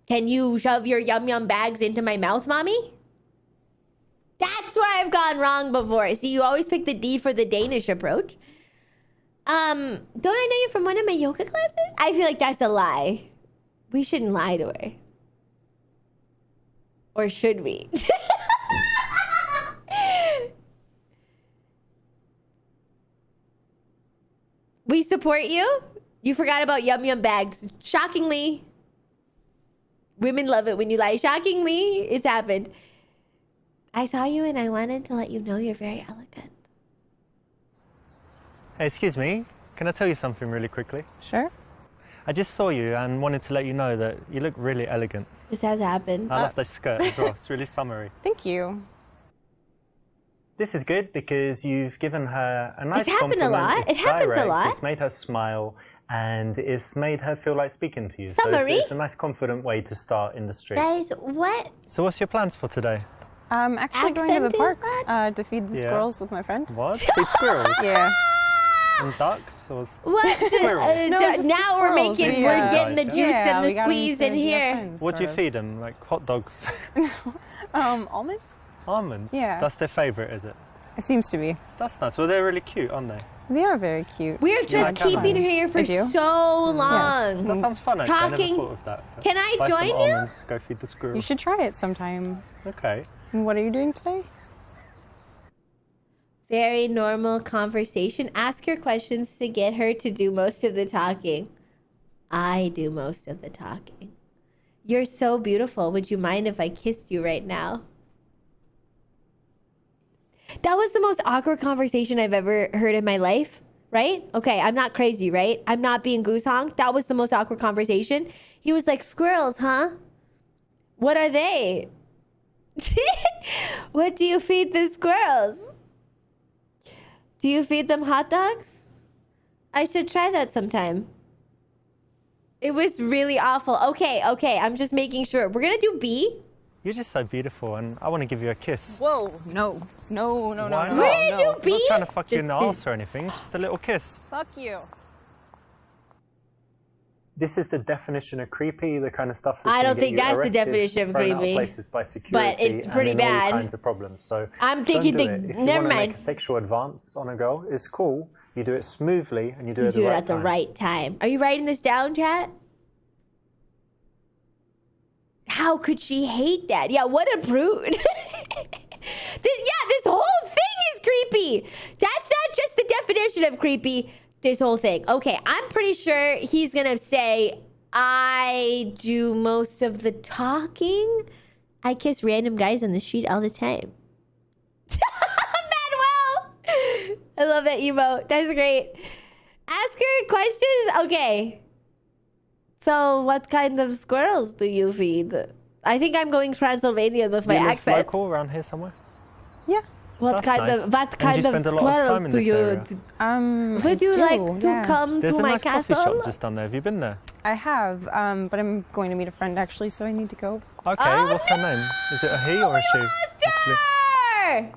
[SPEAKER 1] can you shove your yum yum bags into my mouth, mommy? That's where I've gone wrong before. See, you always pick the D for the Danish approach. Don't I know you from one of my yoga classes? I feel like that's a lie. We shouldn't lie to her. Or should we? We support you. You forgot about yum yum bags. Shockingly. Women love it when you lie. Shockingly, it's happened. I saw you and I wanted to let you know you're very elegant.
[SPEAKER 13] Hey, excuse me. Can I tell you something really quickly?
[SPEAKER 14] Sure.
[SPEAKER 13] I just saw you and wanted to let you know that you look really elegant.
[SPEAKER 1] This has happened.
[SPEAKER 13] I love this skirt as well. It's really summery.
[SPEAKER 14] Thank you.
[SPEAKER 13] This is good because you've given her a nice
[SPEAKER 1] It's happened a
[SPEAKER 13] compliment.
[SPEAKER 1] lot.
[SPEAKER 13] It's
[SPEAKER 1] It happens a
[SPEAKER 13] direct,
[SPEAKER 1] lot.
[SPEAKER 13] It's made her smile and it's made her feel like speaking to you.
[SPEAKER 1] Summary.
[SPEAKER 13] So it's a nice confident way to start in the street.
[SPEAKER 1] Guys, what?
[SPEAKER 13] So what's your plans for today?
[SPEAKER 14] I'm actually going to the
[SPEAKER 1] Accent
[SPEAKER 14] park to feed the
[SPEAKER 13] Yeah.
[SPEAKER 14] squirrels with my friend.
[SPEAKER 13] What? Feed squirrels?
[SPEAKER 14] Yeah.
[SPEAKER 13] And ducks? Or
[SPEAKER 1] What?
[SPEAKER 13] squirrels?
[SPEAKER 14] No, just the
[SPEAKER 1] now we're
[SPEAKER 14] squirrels.
[SPEAKER 1] making,
[SPEAKER 14] We,
[SPEAKER 1] we're getting the juice
[SPEAKER 14] yeah,
[SPEAKER 1] and the
[SPEAKER 14] we got 'em
[SPEAKER 1] squeeze
[SPEAKER 14] to
[SPEAKER 1] in
[SPEAKER 14] be our
[SPEAKER 1] here.
[SPEAKER 14] friends,
[SPEAKER 13] What do you
[SPEAKER 14] sort of.
[SPEAKER 13] feed them? Like hot dogs?
[SPEAKER 14] Almonds?
[SPEAKER 13] Almonds?
[SPEAKER 14] Yeah.
[SPEAKER 13] That's their favourite, is it?
[SPEAKER 14] It seems to be.
[SPEAKER 13] That's nice. Well, they're really cute, aren't they?
[SPEAKER 14] They are very cute.
[SPEAKER 1] We're just
[SPEAKER 13] like
[SPEAKER 1] keeping her here for
[SPEAKER 14] I do.
[SPEAKER 1] so long.
[SPEAKER 13] That sounds fun, actually. I
[SPEAKER 1] Talking.
[SPEAKER 13] never thought of that.
[SPEAKER 1] Can I
[SPEAKER 13] Buy some
[SPEAKER 1] join you?
[SPEAKER 13] almonds, go feed the squirrels.
[SPEAKER 14] You should try it sometime.
[SPEAKER 13] Okay.
[SPEAKER 14] And what are you doing today?
[SPEAKER 1] Very normal conversation. Ask her questions to get her to do most of the talking. I do most of the talking. You're so beautiful. Would you mind if I kissed you right now? That was the most awkward conversation I've ever heard in my life, right? Okay, I'm not crazy, right? I'm not being goose honk. That was the most awkward conversation. He was like, squirrels, huh? What are they? What do you feed the squirrels? Do you feed them hot dogs? I should try that sometime. It was really awful. Okay, I'm just making sure. We're gonna do B.
[SPEAKER 13] You're just so beautiful, and I want to give you a kiss.
[SPEAKER 14] Whoa, no.
[SPEAKER 13] Why not?
[SPEAKER 1] We're gonna do B.
[SPEAKER 13] I'm not trying to fuck you in the
[SPEAKER 1] Just to-
[SPEAKER 13] arse or anything, just a little kiss.
[SPEAKER 14] Fuck you.
[SPEAKER 13] This is the definition of creepy, the kind of stuff that's
[SPEAKER 1] I
[SPEAKER 13] gonna
[SPEAKER 1] don't
[SPEAKER 13] get
[SPEAKER 1] think
[SPEAKER 13] you
[SPEAKER 1] that's the
[SPEAKER 13] arrested,
[SPEAKER 1] definition of
[SPEAKER 13] thrown out
[SPEAKER 1] creepy.
[SPEAKER 13] places by security,
[SPEAKER 1] it's pretty
[SPEAKER 13] and in
[SPEAKER 1] bad.
[SPEAKER 13] all kinds of problems. So
[SPEAKER 1] I'm thinking
[SPEAKER 13] don't do
[SPEAKER 1] the-
[SPEAKER 13] it. If you
[SPEAKER 1] never
[SPEAKER 13] want to
[SPEAKER 1] mind.
[SPEAKER 13] make a sexual advance on a girl, it's cool. You do it smoothly and you do it
[SPEAKER 1] You
[SPEAKER 13] at the
[SPEAKER 1] do it
[SPEAKER 13] right
[SPEAKER 1] at the
[SPEAKER 13] time.
[SPEAKER 1] right time. Are you writing this down, chat? How could she hate that? Yeah, what a prude. This whole thing is creepy. That's not just the definition of creepy. This whole thing. Okay, I'm pretty sure he's gonna say, I do most of the talking. I kiss random guys on the street all the time. Manuel! I love that emote. That's great. Ask her questions. Okay. So what kind of squirrels do you feed? I think I'm going Transylvanian with my
[SPEAKER 13] you live
[SPEAKER 1] accent.
[SPEAKER 13] local around here somewhere?
[SPEAKER 14] Yeah.
[SPEAKER 1] What
[SPEAKER 13] That's
[SPEAKER 1] kind
[SPEAKER 13] nice.
[SPEAKER 1] of what
[SPEAKER 13] And
[SPEAKER 1] kind
[SPEAKER 13] you
[SPEAKER 1] of
[SPEAKER 13] spend a lot of time
[SPEAKER 1] squirrels
[SPEAKER 13] in
[SPEAKER 1] do
[SPEAKER 13] this
[SPEAKER 1] you?
[SPEAKER 13] area?
[SPEAKER 1] Would you like to
[SPEAKER 14] yeah.
[SPEAKER 1] come
[SPEAKER 13] There's
[SPEAKER 1] to
[SPEAKER 13] a
[SPEAKER 1] my
[SPEAKER 13] nice coffee
[SPEAKER 1] castle?
[SPEAKER 13] shop just down there. Have you been there?
[SPEAKER 14] I have, but I'm going to meet a friend actually, so I need to go.
[SPEAKER 13] Okay,
[SPEAKER 1] Oh,
[SPEAKER 13] what's her name? Is it a he or a she? actually?
[SPEAKER 1] Her!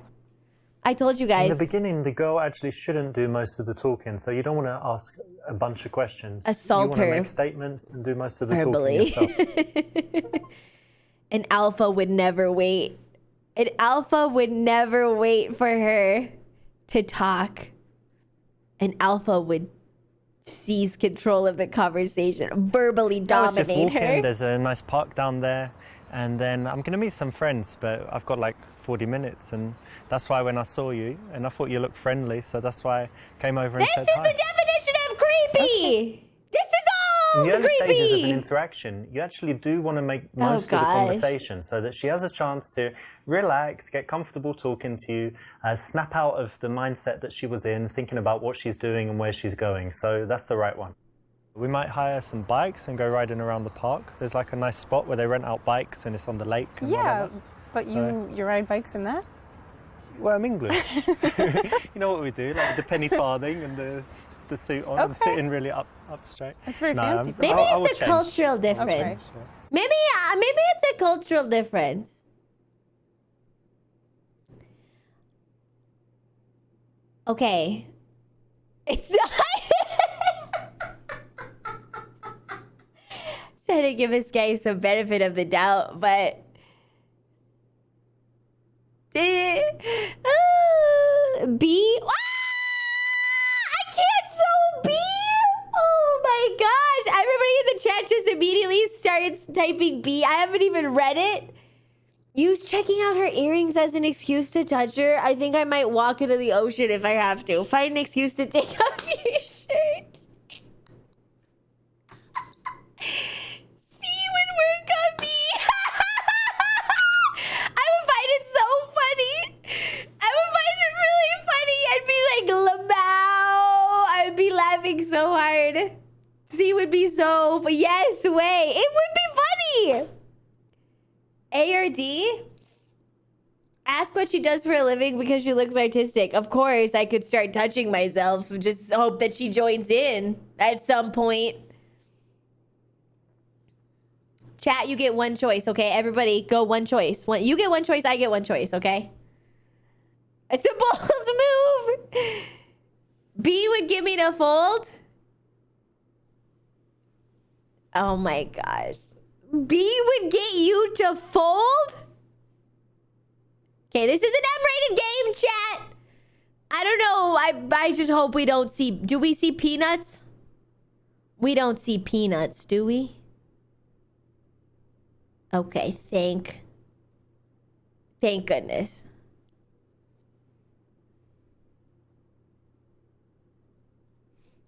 [SPEAKER 1] I told you
[SPEAKER 13] In
[SPEAKER 1] guys.
[SPEAKER 13] the beginning, the girl actually shouldn't do most of the talking, so you don't want to ask a bunch of questions.
[SPEAKER 1] Assault
[SPEAKER 13] you
[SPEAKER 1] her.
[SPEAKER 13] want to make statements and do most of the
[SPEAKER 1] Verbally.
[SPEAKER 13] talking yourself.
[SPEAKER 1] An alpha would never wait. An alpha would never wait for her to talk. An alpha would seize control of the conversation, verbally
[SPEAKER 13] I was
[SPEAKER 1] dominate
[SPEAKER 13] just walking.
[SPEAKER 1] her.
[SPEAKER 13] There's a nice park down there, and then I'm going to meet some friends, but I've got like 40 minutes, and that's why when I saw you, and I thought you looked friendly, so that's why I came over and
[SPEAKER 1] This
[SPEAKER 13] said
[SPEAKER 1] is
[SPEAKER 13] hi.
[SPEAKER 1] the definition of creepy. This is all
[SPEAKER 13] In the early
[SPEAKER 1] creepy.
[SPEAKER 13] stages of an interaction, you actually do want to make most of the
[SPEAKER 1] gosh.
[SPEAKER 13] conversation so that she has a chance to relax, get comfortable talking to you, snap out of the mindset that she was in, thinking about what she's doing and where she's going. So that's the right one. We might hire some bikes and go riding around the park. There's like a nice spot where they rent out bikes and it's on the lake. And all
[SPEAKER 14] Yeah,
[SPEAKER 13] of that.
[SPEAKER 14] but you ride bikes in that?
[SPEAKER 13] Well, I'm English. You know what we do, like the penny farthing and the suit on and sitting really up straight.
[SPEAKER 14] That's very fancy for
[SPEAKER 1] Maybe
[SPEAKER 13] I will
[SPEAKER 1] it's a
[SPEAKER 13] change.
[SPEAKER 1] cultural difference.
[SPEAKER 14] Okay.
[SPEAKER 1] Maybe it's a cultural difference. Okay. It's not. Trying to give this guy some benefit of the doubt, but B. Ah! I can't show B. Oh my gosh! Everybody in the chat just immediately starts typing B. I haven't even read it. Use checking out her earrings as an excuse to touch her. I think I might walk into the ocean if I have to. Find an excuse to take off your shirt. See, would work on me. I would find it so laughing so hard. C would be so... Yes, way. It would be funny. A or D? Ask what she does for a living because she looks artistic. Of course, I could start touching myself. Just hope that she joins in at some point. Chat, you get one choice, okay? Everybody, go one choice. You get one choice, I get one choice, okay? It's a bold move. B would give me to fold. Oh my gosh. B would get you to fold? Okay, this is an M-rated game, chat. I don't know. I just hope we don't see... Do we see peanuts? We don't see peanuts, do we? Okay, thank goodness.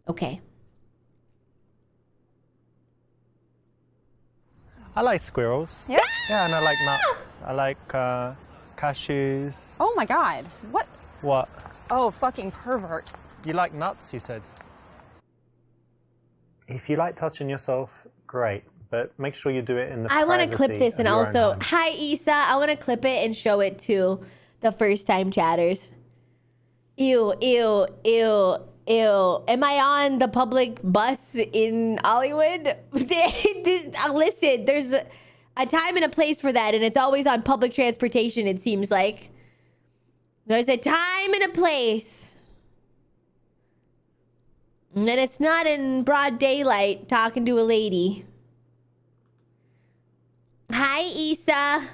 [SPEAKER 1] Okay.
[SPEAKER 13] I like squirrels.
[SPEAKER 14] Yeah?
[SPEAKER 13] Yeah, and I like nuts. I like cashews.
[SPEAKER 14] Oh my god. What?
[SPEAKER 13] What?
[SPEAKER 14] Oh, fucking pervert.
[SPEAKER 13] You like nuts, you said? If you like touching yourself, great. But make sure you do it in the
[SPEAKER 1] I want to clip this and also... Hi, Issa. I want to clip it and show it to the first-time chatters. Ew, ew, ew, ew. Am I on the public bus in Hollywood? Listen, there's a time and a place for that, and it's always on public transportation, it seems like. There's a time and a place. And it's not in broad daylight talking to a lady. Hi, Issa.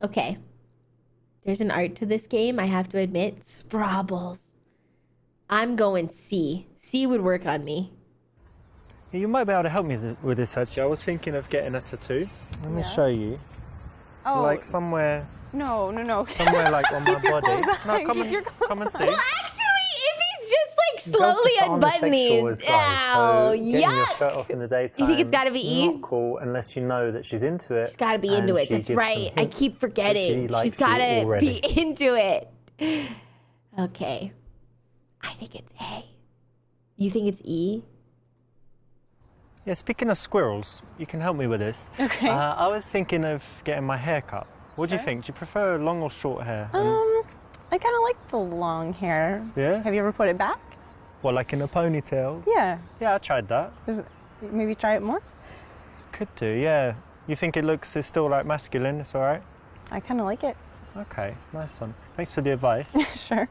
[SPEAKER 1] Okay. There's an art to this game, I have to admit. Sprobbles. I'm going C. C would work on me.
[SPEAKER 13] You might be able to help me with this, actually. I was thinking of getting a tattoo. Let me show you.
[SPEAKER 14] Oh.
[SPEAKER 13] So, like, somewhere...
[SPEAKER 14] No.
[SPEAKER 13] Somewhere, like, on my body. No, come and see.
[SPEAKER 1] Well, actually, if he's just, like, slowly unbuttoning... Ow,
[SPEAKER 13] Getting your shirt off in the daytime...
[SPEAKER 1] You think it's gotta be E?
[SPEAKER 13] Not cool unless you know that she's into it.
[SPEAKER 1] She's gotta be into it, that's right. I keep forgetting. She's gotta be into it. Okay. I think it's A. You think it's E?
[SPEAKER 13] Yeah, speaking of squirrels, you can help me with this.
[SPEAKER 14] Okay.
[SPEAKER 13] I was thinking of getting my hair cut. What do you think? Do you prefer long or short hair?
[SPEAKER 14] I kind of like the long hair.
[SPEAKER 13] Yeah?
[SPEAKER 14] Have you ever put it back?
[SPEAKER 13] What, like in a ponytail?
[SPEAKER 14] Yeah.
[SPEAKER 13] Yeah, I tried that.
[SPEAKER 14] Maybe try it more?
[SPEAKER 13] Could do, yeah. You think it's still like masculine, it's alright?
[SPEAKER 14] I kind of like it.
[SPEAKER 13] Okay, nice one. Thanks for the advice.
[SPEAKER 14] Sure.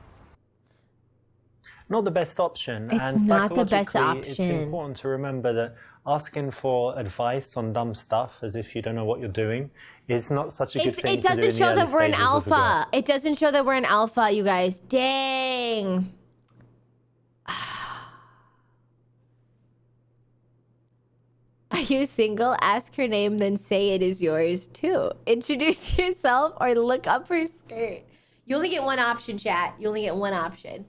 [SPEAKER 13] Not the best option.
[SPEAKER 1] It's not the best option.
[SPEAKER 13] It's important to remember that asking for advice on dumb stuff as if you don't know what you're doing is not such a good thing.
[SPEAKER 1] It doesn't show that we're an alpha. It doesn't show that we're an alpha, you guys. Dang. Are you single? Ask her name, then say it is yours too. Introduce yourself or look up her skirt. You only get one option, chat. You only get one option.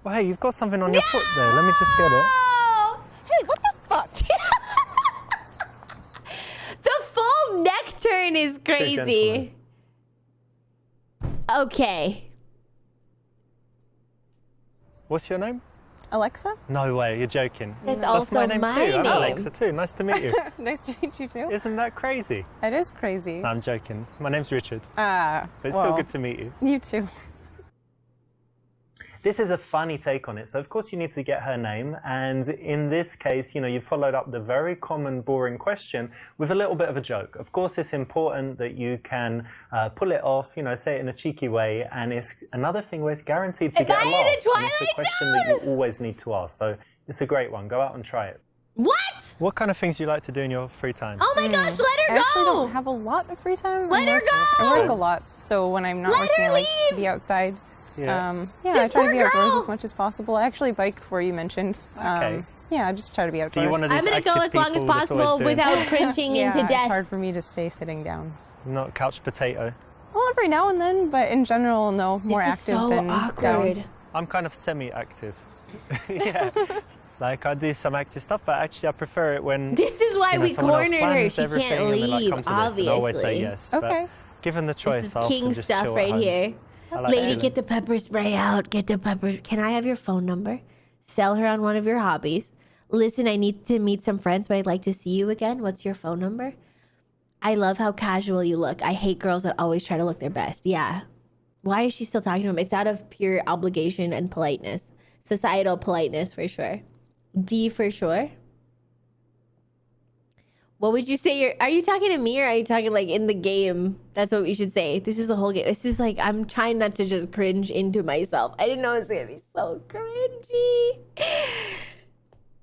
[SPEAKER 13] Well, hey, you've got something on your foot there. Let me just get it.
[SPEAKER 1] Hey, what the fuck? The full neck turn is crazy. Okay.
[SPEAKER 13] What's your name?
[SPEAKER 14] Alexa?
[SPEAKER 13] No way, you're joking.
[SPEAKER 1] That's also
[SPEAKER 13] my name too. I'm
[SPEAKER 1] name.
[SPEAKER 13] Alexa too. Nice to meet you.
[SPEAKER 14] Nice to meet you too.
[SPEAKER 13] Isn't that crazy?
[SPEAKER 14] It is crazy.
[SPEAKER 13] No, I'm joking. My name's Richard.
[SPEAKER 14] But
[SPEAKER 13] it's still good to meet you.
[SPEAKER 14] You too.
[SPEAKER 13] This is a funny take on it. So, of course, you need to get her name. And in this case, you followed up the very common, boring question with a little bit of a joke. Of course, it's important that you can pull it off, say it in a cheeky way. And it's another thing where it's guaranteed to get a laugh. And it's a question that you always need to ask. So it's a great one. Go out and try it.
[SPEAKER 1] What?
[SPEAKER 13] What kind of things do you like to do in your free time?
[SPEAKER 1] Oh my gosh, let her go!
[SPEAKER 14] I actually don't have a lot of free time.
[SPEAKER 1] Let her go!
[SPEAKER 14] I work a lot, so when I'm not working, I like to be outside.
[SPEAKER 13] Yeah.
[SPEAKER 14] I try to be outdoors as much as possible. I actually bike where you mentioned.
[SPEAKER 13] Okay.
[SPEAKER 14] I just try to be outdoors.
[SPEAKER 13] So you're one of these
[SPEAKER 1] I'm gonna go as long as
[SPEAKER 13] people that's
[SPEAKER 1] possible
[SPEAKER 13] always doing-
[SPEAKER 1] without cringing into
[SPEAKER 14] It's
[SPEAKER 1] death.
[SPEAKER 14] hard for me to stay sitting down.
[SPEAKER 13] Not couch potato.
[SPEAKER 14] Well, every now and then, but in general, no. More
[SPEAKER 1] This is
[SPEAKER 14] active
[SPEAKER 1] so
[SPEAKER 14] than
[SPEAKER 1] awkward.
[SPEAKER 14] down.
[SPEAKER 13] I'm kind of semi-active. Yeah. Like, I do some active stuff, but actually I prefer it when...
[SPEAKER 1] This is why we
[SPEAKER 13] someone else
[SPEAKER 1] cornered her.
[SPEAKER 13] plans
[SPEAKER 1] She
[SPEAKER 13] everything
[SPEAKER 1] can't
[SPEAKER 13] and then, like,
[SPEAKER 1] leave,
[SPEAKER 13] come to this, and I always say
[SPEAKER 1] obviously.
[SPEAKER 13] yes.
[SPEAKER 14] Okay.
[SPEAKER 13] But given the choice,
[SPEAKER 1] This is
[SPEAKER 13] I often
[SPEAKER 1] king
[SPEAKER 13] just
[SPEAKER 1] stuff
[SPEAKER 13] chill at
[SPEAKER 1] right
[SPEAKER 13] home.
[SPEAKER 1] here.
[SPEAKER 13] I like
[SPEAKER 1] Lady,
[SPEAKER 13] chilling.
[SPEAKER 1] get the pepper spray out. Get the pepper. Can I have your phone number? Sell her on one of your hobbies. Listen, I need to meet some friends, but I'd like to see you again. What's your phone number? I love how casual you look. I hate girls that always try to look their best. Yeah. Why is she still talking to him? It's out of pure obligation and politeness. Societal politeness, for sure. D for sure. What would you say? Are you talking to me or are you talking like in the game? That's what we should say. This is the whole game. It's just like, I'm trying not to just cringe into myself. I didn't know it was going to be so cringy.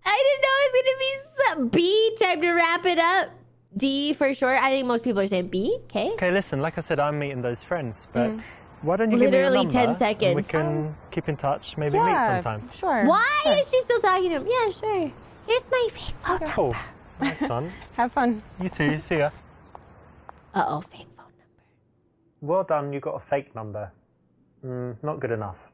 [SPEAKER 1] I didn't know it was going to be so... B, time to wrap it up. D for sure. I think most people are saying B. Okay.
[SPEAKER 13] Okay, listen, like I said, I'm meeting those friends, but why don't you give me your
[SPEAKER 1] Literally
[SPEAKER 13] number
[SPEAKER 1] 10 seconds.
[SPEAKER 13] and we can keep in touch, maybe meet sometime.
[SPEAKER 14] Sure.
[SPEAKER 1] Why is she still talking to him? Yeah, sure. Here's my fake phone number.
[SPEAKER 13] Cool. Nice fun.
[SPEAKER 14] Have fun.
[SPEAKER 13] You too. See ya.
[SPEAKER 1] Uh-oh, fake phone number.
[SPEAKER 13] Well done. You got a fake number. Not good enough.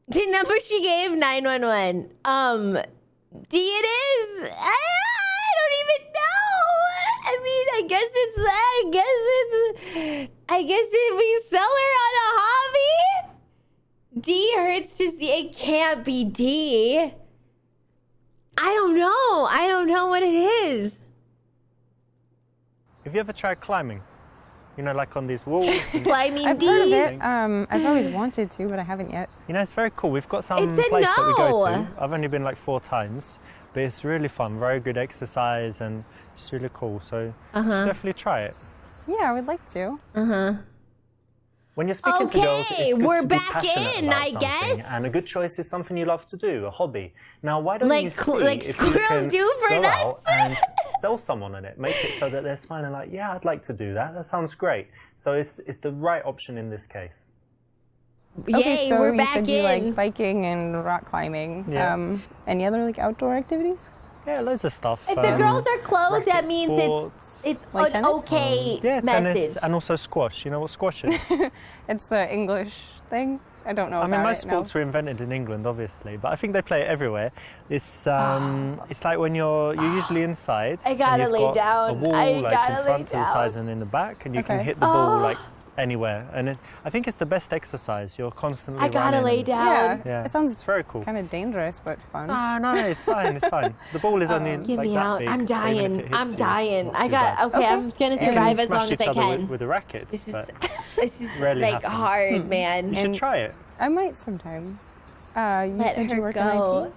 [SPEAKER 1] The number she gave, 911. D it is. I don't even know. I mean, I guess if we sell her on a hobby, D hurts to see. It can't be D. I don't know. I don't know what it is.
[SPEAKER 13] Have you ever tried climbing? You know, like on these walls.
[SPEAKER 1] Climbing
[SPEAKER 14] I've
[SPEAKER 1] D's.
[SPEAKER 14] heard of it. I've always wanted to, but I haven't yet.
[SPEAKER 13] You know, it's very cool. We've got some
[SPEAKER 1] It's a
[SPEAKER 13] place that we go
[SPEAKER 1] no.
[SPEAKER 13] to. I've only been like 4 times, but it's really fun. Very good exercise and just really cool. So you should definitely try it.
[SPEAKER 14] Yeah, I would like to.
[SPEAKER 13] When you're speaking to girls, it's good
[SPEAKER 1] we're
[SPEAKER 13] to be
[SPEAKER 1] back
[SPEAKER 13] passionate
[SPEAKER 1] in,
[SPEAKER 13] about
[SPEAKER 1] I
[SPEAKER 13] something,
[SPEAKER 1] guess.
[SPEAKER 13] And a good choice is something you love to do, a hobby. Now, why don't
[SPEAKER 1] Like
[SPEAKER 13] you see
[SPEAKER 1] like
[SPEAKER 13] if you
[SPEAKER 1] squirrels
[SPEAKER 13] can
[SPEAKER 1] do for
[SPEAKER 13] go
[SPEAKER 1] nuts?
[SPEAKER 13] out and sell someone on it, make it so that they're smiling like, yeah, I'd like to do that. That sounds great. So it's the right option in this case.
[SPEAKER 1] Yay,
[SPEAKER 14] Okay, so
[SPEAKER 1] we're
[SPEAKER 14] you
[SPEAKER 1] back
[SPEAKER 14] said
[SPEAKER 1] in.
[SPEAKER 14] you like biking and rock climbing.
[SPEAKER 13] Yeah.
[SPEAKER 14] Any other like outdoor activities?
[SPEAKER 13] Yeah, loads of stuff.
[SPEAKER 1] If the girls are clothed, that
[SPEAKER 13] racket
[SPEAKER 1] means
[SPEAKER 13] sports.
[SPEAKER 1] it's
[SPEAKER 14] Like
[SPEAKER 1] an
[SPEAKER 14] tennis?
[SPEAKER 1] okay
[SPEAKER 13] Yeah,
[SPEAKER 1] message.
[SPEAKER 13] tennis and also squash. You know what squash is?
[SPEAKER 14] It's the English thing. I don't know
[SPEAKER 13] I
[SPEAKER 14] about
[SPEAKER 13] mean, most
[SPEAKER 14] it,
[SPEAKER 13] sports were invented in England, obviously, but I think they play it everywhere. It's like when you're usually inside.
[SPEAKER 1] I gotta
[SPEAKER 13] and you've
[SPEAKER 1] lay
[SPEAKER 13] got
[SPEAKER 1] down.
[SPEAKER 13] A wall,
[SPEAKER 1] I
[SPEAKER 13] like,
[SPEAKER 1] gotta
[SPEAKER 13] in
[SPEAKER 1] lay
[SPEAKER 13] front, to the sides, and in the back, and you can
[SPEAKER 14] Okay.
[SPEAKER 13] hit the ball like anywhere. And I think it's the best exercise. You're constantly.
[SPEAKER 1] I gotta
[SPEAKER 13] running
[SPEAKER 1] lay
[SPEAKER 13] and-
[SPEAKER 1] down.
[SPEAKER 14] Yeah,
[SPEAKER 13] Yeah,
[SPEAKER 14] it sounds
[SPEAKER 13] it's very cool.
[SPEAKER 14] kind of dangerous, but fun.
[SPEAKER 13] No, it's fine. It's fine. The ball is only
[SPEAKER 1] Get
[SPEAKER 13] like
[SPEAKER 1] me
[SPEAKER 13] that
[SPEAKER 1] out.
[SPEAKER 13] big,
[SPEAKER 1] I'm
[SPEAKER 13] so even if
[SPEAKER 1] dying.
[SPEAKER 13] it hits
[SPEAKER 1] I'm
[SPEAKER 13] you,
[SPEAKER 1] dying.
[SPEAKER 13] it's not
[SPEAKER 1] I
[SPEAKER 13] too
[SPEAKER 1] got
[SPEAKER 13] bad.
[SPEAKER 1] okay. I'm just gonna
[SPEAKER 13] You can
[SPEAKER 1] survive as
[SPEAKER 13] smash
[SPEAKER 1] long as
[SPEAKER 13] each
[SPEAKER 1] I
[SPEAKER 13] other
[SPEAKER 1] can.
[SPEAKER 13] with the rackets.
[SPEAKER 1] This is
[SPEAKER 13] but
[SPEAKER 1] this is
[SPEAKER 13] rarely
[SPEAKER 1] like
[SPEAKER 13] happens.
[SPEAKER 1] hard, man.
[SPEAKER 13] You should try it.
[SPEAKER 14] I might sometime. You
[SPEAKER 1] Let
[SPEAKER 14] said you
[SPEAKER 1] her
[SPEAKER 14] work in
[SPEAKER 1] go.
[SPEAKER 14] IT?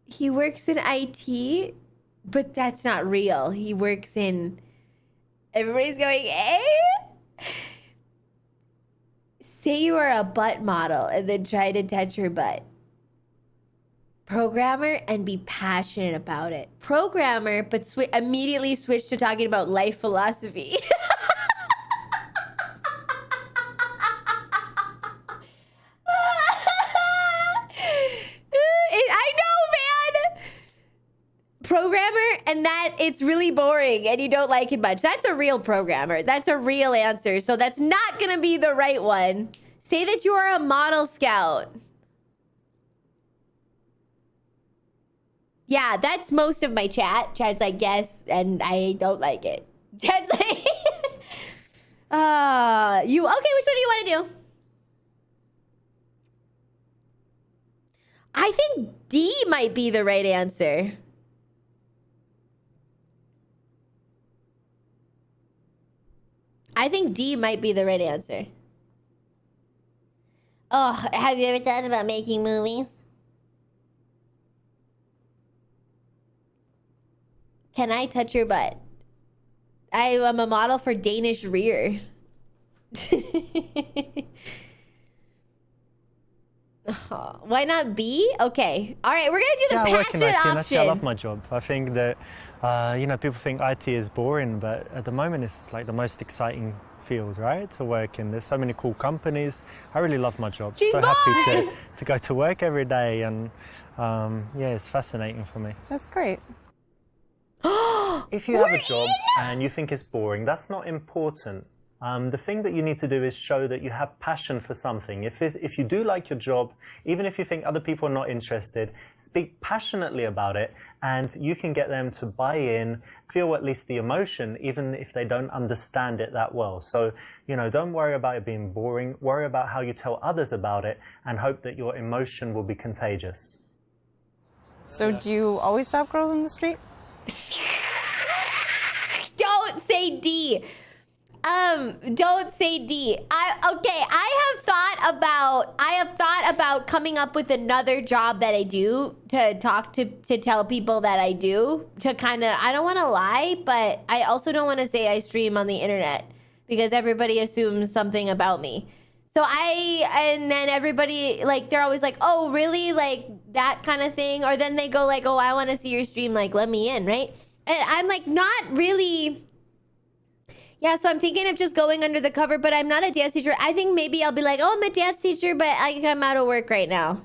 [SPEAKER 1] He works in IT, but that's not real. He works in. Everybody's going, eh? Say you are a butt model and then try to touch her butt. Programmer and be passionate about it. Programmer, but immediately switch to talking about life philosophy. I know, man. Programmer, and that it's really boring and you don't like it much. That's a real programmer. That's a real answer. So that's not gonna be the right one. Say that you are a model scout. Yeah, that's most of my chat. Chat's like, yes, and I don't like it. Chat's like, okay, which one do you want to do? I think D might be the right answer. I think D might be the right answer. Oh, have you ever thought about making movies? Can I touch your butt? I am a model for Danish Rear. Oh, why not B? Okay. All right, we're going to do the
[SPEAKER 13] working
[SPEAKER 1] passionate
[SPEAKER 13] IT, and actually,
[SPEAKER 1] option.
[SPEAKER 13] I love my job. I think that, you know, people think IT is boring, but at the moment it's like the most exciting field, right? To work in. There's so many cool companies. I really love my job.
[SPEAKER 1] She's
[SPEAKER 13] so happy to go to work every day, and yeah, it's fascinating for me.
[SPEAKER 14] That's great.
[SPEAKER 13] If you have a job and you think it's boring, that's not important. The thing that you need to do is show that you have passion for something. If you do like your job, even if you think other people are not interested, speak passionately about it, and you can get them to buy in, feel at least the emotion, even if they don't understand it that well. So, you know, don't worry about it being boring. Worry about how you tell others about it, and hope that your emotion will be contagious.
[SPEAKER 14] So do you always stop girls in the street?
[SPEAKER 1] Don't say D. Don't say D. I have thought about coming up with another job that I do to tell people that I do, to kind of, I don't want to lie, but I also don't want to say I stream on the internet because everybody assumes something about me. So and then everybody, like, they're always like, oh, really? Like that kind of thing. Or then they go like, oh, I want to see your stream. Like, let me in, right? And I'm like, not really. Yeah, so I'm thinking of just going under the cover, but I'm not a dance teacher. I think maybe I'll be like, oh, I'm a dance teacher, but I'm out of work right now.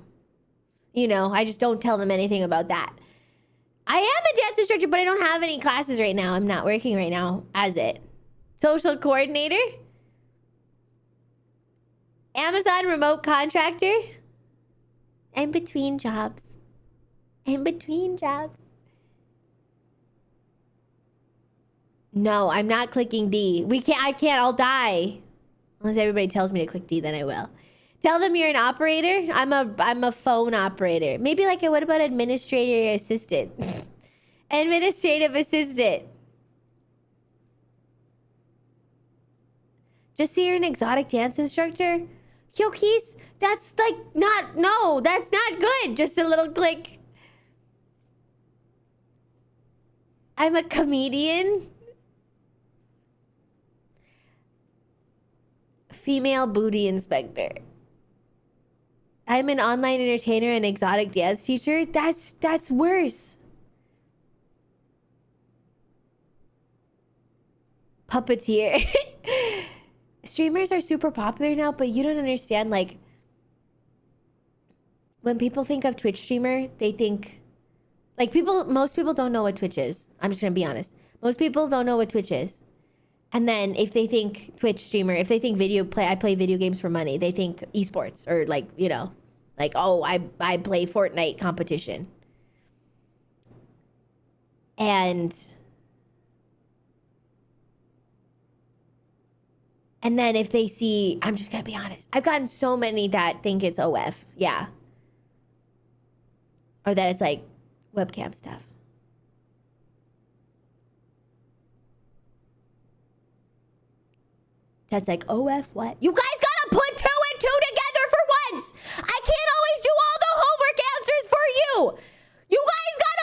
[SPEAKER 1] You know, I just don't tell them anything about that. I am a dance instructor, but I don't have any classes right now. I'm not working right now as it. Social coordinator. Amazon remote contractor. I'm between jobs. I'm between jobs. No, I'm not clicking D. I can't, I'll die. Unless everybody tells me to click D, then I will. Tell them you're an operator. I'm a phone operator. Maybe like, what about administrator assistant? Administrative assistant. Just say you're an exotic dance instructor. Yokis, that's like no, that's not good. Just a little click. I'm a comedian. Female booty inspector. I'm an online entertainer and exotic dance teacher. That's worse. Puppeteer. Streamers are super popular now, but you don't understand, like, when people think of Twitch streamer, they think, like, most people don't know what Twitch is. I'm just gonna be honest. Most people don't know what Twitch is. And then if they think Twitch streamer, if they think I play video games for money, they think esports, or like, you know, like, oh, I play Fortnite competition. And then if they see, I'm just gonna be honest, I've gotten so many that think it's OF, yeah. Or that it's like webcam stuff. That's like, OF what? You guys gotta put 2 and 2 together for once! I can't always do all the homework answers for you! You guys gotta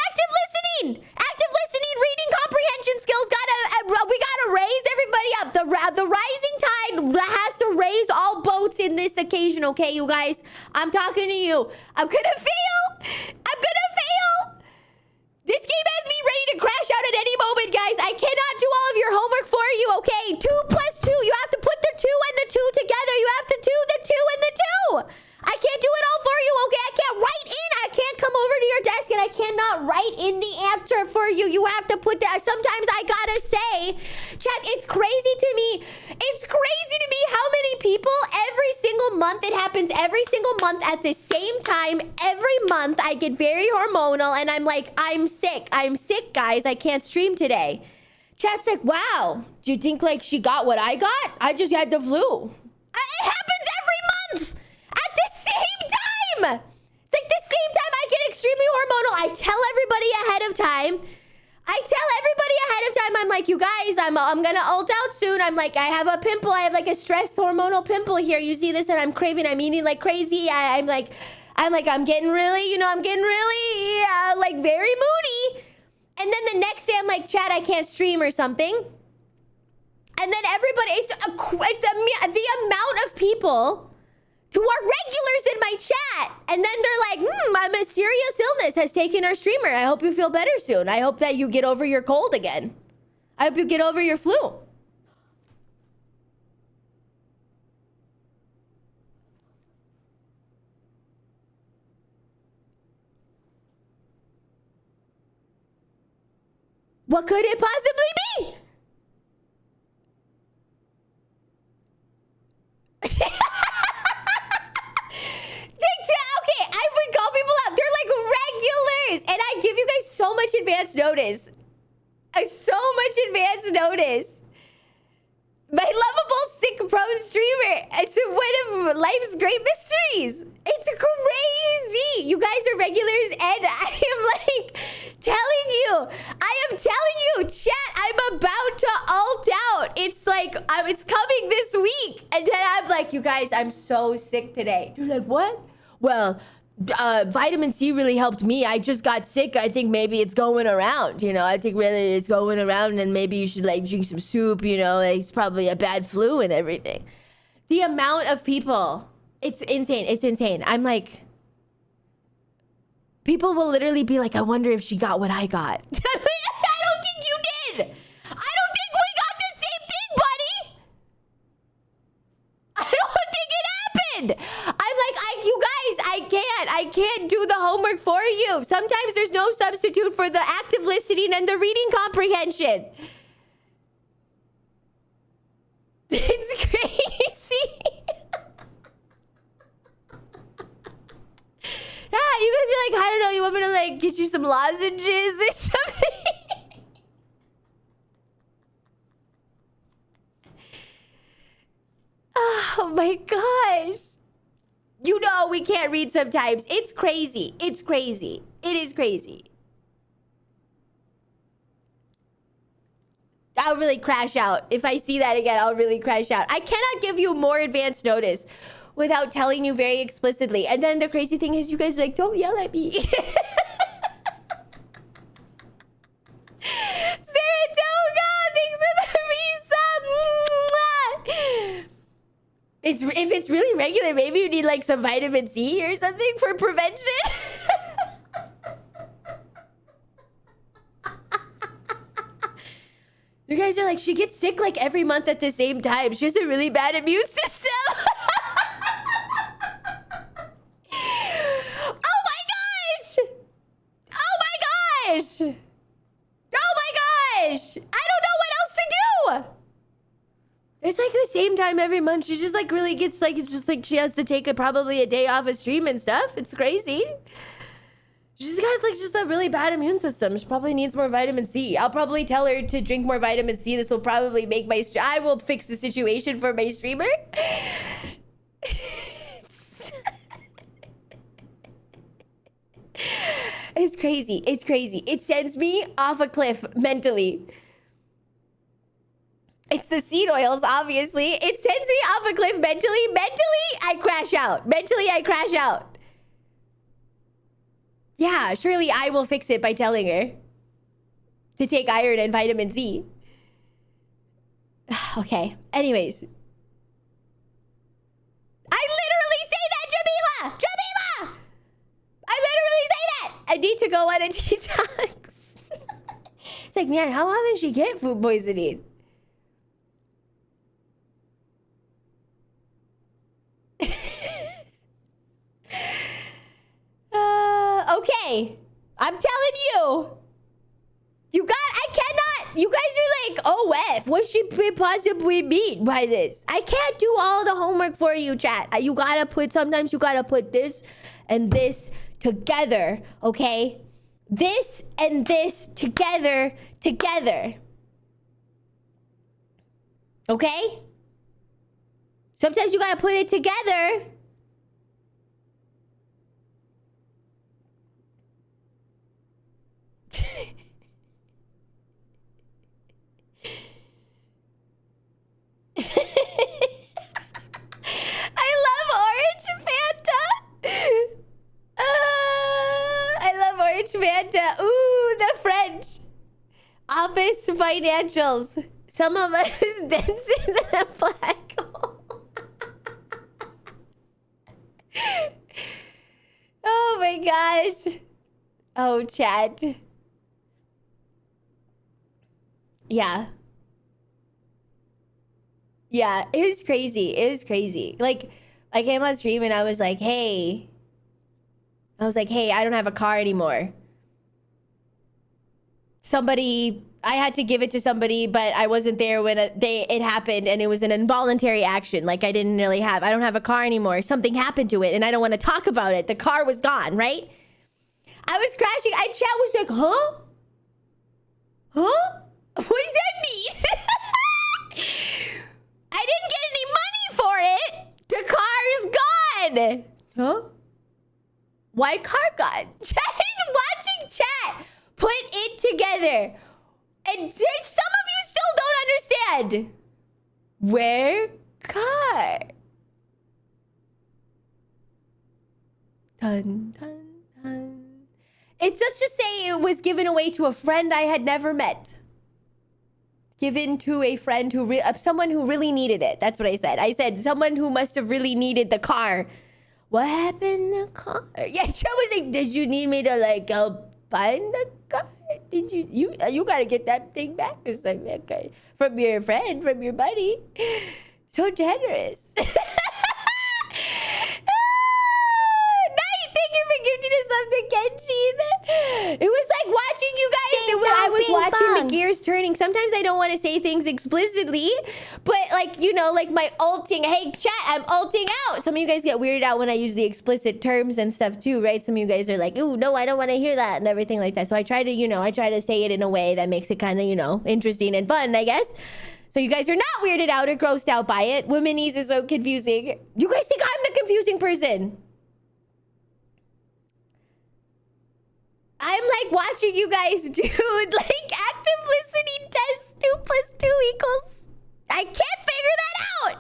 [SPEAKER 1] active listening! Active listening, reading comprehension skills, we gotta raise everybody up. The rising tide has to raise all boats in this occasion, okay, you guys? I'm talking to you. I'm gonna fail! I'm gonna fail! This game has me ready to crash out at any moment, guys. I cannot do all of your homework for you, okay? 2 plus 2. You have to put the 2 and the 2 together. You have to do the 2 and the 2. I can't do it all for you, okay? I can't write in. I can't come over to your desk and I cannot write in the answer for you. You have to put that. Sometimes I gotta say, chat, it's crazy to me. It's crazy to me how many people every single month, it happens every single month at the same time. Every month I get very hormonal and I'm like, I'm sick. I'm sick, guys. I can't stream today. Chat's like, wow, do you think like she got what I got? I just had the flu. It happens every month at the same time. It's like the same time I get extremely hormonal. I tell everybody ahead of time. I'm like, you guys, I'm gonna ult out soon. I'm like, I have a pimple. I have like a stress hormonal pimple here. You see this, and I'm craving. I'm eating like crazy. I'm getting really, like very moody. And then the next day, I'm like, chat, I can't stream or something. And then everybody, it's the amount of people who are regulars in my chat. And then they're like, my mysterious illness has taken our streamer. I hope you feel better soon. I hope that you get over your cold again. I hope you get over your flu. What could it possibly be? Okay, I would call people up. They're like regulars. And I give you guys so much advance notice. So much advance notice. My lovable sick pro streamer. It's one of life's great mysteries. It's crazy. You guys are regulars and I am like telling you. I am telling you, chat, I'm about to alt out. It's like, it's coming this week. And then I'm like, you guys, I'm so sick today. You're like, what? Well, vitamin C really helped me. I just got sick. I think maybe it's going around, you know. I think really it's going around and maybe you should like drink some soup, you know. It's probably a bad flu and everything. The amount of people, it's insane. It's insane. I'm like, people will literally be like, I wonder if she got what I got. I don't think you did. I don't think we got the same thing, buddy. I don't think it happened. I'm like, you guys, I can't do the homework for you. Sometimes there's no substitute for the active listening and the reading comprehension. It's crazy. Yeah, you guys are like, I don't know, you want me to like get you some lozenges or something? Oh my gosh. You know we can't read sometimes. It's crazy. It's crazy. It is crazy. I'll really crash out. If I see that again, I'll really crash out. I cannot give you more advance notice without telling you very explicitly. And then the crazy thing is you guys are like, don't yell at me. Saratoga, thanks for the resub. If it's really regular, maybe you need like some vitamin C or something for prevention. You guys are like, she gets sick like every month at the same time. She has a really bad immune system. Oh my gosh! Oh my gosh! Oh my gosh! I don't know what else to do! It's like the same time every month. She just like really gets like, it's just like she has to take probably a day off of stream and stuff. It's crazy. She's got like just a really bad immune system. She probably needs more vitamin C. I'll probably tell her to drink more vitamin C. This will probably make my I will fix the situation for my streamer. It's crazy. It's crazy. It sends me off a cliff mentally. It's the seed oils, obviously. It sends me off a cliff mentally. Mentally, I crash out. Mentally, I crash out. Yeah, surely I will fix it by telling her to take iron and vitamin C. Okay. Anyways. I literally say that, Jamila! Jamila! I literally say that! I need to go on a detox. It's like, man, how often she get food poisoning? Okay, I'm telling you. I cannot. You guys are like, OF. What should we possibly mean by this? I can't do all the homework for you, chat. Sometimes you gotta put this and this together, okay? This and this together. Okay? Sometimes you gotta put it together. I love Orange Fanta. I love Orange Fanta. Ooh, the French. Office financials. Some of us denser than a black hole. Oh my gosh. Oh, chat. Yeah. Yeah, it was crazy. It was crazy. Like, I came on stream and I was like, hey. I don't have a car anymore. Somebody I had to give it to somebody, but I wasn't there when it happened, and it was an involuntary action. Like I don't have a car anymore. Something happened to it, and I don't want to talk about it. The car was gone, right? I was crashing. Chat was like, huh? Huh? What does that mean? I didn't get any money for it. The car's gone. Huh? Why car gone? Watching chat put it together. And some of you still don't understand. Where car? Dun, dun, dun. Let's just say it was given away to a friend I had never met. Given to a friend someone who really needed it. That's what I said. I said someone who must have really needed the car. What happened to the car? Yeah, she was like, did you need me to like help find the car? Did you gotta get that thing back or something? Okay. From your friend, from your buddy. So generous. Thank you for gifting us something, Kenshin. It was like watching you guys. I was watching the gears turning. Sometimes I don't want to say things explicitly, but like, you know, like my ulting. Hey, chat, I'm ulting out. Some of you guys get weirded out when I use the explicit terms and stuff too, right? Some of you guys are like, ooh, no, I don't want to hear that and everything like that. So I try to say it in a way that makes it kind of, you know, interesting and fun, I guess. So you guys are not weirded out or grossed out by it. Womenese is so confusing. You guys think I'm the confusing person? I'm like watching you guys do like active listening test 2 + 2 =. I can't figure that out.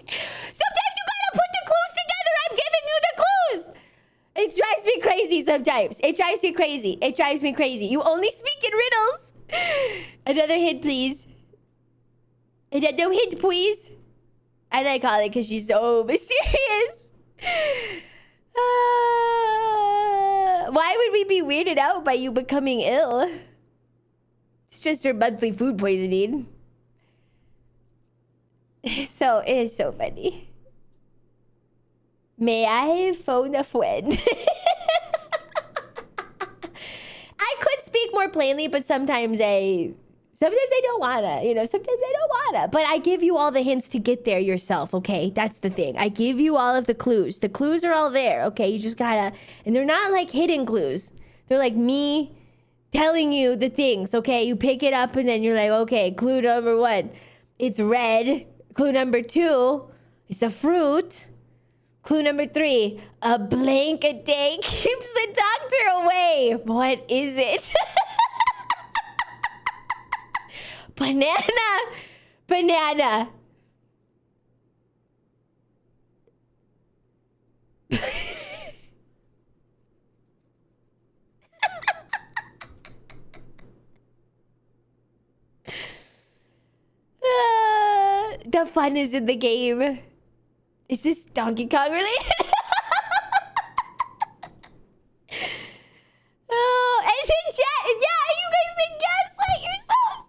[SPEAKER 1] Sometimes you gotta put the clues together. I'm giving you the clues. It drives me crazy sometimes. It drives me crazy. It drives me crazy. You only speak in riddles. Another hint, please. Another hint, please. I like Holly because she's so mysterious. Why would we be weirded out by you becoming ill? It's just her monthly food poisoning. So, it is so funny. May I phone a friend? I could speak more plainly, but sometimes I don't wanna, you know, sometimes I don't wanna. But I give you all the hints to get there yourself, okay? That's the thing. I give you all of the clues. The clues are all there, okay? You just gotta, and they're not like hidden clues. They're like me telling you the things, okay? You pick it up and then you're like, okay, clue number 1, it's red. Clue number 2, it's a fruit. Clue number 3, a blank a day keeps the doctor away. What is it? Banana. The fun is in the game. Is this Donkey Kong related? Oh, and in chat, yeah, you guys can gaslight yourselves.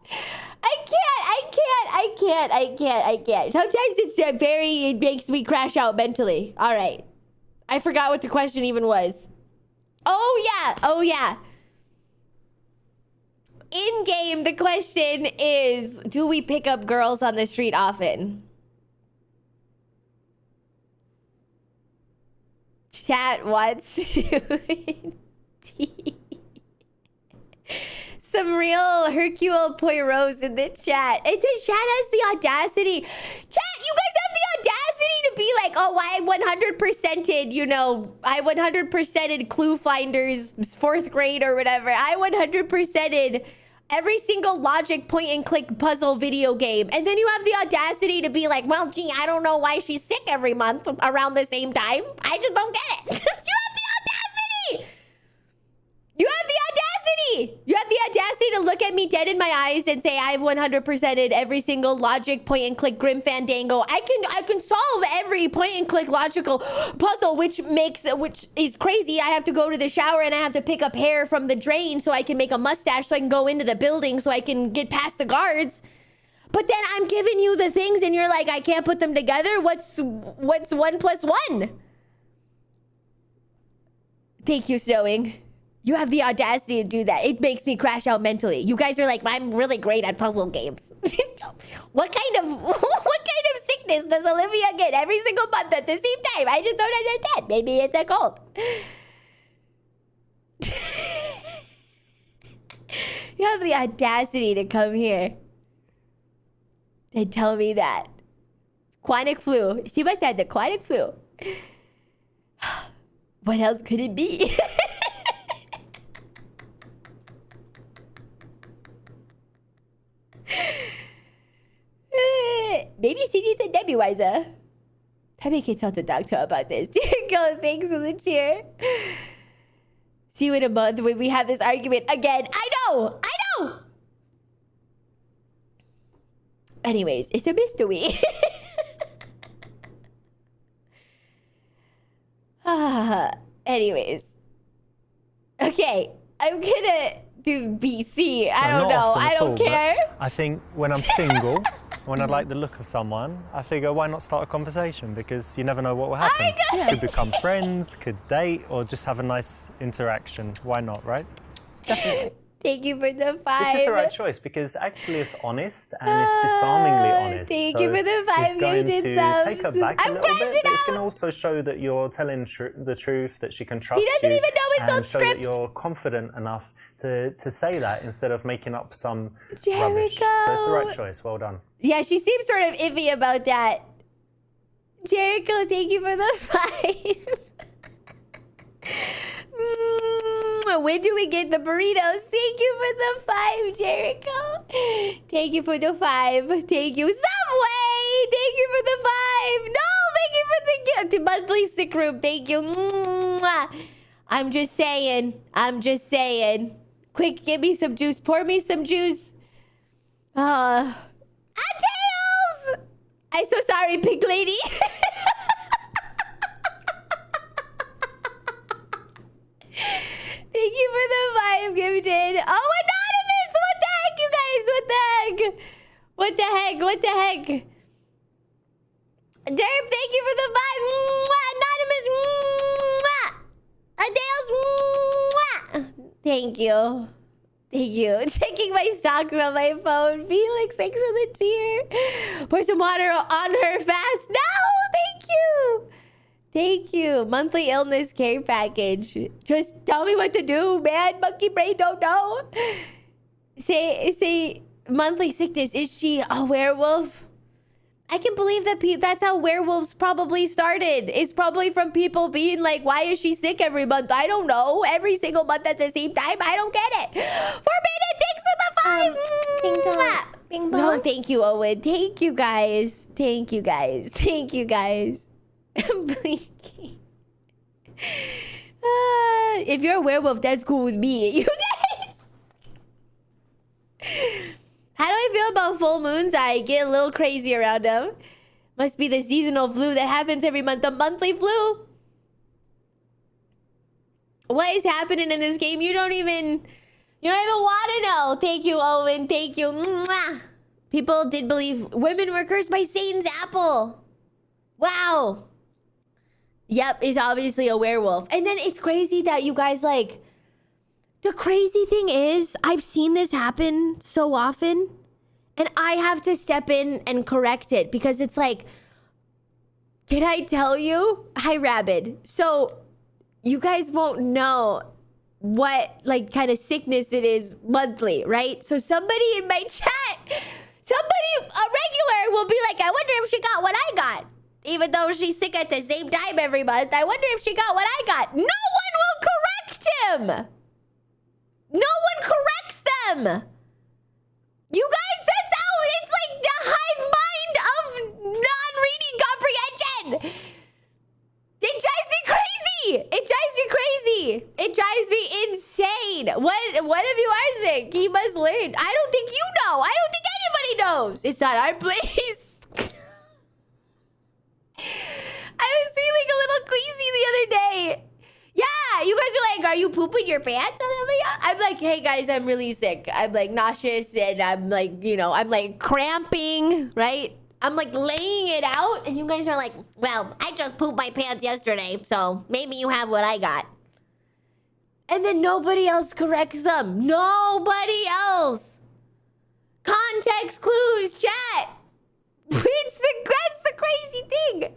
[SPEAKER 1] I can't. Sometimes it makes me crash out mentally. All right. I forgot what the question even was. Oh, yeah. In game, the question is, do we pick up girls on the street often? Chat wants to some real Hercule Poirot's in the chat. And the chat has the audacity. Chat, you guys have the audacity to be like, oh, I 100%ed, you know, I 100%ed Clue Finders 4th grade or whatever. I 100%ed every single logic point and click puzzle video game. And then you have the audacity to be like, well, gee, I don't know why she's sick every month around the same time. I just don't get it. You have the audacity. You have the audacity to look at me dead in my eyes and say I've 100%ed every single logic point and click Grim Fandango. I can solve every point and click logical puzzle, which is crazy. I have to go to the shower and I have to pick up hair from the drain so I can make a mustache so I can go into the building so I can get past the guards. But then I'm giving you the things and you're like, I can't put them together. What's 1 + 1? Thank you, Snowing. You have the audacity to do that. It makes me crash out mentally. You guys are like, I'm really great at puzzle games. What kind of sickness does Olivia get every single month at the same time? I just don't understand. Maybe it's a cold. You have the audacity to come here and tell me that. Quanic flu. She must have the quanic flu. What else could it be? Maybe she needs a nebulizer. Maybe I can talk to doctor about this. Jericho, thanks for the cheer. See you in a month when we have this argument again. I know! Anyways, it's a mystery. Anyways. Okay, I'm gonna do BC. I don't know. I don't care.
[SPEAKER 13] I think when I'm single, when I like the look of someone, I figure why not start a conversation, because you never know what will happen. Could become friends, could date, or just have a nice interaction. Why not, right?
[SPEAKER 14] Definitely.
[SPEAKER 1] Thank you for the 5.
[SPEAKER 13] This is the right choice because actually it's honest and it's disarmingly honest.
[SPEAKER 1] Thank you for the 5
[SPEAKER 13] it's going to
[SPEAKER 1] subs.
[SPEAKER 13] take her back a little bit, but it's going to also show that you're telling the truth, that she can trust you.
[SPEAKER 1] He doesn't even know his own
[SPEAKER 13] and show
[SPEAKER 1] script.
[SPEAKER 13] that you're confident enough to say that instead of making up some
[SPEAKER 1] Jericho.
[SPEAKER 13] rubbish. So it's the right choice. Well done.
[SPEAKER 1] Yeah, she seems sort of iffy about that. Jericho, thank you for the 5. When do we get the burritos? Thank you for the 5, Jericho. Thank you for the 5. Thank you, Subway. Thank you for the 5. No, thank you for the monthly sick room. Thank you. I'm just saying. Quick, give me some juice. Pour me some juice. Tails! I'm so sorry, pig lady. Thank you for the 5 gifted. Oh, anonymous! What the heck, you guys? What the heck? Derp, thank you for the 5. Anonymous. Adele's. Thank you. Checking my stocks on my phone. Felix, thanks for the cheer. Pour some water on her fast. No, thank you. Monthly illness care package. Just tell me what to do, man. Monkey brain don't know. Say monthly sickness. Is she a werewolf? I can believe that that's how werewolves probably started. It's probably from people being like, why is she sick every month? I don't know. Every single month at the same time. I don't get it. Forbidden, thanks for the 5.
[SPEAKER 14] Bing bong.
[SPEAKER 1] No, thank you, Owen. Thank you, guys. I'm blinking. If you're a werewolf, that's cool with me. You guys. How do I feel about full moons? I get a little crazy around them. Must be the seasonal flu that happens every month. The monthly flu. What is happening in this game? You don't even want to know. Thank you, Owen. Thank you. Mwah. People did believe women were cursed by Satan's apple. Wow. Yep, it's obviously a werewolf. And then it's crazy that you guys like... The crazy thing is, I've seen this happen so often, and I have to step in and correct it because it's like, can I tell you? Hi, Rabid. So, you guys won't know what, like, kind of sickness it is monthly, right? So, somebody in my chat, a regular will be like, I wonder if she got what I got. Even though she's sick at the same time every month, I wonder if she got what I got. No one will correct him. No one corrects them. You guys, that's how it's like the hive mind of non-reading comprehension. It drives me crazy. It drives me insane. What if you are sick? You must learn. I don't think you know. I don't think anybody knows. It's not our place. I was feeling a little queasy the other day. Yeah, you guys are like, are you pooping your pants, Olivia? I'm like, hey guys, I'm really sick. I'm like nauseous and I'm like, I'm like cramping, right? I'm like laying it out and you guys are like, well, I just pooped my pants yesterday, so maybe you have what I got. And then nobody else corrects them. Nobody else. Context clues, chat. That's the crazy thing.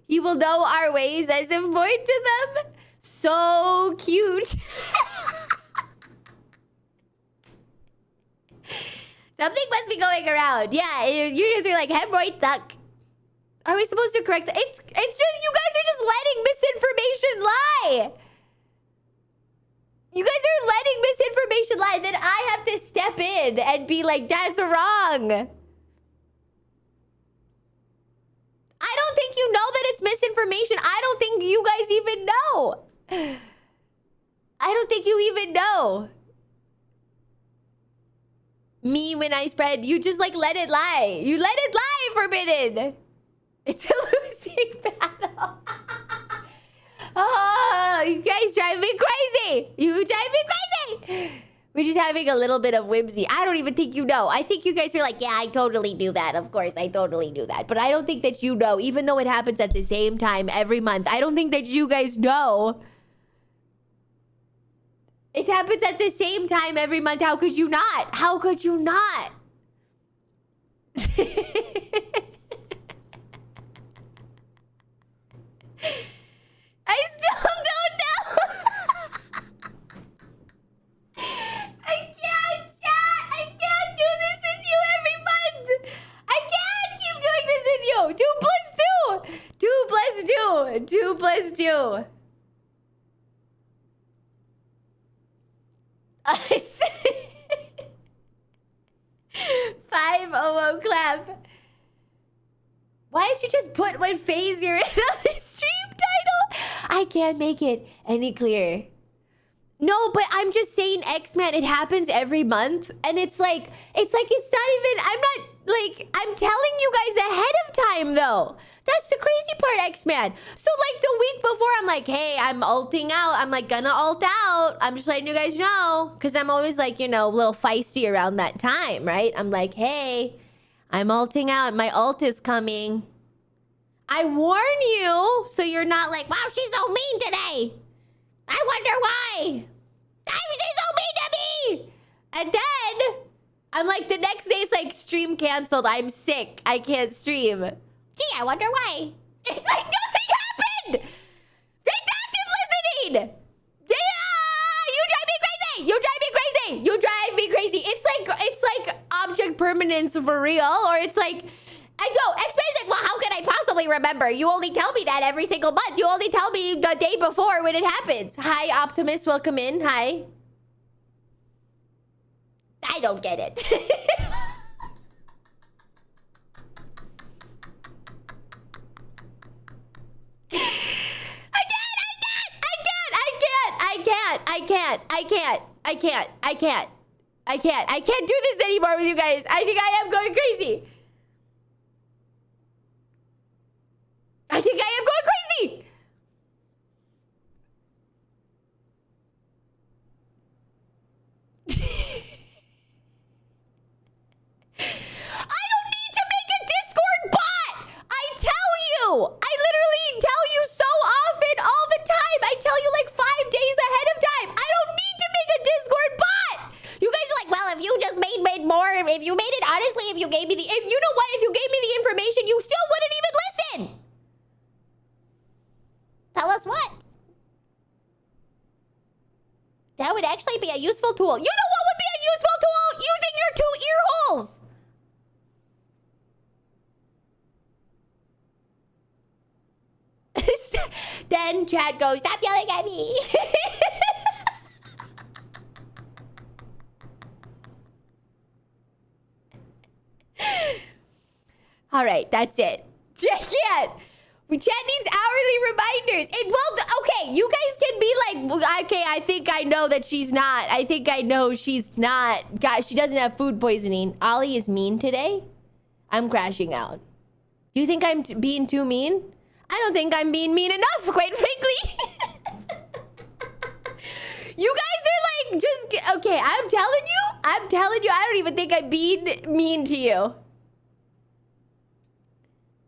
[SPEAKER 1] He will know our ways as if void to them. So cute. Something must be going around. Yeah, you guys are like, hemorrhoid suck. Are we supposed to correct that? It's just, you guys are just letting misinformation lie. You guys are letting misinformation lie. Then I have to step in and be like, that's wrong. I don't think you know that it's misinformation. I don't think you guys even know. I don't think you even know. Me when I spread, you just like let it lie. You let it lie, Forbidden. It's a losing battle. Oh, you guys drive me crazy. You drive me crazy. We're just having a little bit of whimsy. I don't even think you know. I think you guys are like, yeah, I totally do that. Of course, I totally do that. But I don't think that you know, even though it happens at the same time every month. I don't think that you guys know. It happens at the same time every month. How could you not? How could you not? I still don't know. I can't, chat. I can't do this with you every month. I can't keep doing this with you. 2 plus 2. 2 plus 2. 2 plus 2. 500 clap. Why did you just put what phase you're in on the stream title? I can't make it any clearer. No, but I'm just saying, X-Man, it happens every month. And it's like, it's not even, I'm telling you guys ahead of time, though. That's the crazy part, X-Man. So, like, the week before, I'm like, hey, I'm ulting out. I'm, like, gonna ult out. I'm just letting you guys know. Because I'm always, like, you know, a little feisty around that time, right? I'm like, hey, I'm ulting out. My ult is coming. I warn you, so you're not like, wow, she's so mean today. I wonder why. She's so mean to me. And then, I'm like, the next day, it's like, stream canceled. I'm sick. I can't stream. Gee, I wonder why. It's like nothing happened. It's active listening. You drive me crazy. You drive me crazy. You drive me crazy. It's like object permanence for real, or it's like, I go, X-Man's like, well, how can I possibly remember? You only tell me that every single month. You only tell me the day before when it happens. Hi, Optimus. Welcome in. Hi. I don't get it. I can't do this anymore with you guys. I think I am going crazy. I think I am going crazy. I don't need to make a Discord bot. I tell you. I literally tell you so often, all the time. I tell you like 5 days ahead of time. I don't need to make a Discord bot. You guys are like, well, if you just made more, if you made it honestly, if you gave me the, if you know what, if you gave me the information, you still wouldn't even listen. Tell us what? That would actually be a useful tool. You know what would be a useful tool? Using your 2 ear holes. Then chat goes, stop yelling at me. All right, that's it. Yeah. Chat needs hourly reminders. Okay, you guys can be like, okay, I think I know that she's not. I think I know she's not. God, she doesn't have food poisoning. Ollie is mean today. I'm crashing out. Do you think I'm being too mean? I don't think I'm being mean enough, quite frankly. You guys are like, just, okay, I'm telling you, I don't even think I'm being mean to you.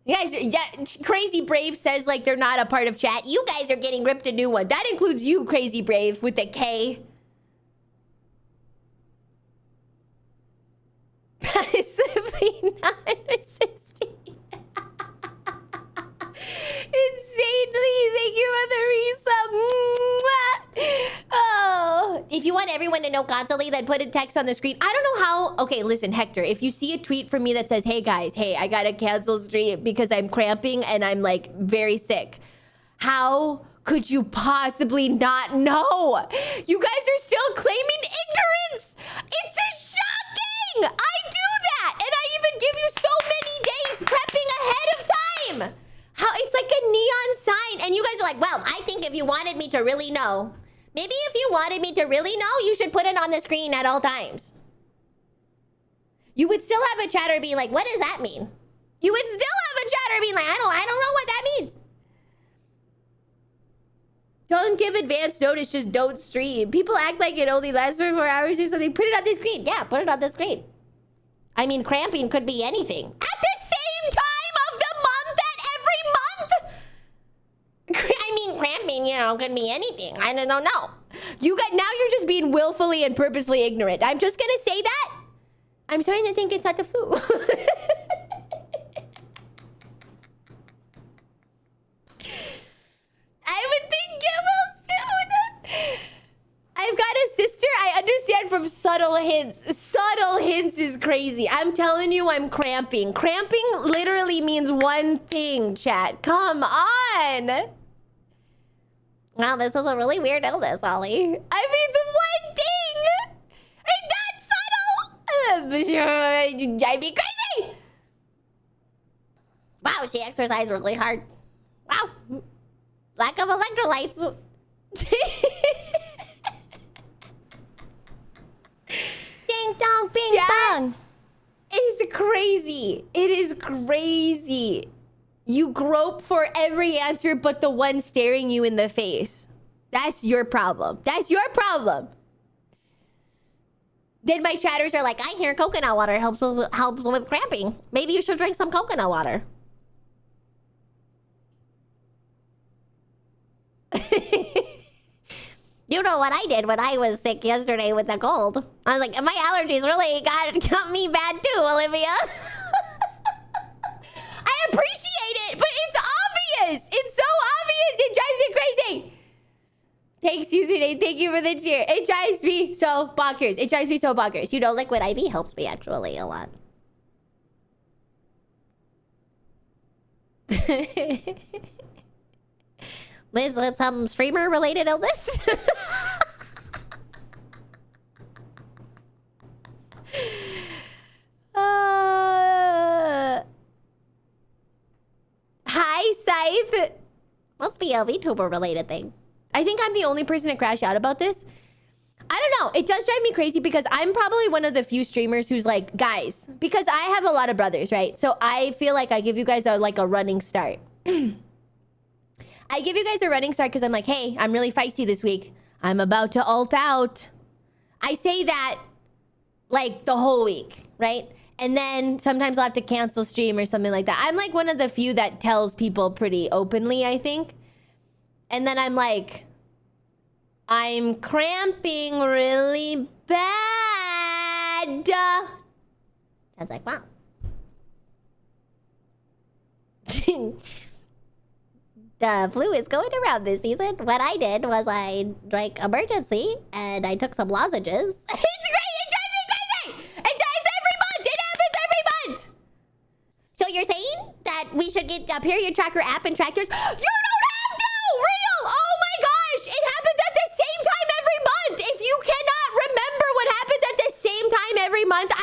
[SPEAKER 1] You guys, yeah, Crazy Brave says like they're not a part of chat. You guys are getting ripped a new one. That includes you, Crazy Brave, with the K. Passively non-resisting. Insanely. Thank you for the resub. Oh. If you want everyone to know constantly, then put a text on the screen. I don't know how. Okay, listen, Hector. If you see a tweet from me that says, hey guys, hey, I gotta cancel stream because I'm cramping and I'm like very sick. How could you possibly not know? You guys are still claiming ignorance. It's just shocking. I do that. And I even give you so many days prepping ahead of time. How it's like a neon sign. And you guys are like, well, I think if you wanted me to really know, maybe if you wanted me to really know, you should put it on the screen at all times. You would still have a chatter being like, what does that mean? You would still have a chatter being like, I don't know what that means. Don't give advance notice, just don't stream. People act like it only lasts for 4 hours or something. Put it on the screen. Yeah, put it on the screen. I mean, cramping could be anything. At the same time of the month, at every month? I mean, cramping, you know, could be anything. I don't know. You got, now you're just being willfully and purposely ignorant. I'm just gonna say that. I'm starting to think it's not the flu. I would think it will soon. I've got a sister. I understand from subtle hints. Subtle hints is crazy. I'm telling you, I'm cramping. Cramping literally means one thing, chat. Come on. Wow, this is a really weird illness, Ollie. I mean, it's one thing. It's that subtle. You drive me crazy. Wow, she exercised really hard. Wow. Lack of electrolytes. Ding dong, bing bong. It's crazy. It is crazy. You grope for every answer but the one staring you in the face. That's your problem. That's your problem. Then my chatters are like, I hear coconut water helps with cramping. Maybe you should drink some coconut water. You know what I did when I was sick yesterday with the cold? I was like, my allergies really got me bad too, Olivia. I appreciate it, but it's obvious. It's so obvious. It drives me crazy. Thanks, username. Thank you for the cheer. It drives me so bonkers. It drives me so bonkers. You know, liquid IV helps me actually a lot. Is that some streamer-related illness? Hi, Scythe. Must be a VTuber-related thing. I think I'm the only person to crash out about this. I don't know. It does drive me crazy because I'm probably one of the few streamers who's like, guys, because I have a lot of brothers, right? So I feel like I give you guys a running start. I give you guys a running start because I'm like, hey, I'm really feisty this week. I'm about to ult out. I say that like the whole week, right? And then sometimes I'll have to cancel stream or something like that. I'm like one of the few that tells people pretty openly, I think. And then I'm like, I'm cramping really bad. I was like, wow. The flu is going around this season. What I did was I drank emergency and I took some lozenges. It's great. It drives me crazy. It drives every month. It happens every month. So you're saying that we should get a period tracker app and track yours? You don't have to. Real. Oh my gosh. It happens at the same time every month. If you cannot remember what happens at the same time every month,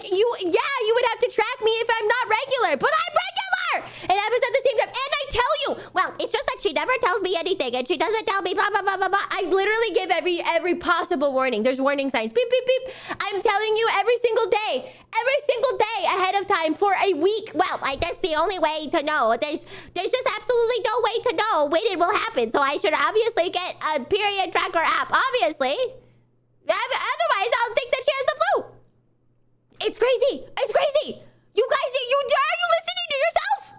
[SPEAKER 1] you would have to track me if I'm not regular. But I'm regular. It happens at the same time. And I tell you, well, it's just that she never tells me anything and she doesn't tell me blah, blah, blah, blah, blah. I literally give every possible warning. There's warning signs. Beep, beep, beep. I'm telling you every single day ahead of time for a week. Well, I guess the only way to know. There's just absolutely no way to know when it will happen. So I should obviously get a period tracker app, obviously. Otherwise, I'll think that she has the flu. It's crazy. It's crazy. You guys, are you listening to yourself?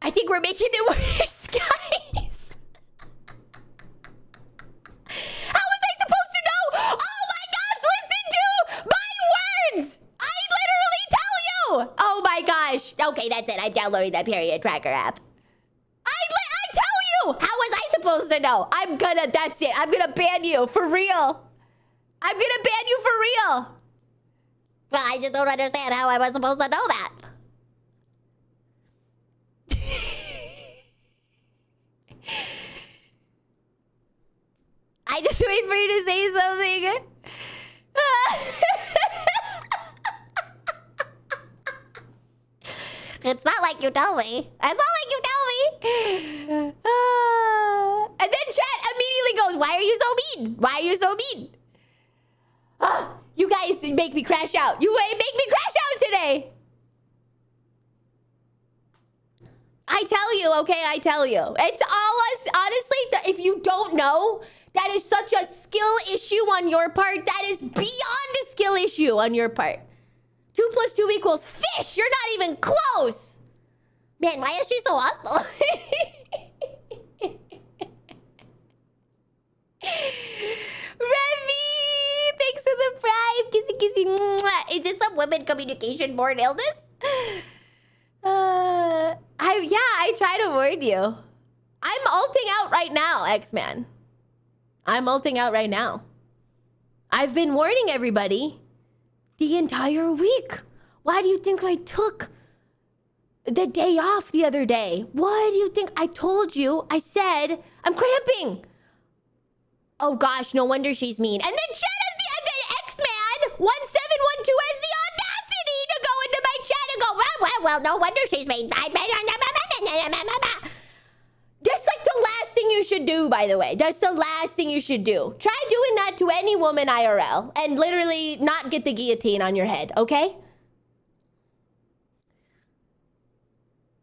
[SPEAKER 1] I think we're making it worse, guys. How was I supposed to know? Oh my gosh, listen to my words. I literally tell you. Oh my gosh. Okay, that's it. I'm downloading that period tracker app. I tell you. How was I supposed to know? That's it. I'm gonna ban you for real. I'm gonna ban you for real. Well, I just don't understand how I was supposed to know that. I just wait for you to say something. It's not like you tell me. It's not like you tell me. And then chat immediately goes, why are you so mean? Why are you so mean? You guys make me crash out. You make me crash out today. I tell you, okay? I tell you. It's all us. Honestly, if you don't know, that is such a skill issue on your part. That is beyond a skill issue on your part. 2 + 2 = fish. You're not even close. Man, why is she so hostile? Remy, thanks for the prime. Kissy, kissy. Mwah. Is this some women communication born illness? I try to warn you. I'm ulting out right now, X-Man. I'm ulting out right now. I've been warning everybody the entire week. Why do you think I took the day off the other day? Why do you think I told you? I said I'm cramping. Oh gosh, no wonder she's mean. And then chat has the X-Man 1712 has the audacity to go into my chat and go, well, no wonder she's mean. That's like the last thing you should do, by the way. That's the last thing you should do. Try doing that to any woman IRL and literally not get the guillotine on your head, okay?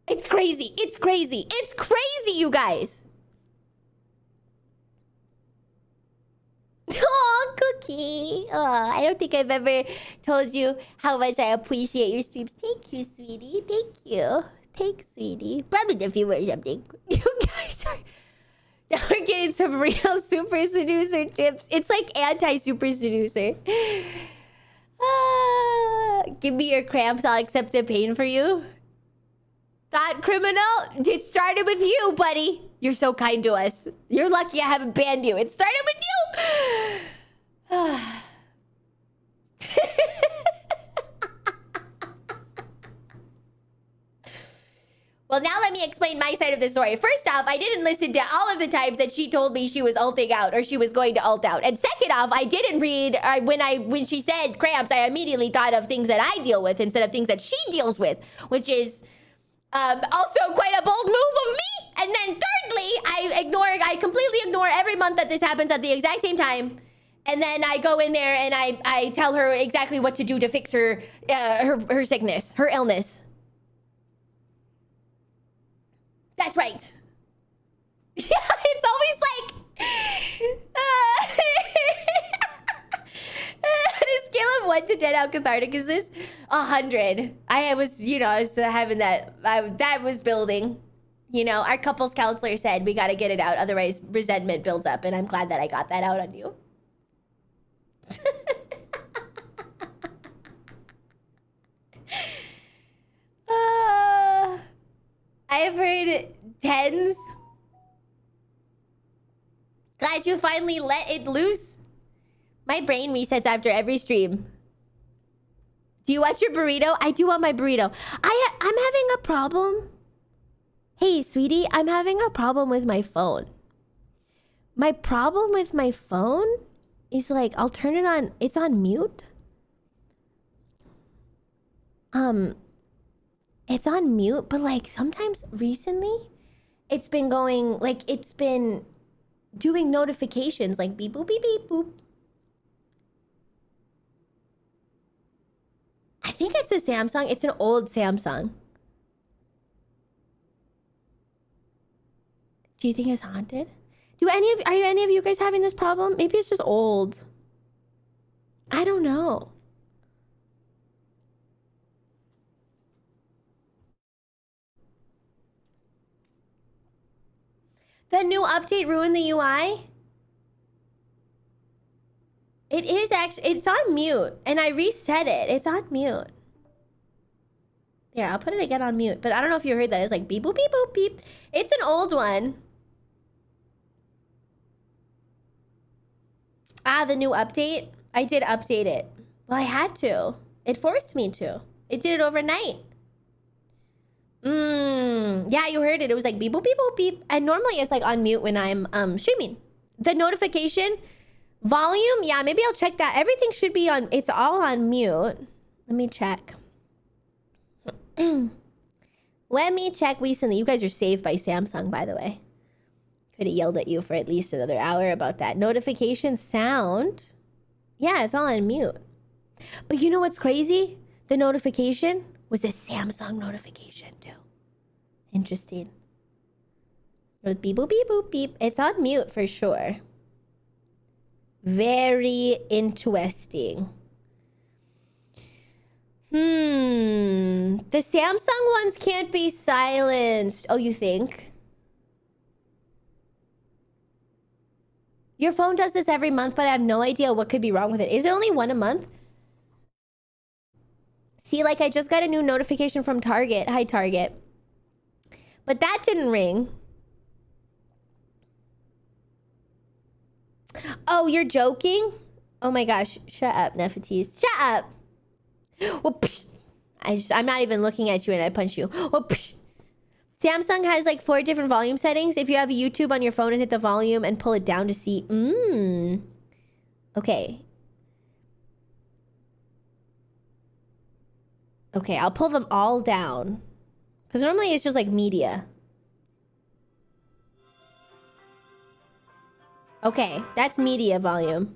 [SPEAKER 1] It's crazy. It's crazy. It's crazy, you guys. Oh, Cookie. Oh, I don't think I've ever told you how much I appreciate your streams. Thank you, sweetie. Thank you. Thanks, sweetie. Probably the viewer or something. You guys are... Now we're getting some real Super Seducer tips. It's like anti-Super Seducer. Give me your cramps. I'll accept the pain for you. Thought criminal? It started with you, buddy. You're so kind to us. You're lucky I haven't banned you. It started with you. Well, now let me explain my side of the story. First off, I didn't listen to all of the times that she told me she was ulting out or she was going to ult out. And second off, I didn't read when she said cramps, I immediately thought of things that I deal with instead of things that she deals with, which is also quite a bold move of me. And then thirdly, I completely ignore every month that this happens at the exact same time. And then I go in there and I tell her exactly what to do to fix her sickness, her illness. That's right. Yeah, it's always like... on a scale of 1 to 10, how cathartic is this? 100. I was having that... that was building. You know, our couples counselor said we got to get it out, otherwise resentment builds up. And I'm glad that I got that out on you. I have heard 10s. Glad you finally let it loose. My brain resets after every stream. Do you watch your burrito? I do want my burrito. I'm having a problem. Hey, sweetie, I'm having a problem with my phone. My problem with my phone is like, I'll turn it on. It's on mute. It's on mute, but like sometimes recently it's been going, like it's been doing notifications like beep boop beep beep boop. I think it's a Samsung. It's an old Samsung. Do you think it's haunted? Are any of you guys having this problem? Maybe it's just old. I don't know. The new update ruined the UI? It is actually, it's on mute, and I reset it. It's on mute. Here, I'll put it again on mute, but I don't know if you heard that. It's like beep, boop, beep, boop, beep. It's an old one. Ah, the new update? I did update it. Well, I had to. It forced me to. It did it overnight. Yeah, you heard it. It was like beep, boop, beep, boop, beep. And normally it's like on mute when I'm streaming. The notification volume, yeah, maybe I'll check that. Everything should be on, it's all on mute. Let me check. Let me check recently. You guys are saved by Samsung, by the way. Could have yelled at you for at least another hour about that. Notification sound. Yeah, it's all on mute. But you know what's crazy? The notification was a Samsung notification too. Interesting. It was beep, boop, beep, boop, beep. It's on mute for sure. Very interesting. The Samsung ones can't be silenced. Oh, you think? Your phone does this every month, but I have no idea what could be wrong with it. Is it only one a month? See, like I just got a new notification from Target. Hi, Target. But that didn't ring. Oh, you're joking? Oh my gosh. Shut up, Nefertiti. Shut up. Well, psh. I'm not even looking at you and I punch you. Well, psh. Samsung has like 4 different volume settings. If you have YouTube on your phone and hit the volume and pull it down to see. Okay. Okay, I'll pull them all down. Because normally it's just like media. Okay, that's media volume.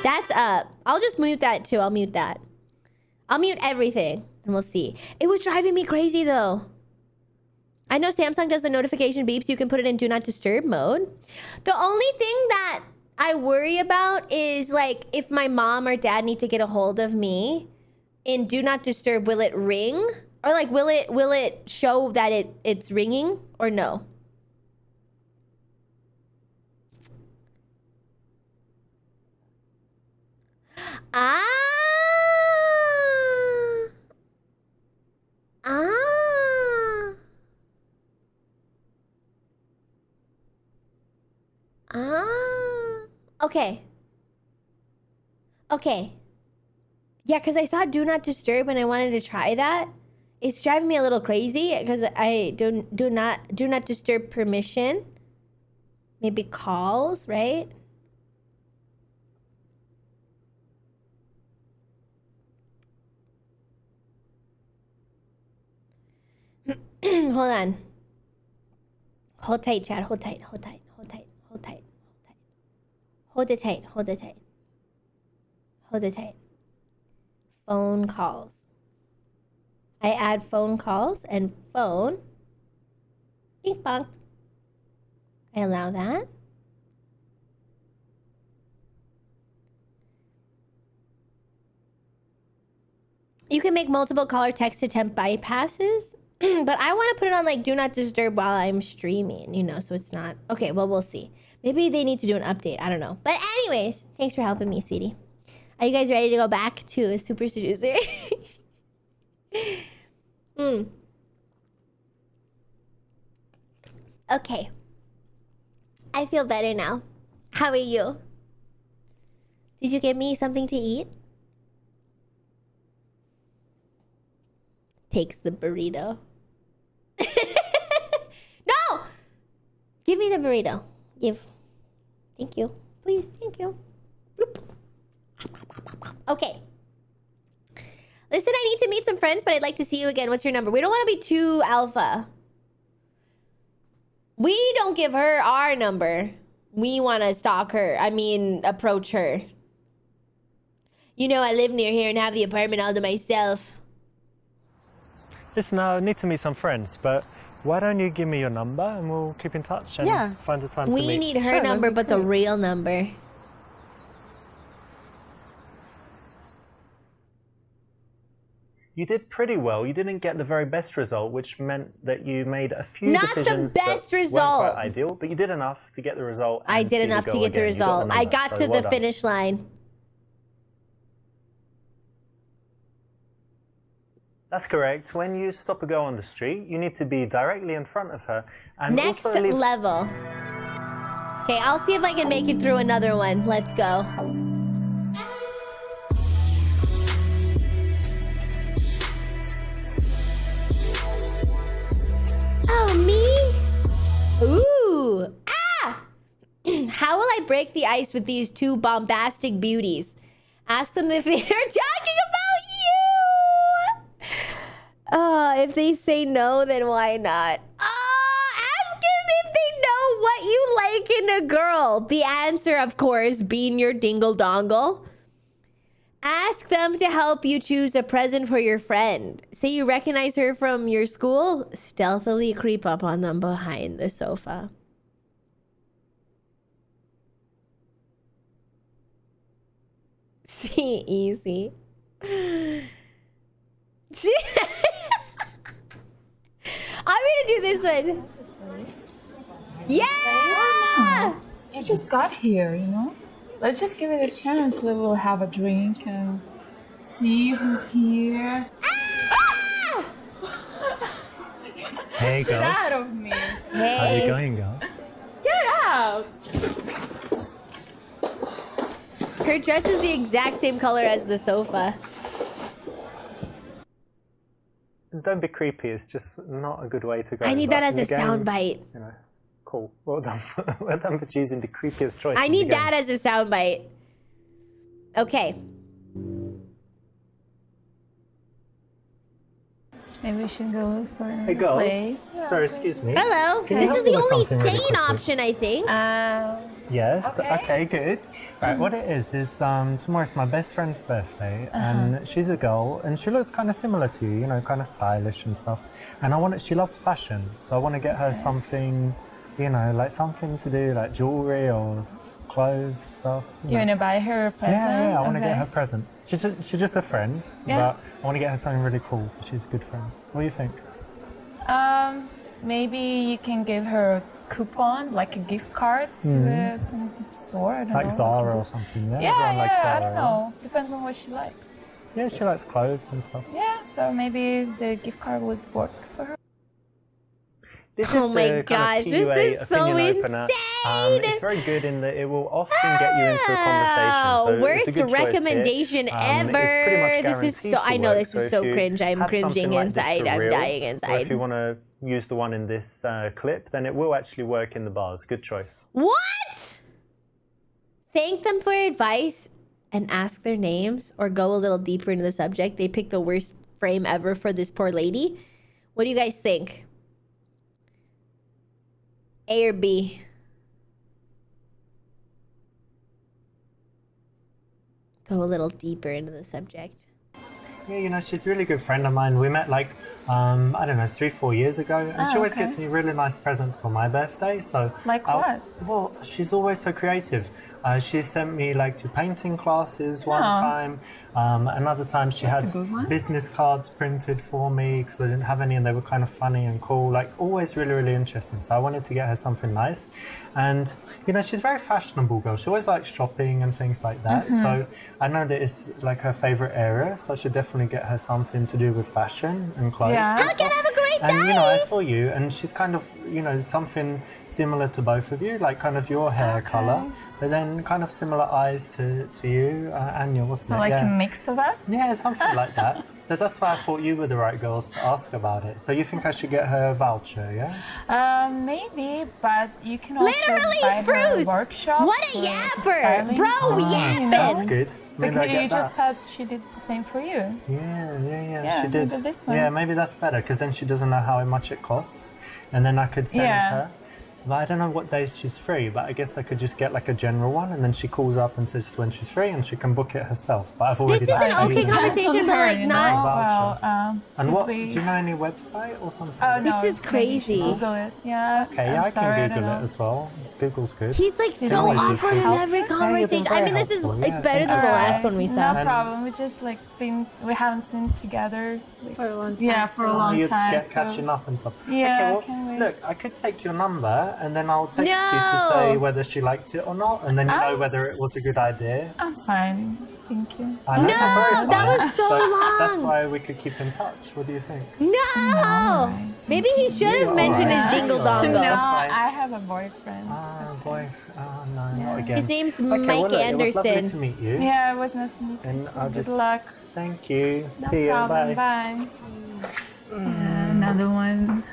[SPEAKER 1] That's up. I'll just mute that too. I'll mute that. I'll mute everything and we'll see. It was driving me crazy though. I know Samsung does the notification beeps. You can put it in do not disturb mode. The only thing that I worry about is like if my mom or dad need to get a hold of me in do not disturb, will it ring? Or like will it show that it's ringing or no? Okay. Okay. Yeah, because I saw do not disturb and I wanted to try that. It's driving me a little crazy because I do not disturb permission. Maybe calls, right? Hold on. Hold tight, Chad. Hold tight. Hold tight. Hold tight. Hold tight. Hold tight. Hold it tight. Hold it tight. Hold it tight. Phone calls. I add phone calls and phone. Bing bong. I allow that. You can make multiple caller text attempt bypasses. But I want to put it on like do not disturb while I'm streaming, you know, so it's not. Okay, well, we'll see. Maybe they need to do an update. I don't know. But anyways, thanks for helping me, sweetie. Are you guys ready to go back to a Super Seducer? Okay. I feel better now. How are you? Did you get me something to eat? Takes the burrito. No! Give me the burrito. Give. Thank you. Please, thank you. Bloop. Okay. Listen, I need to meet some friends, but I'd like to see you again. What's your number? We don't want to be too alpha. We don't give her our number. We want to stalk her. I mean, approach her. You know, I live near here and have the apartment all to myself.
[SPEAKER 13] Listen, I need to meet some friends, but why don't you give me your number and we'll keep in touch and find a time to meet.
[SPEAKER 1] We need her number, but the real number.
[SPEAKER 13] You did pretty well. You didn't get the very best result, which meant that you made a few decisions
[SPEAKER 1] Not the best
[SPEAKER 13] that
[SPEAKER 1] result.
[SPEAKER 13] weren't quite ideal, but you did enough to get the result.
[SPEAKER 1] I did enough to get the result. I got to the finish line.
[SPEAKER 13] That's correct. When you stop a girl on the street, you need to be directly in front of her. And
[SPEAKER 1] Next
[SPEAKER 13] also leave...
[SPEAKER 1] level. Okay, I'll see if I can make it through another one. Let's go. Oh, me? Ooh. Ah! How will I break the ice with these two bombastic beauties? Ask them if they're talking about you! If they say no, then why not? Ask him if they know what you like in a girl. The answer, of course, being your dingle-dongle. Ask them to help you choose a present for your friend. Say you recognize her from your school. Stealthily creep up on them behind the sofa. See, easy. I'm gonna do this one. Yeah!
[SPEAKER 15] You just got here, you know? Let's just give it a chance. We will have a drink and see who's here.
[SPEAKER 1] Ah!
[SPEAKER 13] Hey,
[SPEAKER 15] Get
[SPEAKER 13] girls.
[SPEAKER 15] out of me.
[SPEAKER 1] Hey.
[SPEAKER 13] How's it going, girls?
[SPEAKER 15] Get out!
[SPEAKER 1] Her dress is the exact same color as the sofa.
[SPEAKER 13] Don't be creepy. It's just not a good way to go.
[SPEAKER 1] I need that as a soundbite.
[SPEAKER 13] You know, cool. Well done. Well done for choosing the creepiest choice.
[SPEAKER 1] I need that as a soundbite. Okay.
[SPEAKER 15] Maybe we should go for
[SPEAKER 13] Hey, girls.
[SPEAKER 15] place.
[SPEAKER 13] Sorry, excuse me.
[SPEAKER 1] Hello.
[SPEAKER 13] Can you
[SPEAKER 1] This
[SPEAKER 13] help
[SPEAKER 1] is
[SPEAKER 13] me
[SPEAKER 1] the
[SPEAKER 13] with
[SPEAKER 1] only
[SPEAKER 13] something really
[SPEAKER 1] sane
[SPEAKER 13] quickly?
[SPEAKER 1] option, I think.
[SPEAKER 13] Yes. Okay. Good. Right. What it is tomorrow's my best friend's birthday, and she's a girl, and she looks kind of similar to you. You know, kind of stylish and stuff. And she loves fashion, so I want to get her something, you know, like something to do, like jewelry or clothes stuff.
[SPEAKER 15] You want to buy her a present?
[SPEAKER 13] Yeah. I want to get her a present. She's just a friend, but I want to get her something really cool. She's a good friend. What do you think?
[SPEAKER 15] Maybe you can give her a coupon, like a gift card to some store. I don't know.
[SPEAKER 13] Like Zara or something. Yeah.
[SPEAKER 15] Yeah,
[SPEAKER 13] Like Zara,
[SPEAKER 15] I don't know. Depends on what she likes.
[SPEAKER 13] Yeah, she likes clothes and stuff.
[SPEAKER 15] Yeah, so maybe the gift card would work for her.
[SPEAKER 13] This
[SPEAKER 1] Oh
[SPEAKER 13] is
[SPEAKER 1] my
[SPEAKER 13] the
[SPEAKER 1] gosh,
[SPEAKER 13] kind of
[SPEAKER 1] this
[SPEAKER 13] PUA
[SPEAKER 1] is so
[SPEAKER 13] opinion opener.
[SPEAKER 1] insane!
[SPEAKER 13] It's very good in that it will often get you into a conversation. So
[SPEAKER 1] Worst
[SPEAKER 13] it's a good choice
[SPEAKER 1] recommendation
[SPEAKER 13] here.
[SPEAKER 1] ever.
[SPEAKER 13] It's pretty much
[SPEAKER 1] This is
[SPEAKER 13] guaranteed
[SPEAKER 1] so.
[SPEAKER 13] to
[SPEAKER 1] I know
[SPEAKER 13] work.
[SPEAKER 1] this is
[SPEAKER 13] if
[SPEAKER 1] so
[SPEAKER 13] you
[SPEAKER 1] cringe. I'm
[SPEAKER 13] have
[SPEAKER 1] cringing
[SPEAKER 13] something like this
[SPEAKER 1] inside.
[SPEAKER 13] for
[SPEAKER 1] I'm
[SPEAKER 13] real,
[SPEAKER 1] dying
[SPEAKER 13] Or
[SPEAKER 1] inside.
[SPEAKER 13] if you want to use the one in this clip, then it will actually work in the bars. Good choice.
[SPEAKER 1] What? Thank them for advice and ask their names, or go a little deeper into the subject. They picked the worst frame ever for this poor lady. What do you guys think? A or B? Go a little deeper into the subject.
[SPEAKER 13] Yeah, you know, she's a really good friend of mine. We met like, I don't know, 3-4 years ago. And she always gets me really nice presents for my birthday. So,
[SPEAKER 15] like what?
[SPEAKER 13] Well, she's always so creative. She sent me like to painting classes one time. Another time she had business cards printed for me because I didn't have any and they were kind of funny and cool. Like always really, really interesting. So I wanted to get her something nice. And, you know, she's a very fashionable girl. She always likes shopping and things like that. So I know that it's like her favorite area. So I should definitely get her something to do with fashion and clothes.
[SPEAKER 15] Yeah.
[SPEAKER 1] I can have a great day!
[SPEAKER 13] And, you know, I saw you and she's kind of, you know, something similar to both of you, like kind of your hair color. But then kind of similar eyes to you and yours.
[SPEAKER 15] So like a mix of us?
[SPEAKER 13] Yeah, something like that. So that's why I thought you were the right girls to ask about it. So you think I should get her a voucher, yeah?
[SPEAKER 15] Maybe, but you can also
[SPEAKER 1] Literally,
[SPEAKER 15] buy her a
[SPEAKER 1] Spruce!
[SPEAKER 15] workshop.
[SPEAKER 1] What a yapper! Bro, yapping!
[SPEAKER 13] That's good. Maybe I
[SPEAKER 15] Because
[SPEAKER 13] get
[SPEAKER 15] you
[SPEAKER 13] that.
[SPEAKER 15] just said she did the same for you.
[SPEAKER 13] Yeah, she did.
[SPEAKER 15] Maybe this one.
[SPEAKER 13] Yeah, maybe that's better because then she doesn't know how much it costs. And then I could send her. But I don't know what days she's free, but I guess I could just get like a general one, and then she calls up and says when she's free, and she can book it herself. But I've already
[SPEAKER 1] This is an okay conversation, but like not.
[SPEAKER 13] And what? Do you know any website or something?
[SPEAKER 15] Oh, no,
[SPEAKER 1] This is crazy.
[SPEAKER 15] Google it. Yeah.
[SPEAKER 13] Okay, yeah, I can Google it as well. Google's good.
[SPEAKER 1] He's like so awkward in every conversation. I mean, this is it's better than the last one we saw.
[SPEAKER 15] No problem. We just like we haven't seen together for a long time. Yeah, for a long
[SPEAKER 13] You're
[SPEAKER 15] time.
[SPEAKER 13] just catching up and stuff.
[SPEAKER 15] Yeah.
[SPEAKER 13] Okay, well, look, I could take your number and then I'll text you to say whether she liked it or not, and then you know whether it was a good idea.
[SPEAKER 15] I'm fine. Thank you.
[SPEAKER 13] I know,
[SPEAKER 1] that was so long.
[SPEAKER 13] That's why we could keep in touch. What do you think?
[SPEAKER 1] No! Maybe he should have mentioned his dingle dongle.
[SPEAKER 15] No, I have a boyfriend.
[SPEAKER 13] Oh, no, not again.
[SPEAKER 1] His name's
[SPEAKER 13] Okay,
[SPEAKER 1] Mike
[SPEAKER 13] well, look,
[SPEAKER 1] Anderson.
[SPEAKER 13] It was lovely to meet you.
[SPEAKER 15] Yeah, it was nice to meet you.
[SPEAKER 13] And I'll
[SPEAKER 15] Good
[SPEAKER 13] just
[SPEAKER 15] luck.
[SPEAKER 13] Thank you.
[SPEAKER 15] No
[SPEAKER 13] See you.
[SPEAKER 15] problem.
[SPEAKER 13] Bye.
[SPEAKER 15] Another one.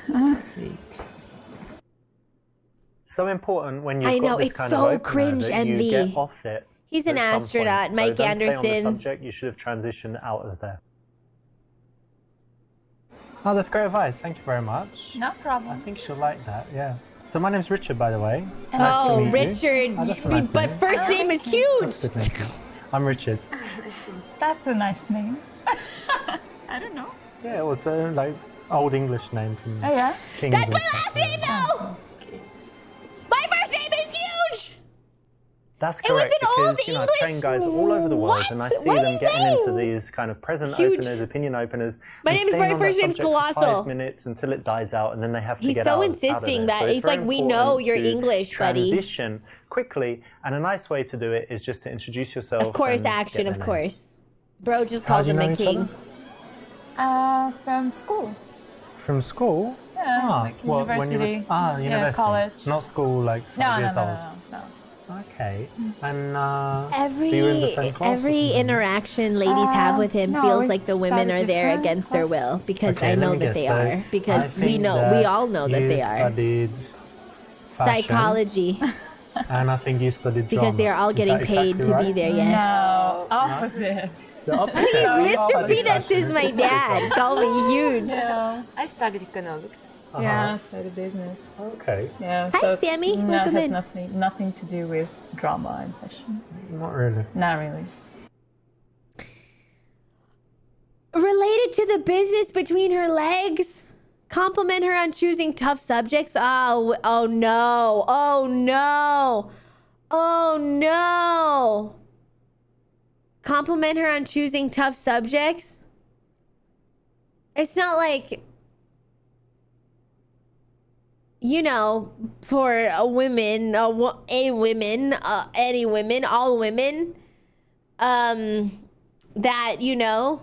[SPEAKER 13] So important when you've
[SPEAKER 1] I know,
[SPEAKER 13] got this
[SPEAKER 1] it's
[SPEAKER 13] kind
[SPEAKER 1] so
[SPEAKER 13] of opener
[SPEAKER 1] cringe,
[SPEAKER 13] that
[SPEAKER 1] envy.
[SPEAKER 13] you get off it.
[SPEAKER 1] He's an
[SPEAKER 13] at some
[SPEAKER 1] astronaut,
[SPEAKER 13] point.
[SPEAKER 1] Mike
[SPEAKER 13] so don't stay on
[SPEAKER 1] Anderson.
[SPEAKER 13] the subject. You should have transitioned out of there. Oh, that's great advice. Thank you very much.
[SPEAKER 15] No problem.
[SPEAKER 13] I think she'll like that. Yeah. So my name's Richard, by the way.
[SPEAKER 1] Oh,
[SPEAKER 13] Nice to meet
[SPEAKER 1] Richard.
[SPEAKER 13] You. Oh, that's a nice
[SPEAKER 1] But
[SPEAKER 13] name.
[SPEAKER 1] first name is huge.
[SPEAKER 13] That's a good name. I'm Richard.
[SPEAKER 15] That's a nice name. I don't know.
[SPEAKER 13] Yeah, it was a like old English name from
[SPEAKER 15] Oh yeah.
[SPEAKER 13] Kings.
[SPEAKER 1] That's
[SPEAKER 13] and
[SPEAKER 1] my
[SPEAKER 13] stuff.
[SPEAKER 1] last name, though. My first name is huge.
[SPEAKER 13] That's
[SPEAKER 1] It was
[SPEAKER 13] correct,
[SPEAKER 1] an old
[SPEAKER 13] because, you know, I
[SPEAKER 1] English-
[SPEAKER 13] train guys all over the world, and I
[SPEAKER 1] What?
[SPEAKER 13] see
[SPEAKER 1] What are
[SPEAKER 13] them
[SPEAKER 1] you
[SPEAKER 13] getting into
[SPEAKER 1] saying?
[SPEAKER 13] these kind of present
[SPEAKER 1] Huge.
[SPEAKER 13] openers, opinion openers.
[SPEAKER 1] My
[SPEAKER 13] and
[SPEAKER 1] name is
[SPEAKER 13] staying
[SPEAKER 1] very
[SPEAKER 13] on that
[SPEAKER 1] first name's
[SPEAKER 13] subject for
[SPEAKER 1] Colossal.
[SPEAKER 13] 5 minutes until it dies out, and then they have to
[SPEAKER 1] He's
[SPEAKER 13] get
[SPEAKER 1] so
[SPEAKER 13] out of
[SPEAKER 1] insisting
[SPEAKER 13] there.
[SPEAKER 1] that
[SPEAKER 13] So it's
[SPEAKER 1] he's
[SPEAKER 13] very
[SPEAKER 1] like, we know
[SPEAKER 13] important
[SPEAKER 1] you're
[SPEAKER 13] to
[SPEAKER 1] English, buddy.
[SPEAKER 13] Transition quickly, and a nice way to do it is just to introduce yourself.
[SPEAKER 1] Of course,
[SPEAKER 13] and get
[SPEAKER 1] action,
[SPEAKER 13] their
[SPEAKER 1] of
[SPEAKER 13] names.
[SPEAKER 1] course. Bro just
[SPEAKER 13] How
[SPEAKER 1] calls
[SPEAKER 13] do you
[SPEAKER 1] him
[SPEAKER 13] know
[SPEAKER 1] a
[SPEAKER 13] each
[SPEAKER 1] king.
[SPEAKER 13] other?
[SPEAKER 15] From school.
[SPEAKER 13] From school?
[SPEAKER 15] Yeah, like
[SPEAKER 13] what, when you were,
[SPEAKER 15] university.
[SPEAKER 13] university.
[SPEAKER 15] Yeah, college.
[SPEAKER 13] Not school, like 5
[SPEAKER 15] No,
[SPEAKER 13] years old.
[SPEAKER 15] no.
[SPEAKER 13] Okay. And
[SPEAKER 1] Every
[SPEAKER 13] so you were in the same class or
[SPEAKER 1] every
[SPEAKER 13] something?
[SPEAKER 1] interaction ladies have with him
[SPEAKER 15] no,
[SPEAKER 1] feels
[SPEAKER 15] we
[SPEAKER 1] like the women
[SPEAKER 15] studied
[SPEAKER 1] are there
[SPEAKER 15] different
[SPEAKER 1] against their will, because
[SPEAKER 13] Okay,
[SPEAKER 1] I
[SPEAKER 13] let
[SPEAKER 1] know
[SPEAKER 13] me
[SPEAKER 1] that
[SPEAKER 13] guess.
[SPEAKER 1] they
[SPEAKER 13] So
[SPEAKER 1] are,
[SPEAKER 13] I
[SPEAKER 1] because we
[SPEAKER 13] think
[SPEAKER 1] know,
[SPEAKER 13] that
[SPEAKER 1] we all know that
[SPEAKER 13] you
[SPEAKER 1] they are.
[SPEAKER 13] studied fashion,
[SPEAKER 1] Psychology,
[SPEAKER 13] and I think you studied drama.
[SPEAKER 1] because they are all
[SPEAKER 13] Is
[SPEAKER 1] getting
[SPEAKER 13] that
[SPEAKER 1] paid
[SPEAKER 13] exactly
[SPEAKER 1] to be
[SPEAKER 13] right?
[SPEAKER 1] there. Yes.
[SPEAKER 15] No, opposite.
[SPEAKER 13] The opposite.
[SPEAKER 1] Please,
[SPEAKER 13] We all
[SPEAKER 1] Mr.
[SPEAKER 13] studied
[SPEAKER 1] Peanuts
[SPEAKER 13] fashion.
[SPEAKER 1] is my
[SPEAKER 13] It's just
[SPEAKER 1] dad. Call me huge.
[SPEAKER 15] No.
[SPEAKER 8] I studied economics.
[SPEAKER 15] Yeah, I studied business.
[SPEAKER 13] Okay.
[SPEAKER 15] Yeah.
[SPEAKER 1] Hi,
[SPEAKER 15] so
[SPEAKER 1] Sammy.
[SPEAKER 15] No,
[SPEAKER 1] Welcome
[SPEAKER 15] it has
[SPEAKER 1] in.
[SPEAKER 15] nothing to do with drama and fashion.
[SPEAKER 13] Not really.
[SPEAKER 15] Not really.
[SPEAKER 1] Related to the business between her legs. Compliment her on choosing tough subjects. Oh no. Oh no. Oh no. Compliment her on choosing tough subjects. It's not like, you know, for a women, any women, all women, that, you know,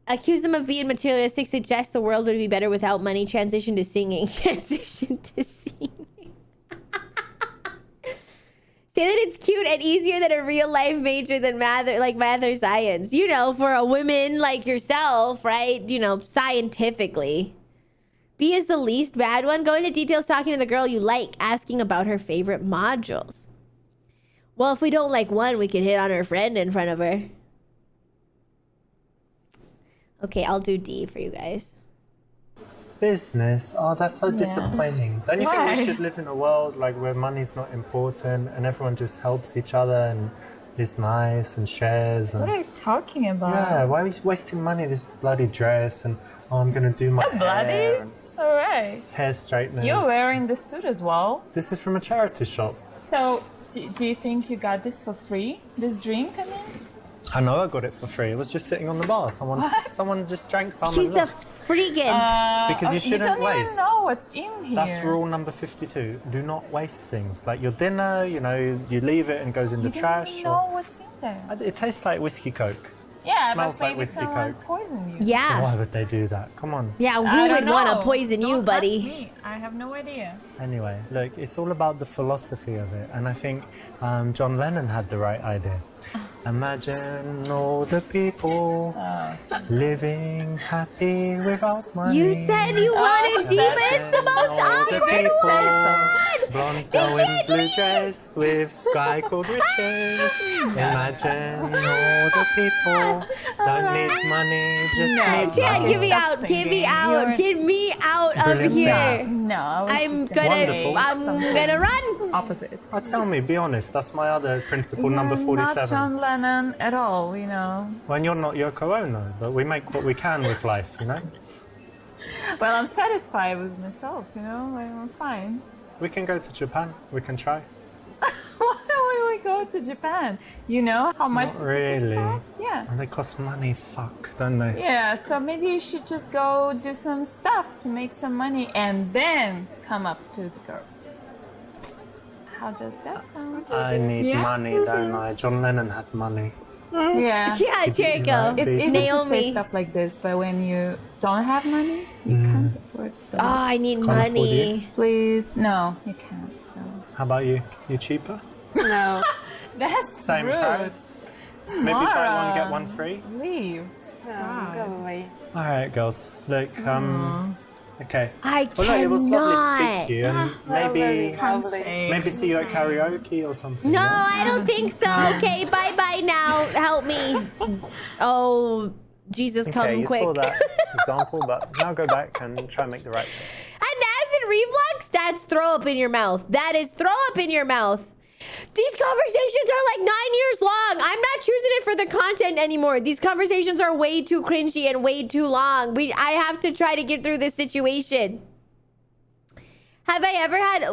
[SPEAKER 1] accuse them of being materialistic, suggest the world would be better without money, transition to singing, transition to singing. Say that it's cute and easier than a real life major than math or science. You know, for a woman like yourself, right? You know, scientifically. B is the least bad one. Go into details talking to the girl you like, asking about her favorite modules. Well, if we don't like one, we can hit on her friend in front of her. Okay, I'll do D for you guys.
[SPEAKER 13] Business? Oh, that's so
[SPEAKER 15] Yeah.
[SPEAKER 13] disappointing. Don't you
[SPEAKER 15] Why?
[SPEAKER 13] think we should live in a world like where money's not important and everyone just helps each other and is nice and shares? And
[SPEAKER 15] What are you talking about?
[SPEAKER 13] yeah, why are we wasting money? This bloody dress and I'm gonna do my
[SPEAKER 15] So bloody.
[SPEAKER 13] hair and
[SPEAKER 15] It's alright.
[SPEAKER 13] hair straighteners.
[SPEAKER 15] You're wearing this suit as well.
[SPEAKER 13] This is from a charity shop.
[SPEAKER 15] So, do you think you got this for free? This drink, I mean?
[SPEAKER 13] I know I got it for free. It was just sitting on the bar. Someone just drank some.
[SPEAKER 1] He's
[SPEAKER 13] and
[SPEAKER 1] a
[SPEAKER 13] left.
[SPEAKER 1] freaking.
[SPEAKER 13] Because you shouldn't
[SPEAKER 15] don't
[SPEAKER 13] waste.
[SPEAKER 15] even know what's in here.
[SPEAKER 13] That's rule number 52. Do not waste things. Like your dinner, you know, you leave it and goes in
[SPEAKER 15] You
[SPEAKER 13] the
[SPEAKER 15] don't
[SPEAKER 13] trash.
[SPEAKER 15] even know what's in there.
[SPEAKER 13] It tastes like whiskey coke.
[SPEAKER 15] Yeah,
[SPEAKER 13] Smells
[SPEAKER 15] but
[SPEAKER 13] like
[SPEAKER 15] maybe
[SPEAKER 13] whiskey
[SPEAKER 15] someone
[SPEAKER 13] coke.
[SPEAKER 15] poisoned you.
[SPEAKER 1] Yeah.
[SPEAKER 13] Why would they do that? Come on.
[SPEAKER 1] Yeah,
[SPEAKER 15] I
[SPEAKER 1] who
[SPEAKER 15] don't
[SPEAKER 1] would want to
[SPEAKER 15] know.
[SPEAKER 1] poison you,
[SPEAKER 15] Don't
[SPEAKER 1] buddy?
[SPEAKER 15] ask me. I have no idea.
[SPEAKER 13] Anyway, look, it's all about the philosophy of it. And I think John Lennon had the right idea. Imagine all the people living happy without money.
[SPEAKER 1] You said you wanted D, but it's the most awkward one.
[SPEAKER 13] Blonde girl in blue dress with guy called Richard. Imagine all the people don't need money, just need
[SPEAKER 1] Chad,
[SPEAKER 13] money.
[SPEAKER 1] get me out. Get me out. Get me out of
[SPEAKER 13] Brilliant
[SPEAKER 1] here.
[SPEAKER 15] No,
[SPEAKER 1] I'm
[SPEAKER 13] Wonderful.
[SPEAKER 1] gonna run.
[SPEAKER 15] Opposite.
[SPEAKER 13] Oh, tell me, be honest. That's my other principle, number 47.
[SPEAKER 15] Not John Lennon at all, you know.
[SPEAKER 13] When you're not Yoko Ono, but we make what we can with life, you know?
[SPEAKER 15] Well, I'm satisfied with myself, you know. I'm fine.
[SPEAKER 13] We can go to Japan. We can try.
[SPEAKER 15] Why would we go to Japan? You know how much
[SPEAKER 13] Not
[SPEAKER 15] the tickets
[SPEAKER 13] really.
[SPEAKER 15] cost? Yeah.
[SPEAKER 13] And they cost money, fuck, don't they?
[SPEAKER 15] Yeah, so maybe you should just go do some stuff to make some money and then come up to the girls. How does that sound?
[SPEAKER 13] I need money, don't I? John Lennon had money.
[SPEAKER 15] Yeah.
[SPEAKER 1] Yeah, Jericho.
[SPEAKER 15] It's easy to say
[SPEAKER 1] Naomi.
[SPEAKER 15] stuff like this, but when you don't have money, you can't afford them.
[SPEAKER 1] Oh, I need
[SPEAKER 13] Can't afford
[SPEAKER 1] money.
[SPEAKER 15] Please, no, you can't. So
[SPEAKER 13] How about you? You cheaper?
[SPEAKER 15] no, that's
[SPEAKER 13] Same
[SPEAKER 15] rude.
[SPEAKER 13] price? Maybe buy one, get one free?
[SPEAKER 15] Leave.
[SPEAKER 8] Go away.
[SPEAKER 13] Alright, girls. Look, okay.
[SPEAKER 1] I
[SPEAKER 13] Well, look, it was lovely to speak
[SPEAKER 1] cannot.
[SPEAKER 13] to you, and maybe see you at karaoke or something.
[SPEAKER 1] No,
[SPEAKER 13] yeah?
[SPEAKER 1] I don't think so. Okay, bye-bye now. Help me. Oh, Jesus,
[SPEAKER 13] Okay,
[SPEAKER 1] come
[SPEAKER 13] you
[SPEAKER 1] quick.
[SPEAKER 13] saw that example, but now go back and try and make the right choice.
[SPEAKER 1] An acid reflux? That's throw up in your mouth. That is throw up in your mouth. These conversations are like 9 years long. I'm not choosing it for the content anymore. These conversations are way too cringy and way too long. I have to try to get through this situation. Have I ever had...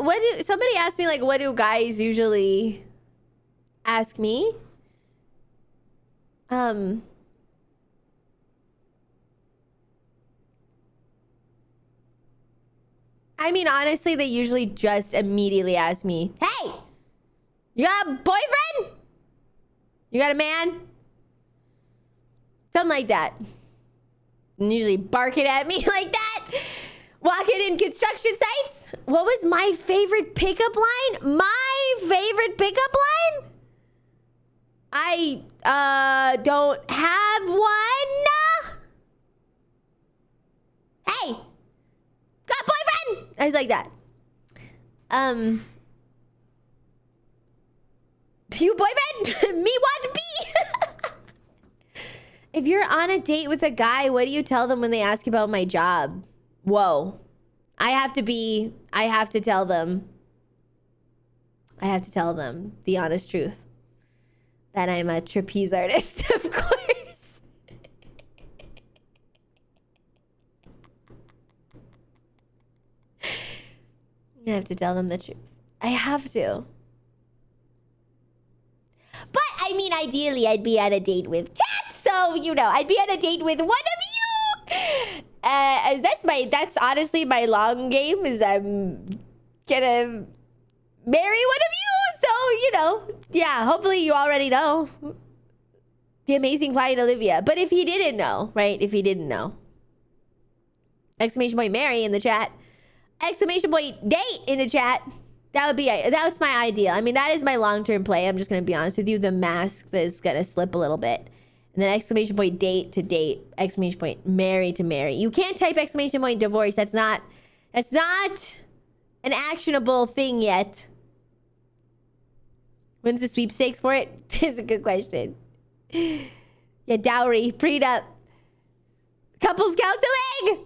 [SPEAKER 1] somebody asked me, like, what do guys usually ask me? I mean, honestly, they usually just immediately ask me, hey, you got a boyfriend? You got a man? Something like that. And usually barking at me like that. Walking in construction sites. What was my favorite pickup line? My favorite pickup line? I don't have one. Hey, got a boyfriend? I was like that. You boyfriend? Me want to be? If you're on a date with a guy, what do you tell them when they ask about my job? Whoa. I have to tell them the honest truth. That I'm a trapeze artist, of course. I have to tell them the truth. I have to. But, I mean, ideally, I'd be on a date with chat. So, you know, I'd be on a date with one of you. That's honestly my long game, is I'm gonna marry one of you. So, you know, yeah, hopefully you already know. The amazing client, Olivia. But if he didn't know, right? If he didn't know. Exclamation point Mary in the chat. Exclamation point date in the chat. That's my ideal. I mean, that is my long-term play. I'm just going to be honest with you. The mask is going to slip a little bit. And then exclamation point date to date. Exclamation point marry to marry. You can't type exclamation point divorce. That's not an actionable thing yet. When's the sweepstakes for it? Is a good question. Yeah, dowry, prenup. Couples counseling.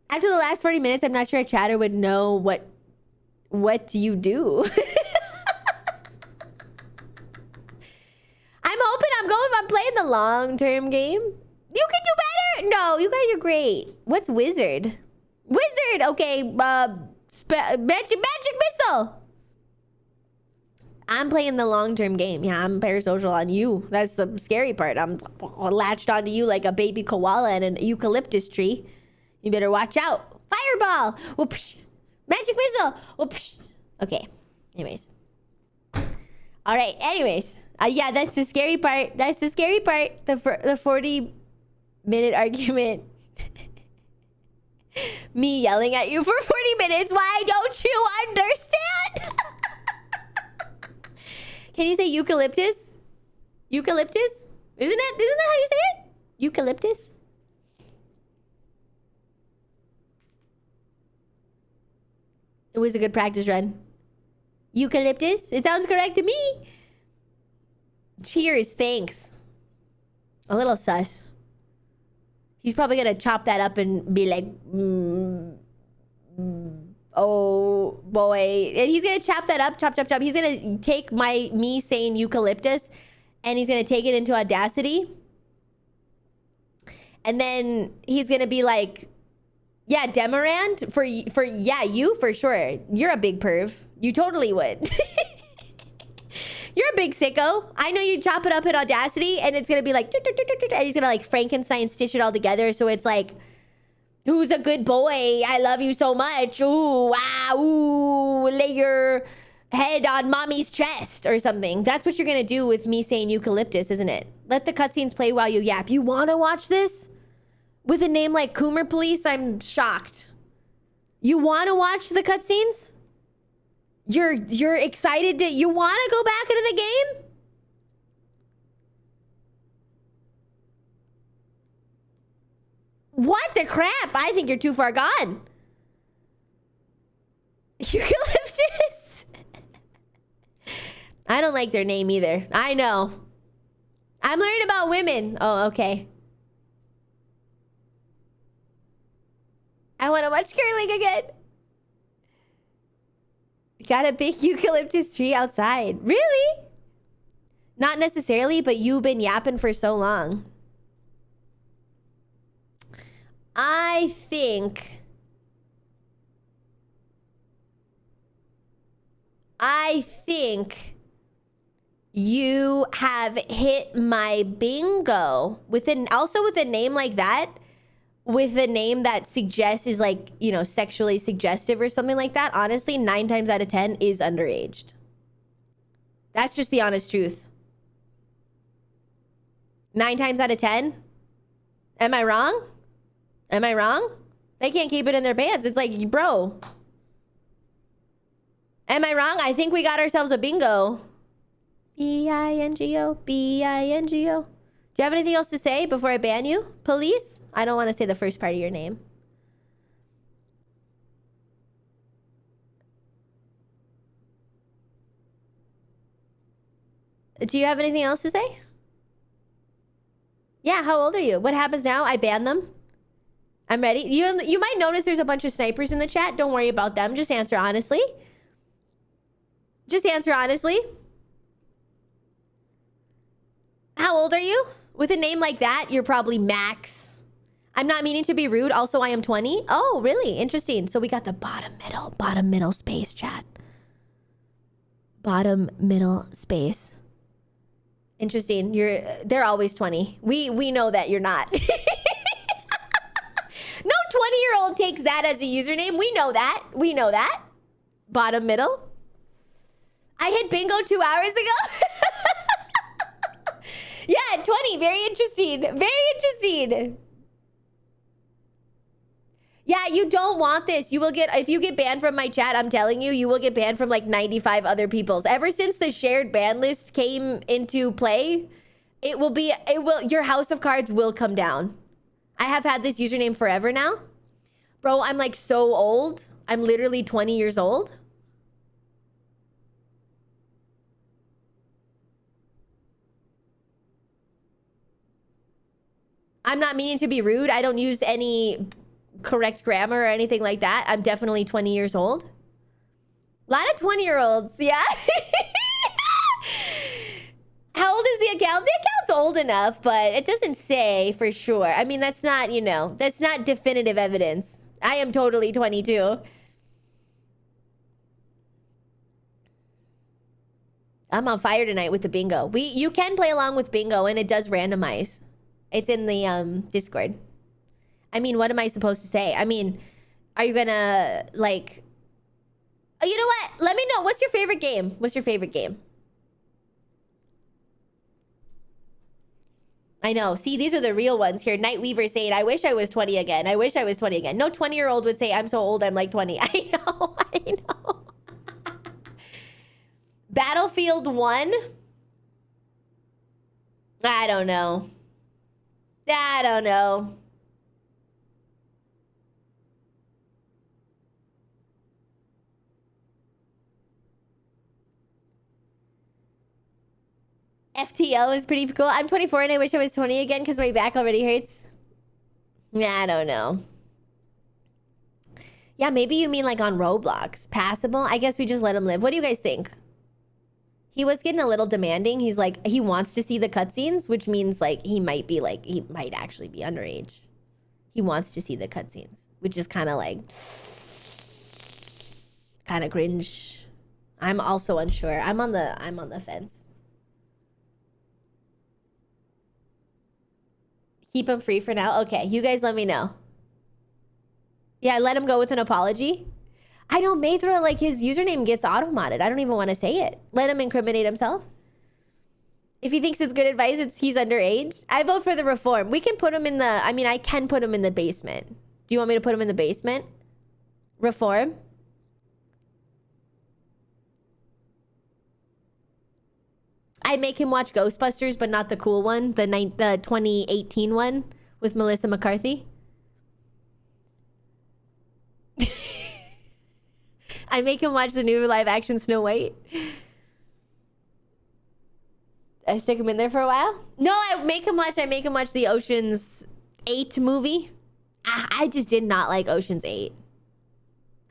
[SPEAKER 1] After the last 40 minutes, I'm not sure a chatter would know what do you do. I'm playing the long-term game. You can do better. No, you guys are great. What's wizard? Wizard. Okay. Magic missile. I'm playing the long-term game. Yeah, I'm parasocial on you. That's the scary part. I'm latched onto you like a baby koala in an eucalyptus tree. You better watch out. Fireball. Whoopsh. Magic missile. Whoopsh. Okay. Anyways. All right. Anyways. Yeah, that's the scary part. That's the scary part. The 40-minute argument. Me yelling at you for 40 minutes. Why don't you understand? Can you say eucalyptus? Eucalyptus? Isn't that how you say it? Eucalyptus? It was a good practice run. Eucalyptus? It sounds correct to me. Cheers, thanks. A little sus. He's probably gonna chop that up and be like, oh boy. And he's gonna chop that up, chop. He's gonna take me saying eucalyptus and he's gonna take it into Audacity. And then he's gonna be like, yeah, Demarand, for yeah, you for sure. You're a big perv. You totally would. You're a big sicko. I know you chop it up in Audacity and it's gonna be like, and he's gonna like Frankenstein stitch it all together. So it's like, who's a good boy? I love you so much. Ooh, wow, ooh, lay your head on mommy's chest or something. That's what you're gonna do with me saying eucalyptus, isn't it? Let the cutscenes play while you yap. You wanna watch this? With a name like Coomer Police, I'm shocked. You wanna watch the cutscenes? You're excited to, you wanna go back into the game? What the crap? I think you're too far gone. Eucalyptus? I don't like their name either. I know. I'm learning about women. Oh, okay. I want to watch curling again. Got a big eucalyptus tree outside. Really? Not necessarily, but you've been yapping for so long. I think you have hit my bingo also with a name like that, with a name that suggests is like, you know, sexually suggestive or something like that. Honestly, 9 times out of 10 is underaged. That's just the honest truth. 9 times out of 10. Am I wrong? Am I wrong? They can't keep it in their pants. It's like, bro. Am I wrong? I think we got ourselves a bingo. B-I-N-G-O, B-I-N-G-O. Do you have anything else to say before I ban you? Police? I don't want to say the first part of your name. Do you have anything else to say? Yeah, how old are you? What happens now? I ban them. I'm ready. You might notice there's a bunch of snipers in the chat. Don't worry about them. Just answer honestly. Just answer honestly. How old are you? With a name like that, you're probably max. I'm not meaning to be rude. Also, I am 20. Oh, really? Interesting. So we got the bottom middle space, chat. Bottom middle space. Interesting. They're always 20. We know that you're not. No 20-year-old takes that as a username. We know that. We know that. Bottom middle. I hit bingo 2 hours ago. Yeah, 20. Very interesting. Very interesting. Yeah, you don't want this. You will get, if you get banned from my chat, I'm telling you, you will get banned from like 95 other people's. Ever since the shared ban list came into play, your house of cards will come down. I have had this username forever now. Bro, I'm like so old. I'm literally 20 years old. I'm not meaning to be rude. I don't use any correct grammar or anything like that. I'm definitely 20 years old. A lot of 20-year-olds, yeah. How old is the account? The account's old enough, but it doesn't say for sure. I mean, that's not, you know, that's not definitive evidence. I am totally 22. I'm on fire tonight with the bingo. You can play along with bingo, and it does randomize. It's in the Discord. I mean, what am I supposed to say? I mean, are you gonna, like... Oh, you know what? Let me know. What's your favorite game? What's your favorite game? I know. See, these are the real ones here. Nightweaver saying, I wish I was 20 again. I wish I was 20 again. No 20-year-old would say, I'm so old, I'm like 20. I know. I know. Battlefield 1? I don't know. I don't know. FTL is pretty cool. I'm 24 and I wish I was 20 again because my back already hurts. I don't know. Yeah, maybe you mean like on Roblox. Passable? I guess we just let him live. What do you guys think? He was getting a little demanding. He's like, he wants to see the cutscenes, which means like he might actually be underage. He wants to see the cutscenes, which is kind of like, kind of cringe. I'm also unsure. I'm on the fence. Keep him free for now. Okay, you guys let me know. Yeah, let him go with an apology. I know Maethra, like his username gets auto-modded. I don't even want to say it. Let him incriminate himself. If he thinks it's good advice, he's underage. I vote for the reform. We can put him in the, I mean, I can put him in the basement. Do you want me to put him in the basement? Reform? I make him watch Ghostbusters, but not the cool one. The 2018 one with Melissa McCarthy. I make him watch the new live action Snow White. I stick him in there for a while. No, I make him watch the Ocean's 8 movie. I just did not like Ocean's 8.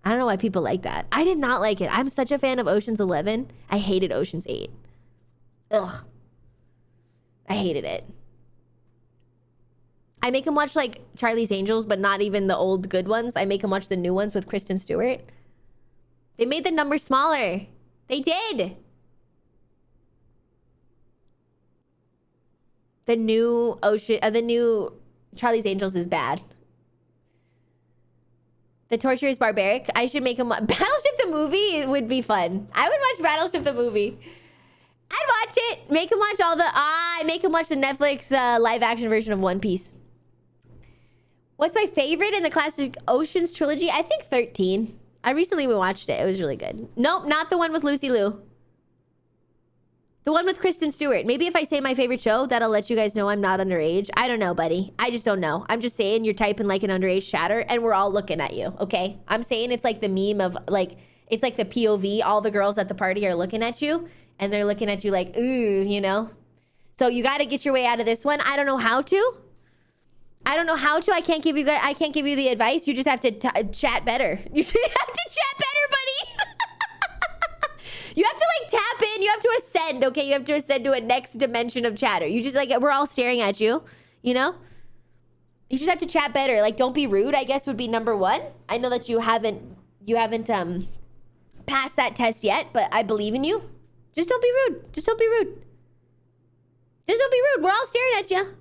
[SPEAKER 1] I don't know why people like that. I did not like it. I'm such a fan of Ocean's 11. I hated Ocean's 8. Ugh. I hated it. I make him watch like Charlie's Angels, but not even the old good ones. I make him watch the new ones with Kristen Stewart. They made the number smaller. They did. The new Charlie's Angels is bad. The torture is barbaric. I should make him Battleship the movie would be fun. I would watch Battleship the movie. I'd watch it. Make him watch I make him watch the Netflix live action version of One Piece. What's my favorite in the classic Oceans trilogy? I think 13. I recently watched it. It was really good. Nope, not the one with Lucy Liu. The one with Kristen Stewart. Maybe if I say my favorite show, that'll let you guys know I'm not underage. I don't know, buddy. I just don't know. I'm just saying you're typing like an underage chatter and we're all looking at you, okay? I'm saying it's like the meme of like, it's like the POV. All the girls at the party are looking at you and they're looking at you like, ooh, you know? So you got to get your way out of this one. I don't know how to. I can't give you the advice. You just have to chat better. You have to chat better, buddy. You have to like tap in. You have to ascend, okay? You have to ascend to a next dimension of chatter. You just like, we're all staring at you, you know? You just have to chat better. Like, don't be rude, I guess would be number one. I know that you haven't passed that test yet, but I believe in you. Just don't be rude. Just don't be rude. Just don't be rude. We're all staring at you.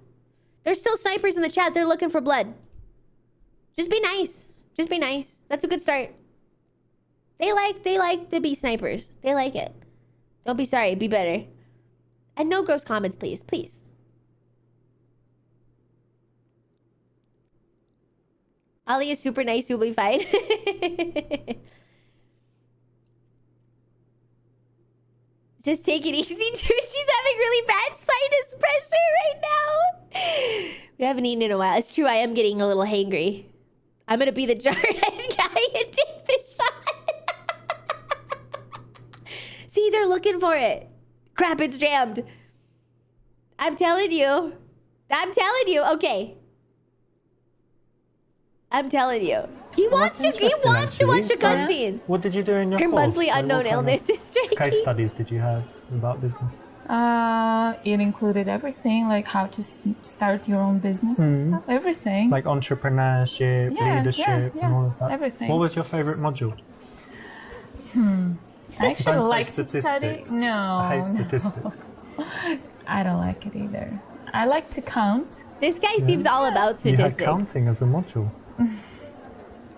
[SPEAKER 1] There's still snipers in the chat. They're looking for blood. Just be nice. Just be nice. That's a good start. They like to be snipers. They like it. Don't be sorry. Be better. And no gross comments, please. Please. Ali is super nice. You'll be fine. Just take it easy, dude. She's having really bad sinus pressure right now. We haven't eaten in a while. It's true. I am getting a little hangry. I'm going to be the jarhead guy and take the shot. See, they're looking for it. Crap, it's jammed. I'm telling you. Okay. I'm telling you. He wants to watch the cutscenes.
[SPEAKER 13] What did you do in your
[SPEAKER 1] Her
[SPEAKER 13] course?
[SPEAKER 1] monthly unknown illness is striking.
[SPEAKER 13] Case studies did you have about business?
[SPEAKER 15] It included everything, like how to start your own business and stuff. Everything.
[SPEAKER 13] Like entrepreneurship, leadership, and all of that.
[SPEAKER 15] Everything.
[SPEAKER 13] What was your favorite module?
[SPEAKER 15] I actually
[SPEAKER 13] Don't say
[SPEAKER 15] like to study.
[SPEAKER 13] statistics.
[SPEAKER 15] No.
[SPEAKER 13] I hate statistics.
[SPEAKER 15] I don't like it either. I like to count.
[SPEAKER 1] This guy seems all about statistics.
[SPEAKER 13] You had counting as a module.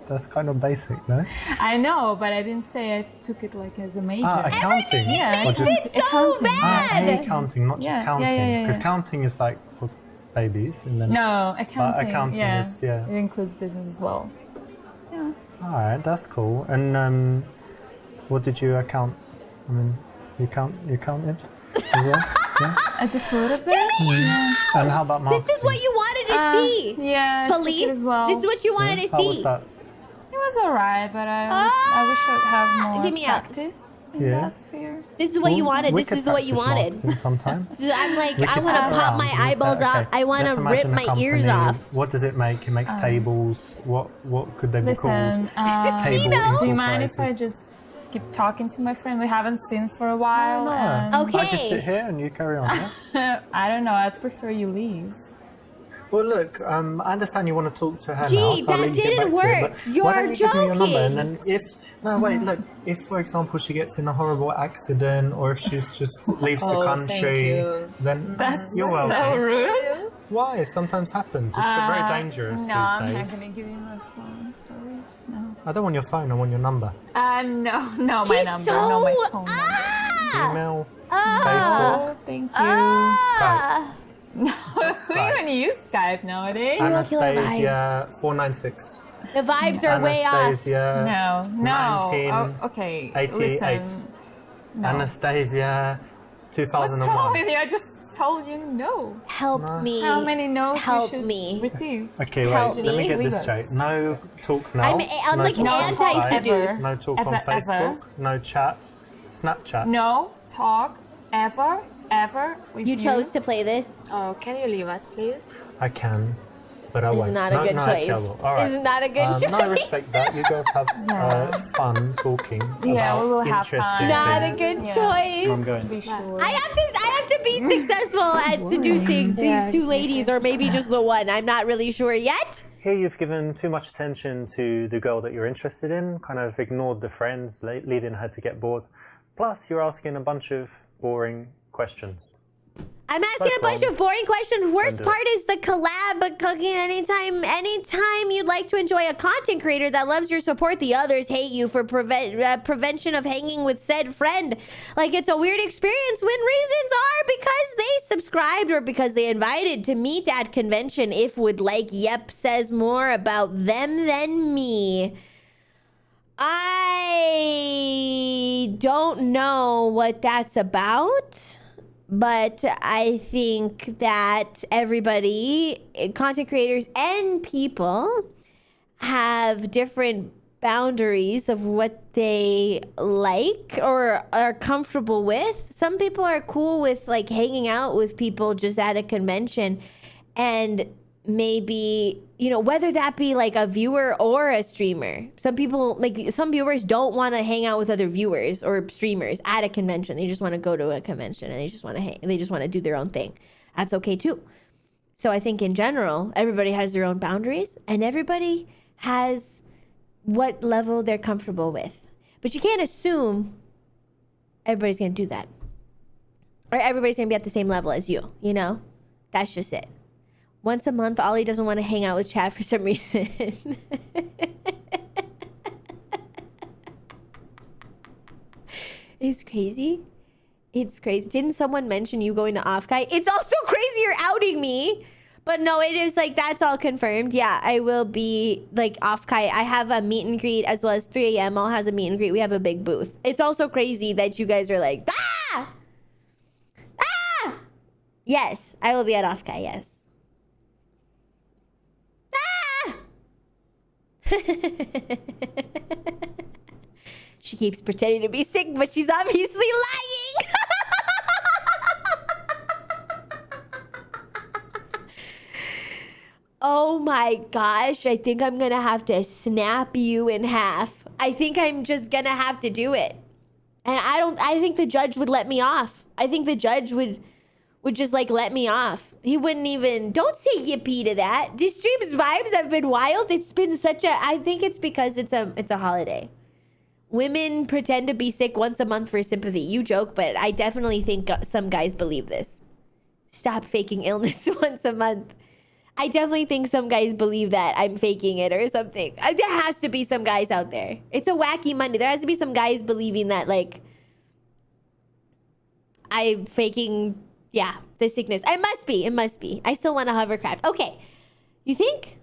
[SPEAKER 13] That's kind of basic, no?
[SPEAKER 15] I know, but I didn't say I took it like as a major.
[SPEAKER 13] Accounting.
[SPEAKER 15] Yeah,
[SPEAKER 1] Makes it so bad.
[SPEAKER 13] Accounting, not just counting. Because counting is like for babies, and then accounting is
[SPEAKER 15] it includes business as well. Yeah.
[SPEAKER 13] All right, that's cool. And what did you account? I mean, you counted as well? Yeah.
[SPEAKER 15] Just a little bit.
[SPEAKER 13] Yeah. And how about marketing?
[SPEAKER 1] This is what you wanted to see.
[SPEAKER 15] Yeah.
[SPEAKER 1] Police.
[SPEAKER 15] As well.
[SPEAKER 1] This is what you wanted to see.
[SPEAKER 13] How was that?
[SPEAKER 15] It was alright, but I wish I'd have more
[SPEAKER 1] give me
[SPEAKER 15] practice. Atmosphere.
[SPEAKER 1] This is what you wanted. This is what you wanted.
[SPEAKER 13] Sometimes.
[SPEAKER 1] So I'm like,
[SPEAKER 13] We
[SPEAKER 1] I
[SPEAKER 13] could
[SPEAKER 1] want to
[SPEAKER 13] sit
[SPEAKER 1] pop
[SPEAKER 13] around
[SPEAKER 1] my
[SPEAKER 13] and say,
[SPEAKER 1] eyeballs
[SPEAKER 13] okay,
[SPEAKER 1] off. I want to
[SPEAKER 13] let's
[SPEAKER 1] rip
[SPEAKER 13] imagine a
[SPEAKER 1] my ears
[SPEAKER 13] company.
[SPEAKER 1] off.
[SPEAKER 13] What does it make? It makes tables. What could they be
[SPEAKER 15] Listen,
[SPEAKER 13] called?
[SPEAKER 15] do you mind if I just keep talking to my friend? We haven't seen for a while.
[SPEAKER 13] No.
[SPEAKER 15] and-
[SPEAKER 1] Okay.
[SPEAKER 13] I just sit here and you carry on. Yeah?
[SPEAKER 15] I don't know. I'd prefer you leave.
[SPEAKER 13] Well, look, I understand you want to talk to her
[SPEAKER 1] Gee,
[SPEAKER 13] now. So
[SPEAKER 1] that
[SPEAKER 13] I'll let you get
[SPEAKER 1] didn't
[SPEAKER 13] back to it,
[SPEAKER 1] work.
[SPEAKER 13] but
[SPEAKER 1] You're
[SPEAKER 13] why don't you give me your number?
[SPEAKER 1] joking.
[SPEAKER 13] And then if for example, she gets in a horrible accident or if she's just leaves the country, then you're welcome.
[SPEAKER 15] So rude.
[SPEAKER 13] Why? It sometimes happens. It's very dangerous
[SPEAKER 15] No, I'm
[SPEAKER 13] these
[SPEAKER 15] not
[SPEAKER 13] days.
[SPEAKER 15] gonna give you my phone. Sorry. No.
[SPEAKER 13] I don't want your phone. I want your number.
[SPEAKER 15] No, my
[SPEAKER 1] He's
[SPEAKER 15] number.
[SPEAKER 1] so
[SPEAKER 15] No, my phone.
[SPEAKER 13] Email,
[SPEAKER 15] Oh,
[SPEAKER 13] Facebook,
[SPEAKER 15] thank you.
[SPEAKER 13] Skype.
[SPEAKER 15] No, who even use Skype nowadays?
[SPEAKER 13] Anastasia 496.
[SPEAKER 1] The vibes are way off.
[SPEAKER 13] Anastasia.
[SPEAKER 15] No.
[SPEAKER 13] 19,
[SPEAKER 15] Oh, okay.
[SPEAKER 13] 88.
[SPEAKER 15] Listen. No.
[SPEAKER 13] Anastasia 2001.
[SPEAKER 15] What's wrong with you? I just told you no.
[SPEAKER 1] Help me.
[SPEAKER 15] How many no's
[SPEAKER 1] Help
[SPEAKER 15] you should
[SPEAKER 1] me.
[SPEAKER 15] receive?
[SPEAKER 13] Okay, wait.
[SPEAKER 1] Help
[SPEAKER 13] Let me
[SPEAKER 1] me.
[SPEAKER 13] get this straight. No talk now.
[SPEAKER 1] I'm
[SPEAKER 13] no
[SPEAKER 1] like
[SPEAKER 13] talk on
[SPEAKER 1] anti-seduce.
[SPEAKER 13] Skype, No talk
[SPEAKER 15] Ever,
[SPEAKER 13] on Facebook.
[SPEAKER 15] ever.
[SPEAKER 13] No chat. Snapchat.
[SPEAKER 15] No talk ever with
[SPEAKER 1] You chose to play this.
[SPEAKER 8] Oh, can you leave us, please?
[SPEAKER 13] I can, but I
[SPEAKER 1] This is
[SPEAKER 13] won't.
[SPEAKER 1] not a good choice.
[SPEAKER 13] Actually, I will. All right.
[SPEAKER 1] This is not a good
[SPEAKER 13] No, I
[SPEAKER 1] choice.
[SPEAKER 13] respect that. You girls have fun talking
[SPEAKER 15] Yeah,
[SPEAKER 13] about
[SPEAKER 15] we will have
[SPEAKER 13] interesting
[SPEAKER 15] fun.
[SPEAKER 1] Not a
[SPEAKER 13] things.
[SPEAKER 1] good
[SPEAKER 15] Yeah.
[SPEAKER 1] choice.
[SPEAKER 13] I'm going.
[SPEAKER 15] Be sure.
[SPEAKER 1] I have to be successful at seducing these two ladies, or maybe just the one. I'm not really sure yet.
[SPEAKER 13] Here you've given too much attention to the girl that you're interested in, kind of ignored the friends, leading her to get bored. Plus, you're asking a bunch of boring questions.
[SPEAKER 1] I'm asking a bunch of boring questions. Worst part is the collab, but cooking anytime you'd like to enjoy a content creator that loves your support, the others hate you for prevention of hanging with said friend. Like, it's a weird experience when reasons are because they subscribed or because they invited to meet at convention. If would like, yep, says more about them than me. I don't know what that's about. But I think that everybody, content creators and people, have different boundaries of what they like or are comfortable with. Some people are cool with like hanging out with people just at a convention, and maybe, you know, whether that be like a viewer or a streamer. Some people, like some viewers don't want to hang out with other viewers or streamers at a convention. They just want to go to a convention and they just want to hang. They just want to do their own thing. That's okay too. So I think in general, everybody has their own boundaries and everybody has what level they're comfortable with. But you can't assume everybody's going to do that. Or everybody's going to be at the same level as you, you know? That's just it. Once a month, Ollie doesn't want to hang out with Chad for some reason. It's crazy. It's crazy. Didn't someone mention you going to Offkai? It's also crazy you're outing me. But no, it is like, that's all confirmed. Yeah, I will be like Offkai. I have a meet and greet as well as 3 a.m. All has a meet and greet. We have a big booth. It's also crazy that you guys are like, ah! Ah! Yes, I will be at Offkai, yes. She keeps pretending to be sick, but she's obviously lying. Oh my gosh, I think I'm gonna have to snap you in half. I think I'm just gonna have to do it. And I think the judge would let me off. I think the judge would just like let me off. He wouldn't even, don't say yippee to that. This stream's vibes have been wild. It's been such a, I think it's because it's a holiday. Women pretend to be sick once a month for sympathy. You joke, but I definitely think some guys believe this. Stop faking illness once a month. I definitely think some guys believe that I'm faking it or something. There has to be some guys out there. It's a wacky Monday. There has to be some guys believing that like I'm faking, yeah, the sickness. It must be. It must be. I still want a hovercraft. Okay. You think?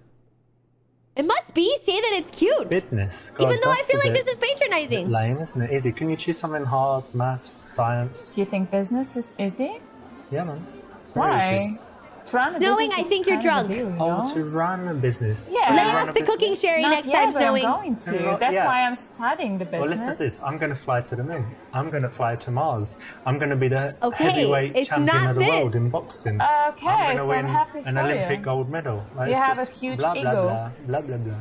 [SPEAKER 1] It must be. Say that it's cute.
[SPEAKER 13] Fitness.
[SPEAKER 1] Even though I feel like this is patronizing.
[SPEAKER 13] Lame, isn't it? Easy. Can you choose something hard? Maths, science?
[SPEAKER 15] Do you think business is easy?
[SPEAKER 13] Yeah, man. Very
[SPEAKER 15] Why?
[SPEAKER 13] easy.
[SPEAKER 15] To run a
[SPEAKER 1] Snowing,
[SPEAKER 15] business
[SPEAKER 1] I
[SPEAKER 15] is
[SPEAKER 1] think you're
[SPEAKER 15] kind of a
[SPEAKER 1] drunk.
[SPEAKER 15] deal, you
[SPEAKER 13] Oh,
[SPEAKER 15] know?
[SPEAKER 13] to run a business.
[SPEAKER 15] Yeah.
[SPEAKER 1] Lay
[SPEAKER 13] To run
[SPEAKER 1] off
[SPEAKER 13] a
[SPEAKER 1] the
[SPEAKER 13] business?
[SPEAKER 1] cooking sherry
[SPEAKER 15] Not
[SPEAKER 1] next
[SPEAKER 15] yet,
[SPEAKER 1] time
[SPEAKER 15] but
[SPEAKER 1] snowing.
[SPEAKER 15] I'm going to.
[SPEAKER 13] Not
[SPEAKER 15] That's
[SPEAKER 13] yet.
[SPEAKER 15] why I'm studying the
[SPEAKER 13] Well,
[SPEAKER 15] business.
[SPEAKER 13] listen to this. I'm going to fly to the moon. I'm going to fly to Mars. I'm going to be the
[SPEAKER 1] Okay,
[SPEAKER 13] heavyweight
[SPEAKER 1] it's
[SPEAKER 13] champion
[SPEAKER 1] not
[SPEAKER 13] of the world
[SPEAKER 1] this.
[SPEAKER 13] in boxing.
[SPEAKER 15] Okay,
[SPEAKER 13] I'm going to
[SPEAKER 15] so
[SPEAKER 13] win
[SPEAKER 15] I'm happy
[SPEAKER 13] an
[SPEAKER 15] for
[SPEAKER 13] Olympic
[SPEAKER 15] you.
[SPEAKER 13] gold medal. Like,
[SPEAKER 15] You
[SPEAKER 13] it's
[SPEAKER 15] have a
[SPEAKER 13] just
[SPEAKER 15] huge
[SPEAKER 13] blah, blah,
[SPEAKER 15] ego.
[SPEAKER 13] blah, blah, blah, blah.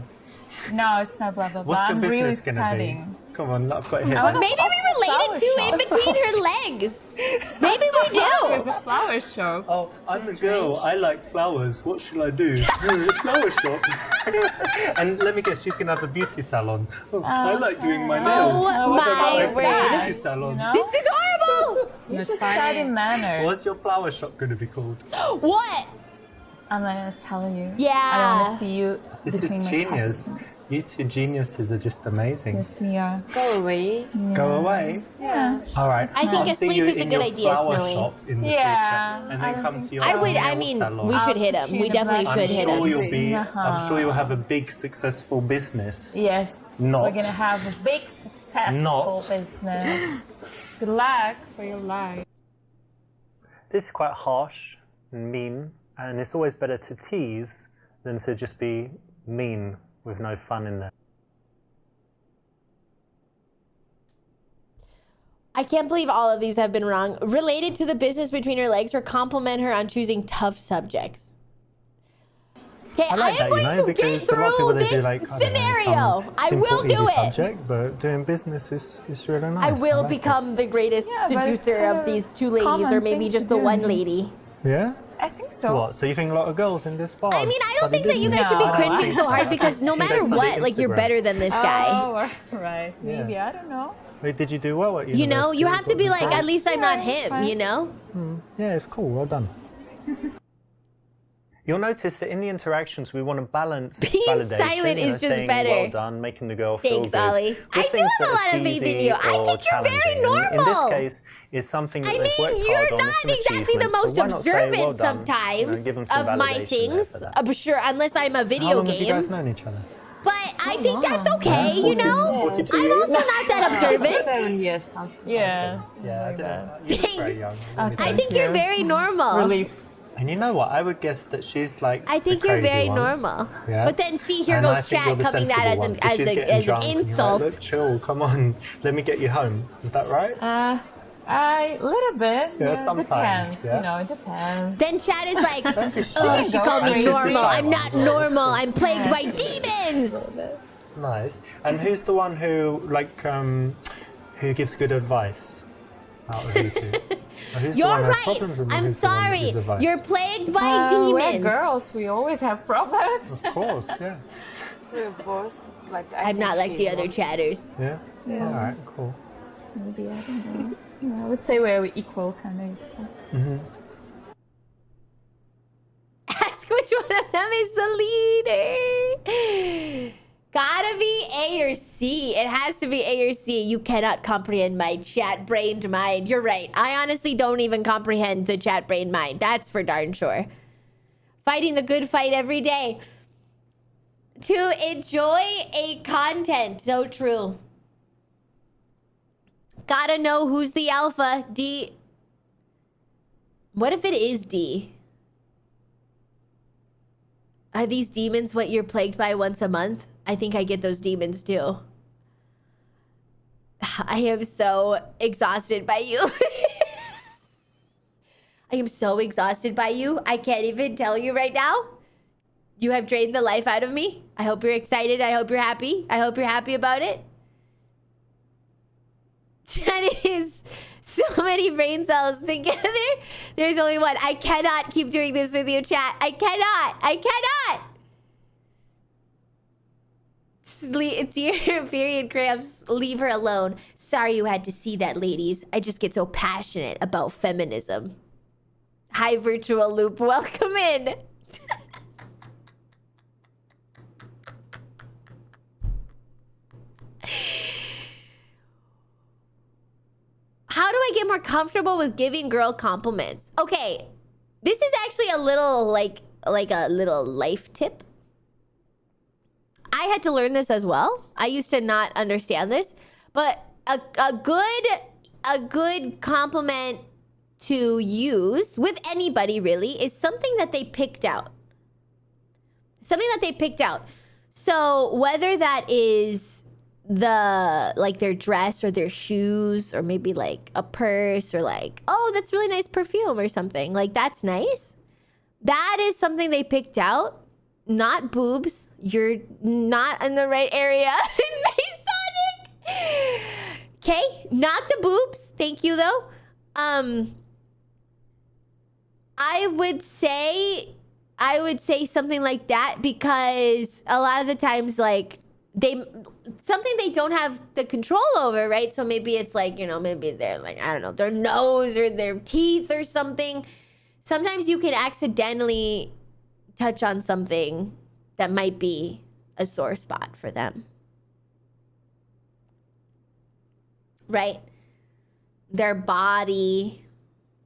[SPEAKER 15] No, it's not blah, blah, blah.
[SPEAKER 13] What's your
[SPEAKER 15] I'm really
[SPEAKER 13] business going to be?
[SPEAKER 15] studying.
[SPEAKER 13] Come on, I've got here.
[SPEAKER 15] I wanna
[SPEAKER 1] Maybe we related to in between her legs. Maybe we
[SPEAKER 15] There's
[SPEAKER 1] do.
[SPEAKER 15] a flower show.
[SPEAKER 13] Oh, I'm a girl. I like flowers. What should I do? It's flower shop. And let me guess, she's going to have a beauty salon. Oh, I like doing my nails.
[SPEAKER 1] Oh my
[SPEAKER 13] Beauty
[SPEAKER 1] word.
[SPEAKER 13] salon.
[SPEAKER 15] You know?
[SPEAKER 1] This is horrible.
[SPEAKER 15] You should study manners.
[SPEAKER 13] What's your flower shop going to be called?
[SPEAKER 1] What?
[SPEAKER 15] I'm not gonna tell you.
[SPEAKER 1] Yeah.
[SPEAKER 15] I don't want to see you
[SPEAKER 13] This
[SPEAKER 15] between
[SPEAKER 13] is
[SPEAKER 15] my
[SPEAKER 13] genius.
[SPEAKER 15] customers.
[SPEAKER 13] You two geniuses are just amazing.
[SPEAKER 15] Yes, we are.
[SPEAKER 8] Go away.
[SPEAKER 13] Go away.
[SPEAKER 15] Yeah.
[SPEAKER 13] All right.
[SPEAKER 1] I think
[SPEAKER 13] I'll
[SPEAKER 1] a
[SPEAKER 13] see
[SPEAKER 1] sleep
[SPEAKER 13] you
[SPEAKER 1] is a
[SPEAKER 13] in
[SPEAKER 1] good
[SPEAKER 13] your
[SPEAKER 1] idea,
[SPEAKER 13] flower
[SPEAKER 1] Snowy.
[SPEAKER 13] shop in the
[SPEAKER 15] Yeah,
[SPEAKER 13] future, and
[SPEAKER 15] I
[SPEAKER 13] then
[SPEAKER 15] don't
[SPEAKER 13] come
[SPEAKER 15] think
[SPEAKER 13] to your
[SPEAKER 1] I would.
[SPEAKER 13] nail
[SPEAKER 1] I mean,
[SPEAKER 13] salon.
[SPEAKER 1] we should hit him. We definitely
[SPEAKER 13] I'm
[SPEAKER 1] should hit
[SPEAKER 13] sure
[SPEAKER 1] him.
[SPEAKER 13] you'll be.
[SPEAKER 15] Uh-huh.
[SPEAKER 13] I'm sure you'll have a big, successful business.
[SPEAKER 15] Yes.
[SPEAKER 13] Not.
[SPEAKER 15] We're gonna have a big successful
[SPEAKER 13] Not.
[SPEAKER 15] business. Good luck for your life.
[SPEAKER 13] This is quite harsh and mean, and it's always better to tease than to just be mean with no fun in there.
[SPEAKER 1] I can't believe all of these have been wrong. Related to the business between her legs or compliment her on choosing tough subjects. Okay,
[SPEAKER 13] I like
[SPEAKER 1] am
[SPEAKER 13] that,
[SPEAKER 1] going
[SPEAKER 13] you know,
[SPEAKER 1] to get
[SPEAKER 13] because a lot of people
[SPEAKER 1] through
[SPEAKER 13] they
[SPEAKER 1] this
[SPEAKER 13] do like I don't know,
[SPEAKER 1] scenario.
[SPEAKER 13] some
[SPEAKER 1] I
[SPEAKER 13] simple,
[SPEAKER 1] will do
[SPEAKER 13] easy
[SPEAKER 1] it.
[SPEAKER 13] subject, but doing business is really nice.
[SPEAKER 1] I will
[SPEAKER 13] like it.
[SPEAKER 1] become the greatest
[SPEAKER 15] Yeah, but it's
[SPEAKER 1] seducer
[SPEAKER 15] kind
[SPEAKER 1] of
[SPEAKER 15] of
[SPEAKER 1] these two ladies,
[SPEAKER 15] common
[SPEAKER 1] or maybe
[SPEAKER 15] thing
[SPEAKER 1] just
[SPEAKER 15] to
[SPEAKER 1] the
[SPEAKER 15] do.
[SPEAKER 1] one lady.
[SPEAKER 13] Yeah.
[SPEAKER 15] I think so.
[SPEAKER 13] What? So you think a lot of girls in this bar?
[SPEAKER 1] I mean, I don't
[SPEAKER 13] study
[SPEAKER 1] think that you guys should be
[SPEAKER 15] No, I
[SPEAKER 1] cringing
[SPEAKER 15] think
[SPEAKER 1] so
[SPEAKER 15] so.
[SPEAKER 1] hard because no
[SPEAKER 13] She does
[SPEAKER 1] matter
[SPEAKER 13] study
[SPEAKER 1] what, like you're
[SPEAKER 13] Instagram.
[SPEAKER 1] better than this guy.
[SPEAKER 15] Oh, right. Maybe.
[SPEAKER 13] Yeah.
[SPEAKER 15] I don't know.
[SPEAKER 13] Wait, did you do well at
[SPEAKER 1] You know,
[SPEAKER 13] university?
[SPEAKER 1] you have to be
[SPEAKER 13] Got
[SPEAKER 1] like,
[SPEAKER 13] good
[SPEAKER 1] at least I'm
[SPEAKER 15] Yeah,
[SPEAKER 1] not
[SPEAKER 15] it's
[SPEAKER 1] him,
[SPEAKER 15] fine.
[SPEAKER 1] you know?
[SPEAKER 13] grades? Yeah, it's cool. Well done. You'll notice that in the interactions we want to balance
[SPEAKER 1] Being
[SPEAKER 13] validation,
[SPEAKER 1] silent
[SPEAKER 13] you know,
[SPEAKER 1] is just
[SPEAKER 13] saying,
[SPEAKER 1] better.
[SPEAKER 13] Well done, making the girl feel
[SPEAKER 1] Thanks,
[SPEAKER 13] good.
[SPEAKER 1] Ollie.
[SPEAKER 13] with
[SPEAKER 1] I do
[SPEAKER 13] things
[SPEAKER 1] have a
[SPEAKER 13] that are
[SPEAKER 1] lot of faith in
[SPEAKER 13] cheesy
[SPEAKER 1] you. I
[SPEAKER 13] or
[SPEAKER 1] think you're very
[SPEAKER 13] challenging. And in
[SPEAKER 1] normal.
[SPEAKER 13] this case, it's something that
[SPEAKER 1] I
[SPEAKER 13] they've worked
[SPEAKER 1] mean,
[SPEAKER 13] hard
[SPEAKER 1] you're
[SPEAKER 13] on.
[SPEAKER 1] not
[SPEAKER 13] It's an
[SPEAKER 1] exactly the
[SPEAKER 13] achievement,
[SPEAKER 1] most
[SPEAKER 13] so why not say,
[SPEAKER 1] observant
[SPEAKER 13] well done,
[SPEAKER 1] sometimes
[SPEAKER 13] give them some
[SPEAKER 1] of my
[SPEAKER 13] validation there
[SPEAKER 1] things.
[SPEAKER 13] for that.
[SPEAKER 1] I'm sure, unless I'm a
[SPEAKER 13] How
[SPEAKER 1] video
[SPEAKER 13] long have you guys
[SPEAKER 1] game.
[SPEAKER 13] known each other?
[SPEAKER 1] But I think that's okay,
[SPEAKER 13] Yeah,
[SPEAKER 1] you know?
[SPEAKER 13] 42
[SPEAKER 1] I'm
[SPEAKER 13] years?
[SPEAKER 1] also not that observant.
[SPEAKER 8] 7 years.
[SPEAKER 15] Yeah.
[SPEAKER 13] Yeah, I
[SPEAKER 15] like
[SPEAKER 13] didn't.
[SPEAKER 15] that.
[SPEAKER 13] You're very
[SPEAKER 1] Thanks.
[SPEAKER 13] young.
[SPEAKER 1] I think you're very normal.
[SPEAKER 15] Relief.
[SPEAKER 13] And you know what? I would guess that she's like.
[SPEAKER 1] I think
[SPEAKER 13] the
[SPEAKER 1] you're
[SPEAKER 13] crazy
[SPEAKER 1] very
[SPEAKER 13] one.
[SPEAKER 1] normal.
[SPEAKER 13] Yeah.
[SPEAKER 1] But then see, here
[SPEAKER 13] And I
[SPEAKER 1] goes
[SPEAKER 13] think you're
[SPEAKER 1] chat
[SPEAKER 13] the
[SPEAKER 1] coming that as
[SPEAKER 13] sensible
[SPEAKER 1] an
[SPEAKER 13] one. So she's getting
[SPEAKER 1] as an
[SPEAKER 13] drunk and you're like,
[SPEAKER 1] insult.
[SPEAKER 13] Look, chill, come on, let me get you home. Is that right?
[SPEAKER 15] A little bit.
[SPEAKER 13] Yeah,
[SPEAKER 15] It
[SPEAKER 13] sometimes,
[SPEAKER 15] depends.
[SPEAKER 13] yeah.
[SPEAKER 15] You know, it depends.
[SPEAKER 1] Then chat is like,
[SPEAKER 13] Don't be
[SPEAKER 1] oh,
[SPEAKER 13] shy.
[SPEAKER 1] she called me
[SPEAKER 13] She's the
[SPEAKER 1] normal.
[SPEAKER 13] shy
[SPEAKER 1] I'm
[SPEAKER 13] one
[SPEAKER 1] not
[SPEAKER 13] as well.
[SPEAKER 1] normal. I'm plagued by demons.
[SPEAKER 13] Nice. And who's the one who who gives good advice out of you two? Or who's the
[SPEAKER 1] You're
[SPEAKER 13] one who has
[SPEAKER 1] right.
[SPEAKER 13] problems and
[SPEAKER 1] I'm
[SPEAKER 13] who's the one that
[SPEAKER 1] sorry.
[SPEAKER 13] gives advice?
[SPEAKER 1] You're plagued by
[SPEAKER 15] We're
[SPEAKER 1] demons.
[SPEAKER 15] girls. We always have problems.
[SPEAKER 13] Of course, yeah.
[SPEAKER 8] We're both like
[SPEAKER 1] I'm not like the other chatters.
[SPEAKER 13] Yeah?
[SPEAKER 15] Yeah.
[SPEAKER 13] All right, cool.
[SPEAKER 15] Maybe, I don't know. Yeah, I would say we're equal, kind of.
[SPEAKER 13] Mm-hmm.
[SPEAKER 1] Ask which one of them is the leader. Gotta be A or C. It has to be A or C. You cannot comprehend my chat-brained mind. You're right. I honestly don't even comprehend the chat-brained mind. That's for darn sure. Fighting the good fight every day. To enjoy a content. So true. Gotta know who's the alpha. D. What if it is D? Are these demons what you're plagued by once a month? I think I get those demons too. I am so exhausted by you. I am so exhausted by you. I can't even tell you right now. You have drained the life out of me. I hope you're excited. I hope you're happy. I hope you're happy about it. That is so many brain cells together. There's only one. I cannot keep doing this with you, chat. I cannot. I cannot. It's your period cramps. Leave her alone. Sorry you had to see that, ladies. I just get so passionate about feminism. Hi, virtual loop. Welcome in. How do I get more comfortable with giving girl compliments? Okay, this is actually a little like a little life tip. I had to learn this as well. I used to not understand this, but a good compliment to use with anybody really is something that they picked out. Something that they picked out. So whether that is like their dress or their shoes or maybe like a purse or like, oh, that's really nice perfume or something. Like, that's nice. That is something they picked out. Not boobs. You're not in the right area. Okay, not the boobs. Thank you though. I would say something like that, because a lot of the times, like, something they don't have the control over, right? So maybe it's like, you know, maybe they're like, I don't know, their nose or their teeth or something. Sometimes you can accidentally touch on something that might be a sore spot for them. Right? Their body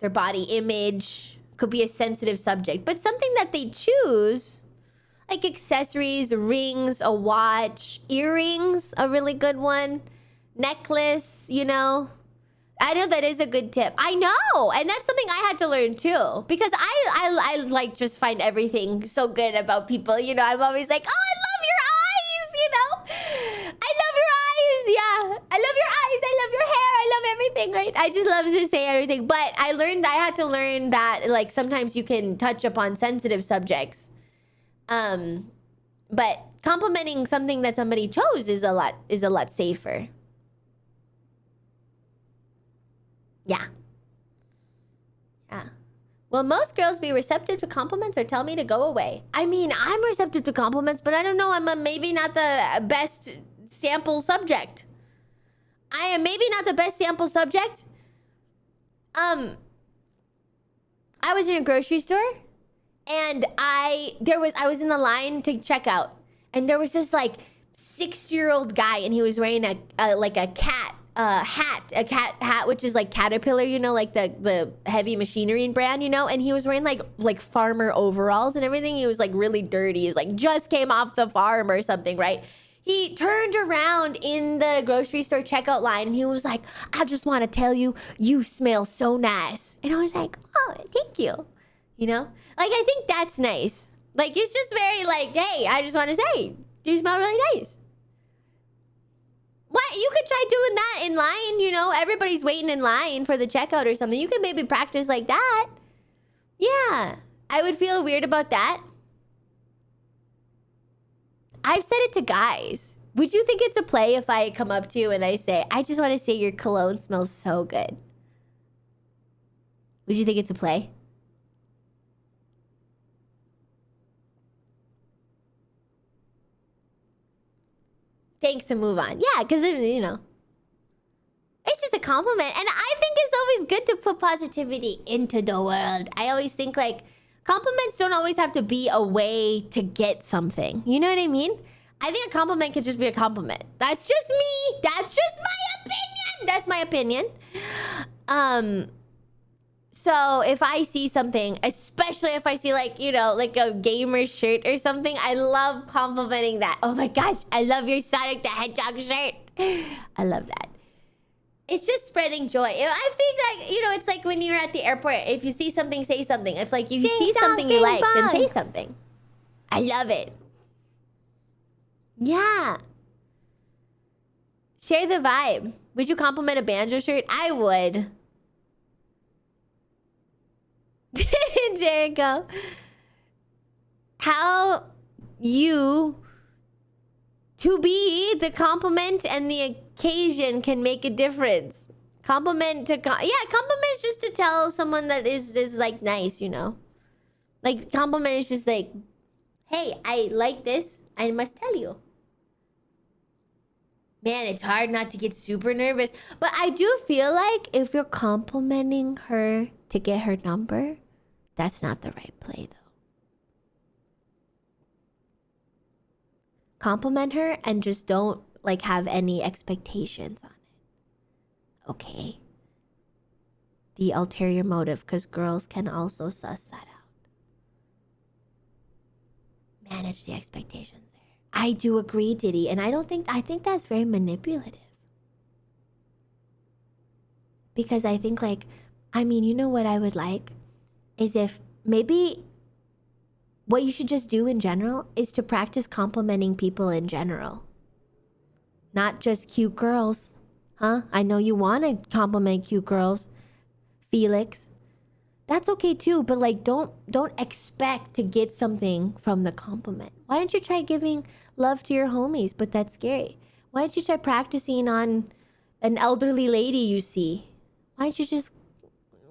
[SPEAKER 1] image could be a sensitive subject, but something that they choose, like accessories, rings, a watch, earrings, a really good one, necklace, you know. I know that is a good tip. I know, and that's something I had to learn too, because I like just find everything so good about people. You know, I'm always like, oh, I love your eyes. You know, I love your eyes. Yeah, I love your eyes. I love your hair. I love everything. Right? I just love to say everything. But I had to learn that like sometimes you can touch upon sensitive subjects. But complimenting something that somebody chose is a lot safer. Yeah. Will most girls be receptive to compliments or tell me to go away? I mean, I'm receptive to compliments, but I don't know. I'm maybe not the best sample subject. I am maybe not the best sample subject. I was in a grocery store, and I was in the line to check out, and there was this like 6-year-old guy, and he was wearing a cat hat, which is like Caterpillar, you know, like the heavy machinery brand, you know, and he was wearing like farmer overalls and everything. He was like really dirty. He was like just came off the farm or something, right? He turned around in the grocery store checkout line and he was like, I just want to tell you, you smell so nice. And I was like, oh, thank you. You know, like, I think that's nice. Like, it's just very like, hey, I just want to say, you smell really nice. What? You could try doing that in line, you know? Everybody's waiting in line for the checkout or something. You could maybe practice like that. Yeah. I would feel weird about that. I've said it to guys. Would you think it's a play if I come up to you and I say, I just want to say your cologne smells so good? Would you think it's a play? Thanks, to move on. Yeah, because, you know, it's just a compliment. And I think it's always good to put positivity into the world. I always think, like, compliments don't always have to be a way to get something. You know what I mean? I think a compliment could just be a compliment. That's just me. That's just my opinion. That's my opinion. So if I see something, especially if I see like, you know, like a gamer shirt or something, I love complimenting that. Oh my gosh, I love your Sonic the Hedgehog shirt. I love that. It's just spreading joy. I think like, you know, it's like when you're at the airport, if you see something, say something. If like you see something you like, then say something. I love it. Yeah. Share the vibe. Would you compliment a banjo shirt? I would. Jericho, how you to be the compliment and the occasion can make a difference. Compliment is just to tell someone that is like nice, you know. Like compliment is just like, hey, I like this. I must tell you. Man, it's hard not to get super nervous, but I do feel like if you're complimenting her to get her number, that's not the right play, though. Compliment her and just don't like have any expectations on it. Okay. The ulterior motive, because girls can also suss that out. Manage the expectations there. I do agree, Diddy, and I think that's very manipulative. Because I think like I mean, you know what I would like? Is if maybe what you should just do in general is to practice complimenting people in general. Not just cute girls. Huh? I know you want to compliment cute girls. Felix. That's okay too, but like don't expect to get something from the compliment. Why don't you try giving love to your homies? But that's scary. Why don't you try practicing on an elderly lady you see? Why don't you just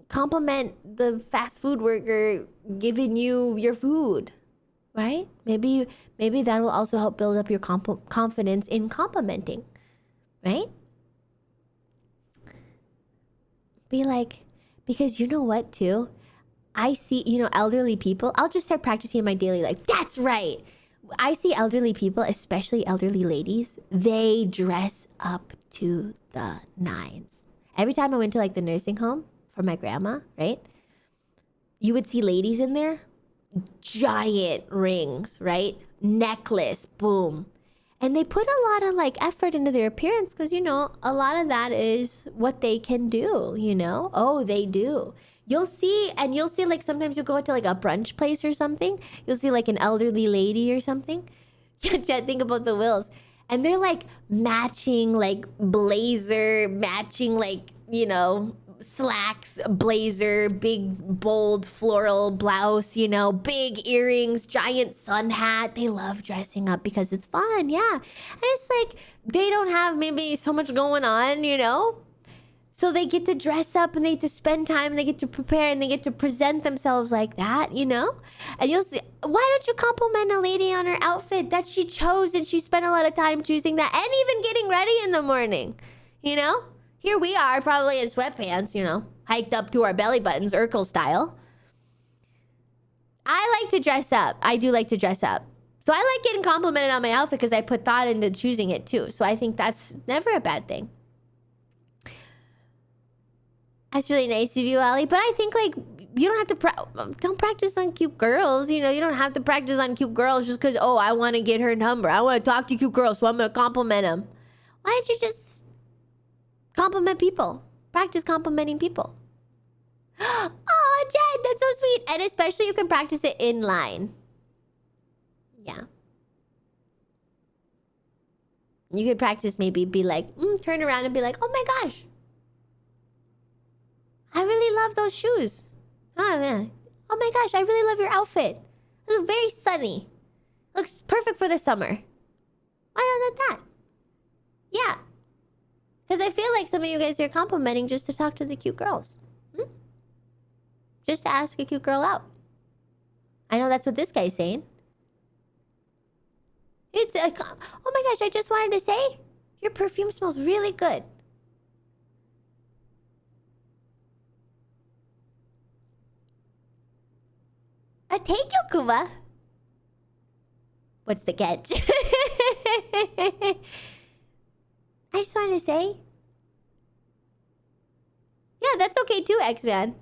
[SPEAKER 1] compliment the fast food worker giving you your food? Right? Maybe that will also help build up your confidence in complimenting. Right? Be like, because you know what too? I see, you know, elderly people. I'll just start practicing in my daily life. That's right. I see elderly people, especially elderly ladies. They dress up to the nines. Every time I went to like the nursing home for my grandma, right? You would see ladies in there. Giant rings, right? Necklace, boom. And they put a lot of like effort into their appearance because, you know, a lot of that is what they can do, you know? Oh, they do. You'll see like sometimes you'll go to like a brunch place or something. You'll see like an elderly lady or something. Think about the Wills. And they're like matching like blazer, matching like, you know, slacks, blazer, big bold floral blouse, you know, big earrings, giant sun hat. They love dressing up because it's fun. Yeah. And it's like they don't have maybe so much going on, you know, so they get to dress up and they get to spend time and they get to prepare and they get to present themselves like that, you know. And you'll see, why don't you compliment a lady on her outfit that she chose and she spent a lot of time choosing that and even getting ready in the morning, you know? Here we are, probably in sweatpants, you know, hiked up to our belly buttons, Urkel style. I like to dress up. I do like to dress up. So I like getting complimented on my outfit because I put thought into choosing it too. So I think that's never a bad thing. That's really nice of you, Ali. But I think like you don't have to don't practice on cute girls. You know, you don't have to practice on cute girls just because, oh, I want to get her number. I want to talk to cute girls, so I'm going to compliment them. Why don't you just compliment people? Practice complimenting people. Oh, Jen, that's so sweet. And especially you can practice it in line. Yeah. You could practice maybe be like, turn around and be like, oh my gosh. I really love those shoes. Oh, man. Oh my gosh, I really love your outfit. It looks very sunny. Looks perfect for the summer. Why not that? Yeah. Because I feel like some of you guys are complimenting just to talk to the cute girls. Just to ask a cute girl out. I know that's what this guy's saying. It's oh my gosh, I just wanted to say, your perfume smells really good. Thank you, Kuma. What's the catch? I just wanted to say. Yeah, that's okay too, X-Man.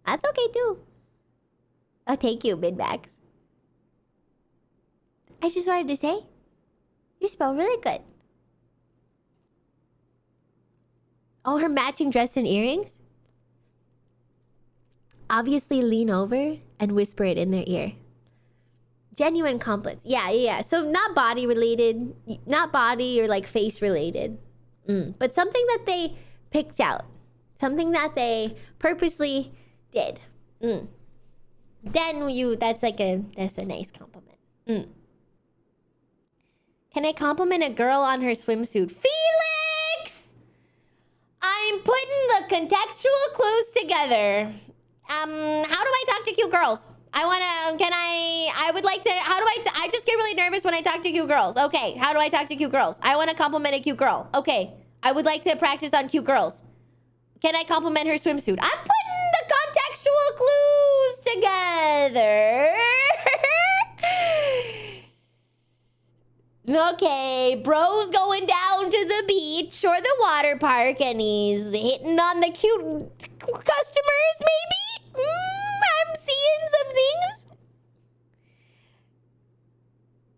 [SPEAKER 1] That's okay too. Oh, thank you, Mid-Max. I just wanted to say, you smell really good. Oh, her matching dress and earrings? Obviously lean over and whisper it in their ear. Genuine compliments. Yeah. So not body related, not body or like face related. But something that they picked out. Something that they purposely did. Then that's a nice compliment. Can I compliment a girl on her swimsuit? Felix! I'm putting the contextual clues together. How do I talk to cute girls? I just get really nervous when I talk to cute girls. Okay, how do I talk to cute girls? I want to compliment a cute girl. Okay, I would like to practice on cute girls. Can I compliment her swimsuit? I'm putting the contextual clues together. Okay, bro's going down to the beach or the water park and he's hitting on the cute customers, maybe? I'm seeing some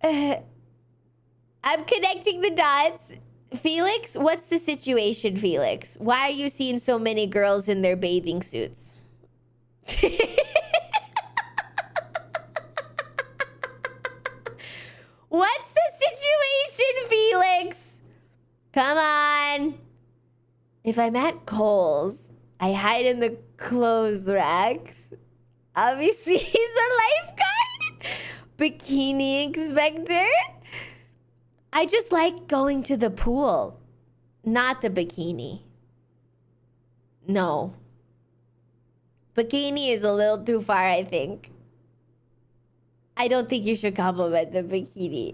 [SPEAKER 1] things. I'm connecting the dots. Felix, what's the situation, Felix? Why are you seeing so many girls in their bathing suits? What's the situation, Felix? Come on. If I'm at Kohl's, I hide in the clothes racks. Obviously, he's a lifeguard. Bikini inspector. I just like going to the pool, not the bikini. No. Bikini is a little too far, I think. I don't think you should compliment the bikini.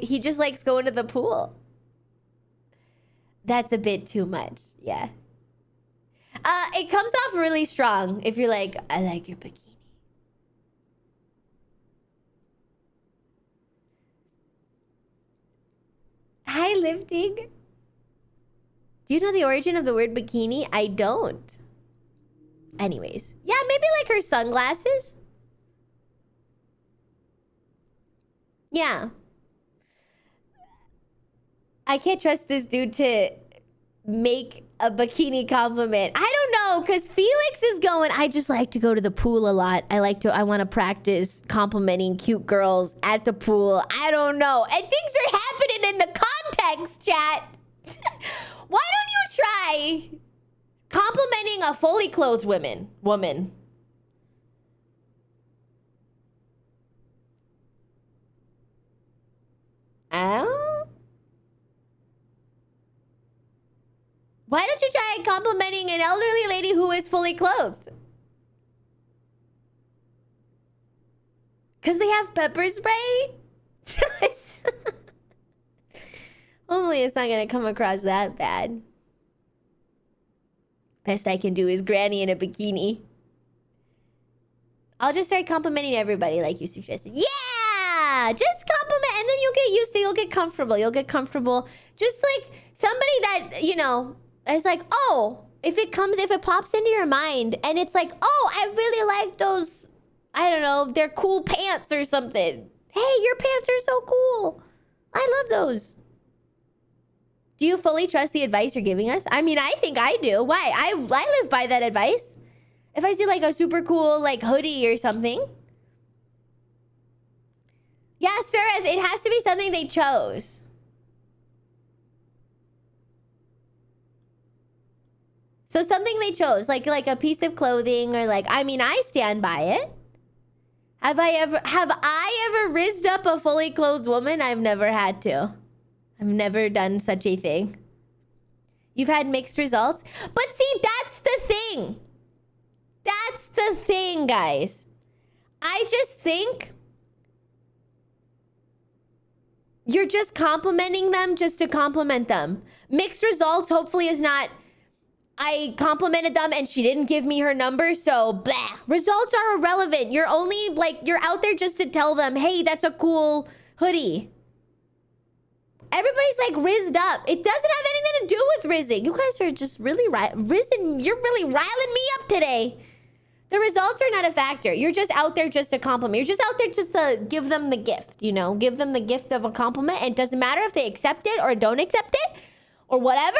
[SPEAKER 1] He just likes going to the pool. That's a bit too much, yeah. It comes off really strong if you're like, I like your bikini. Hi, lifting. Do you know the origin of the word bikini? I don't. Anyways. Yeah, maybe like her sunglasses. Yeah. I can't trust this dude to make a bikini compliment. I don't know, because Felix is going, I just like to go to the pool a lot. I want to practice complimenting cute girls at the pool. I don't know. And things are happening in the context, chat. Why don't you try complimenting a fully clothed woman? Why don't you try complimenting an elderly lady who is fully clothed? Because they have pepper spray? Hopefully it's not going to come across that bad. Best I can do is granny in a bikini. I'll just start complimenting everybody like you suggested. Yeah! Just compliment and then you'll get used to it. You'll get comfortable. You'll get comfortable. Just like somebody that, you know, is like, oh, if it pops into your mind and it's like, oh, I really like those, I don't know, they're cool pants or something. Hey, your pants are so cool. I love those. Do you fully trust the advice you're giving us? I mean, I think I do. Why? I live by that advice. If I see like a super cool like hoodie or something. Yeah, sir, it has to be something they chose. So something they chose, like a piece of clothing or like, I mean, I stand by it. Have I ever rizzed up a fully clothed woman? I've never had to. I've never done such a thing. You've had mixed results? But see, that's the thing. That's the thing, guys. I just think you're just complimenting them just to compliment them. Mixed results hopefully is not, I complimented them and she didn't give me her number, so blah. Results are irrelevant. You're only like, you're out there just to tell them, hey, that's a cool hoodie. Everybody's like rizzed up. It doesn't have anything to do with rizzing. You guys are just really rizzing. You're really riling me up today. The results are not a factor. You're just out there just to compliment. You're just out there just to give them the gift, you know? Give them the gift of a compliment. And it doesn't matter if they accept it or don't accept it or whatever.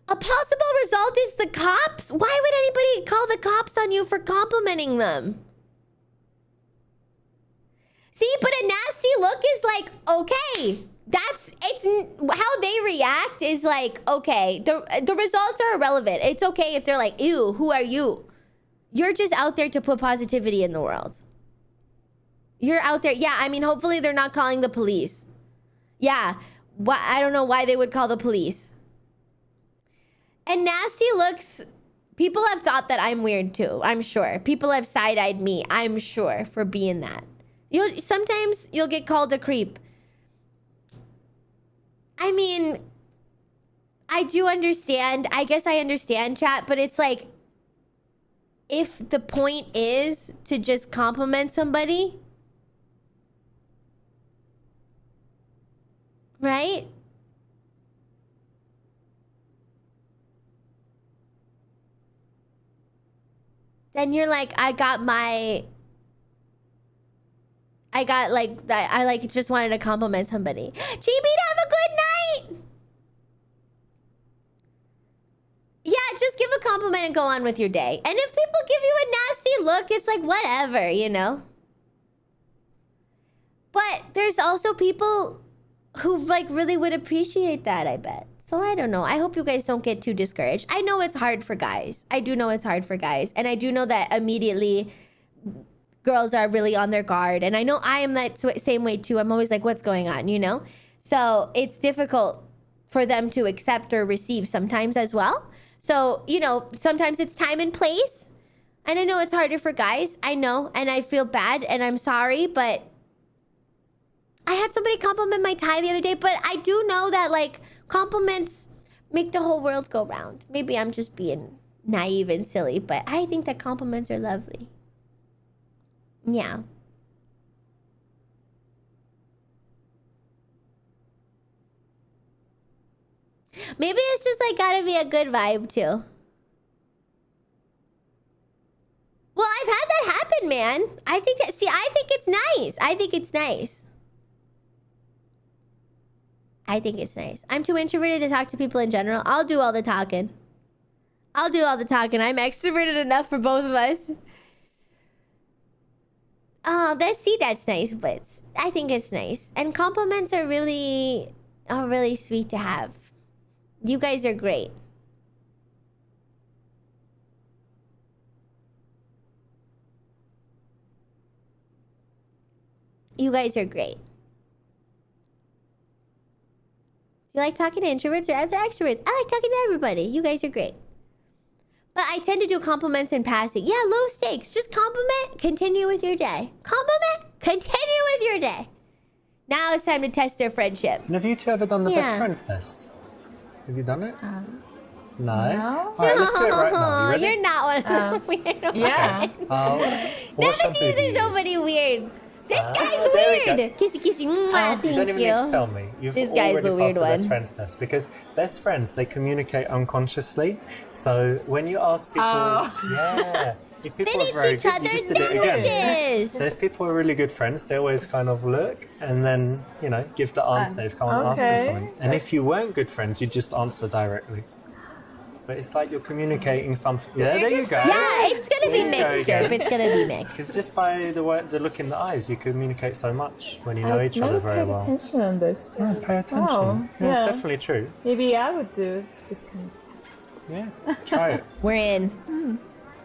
[SPEAKER 1] A possible result is the cops. Why would anybody call the cops on you for complimenting them? See, but a nasty look is like, okay, it's how they react is like, okay, the results are irrelevant. It's okay if they're like, ew, who are you? You're just out there to put positivity in the world. You're out there. Yeah, I mean, hopefully they're not calling the police. Yeah, I don't know why they would call the police. And nasty looks, people have thought that I'm weird too, I'm sure. People have side-eyed me, I'm sure, for being that. Sometimes you'll get called a creep. I mean, I do understand. I guess I understand, chat, but it's like, if the point is to just compliment somebody, right? Then you're like, I got my I got like I like just wanted to compliment somebody. GB, have a good night. Yeah, just give a compliment and go on with your day. And if people give you a nasty look, it's like whatever, you know. But there's also people who like really would appreciate that, I bet. So I don't know. I hope you guys don't get too discouraged. I know it's hard for guys. I do know it's hard for guys. And I do know that immediately girls are really on their guard. And I know I am that same way too. I'm always like, what's going on, you know? So it's difficult for them to accept or receive sometimes as well. So, you know, sometimes it's time and place. And I know it's harder for guys. I know. And I feel bad and I'm sorry, but I had somebody compliment my tie the other day, but I do know that like compliments make the whole world go round. Maybe I'm just being naive and silly, but I think that compliments are lovely. Yeah. Maybe it's just like gotta be a good vibe too. Well, I've had that happen, man. I think that, see, I think it's nice. I think it's nice. I think it's nice. I'm too introverted to talk to people in general. I'll do all the talking. I'll do all the talking. I'm extroverted enough for both of us. Oh, that's nice, but I think it's nice. And compliments are really sweet to have. You guys are great. You guys are great. You like talking to introverts or other extroverts? I like talking to everybody. You guys are great. But I tend to do compliments in passing. Yeah, low stakes. Just compliment, continue with your day. Compliment, continue with your day. Now it's time to test their friendship.
[SPEAKER 13] And have you two ever done the best friends test? Have you done it? No?
[SPEAKER 15] No.
[SPEAKER 13] Alright, let's do it right now. You ready?
[SPEAKER 1] You're not one of the weird
[SPEAKER 15] Yeah.
[SPEAKER 1] ones. None of these are so many weird. This guy's weird. Kissy, kissy. Mwah, thank
[SPEAKER 13] you don't even need to tell me. You've
[SPEAKER 1] this guy's the weird one.
[SPEAKER 13] Best friends test because best friends, they communicate unconsciously. So when you ask people, yeah, if people
[SPEAKER 1] they
[SPEAKER 13] are very
[SPEAKER 1] each
[SPEAKER 13] good,
[SPEAKER 1] other's
[SPEAKER 13] you just did it again.
[SPEAKER 1] sandwiches.
[SPEAKER 13] So if people are really good friends, they always kind of look and then, you know, give the answer if someone asks them something. And if you weren't good friends, you just answer directly. But it's like you're communicating something. Yeah, there you go.
[SPEAKER 1] Yeah, it's gonna be mixed up. It's gonna be mixed.
[SPEAKER 13] Because just by the look in the eyes, you communicate so much when you know each other very well.
[SPEAKER 15] Pay attention on this.
[SPEAKER 13] Yeah, pay attention.
[SPEAKER 15] Oh,
[SPEAKER 13] yeah, it's definitely true.
[SPEAKER 15] Maybe I would do this kind of test.
[SPEAKER 13] Yeah, try it.
[SPEAKER 1] We're in.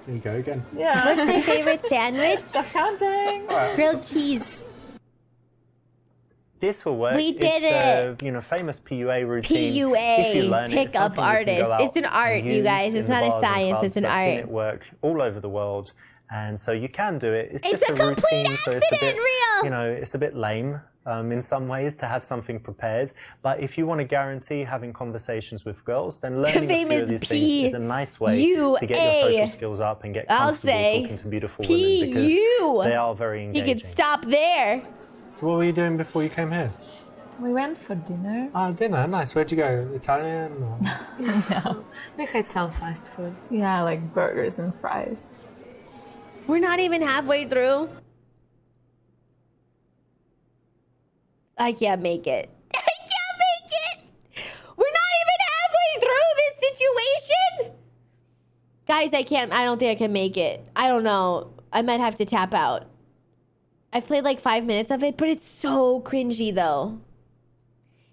[SPEAKER 13] There you go again.
[SPEAKER 15] Yeah.
[SPEAKER 1] What's my favorite sandwich?
[SPEAKER 15] Stop counting.
[SPEAKER 13] Right,
[SPEAKER 1] grilled cheese.
[SPEAKER 13] This will work.
[SPEAKER 1] We did
[SPEAKER 13] it's a famous PUA routine.
[SPEAKER 1] PUA,
[SPEAKER 13] if you learn
[SPEAKER 1] pickup artist. It's an art, you guys. It's not a science. It's an art.
[SPEAKER 13] I've seen it work all over the world, and so you can do it. It's just
[SPEAKER 1] a
[SPEAKER 13] a
[SPEAKER 1] complete
[SPEAKER 13] routine, so it's a bit,
[SPEAKER 1] real.
[SPEAKER 13] you know, it's a bit lame in some ways to have something prepared. But if you want to guarantee having conversations with girls, then learning a few of these things is a nice way to get your social skills up and get comfortable talking to beautiful women because they are very engaging.
[SPEAKER 1] You can stop there.
[SPEAKER 13] So what were you doing before you came here?
[SPEAKER 15] We went for dinner.
[SPEAKER 13] Ah, dinner, nice. Where'd you go? Italian? Or?
[SPEAKER 15] No.
[SPEAKER 8] We had some fast food.
[SPEAKER 15] Yeah, like burgers and fries.
[SPEAKER 1] We're not even halfway through. I can't make it. I can't make it. We're not even halfway through this situation. Guys, I don't think I can make it. I don't know. I might have to tap out. I've played like 5 minutes of it, but it's so cringy though.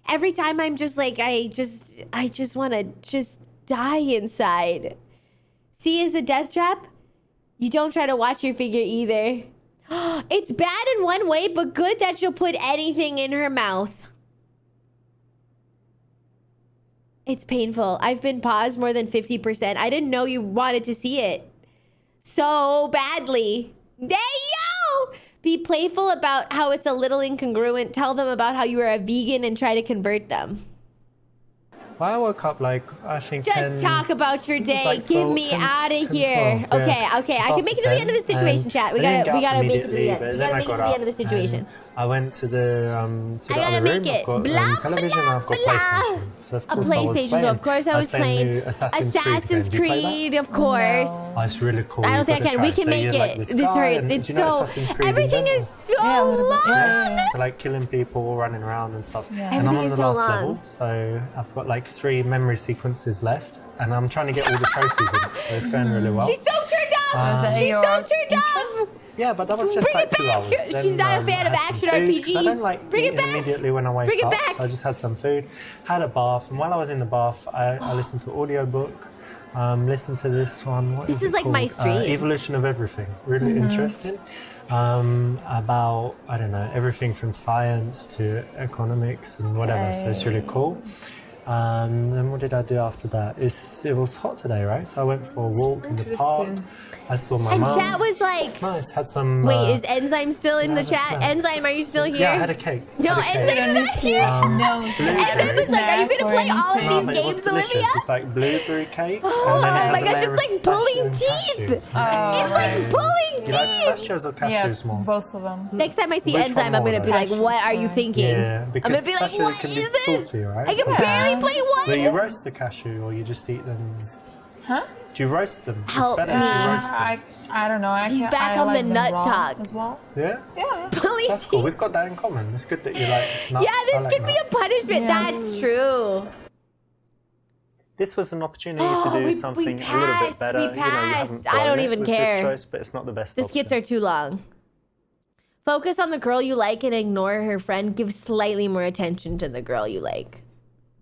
[SPEAKER 1] Every time I'm just like, I just want to just die inside. See, as a death trap, you don't try to watch your figure either. It's bad in one way, but good that she'll put anything in her mouth. It's painful. I've been paused more than 50%. I didn't know you wanted to see it so badly. Hey, yo! Be playful about how it's a little incongruent. Tell them about how you are a vegan and try to convert them.
[SPEAKER 13] Well, I woke up like, I think
[SPEAKER 1] Just talk about your day.
[SPEAKER 13] like
[SPEAKER 1] Get me out of here.
[SPEAKER 13] 12,
[SPEAKER 1] okay. I can make it to the end of the situation, chat. We gotta make it to the end. We gotta make it to the end of the situation.
[SPEAKER 13] I went to the
[SPEAKER 1] I gotta
[SPEAKER 13] other
[SPEAKER 1] make
[SPEAKER 13] room.
[SPEAKER 1] it.
[SPEAKER 13] I've got
[SPEAKER 1] Blah,
[SPEAKER 13] television and I've got
[SPEAKER 1] blah.
[SPEAKER 13] PlayStation. So of
[SPEAKER 1] A
[SPEAKER 13] course
[SPEAKER 1] PlayStation, so of course I was playing
[SPEAKER 13] new
[SPEAKER 1] Assassin's
[SPEAKER 13] Creed. Did you play
[SPEAKER 1] Creed,
[SPEAKER 13] that?
[SPEAKER 1] of course.
[SPEAKER 13] Oh, it's really cool.
[SPEAKER 1] I don't
[SPEAKER 13] You've
[SPEAKER 1] think I
[SPEAKER 13] got to
[SPEAKER 1] can.
[SPEAKER 13] try
[SPEAKER 1] We can
[SPEAKER 13] So
[SPEAKER 1] make
[SPEAKER 13] you're
[SPEAKER 1] it.
[SPEAKER 13] like this
[SPEAKER 1] This
[SPEAKER 13] guy,
[SPEAKER 1] hurts.
[SPEAKER 13] and
[SPEAKER 1] It's
[SPEAKER 13] do you know
[SPEAKER 1] so.
[SPEAKER 13] Assassin's Creed in
[SPEAKER 1] Everything
[SPEAKER 13] general?
[SPEAKER 1] is so long.
[SPEAKER 13] So like killing people, running around and stuff.
[SPEAKER 1] Yeah.
[SPEAKER 13] And I'm
[SPEAKER 1] Everything
[SPEAKER 13] on
[SPEAKER 1] is
[SPEAKER 13] the
[SPEAKER 1] so
[SPEAKER 13] last
[SPEAKER 1] long.
[SPEAKER 13] level, so I've got like 3 memory sequences left, and I'm trying to get all the trophies in it. So it's going really well.
[SPEAKER 1] She's so turned off. She's so turned off.
[SPEAKER 13] Yeah, but that was just
[SPEAKER 1] Bring
[SPEAKER 13] like
[SPEAKER 1] it
[SPEAKER 13] 2
[SPEAKER 1] back.
[SPEAKER 13] hours. Then,
[SPEAKER 1] She's not a fan
[SPEAKER 13] I
[SPEAKER 1] of
[SPEAKER 13] had
[SPEAKER 1] action
[SPEAKER 13] some food, 'cause I don't
[SPEAKER 1] RPGs.
[SPEAKER 13] like
[SPEAKER 1] Bring it
[SPEAKER 13] eating
[SPEAKER 1] back.
[SPEAKER 13] immediately when I wake
[SPEAKER 1] Bring it
[SPEAKER 13] up.
[SPEAKER 1] back.
[SPEAKER 13] So I just had some food, had a bath, and while I was in the bath, I listened to an audiobook. Listened to this one. What
[SPEAKER 1] This
[SPEAKER 13] is
[SPEAKER 1] is
[SPEAKER 13] it
[SPEAKER 1] like my
[SPEAKER 13] called?
[SPEAKER 1] stream.
[SPEAKER 13] Evolution of Everything. Really interesting. About, I don't know, everything from science to economics and whatever. So it's really cool. Then what did I do after that? It was hot today, right? So I went for a walk in the park. I saw my
[SPEAKER 1] And
[SPEAKER 13] mum.
[SPEAKER 1] chat was like,
[SPEAKER 13] Nice. Had some.
[SPEAKER 1] wait, is Enzyme still in the chat?
[SPEAKER 13] snack.
[SPEAKER 1] Enzyme, are you still here?
[SPEAKER 13] Yeah, I had a cake.
[SPEAKER 1] No,
[SPEAKER 13] Had a cake.
[SPEAKER 1] Enzyme is not here. Enzyme was like, are you gonna play all
[SPEAKER 13] No,
[SPEAKER 1] of these
[SPEAKER 13] but it was
[SPEAKER 1] games,
[SPEAKER 13] delicious.
[SPEAKER 1] Olivia?
[SPEAKER 13] It's like blueberry cake.
[SPEAKER 1] Oh
[SPEAKER 13] and then it has
[SPEAKER 1] my
[SPEAKER 13] a
[SPEAKER 1] gosh,
[SPEAKER 13] layer
[SPEAKER 1] it's
[SPEAKER 13] of
[SPEAKER 1] like
[SPEAKER 13] pistachio
[SPEAKER 1] pulling
[SPEAKER 13] and
[SPEAKER 1] teeth.
[SPEAKER 13] cashew.
[SPEAKER 1] It's like pulling
[SPEAKER 13] You like
[SPEAKER 1] teeth.
[SPEAKER 13] pistachios or cashews more?
[SPEAKER 15] Both of them.
[SPEAKER 1] Next time I see
[SPEAKER 13] Which
[SPEAKER 1] Enzyme,
[SPEAKER 13] one
[SPEAKER 1] I'm gonna
[SPEAKER 13] more,
[SPEAKER 1] be like,
[SPEAKER 13] though?
[SPEAKER 1] what are you thinking?
[SPEAKER 13] Yeah, because
[SPEAKER 1] I'm gonna be like,
[SPEAKER 13] pistachios
[SPEAKER 1] what
[SPEAKER 13] can
[SPEAKER 1] is
[SPEAKER 13] be
[SPEAKER 1] this?
[SPEAKER 13] salty, right?
[SPEAKER 1] I can barely play one.
[SPEAKER 13] But you roast the cashew or you just eat them?
[SPEAKER 15] Huh?
[SPEAKER 13] Do you roast them?
[SPEAKER 1] Help
[SPEAKER 13] it's better if you roast them.
[SPEAKER 15] I don't know.
[SPEAKER 1] He's back on the nut talk.
[SPEAKER 15] as well.
[SPEAKER 13] Yeah?
[SPEAKER 15] Yeah.
[SPEAKER 1] Pulling
[SPEAKER 13] That's cool. We've got that in common. It's good that you like nuts.
[SPEAKER 1] Yeah,
[SPEAKER 13] I
[SPEAKER 1] this
[SPEAKER 13] like
[SPEAKER 1] could be
[SPEAKER 13] nuts.
[SPEAKER 1] a punishment.
[SPEAKER 15] Yeah.
[SPEAKER 1] That's true.
[SPEAKER 13] This was an opportunity
[SPEAKER 1] Oh,
[SPEAKER 13] to do
[SPEAKER 1] we
[SPEAKER 13] something a little
[SPEAKER 1] passed,
[SPEAKER 13] bit better.
[SPEAKER 1] we
[SPEAKER 13] You know, you haven't
[SPEAKER 1] passed. I
[SPEAKER 13] blown
[SPEAKER 1] don't
[SPEAKER 13] it
[SPEAKER 1] even
[SPEAKER 13] with
[SPEAKER 1] care.
[SPEAKER 13] This choice, but it's not the best
[SPEAKER 1] The
[SPEAKER 13] option.
[SPEAKER 1] skits are too long. Focus on the girl you like and ignore her friend. Give slightly more attention to the girl you like.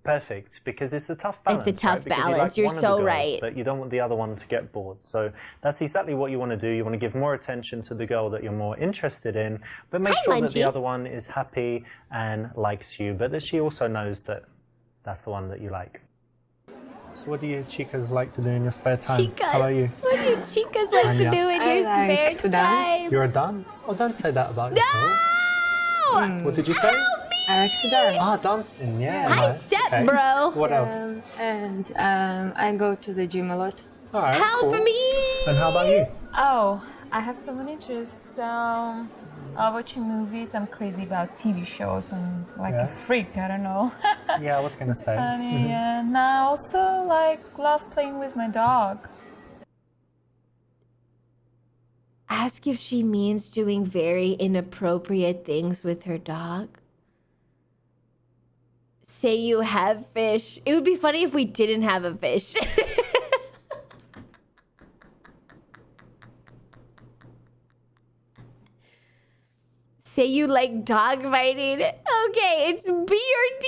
[SPEAKER 13] Perfect, because it's a tough balance.
[SPEAKER 1] It's a tough
[SPEAKER 13] right? Because
[SPEAKER 1] balance.
[SPEAKER 13] You
[SPEAKER 1] You're
[SPEAKER 13] like one
[SPEAKER 1] so
[SPEAKER 13] of the girls,
[SPEAKER 1] right.
[SPEAKER 13] But you don't want the other one to get bored. So that's exactly what you want to do. You want to give more attention to the girl that you're more interested in, but make sure that the
[SPEAKER 1] Munchie.
[SPEAKER 13] other one is happy and likes you, but that she also knows that that's the one that you like. So what do you chicas like to do in your spare time?
[SPEAKER 1] Chicas.
[SPEAKER 13] How about you?
[SPEAKER 1] What do you chicas like
[SPEAKER 13] Anya?
[SPEAKER 1] to do in your spare time?
[SPEAKER 13] You're a dance? Oh, don't say that about yourself.
[SPEAKER 1] No!
[SPEAKER 13] What did you say?
[SPEAKER 8] I like to dance.
[SPEAKER 13] Ah, dancing, yeah.
[SPEAKER 1] High
[SPEAKER 13] nice.
[SPEAKER 1] step,
[SPEAKER 13] Okay.
[SPEAKER 1] bro.
[SPEAKER 13] What else?
[SPEAKER 8] And I go to the gym a lot.
[SPEAKER 13] All right,
[SPEAKER 1] Help
[SPEAKER 13] cool.
[SPEAKER 1] me!
[SPEAKER 13] And how about you?
[SPEAKER 15] Oh, I have so many interests. I watch movies. I'm crazy about TV shows. I'm like
[SPEAKER 13] Yeah.
[SPEAKER 15] a freak. I don't know.
[SPEAKER 13] Yeah, I was gonna say.
[SPEAKER 15] And I also love playing with my dog.
[SPEAKER 1] Ask if she means doing very inappropriate things with her dog. Say you have fish. It would be funny if we didn't have a fish. Say you like dog fighting. Okay, it's B or D.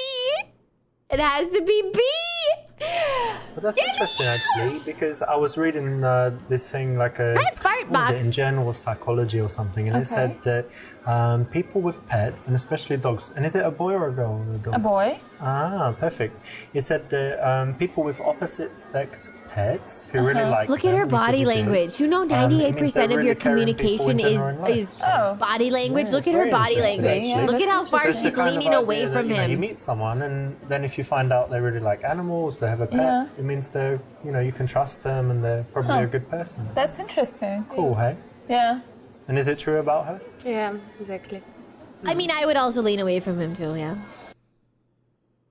[SPEAKER 1] It has to be B.
[SPEAKER 13] But that's interesting, actually, because I was reading this thing like a
[SPEAKER 1] fart
[SPEAKER 13] what was it,
[SPEAKER 1] box.
[SPEAKER 13] in Journal of Psychology or something, and it said that people with pets, and especially dogs, and is it a boy or a girl?
[SPEAKER 15] A boy.
[SPEAKER 13] Ah, perfect. It said that people with opposite sex pets who really like
[SPEAKER 1] Look at
[SPEAKER 13] them,
[SPEAKER 1] her
[SPEAKER 13] you said
[SPEAKER 1] body
[SPEAKER 13] you did,
[SPEAKER 1] language. You know,
[SPEAKER 13] it means
[SPEAKER 1] 98%
[SPEAKER 13] they're
[SPEAKER 1] of
[SPEAKER 13] really
[SPEAKER 1] your
[SPEAKER 13] caring people in
[SPEAKER 1] communication
[SPEAKER 13] general in life.
[SPEAKER 1] is body language.
[SPEAKER 13] Yeah,
[SPEAKER 1] Look
[SPEAKER 13] it's
[SPEAKER 1] at her
[SPEAKER 13] very
[SPEAKER 1] body
[SPEAKER 13] interesting,
[SPEAKER 1] language.
[SPEAKER 13] actually.
[SPEAKER 1] Look at how far
[SPEAKER 13] So it's the
[SPEAKER 1] she's
[SPEAKER 13] kind of
[SPEAKER 1] leaning away
[SPEAKER 13] idea that,
[SPEAKER 1] from
[SPEAKER 13] you know,
[SPEAKER 1] him.
[SPEAKER 13] you meet someone, and then if you find out they really like animals, they have a pet,
[SPEAKER 15] Yeah.
[SPEAKER 13] it means they're, you know, you can trust them and they're probably a good person.
[SPEAKER 15] That's interesting.
[SPEAKER 13] Cool, hey?
[SPEAKER 15] Yeah.
[SPEAKER 13] And is it true about her?
[SPEAKER 8] Yeah, exactly.
[SPEAKER 1] I mean, I would also lean away from him too, yeah.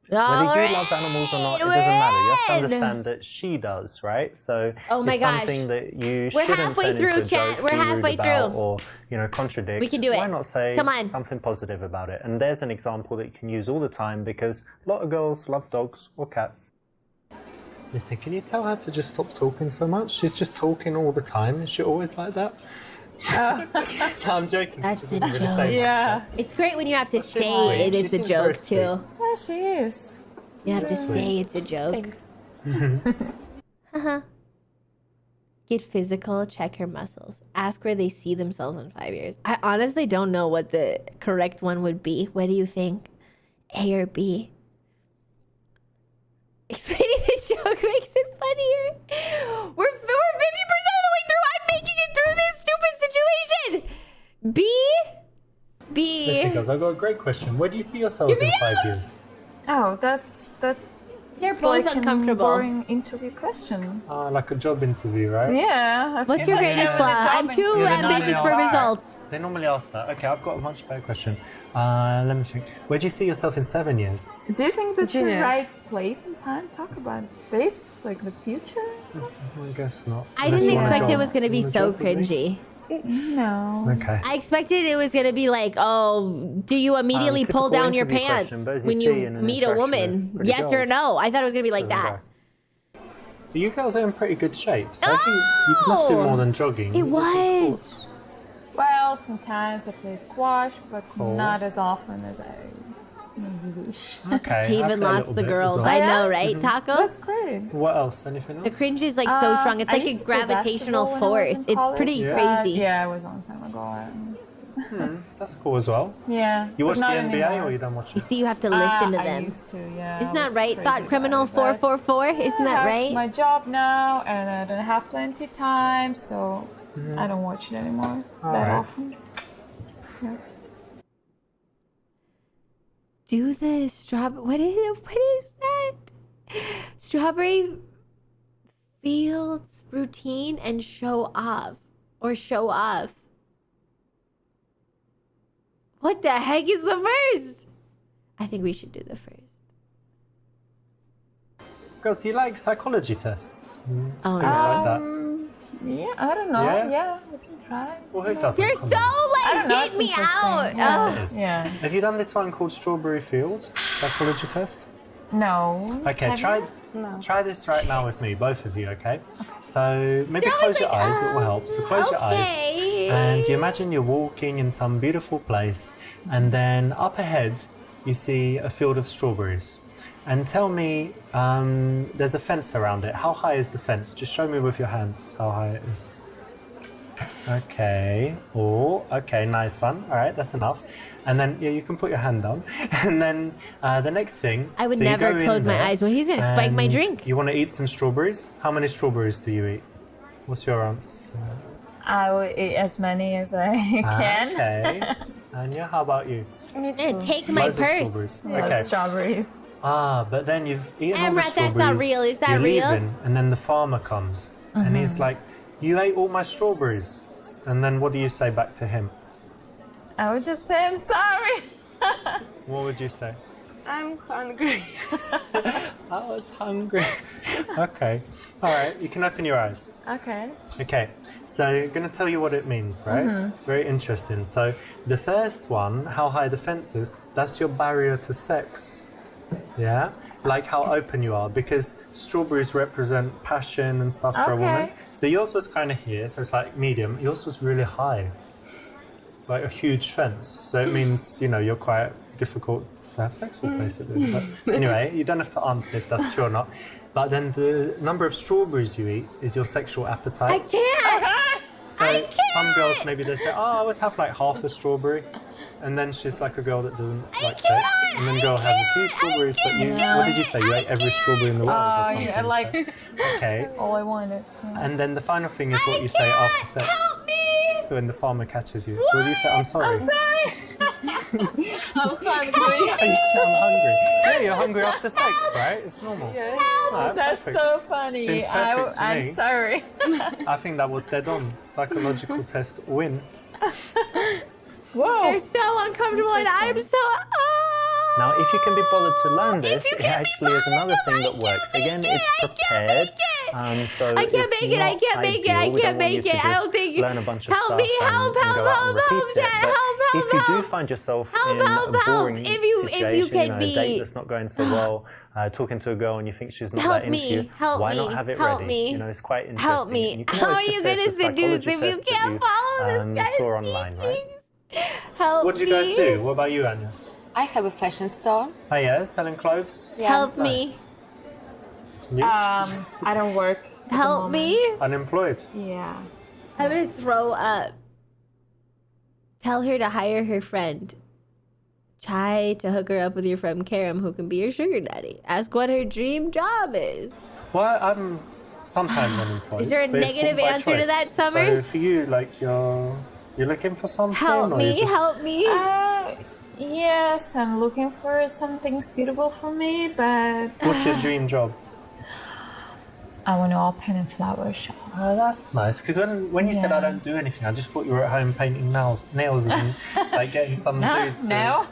[SPEAKER 13] Whether you love animals or not, it doesn't matter. You have to understand that she does, right? So
[SPEAKER 1] Oh my
[SPEAKER 13] it's
[SPEAKER 1] gosh.
[SPEAKER 13] something that you
[SPEAKER 1] We're
[SPEAKER 13] shouldn't
[SPEAKER 1] halfway
[SPEAKER 13] turn
[SPEAKER 1] through,
[SPEAKER 13] into a
[SPEAKER 1] chat.
[SPEAKER 13] joke,
[SPEAKER 1] We're
[SPEAKER 13] be rude
[SPEAKER 1] halfway
[SPEAKER 13] about,
[SPEAKER 1] through.
[SPEAKER 13] or, you know, contradict.
[SPEAKER 1] We can do it.
[SPEAKER 13] Why not say
[SPEAKER 1] Come on.
[SPEAKER 13] something positive about it? And there's an example that you can use all the time because a lot of girls love dogs or cats. Listen, can you tell her to just stop talking so much? She's just talking all the time. Is she always like that? No, I'm joking.
[SPEAKER 1] That's
[SPEAKER 13] She
[SPEAKER 1] a
[SPEAKER 13] doesn't really
[SPEAKER 1] joke.
[SPEAKER 13] say much,
[SPEAKER 15] Yeah.
[SPEAKER 1] It's great when you have to
[SPEAKER 13] she's
[SPEAKER 1] say
[SPEAKER 13] sweet.
[SPEAKER 1] it
[SPEAKER 13] She
[SPEAKER 1] is a
[SPEAKER 13] seems very
[SPEAKER 1] joke
[SPEAKER 13] sweet.
[SPEAKER 1] too.
[SPEAKER 15] Yeah, she is.
[SPEAKER 1] You have to
[SPEAKER 13] Sweet.
[SPEAKER 1] say it's a joke.
[SPEAKER 15] Thanks.
[SPEAKER 1] Get physical, check her muscles. Ask where they see themselves in 5 years. I honestly don't know what the correct one would be. What do you think? A or B? Explaining the joke makes it funnier. We're 50% of the way through. I'm making it through this stupid situation. B? B.
[SPEAKER 13] Listen, guys, I've got a great question. Where do you see yourselves in 5 years?
[SPEAKER 15] Oh, that
[SPEAKER 1] They're
[SPEAKER 15] It's
[SPEAKER 1] both
[SPEAKER 15] like
[SPEAKER 1] uncomfortable.
[SPEAKER 15] A boring interview question.
[SPEAKER 13] Like a job interview, right?
[SPEAKER 15] Yeah.
[SPEAKER 1] What's your greatest flaw? I'm too ambitious for results.
[SPEAKER 13] They normally ask that. Okay, I've got a much better question. Let me think. Where do you see yourself in 7 years?
[SPEAKER 15] Do you think that's
[SPEAKER 8] Genius.
[SPEAKER 15] the right place and time to talk about this, like the future? Or something?
[SPEAKER 13] I guess not.
[SPEAKER 1] I didn't expect it was going to be so cringy.
[SPEAKER 15] No.
[SPEAKER 13] Okay.
[SPEAKER 1] I expected it was going to be like, oh, do you immediately pull
[SPEAKER 13] typical
[SPEAKER 1] down your
[SPEAKER 13] interview
[SPEAKER 1] pants
[SPEAKER 13] question, but as
[SPEAKER 1] when
[SPEAKER 13] you see
[SPEAKER 1] you
[SPEAKER 13] in an
[SPEAKER 1] meet a
[SPEAKER 13] interaction
[SPEAKER 1] woman?
[SPEAKER 13] with
[SPEAKER 1] Yes or
[SPEAKER 13] girls,
[SPEAKER 1] no? I thought it was going to be like
[SPEAKER 13] doesn't
[SPEAKER 1] that.
[SPEAKER 13] go. But you girls are in pretty good shape. So I think you must do more than jogging.
[SPEAKER 1] It
[SPEAKER 13] You do some
[SPEAKER 1] was.
[SPEAKER 13] sports.
[SPEAKER 15] Well, sometimes I play squash, but
[SPEAKER 13] Cool.
[SPEAKER 15] not as often as I maybe wish.
[SPEAKER 13] Okay.
[SPEAKER 1] He
[SPEAKER 13] I
[SPEAKER 1] even
[SPEAKER 13] play a
[SPEAKER 1] lost
[SPEAKER 13] little
[SPEAKER 1] the
[SPEAKER 13] bit as
[SPEAKER 1] girls.
[SPEAKER 13] well.
[SPEAKER 1] I
[SPEAKER 15] Yeah?
[SPEAKER 1] know, right, Taco?
[SPEAKER 15] That's great.
[SPEAKER 13] What else? Anything
[SPEAKER 1] The
[SPEAKER 13] else?
[SPEAKER 1] cringe is like so strong. It's
[SPEAKER 15] I
[SPEAKER 1] like a
[SPEAKER 15] used to play
[SPEAKER 1] gravitational
[SPEAKER 15] basketball when I was
[SPEAKER 1] force.
[SPEAKER 15] in
[SPEAKER 1] It's
[SPEAKER 15] college.
[SPEAKER 1] pretty
[SPEAKER 13] Yeah.
[SPEAKER 1] crazy.
[SPEAKER 15] Yeah, it was a long time ago.
[SPEAKER 13] That's cool as well.
[SPEAKER 15] Yeah.
[SPEAKER 13] You
[SPEAKER 15] but
[SPEAKER 13] watch the
[SPEAKER 15] not
[SPEAKER 13] NBA
[SPEAKER 15] anymore.
[SPEAKER 13] or you don't watch
[SPEAKER 1] You
[SPEAKER 13] it?
[SPEAKER 1] see, you have to listen to
[SPEAKER 15] I
[SPEAKER 1] them.
[SPEAKER 15] used to, yeah.
[SPEAKER 1] Isn't
[SPEAKER 15] I
[SPEAKER 1] that
[SPEAKER 15] was
[SPEAKER 1] right?
[SPEAKER 15] crazy
[SPEAKER 1] Thought
[SPEAKER 15] about
[SPEAKER 1] Criminal
[SPEAKER 15] it, but
[SPEAKER 1] 444? Isn't
[SPEAKER 15] I
[SPEAKER 1] that
[SPEAKER 15] have
[SPEAKER 1] right?
[SPEAKER 15] my job now, and I don't have plenty time, so I don't watch it anymore that
[SPEAKER 13] Alright.
[SPEAKER 15] often. Yeah.
[SPEAKER 1] Do the strawberry. What is that? Strawberry Fields routine and show off. Or show off. What the heck is the first? I think we should do the first.
[SPEAKER 13] Girls, do you like psychology tests?
[SPEAKER 1] Oh,
[SPEAKER 13] Things like that.
[SPEAKER 15] Yeah, I don't know.
[SPEAKER 13] Yeah?
[SPEAKER 15] Yeah, we can try.
[SPEAKER 13] Well, who doesn't?
[SPEAKER 1] You're
[SPEAKER 13] Come
[SPEAKER 1] so
[SPEAKER 13] on.
[SPEAKER 15] I
[SPEAKER 1] like,
[SPEAKER 15] don't know,
[SPEAKER 1] get
[SPEAKER 15] it's
[SPEAKER 1] me out.
[SPEAKER 15] interesting.
[SPEAKER 1] Oh.
[SPEAKER 13] It is.
[SPEAKER 15] Yeah.
[SPEAKER 13] Have you done this one called Strawberry Fields psychology test?
[SPEAKER 15] No.
[SPEAKER 13] Okay,
[SPEAKER 15] Have
[SPEAKER 13] try
[SPEAKER 15] you? No.
[SPEAKER 13] try this right now with me, both of you. Okay. So maybe
[SPEAKER 1] You're
[SPEAKER 13] close
[SPEAKER 1] always
[SPEAKER 13] your
[SPEAKER 1] like,
[SPEAKER 13] eyes. It will help. So close your eyes,
[SPEAKER 1] Okay.
[SPEAKER 13] and you imagine you're walking in some beautiful place, and then up ahead you see a field of strawberries. And tell me, there's a fence around it. How high is the fence? Just show me with your hands how high it is. Okay. Oh, okay, nice one. All right, that's enough. And then yeah, you can put your hand down. And then the next thing.
[SPEAKER 1] I would
[SPEAKER 13] so you
[SPEAKER 1] never
[SPEAKER 13] go in
[SPEAKER 1] close my
[SPEAKER 13] there
[SPEAKER 1] eyes. Well, he's gonna spike my
[SPEAKER 13] and
[SPEAKER 1] drink.
[SPEAKER 13] You want to eat some strawberries? How many strawberries do you eat? What's your answer?
[SPEAKER 15] I will eat as many as I can.
[SPEAKER 13] Okay. Anya, how about you?
[SPEAKER 1] And take my
[SPEAKER 13] Loads of
[SPEAKER 1] purse.
[SPEAKER 13] strawberries.
[SPEAKER 15] Yeah,
[SPEAKER 13] Okay.
[SPEAKER 15] strawberries.
[SPEAKER 13] But then you've eaten all the
[SPEAKER 1] Emrat,
[SPEAKER 13] strawberries.
[SPEAKER 1] that's not real. Is that
[SPEAKER 13] you're
[SPEAKER 1] real?
[SPEAKER 13] leaving, and then the farmer comes, and he's like, "You ate all my strawberries." And then what do you say back to him?
[SPEAKER 15] I would just say I'm sorry.
[SPEAKER 13] What would you say?
[SPEAKER 8] I'm hungry.
[SPEAKER 13] I was hungry. Okay. All right. You can open your eyes.
[SPEAKER 15] Okay.
[SPEAKER 13] Okay. So I'm going to tell you what it means, right? It's very interesting. So the first one, how high the fence is, that's your barrier to sex. Yeah? Like how open you are, because strawberries represent passion and stuff for a woman.
[SPEAKER 15] Okay.
[SPEAKER 13] So yours was kind of here, so it's like medium. Yours was really high. Like a huge fence. So it means, you know, you're quite difficult to have sex with, basically. But anyway, you don't have to answer if that's true or not. But then the number of strawberries you eat is your sexual appetite.
[SPEAKER 1] I can't.
[SPEAKER 13] So
[SPEAKER 1] I can't.
[SPEAKER 13] some girls maybe they say, "Oh, I always have like half a strawberry," and then she's like a girl that doesn't like sex,
[SPEAKER 1] can't.
[SPEAKER 13] and then go have a few strawberries. But you, what did you say? You ate every strawberry in the world or something?
[SPEAKER 15] Yeah, like
[SPEAKER 13] so- okay.
[SPEAKER 15] all I wanted. Yeah.
[SPEAKER 13] And then the final thing is what you say after sex.
[SPEAKER 1] Help me.
[SPEAKER 13] So when the farmer catches you, so what do you say? I'm sorry.
[SPEAKER 15] I'm sorry. I'm hungry.
[SPEAKER 13] You say, I'm hungry. Yeah, you're hungry after sex, right? It's normal.
[SPEAKER 15] Yeah.
[SPEAKER 13] Alright,
[SPEAKER 15] That's
[SPEAKER 13] perfect.
[SPEAKER 15] so funny.
[SPEAKER 13] Seems perfect to me.
[SPEAKER 15] I'm sorry.
[SPEAKER 13] I think that was dead on. Psychological test win.
[SPEAKER 15] Whoa.
[SPEAKER 1] You're so uncomfortable, and I'm so.
[SPEAKER 13] Now, if you can be bothered to learn
[SPEAKER 1] If
[SPEAKER 13] this,
[SPEAKER 1] you
[SPEAKER 13] it
[SPEAKER 1] can be
[SPEAKER 13] actually is another thing that works. Again, it's prepared. So
[SPEAKER 1] I can't
[SPEAKER 13] it's
[SPEAKER 1] make it. I
[SPEAKER 13] not
[SPEAKER 1] can't make it. I
[SPEAKER 13] ideal. We
[SPEAKER 1] can't
[SPEAKER 13] don't want you
[SPEAKER 1] make it.
[SPEAKER 13] to
[SPEAKER 1] I don't
[SPEAKER 13] just
[SPEAKER 1] think.
[SPEAKER 13] learn a bunch of
[SPEAKER 1] Help
[SPEAKER 13] stuff
[SPEAKER 1] me! Help!
[SPEAKER 13] and
[SPEAKER 1] Help!
[SPEAKER 13] go out
[SPEAKER 1] Help!
[SPEAKER 13] and repeat
[SPEAKER 1] Help!
[SPEAKER 13] it.
[SPEAKER 1] Chat!
[SPEAKER 13] But
[SPEAKER 1] Help! Help!
[SPEAKER 13] if you do
[SPEAKER 1] Help!
[SPEAKER 13] find yourself
[SPEAKER 1] Help,
[SPEAKER 13] in
[SPEAKER 1] help,
[SPEAKER 13] a
[SPEAKER 1] help.
[SPEAKER 13] boring
[SPEAKER 1] If you
[SPEAKER 13] situation,
[SPEAKER 1] can
[SPEAKER 13] a
[SPEAKER 1] be-
[SPEAKER 13] date that's not going so well, talking to a girl and you think she's not
[SPEAKER 1] Help
[SPEAKER 13] that into
[SPEAKER 1] me,
[SPEAKER 13] you,
[SPEAKER 1] help
[SPEAKER 13] why
[SPEAKER 1] me,
[SPEAKER 13] not have it
[SPEAKER 1] help
[SPEAKER 13] ready?
[SPEAKER 1] me.
[SPEAKER 13] You know, it's quite interesting.
[SPEAKER 1] Help
[SPEAKER 13] And
[SPEAKER 1] me!
[SPEAKER 13] you can
[SPEAKER 1] How are
[SPEAKER 13] always
[SPEAKER 1] you
[SPEAKER 13] just say
[SPEAKER 1] gonna
[SPEAKER 13] it's a
[SPEAKER 1] seduce
[SPEAKER 13] psychology
[SPEAKER 1] if you
[SPEAKER 13] test that
[SPEAKER 1] can't follow this guy's
[SPEAKER 13] saw online, right?
[SPEAKER 1] teachings? Help
[SPEAKER 13] So what do you guys
[SPEAKER 1] me.
[SPEAKER 13] do? What about you, Anya?
[SPEAKER 8] I have a fashion store.
[SPEAKER 13] Oh yeah, selling clothes?
[SPEAKER 1] Help
[SPEAKER 13] Nice.
[SPEAKER 1] me!
[SPEAKER 13] You?
[SPEAKER 15] I don't work. at the
[SPEAKER 1] Help
[SPEAKER 15] moment.
[SPEAKER 1] me!
[SPEAKER 13] Unemployed?
[SPEAKER 15] Yeah.
[SPEAKER 1] I'm gonna throw up. Tell her to hire her friend. Try to hook her up with your friend Karam, who can be your sugar daddy. Ask what her dream job is.
[SPEAKER 13] Well, I'm sometimes unemployed.
[SPEAKER 1] Is there a
[SPEAKER 13] but it's
[SPEAKER 1] negative
[SPEAKER 13] by
[SPEAKER 1] answer to
[SPEAKER 13] choice.
[SPEAKER 1] that, Summers?
[SPEAKER 13] So for you, like you're looking for something?
[SPEAKER 1] Help
[SPEAKER 13] or
[SPEAKER 1] me!
[SPEAKER 13] you're just-
[SPEAKER 1] Help me!
[SPEAKER 15] Yes, I'm looking for something suitable for me, but...
[SPEAKER 13] What's your dream job?
[SPEAKER 15] I want to open a flower shop.
[SPEAKER 13] Oh, that's nice. Because when you said I don't do anything, I just thought you were at home painting nails and like getting some dude to...
[SPEAKER 15] No.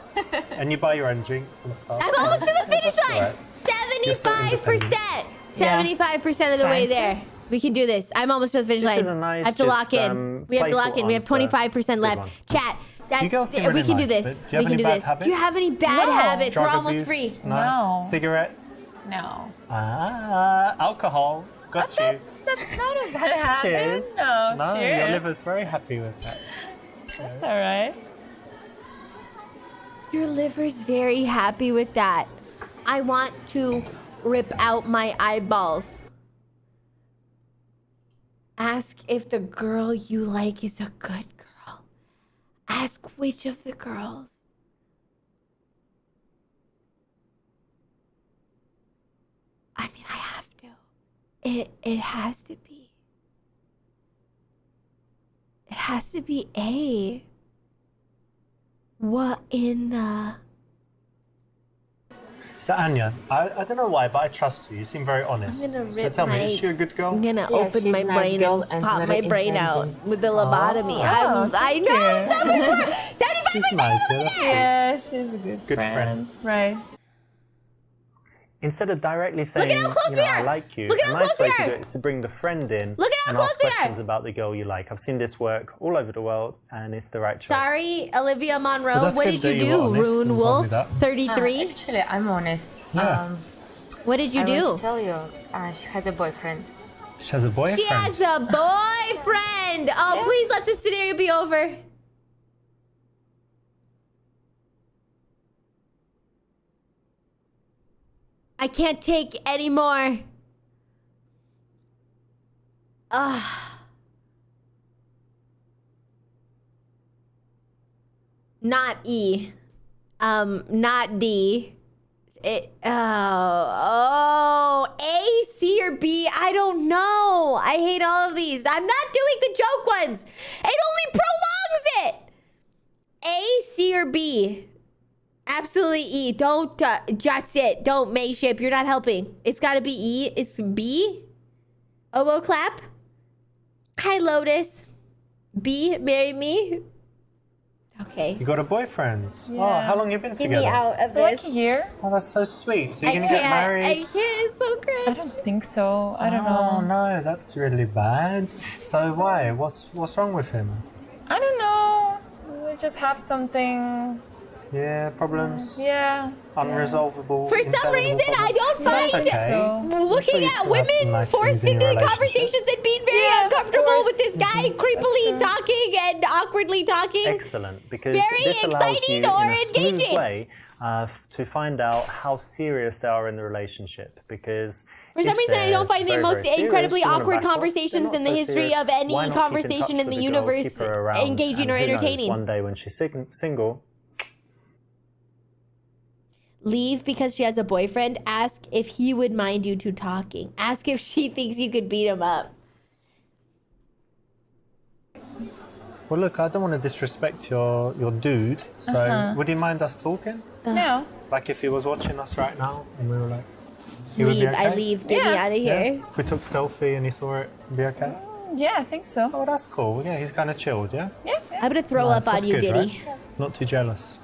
[SPEAKER 13] And you buy your own drinks and stuff.
[SPEAKER 1] I'm almost to the finish line. 75%. 75% of the way there. We can do this. I'm almost to the finish line.
[SPEAKER 13] Is a nice,
[SPEAKER 1] I have to lock in. We have to lock in. We have 25% left. Chat. We can do this. We can do this. Do you have any bad habits? We're almost free.
[SPEAKER 15] No.
[SPEAKER 13] Cigarettes?
[SPEAKER 15] No.
[SPEAKER 13] Alcohol. Got you.
[SPEAKER 15] That's not a bad habit.
[SPEAKER 13] Cheers.
[SPEAKER 15] No, cheers.
[SPEAKER 13] Your liver's very happy with that.
[SPEAKER 15] That's all right.
[SPEAKER 1] Your liver's very happy with that. I want to rip out my eyeballs. Ask if the girl you like is a good girl. Ask which of the girls. I mean, I have to. It has to be. It has to be A. What in the...
[SPEAKER 13] So Anya, I don't know why, but I trust you. You seem very honest.
[SPEAKER 1] I'm gonna
[SPEAKER 13] So
[SPEAKER 1] rip
[SPEAKER 13] tell me,
[SPEAKER 1] my...
[SPEAKER 13] is she a good girl?
[SPEAKER 1] I'm gonna
[SPEAKER 8] Yeah,
[SPEAKER 1] open
[SPEAKER 8] she's
[SPEAKER 1] my
[SPEAKER 8] a nice
[SPEAKER 1] brain
[SPEAKER 8] girl
[SPEAKER 1] and
[SPEAKER 8] and
[SPEAKER 1] pop
[SPEAKER 8] very
[SPEAKER 1] my brain out
[SPEAKER 8] intelligent.
[SPEAKER 1] with the lobotomy. I know, 75%
[SPEAKER 13] She's nice, yeah,
[SPEAKER 15] Yeah, she's a good friend. Right.
[SPEAKER 13] Instead of directly saying,
[SPEAKER 1] Look at how close
[SPEAKER 13] you know,
[SPEAKER 1] we are.
[SPEAKER 13] I like you,
[SPEAKER 1] Look at
[SPEAKER 13] a
[SPEAKER 1] how
[SPEAKER 13] nice
[SPEAKER 1] close
[SPEAKER 13] way
[SPEAKER 1] we
[SPEAKER 13] to
[SPEAKER 1] are.
[SPEAKER 13] do it is to bring the friend in
[SPEAKER 1] Look at how
[SPEAKER 13] and
[SPEAKER 1] close
[SPEAKER 13] ask
[SPEAKER 1] we are.
[SPEAKER 13] questions about the girl you like. I've seen this work all over the world, and it's the right choice.
[SPEAKER 1] Sorry, Olivia Monroe.
[SPEAKER 13] Well, that's
[SPEAKER 1] What
[SPEAKER 13] good
[SPEAKER 1] did
[SPEAKER 13] that
[SPEAKER 1] you
[SPEAKER 13] you were
[SPEAKER 1] do,
[SPEAKER 13] honest
[SPEAKER 1] Rune
[SPEAKER 13] and told
[SPEAKER 1] Wolf?
[SPEAKER 13] me that.
[SPEAKER 1] 33?
[SPEAKER 8] Actually, I'm honest.
[SPEAKER 13] Yeah.
[SPEAKER 1] What did you
[SPEAKER 8] I
[SPEAKER 1] do?
[SPEAKER 8] want to tell you, she has a boyfriend.
[SPEAKER 13] She has a boyfriend.
[SPEAKER 1] She has a boyfriend. Oh, please let this scenario be over. I can't take any more. Not E. Not D. A, C, or B? I don't know. I hate all of these. I'm not doing the joke ones. It only prolongs it. A, C, or B? Absolutely E. Don't, that's it. Don't, Mayship. You're not helping. It's gotta be E. It's B. Oboe clap. Hi, Lotus. B, marry me. Okay.
[SPEAKER 13] You got a boyfriend?
[SPEAKER 15] Yeah.
[SPEAKER 13] Oh, how long you been
[SPEAKER 1] Get
[SPEAKER 13] together?
[SPEAKER 1] me out of
[SPEAKER 15] Like
[SPEAKER 1] this.
[SPEAKER 15] a year?
[SPEAKER 13] Oh, that's so sweet. So you're gonna get married?
[SPEAKER 1] I can't. It's so cringe.
[SPEAKER 15] I don't think so. I don't
[SPEAKER 13] Oh
[SPEAKER 15] know.
[SPEAKER 13] no, that's really bad. So why? What's wrong with him?
[SPEAKER 15] I don't know. We just have something.
[SPEAKER 13] Yeah, problems.
[SPEAKER 15] Yeah.
[SPEAKER 13] Unresolvable.
[SPEAKER 1] For some reason, I don't find
[SPEAKER 13] That's okay. I'm sure
[SPEAKER 1] looking
[SPEAKER 13] you
[SPEAKER 1] at
[SPEAKER 13] still have some
[SPEAKER 1] women
[SPEAKER 13] nice
[SPEAKER 1] forced
[SPEAKER 13] things in
[SPEAKER 1] into
[SPEAKER 13] your relationship.
[SPEAKER 1] conversations and being very
[SPEAKER 15] Yeah, of
[SPEAKER 1] uncomfortable
[SPEAKER 15] course.
[SPEAKER 1] with this guy creepily talking and awkwardly talking.
[SPEAKER 13] Excellent, because
[SPEAKER 1] Very
[SPEAKER 13] this allows you
[SPEAKER 1] exciting
[SPEAKER 13] in
[SPEAKER 1] or
[SPEAKER 13] a smooth
[SPEAKER 1] engaging.
[SPEAKER 13] way to find out how serious they are in the relationship. Because
[SPEAKER 1] For some
[SPEAKER 13] if
[SPEAKER 1] reason, I
[SPEAKER 13] they're
[SPEAKER 1] don't find the
[SPEAKER 13] very,
[SPEAKER 1] most
[SPEAKER 13] very serious,
[SPEAKER 1] incredibly
[SPEAKER 13] you wanna
[SPEAKER 1] awkward
[SPEAKER 13] back off.
[SPEAKER 1] conversations
[SPEAKER 13] They're
[SPEAKER 1] in the
[SPEAKER 13] not so
[SPEAKER 1] history
[SPEAKER 13] serious.
[SPEAKER 1] of any
[SPEAKER 13] Why not keep in
[SPEAKER 1] conversation
[SPEAKER 13] touch
[SPEAKER 1] in the
[SPEAKER 13] with the girl,
[SPEAKER 1] universe
[SPEAKER 13] keep her around,
[SPEAKER 1] engaging or
[SPEAKER 13] and who knows,
[SPEAKER 1] entertaining.
[SPEAKER 13] one day when she's single.
[SPEAKER 1] Leave because she has a boyfriend. Ask if he would mind you two talking. Ask if she thinks you could beat him up.
[SPEAKER 13] Well, look, I don't want to disrespect your dude, so would he mind us talking?
[SPEAKER 15] No.
[SPEAKER 13] Like if he was watching us right now and we were like, he would be
[SPEAKER 1] Leave.
[SPEAKER 13] okay?
[SPEAKER 1] I leave. Get me
[SPEAKER 15] Yeah.
[SPEAKER 1] out of
[SPEAKER 13] Yeah?
[SPEAKER 1] here.
[SPEAKER 13] If we took a selfie and he saw it, it'd be okay?
[SPEAKER 15] Yeah, I think so.
[SPEAKER 13] Oh, that's cool. Yeah, he's kind of chilled, yeah?
[SPEAKER 15] Yeah.
[SPEAKER 1] I'm gonna throw
[SPEAKER 13] Nice,
[SPEAKER 1] up on
[SPEAKER 13] that's
[SPEAKER 1] you,
[SPEAKER 13] good,
[SPEAKER 1] Diddy.
[SPEAKER 13] right? Not too jealous.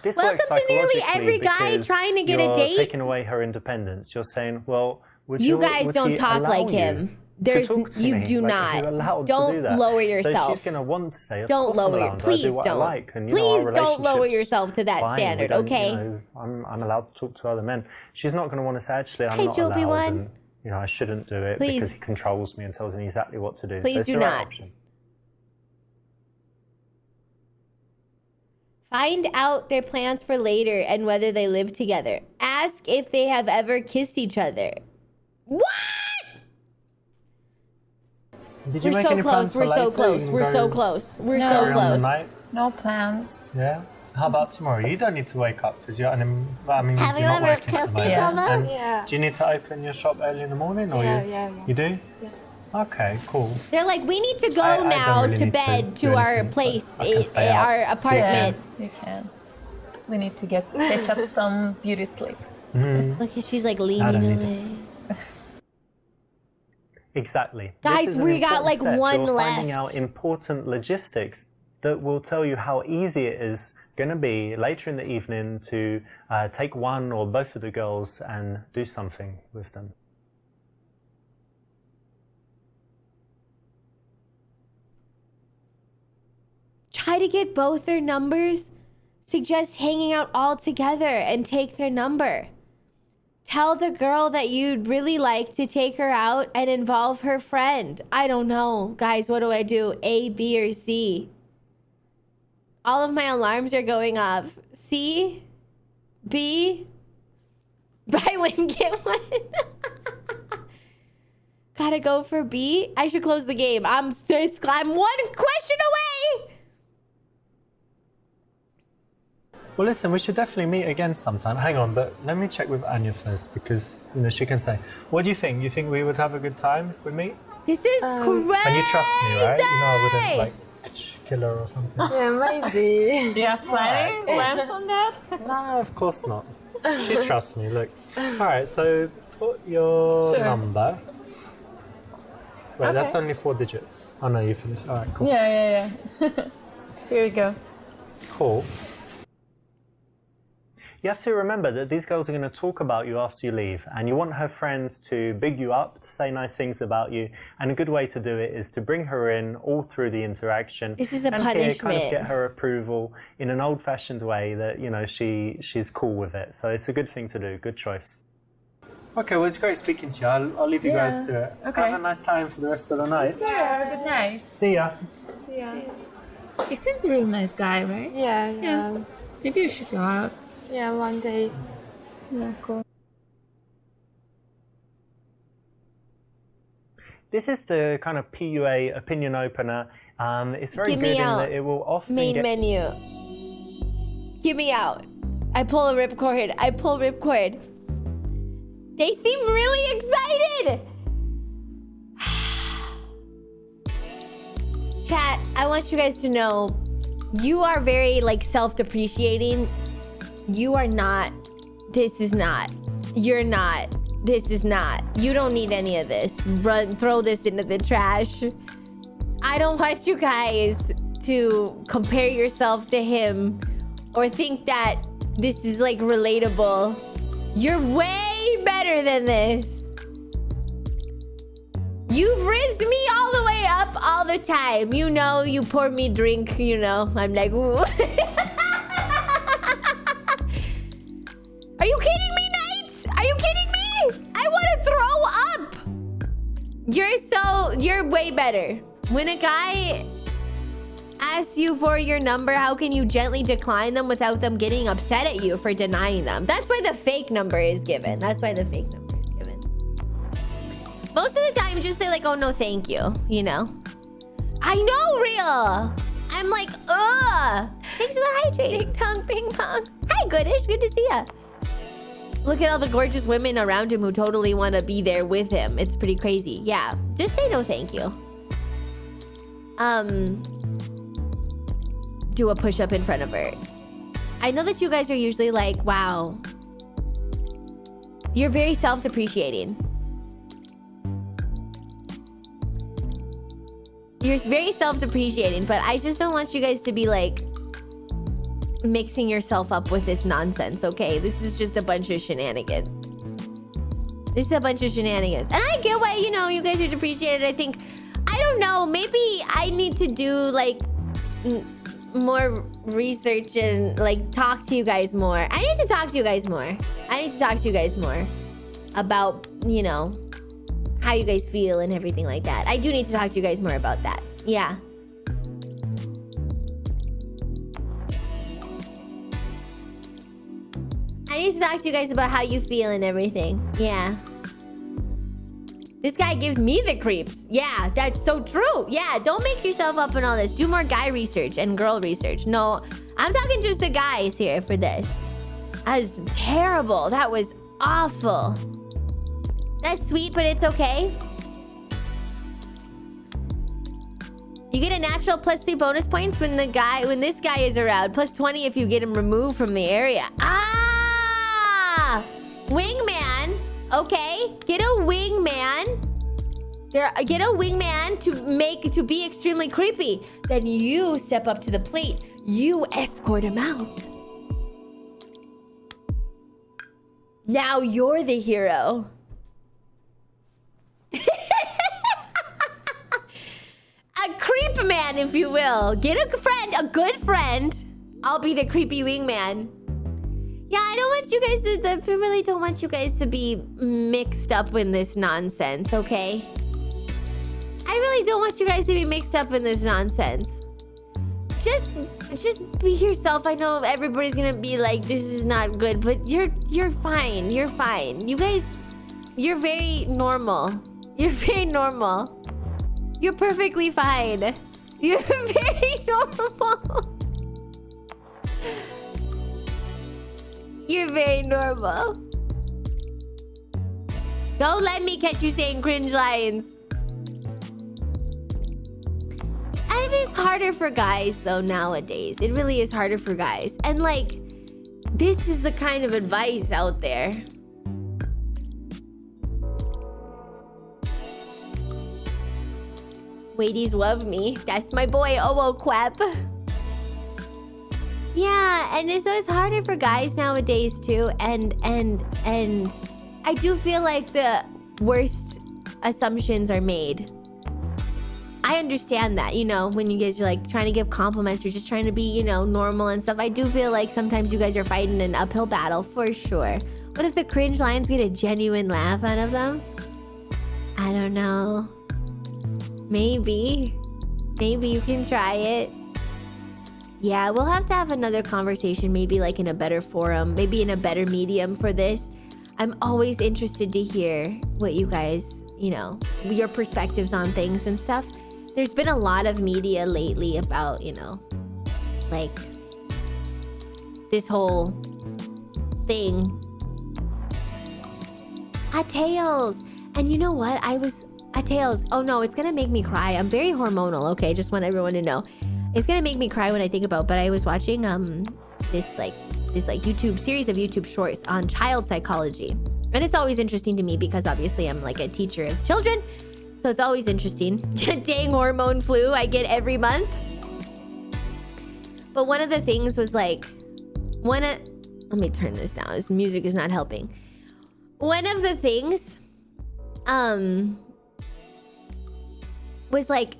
[SPEAKER 13] This
[SPEAKER 1] Welcome
[SPEAKER 13] works
[SPEAKER 1] to nearly
[SPEAKER 13] psychologically
[SPEAKER 1] every guy
[SPEAKER 13] because
[SPEAKER 1] trying to get a
[SPEAKER 13] you're
[SPEAKER 1] date.
[SPEAKER 13] taking away her independence. You're saying, well, would
[SPEAKER 1] You guys
[SPEAKER 13] would
[SPEAKER 1] don't
[SPEAKER 13] he
[SPEAKER 1] talk
[SPEAKER 13] allow
[SPEAKER 1] like
[SPEAKER 13] you
[SPEAKER 1] him.
[SPEAKER 13] to
[SPEAKER 1] There's
[SPEAKER 13] talk to
[SPEAKER 1] you
[SPEAKER 13] me?
[SPEAKER 1] do
[SPEAKER 13] Like,
[SPEAKER 1] not.
[SPEAKER 13] are you allowed to
[SPEAKER 1] Don't
[SPEAKER 13] do that?
[SPEAKER 1] lower
[SPEAKER 13] So
[SPEAKER 1] yourself.
[SPEAKER 13] she's gonna want to say, of
[SPEAKER 1] Don't
[SPEAKER 13] course I'm
[SPEAKER 1] lower.
[SPEAKER 13] allowed. I
[SPEAKER 1] Please
[SPEAKER 13] do what
[SPEAKER 1] don't.
[SPEAKER 13] I like, and, you know,
[SPEAKER 1] Please
[SPEAKER 13] our
[SPEAKER 1] don't lower
[SPEAKER 13] relationship's
[SPEAKER 1] yourself to that
[SPEAKER 13] fine. We
[SPEAKER 1] standard,
[SPEAKER 13] don't,
[SPEAKER 1] okay?
[SPEAKER 13] You know, I'm allowed to talk to other men. She's not going to want to say, actually, I'm
[SPEAKER 1] Hey,
[SPEAKER 13] not
[SPEAKER 1] Joby
[SPEAKER 13] allowed,
[SPEAKER 1] one.
[SPEAKER 13] and you know, I shouldn't do it
[SPEAKER 1] Please.
[SPEAKER 13] because he controls me and tells me exactly what to do.
[SPEAKER 1] Please
[SPEAKER 13] so it's
[SPEAKER 1] do
[SPEAKER 13] the right
[SPEAKER 1] not.
[SPEAKER 13] option.
[SPEAKER 1] Find out their plans for later and whether they live together. Ask if they have ever kissed each other. What?
[SPEAKER 13] Did you
[SPEAKER 1] We're
[SPEAKER 13] make
[SPEAKER 1] so
[SPEAKER 13] any plans
[SPEAKER 1] close.
[SPEAKER 13] for
[SPEAKER 1] We're so
[SPEAKER 13] later?
[SPEAKER 1] close.
[SPEAKER 13] You can
[SPEAKER 1] We're
[SPEAKER 13] go
[SPEAKER 1] so close. We're
[SPEAKER 15] No.
[SPEAKER 1] so
[SPEAKER 13] carry on the
[SPEAKER 1] close.
[SPEAKER 13] night?
[SPEAKER 15] No plans.
[SPEAKER 13] Yeah. How about tomorrow? You don't need to wake up because you're. I mean,
[SPEAKER 1] Have you
[SPEAKER 13] you're not
[SPEAKER 1] ever
[SPEAKER 13] working
[SPEAKER 1] kissed
[SPEAKER 13] tomorrow.
[SPEAKER 1] each other?
[SPEAKER 13] And
[SPEAKER 8] Yeah.
[SPEAKER 13] do you need to open your shop early in the morning, or
[SPEAKER 8] Yeah,
[SPEAKER 13] you?
[SPEAKER 8] yeah.
[SPEAKER 13] You do?
[SPEAKER 8] Yeah.
[SPEAKER 13] Okay, cool.
[SPEAKER 1] They're like, we need to go
[SPEAKER 13] I don't
[SPEAKER 1] now
[SPEAKER 13] really
[SPEAKER 1] to
[SPEAKER 13] need to
[SPEAKER 1] bed
[SPEAKER 13] do
[SPEAKER 1] to our
[SPEAKER 13] anything, so
[SPEAKER 1] place,
[SPEAKER 13] I can stay up.
[SPEAKER 1] our apartment.
[SPEAKER 15] Yeah, you can. We need to catch up some beauty sleep.
[SPEAKER 1] Look, she's like leaning away.
[SPEAKER 13] Exactly.
[SPEAKER 1] Guys,
[SPEAKER 13] This is an
[SPEAKER 1] we got,
[SPEAKER 13] important
[SPEAKER 1] like,
[SPEAKER 13] step.
[SPEAKER 1] one
[SPEAKER 13] You're finding
[SPEAKER 1] left.
[SPEAKER 13] out important logistics that will tell you how easy it is going to be later in the evening to take one or both of the girls and do something with them.
[SPEAKER 1] Try to get both their numbers. Suggest hanging out all together and take their number. Tell the girl that you'd really like to take her out and involve her friend. I don't know. Guys, what do I do? A, B, or C? All of my alarms are going off. C? B? Buy one, get one. Gotta go for B? I should close the game. I'm one question away.
[SPEAKER 13] Well, listen, we should definitely meet again sometime. Hang on, but let me check with Anya first because, you know, she can say, what do you think? You think we would have a good time if we meet?
[SPEAKER 1] This is crazy.
[SPEAKER 13] And you trust me, right? You know I wouldn't, like, kill her or something.
[SPEAKER 15] Yeah, maybe. You have plans on that?
[SPEAKER 13] No, of course not. She trusts me, look. Alright, so put your number. Right, that's only 4 digits. Oh no, you finished. Alright, cool.
[SPEAKER 15] Yeah. Here we go.
[SPEAKER 13] Cool. You have to remember that these girls are going to talk about you after you leave, and you want her friends to big you up, to say nice things about you, and a good way to do it is to bring her in all through the interaction.
[SPEAKER 1] This is a
[SPEAKER 13] and
[SPEAKER 1] punishment.
[SPEAKER 13] kind of get her approval in an old-fashioned way that, you know, she's cool with it. So it's a good thing to do. Good choice. Okay, well, it's great speaking to you. I'll leave you guys to it.
[SPEAKER 15] Okay.
[SPEAKER 13] Have a nice time for the rest of the night.
[SPEAKER 15] Yeah, have a good night.
[SPEAKER 13] See ya.
[SPEAKER 15] Yeah. He seems a really nice guy, right?
[SPEAKER 14] Yeah.
[SPEAKER 15] Maybe you should go out.
[SPEAKER 14] Yeah, one day.
[SPEAKER 15] Yeah, cool.
[SPEAKER 13] This is the kind of PUA opinion opener. It's very
[SPEAKER 1] Give
[SPEAKER 13] good
[SPEAKER 1] me
[SPEAKER 13] in
[SPEAKER 1] out.
[SPEAKER 13] that it will often
[SPEAKER 1] Main
[SPEAKER 13] get...
[SPEAKER 1] menu. Give me out. I pull a ripcord. I pull ripcord. They seem really excited. Chat, I want you guys to know you are very like self-depreciating. You are not. This is not. You're not. This is not. You don't need any of this. Throw this into the trash. I don't want you guys to compare yourself to him or think that this is like relatable. You're way better than this. You've raised me all the way up all the time. You know, you pour me drink, you know. I'm like, ooh. Are you kidding me, Knights? Are you kidding me? I want to throw up. You're way better. When a guy asks you for your number, how can you gently decline them without them getting upset at you for denying them? That's why the fake number is given. That's why the fake number is given. Most of the time, just say like, oh, no, thank you. You know? I know, real. I'm like, ugh. Thanks for the hydrate. Big tongue, ping pong. Hi, Goodish. Good to see ya. Look at all the gorgeous women around him who totally want to be there with him. It's pretty crazy. Yeah. Just say no thank you. Do a push-up in front of her. I know that you guys are usually like, wow. You're very self-depreciating. You're very self-depreciating, but I just don't want you guys to be like mixing yourself up with this nonsense, okay? This is just a bunch of shenanigans. This is a bunch of shenanigans. And I get why, you know, you guys are depreciated. I think, I don't know, maybe I need to do like more research and like talk to you guys more. I need to talk to you guys more. I need to talk to you guys more about, you know, how you guys feel and everything like that. I do need to talk to you guys more about that. Yeah. I need to talk to you guys about how you feel and everything. Yeah. This guy gives me the creeps. Yeah, that's so true. Yeah, don't make yourself up in all this. Do more guy research and girl research. No, I'm talking just the guys here for this. That was terrible. That was awful. That's sweet, but it's okay. You get a natural +3 bonus points when this guy is around. +20 if you get him removed from the area. Ah! Wingman. Okay. Get a wingman. Get a wingman to be extremely creepy. Then you step up to the plate. You escort him out. Now you're the hero. A creep man, if you will. Get a friend, a good friend. I'll be the creepy wingman. Yeah, I don't want you guys to... I really don't want you guys to be mixed up in this nonsense, okay? I really don't want you guys to be mixed up in this nonsense. Just be yourself. I know everybody's gonna be like, this is not good, but you're fine. You're fine. You guys, you're very normal. You're very normal. You're perfectly fine. You're very normal. You're very normal. Don't let me catch you saying cringe lines. I mean, it's harder for guys though nowadays. It really is harder for guys. And like, this is the kind of advice out there. Ladies love me. That's my boy, Owo Quep. Yeah, and so it's harder for guys nowadays too. And I do feel like the worst assumptions are made. I understand that, you know, when you guys are like trying to give compliments, you're just trying to be, you know, normal and stuff. I do feel like sometimes you guys are fighting an uphill battle for sure. What if the cringe lines get a genuine laugh out of them? I don't know. Maybe you can try it. Yeah, we'll have to have another conversation, maybe like in a better forum, maybe in a better medium for this. I'm always interested to hear what you guys, you know, your perspectives on things and stuff. There's been a lot of media lately about, you know, like this whole thing. Tails. And you know what? Tails. Oh no, it's gonna make me cry. I'm very hormonal, okay? Just want everyone to know. It's gonna make me cry when I think about, but I was watching this YouTube series of YouTube shorts on child psychology. And it's always interesting to me because obviously I'm like a teacher of children. So it's always interesting. Dang hormone flu I get every month. But one of the things was like, let me turn this down. This music is not helping. One of the things was like,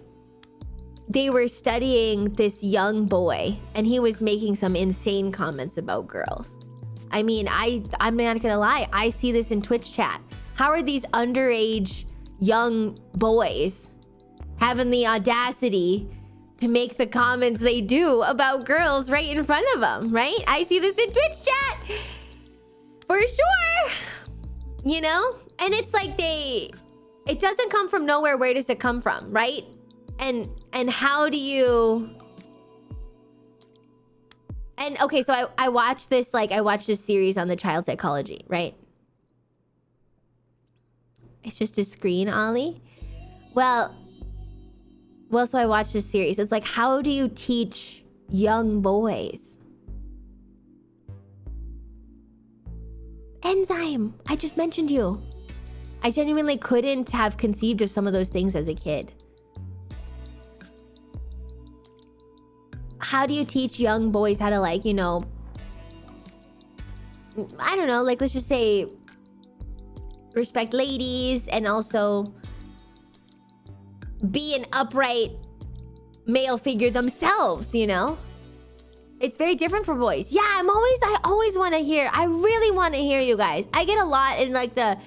[SPEAKER 1] they were studying this young boy and he was making some insane comments about girls. I mean, I'm not gonna lie. I see this in Twitch chat. How are these underage young boys having the audacity to make the comments they do about girls right in front of them, right? I see this in Twitch chat for sure, you know? And it's like it doesn't come from nowhere. Where does it come from, right? And how do you... And okay, so I watched this series on the child psychology, right? It's just a screen, Ollie. Well, so I watched this series. It's like, how do you teach young boys? Enzyme, I just mentioned you. I genuinely couldn't have conceived of some of those things as a kid. How do you teach young boys how to, like, you know, I don't know, like, let's just say respect ladies and also be an upright male figure themselves, you know? It's very different for boys. Yeah, I always want to hear, I really want to hear you guys. I get a lot in like the,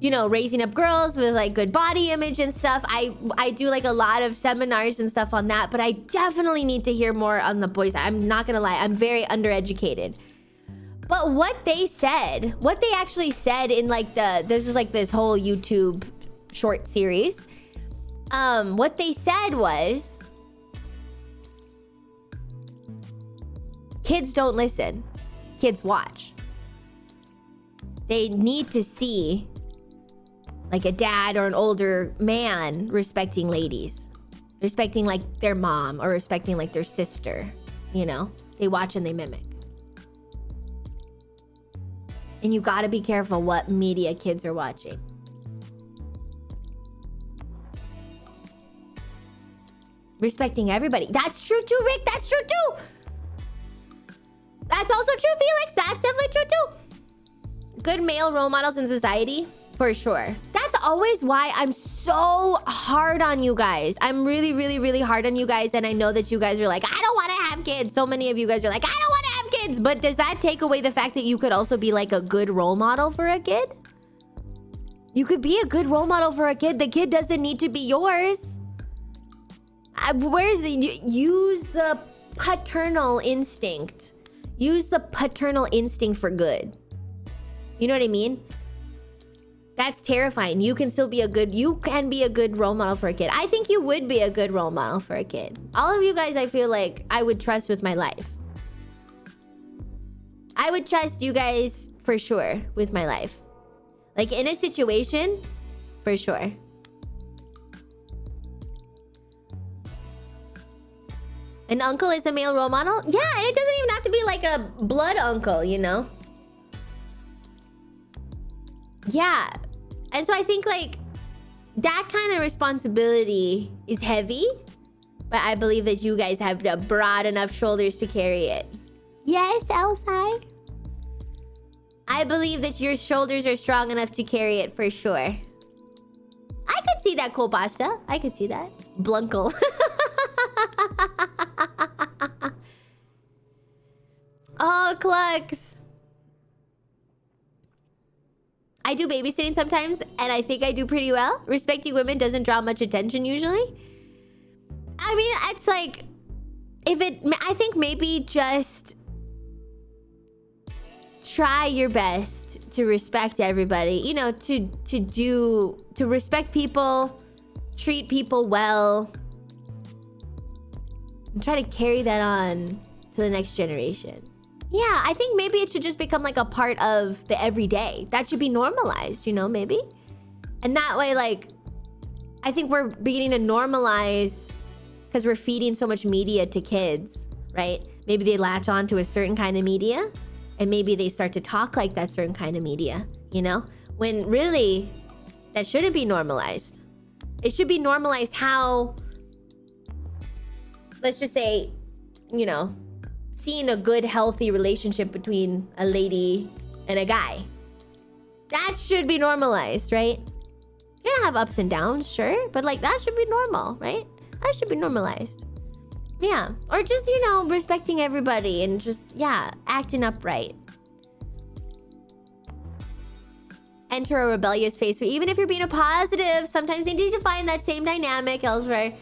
[SPEAKER 1] you know, raising up girls with like good body image and stuff. I do like a lot of seminars and stuff on that, but I definitely need to hear more on the boys. I'm not gonna lie, I'm very undereducated. But what they actually said in like this is like this whole YouTube short series. What they said was, kids don't listen, kids watch. They need to see like a dad or an older man respecting ladies. Respecting like their mom or respecting like their sister, you know? They watch and they mimic. And you gotta be careful what media kids are watching. Respecting everybody. That's true too, Rick. That's true too. That's also true, Felix. That's definitely true too. Good male role models in society, for sure. That's always why I'm so hard on you guys. I'm really, really, really hard on you guys. And I know that you guys are like, I don't want to have kids. So many of you guys are like, I don't want to have kids. But does that take away the fact that you could also be like a good role model for a kid? You could be a good role model for a kid. The kid doesn't need to be yours. Where's the... Use the paternal instinct. Use the paternal instinct for good. You know what I mean? That's terrifying. You can still be a good... You can be a good role model for a kid. I think you would be a good role model for a kid. All of you guys, I feel like I would trust with my life. I would trust you guys for sure with my life. Like in a situation, for sure. An uncle is a male role model? Yeah, and it doesn't even have to be like a blood uncle, you know? Yeah. And so I think like that kind of responsibility is heavy, but I believe that you guys have the broad enough shoulders to carry it. Yes, Elsai? I believe that your shoulders are strong enough to carry it for sure. I could see that, Kopasta. I could see that. Blunkle. Oh, Clucks. I do babysitting sometimes, and I think I do pretty well. Respecting women doesn't draw much attention usually. I mean, it's like... I think maybe just... try your best to respect everybody. You know, to respect people, treat people well, and try to carry that on to the next generation. Yeah, I think maybe it should just become like a part of the everyday. That should be normalized, you know, maybe. And that way, like, I think we're beginning to normalize because we're feeding so much media to kids, right? Maybe they latch on to a certain kind of media. And maybe they start to talk like that certain kind of media, you know? When really, that shouldn't be normalized. It should be normalized how, let's just say, you know, seeing a good, healthy relationship between a lady and a guy. That should be normalized, right? You're gonna have ups and downs, sure. But like, that should be normal, right? That should be normalized. Yeah, or just, you know, respecting everybody and just, yeah, acting upright. Enter a rebellious phase. So even if you're being a positive, sometimes they need to find that same dynamic elsewhere.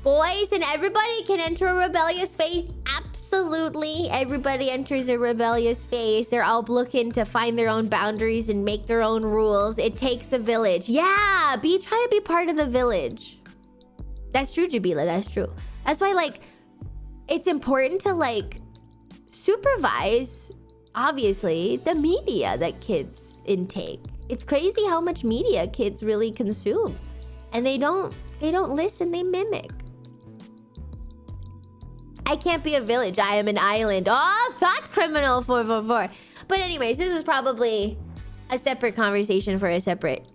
[SPEAKER 1] Boys and everybody can enter a rebellious phase. Absolutely. Everybody enters a rebellious phase. They're all looking to find their own boundaries and make their own rules. It takes a village. Yeah, try to be part of the village. That's true, Jabila, that's true. That's why, like, it's important to, like, supervise, obviously, the media that kids intake. It's crazy how much media kids really consume. And they don't listen, they mimic. I can't be a village, I am an island. Oh, thought criminal 444. But anyways, this is probably a separate conversation for a separate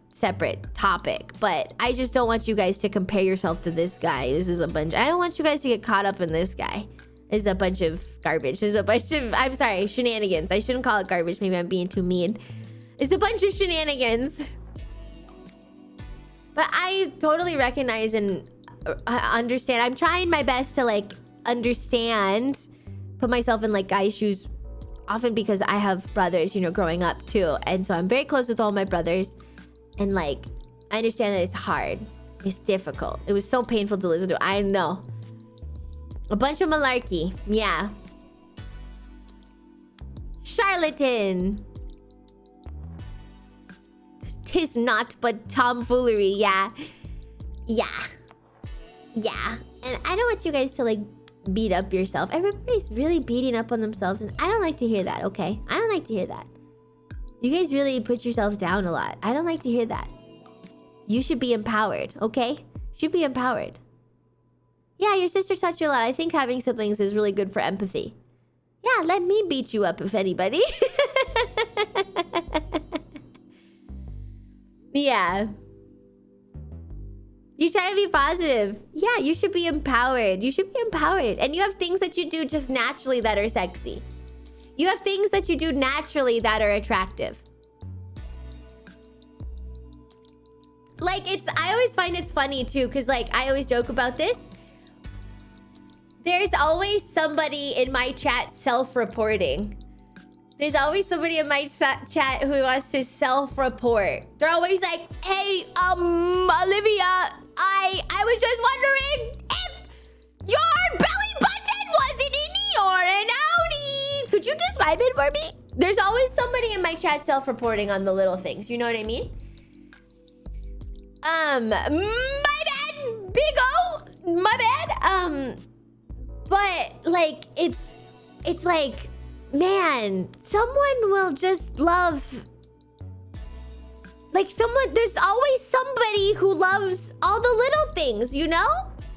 [SPEAKER 1] topic, but I just don't want you guys to compare yourself to this guy. This is a bunch. I don't want you guys to get caught up in this guy. It's a bunch of garbage. There's a bunch of, I'm sorry, shenanigans. I shouldn't call it garbage. Maybe I'm being too mean. It's a bunch of shenanigans. But I totally recognize and understand. I'm trying my best to like understand, put myself in like guys' shoes, often because I have brothers, you know, growing up too. And so I'm very close with all my brothers. And like, I understand that it's hard. It's difficult. It was so painful to listen to. I know. A bunch of malarkey. Yeah. Charlatan. 'Tis not but tomfoolery. Yeah. Yeah. Yeah. And I don't want you guys to like beat up yourself. Everybody's really beating up on themselves. And I don't like to hear that, okay? I don't like to hear that. You guys really put yourselves down a lot. I don't like to hear that. You should be empowered, okay? You should be empowered. Yeah, your sister taught you a lot. I think having siblings is really good for empathy. Yeah, let me beat you up if anybody. Yeah. You try to be positive. Yeah, you should be empowered. You should be empowered. And you have things that you do just naturally that are sexy. You have things that you do naturally that are attractive. Like, I always find it's funny too, because like, I always joke about this. There's always somebody in my chat self-reporting. There's always somebody in my chat who wants to self-report. They're always like, hey, Olivia, I was just wondering if your belly button wasn't in or an outie. Could you describe it for me? There's always somebody in my chat self-reporting on the little things. You know what I mean? My bad, Big O. My bad. But like, it's like, man, someone will just love. Like there's always somebody who loves all the little things, you know?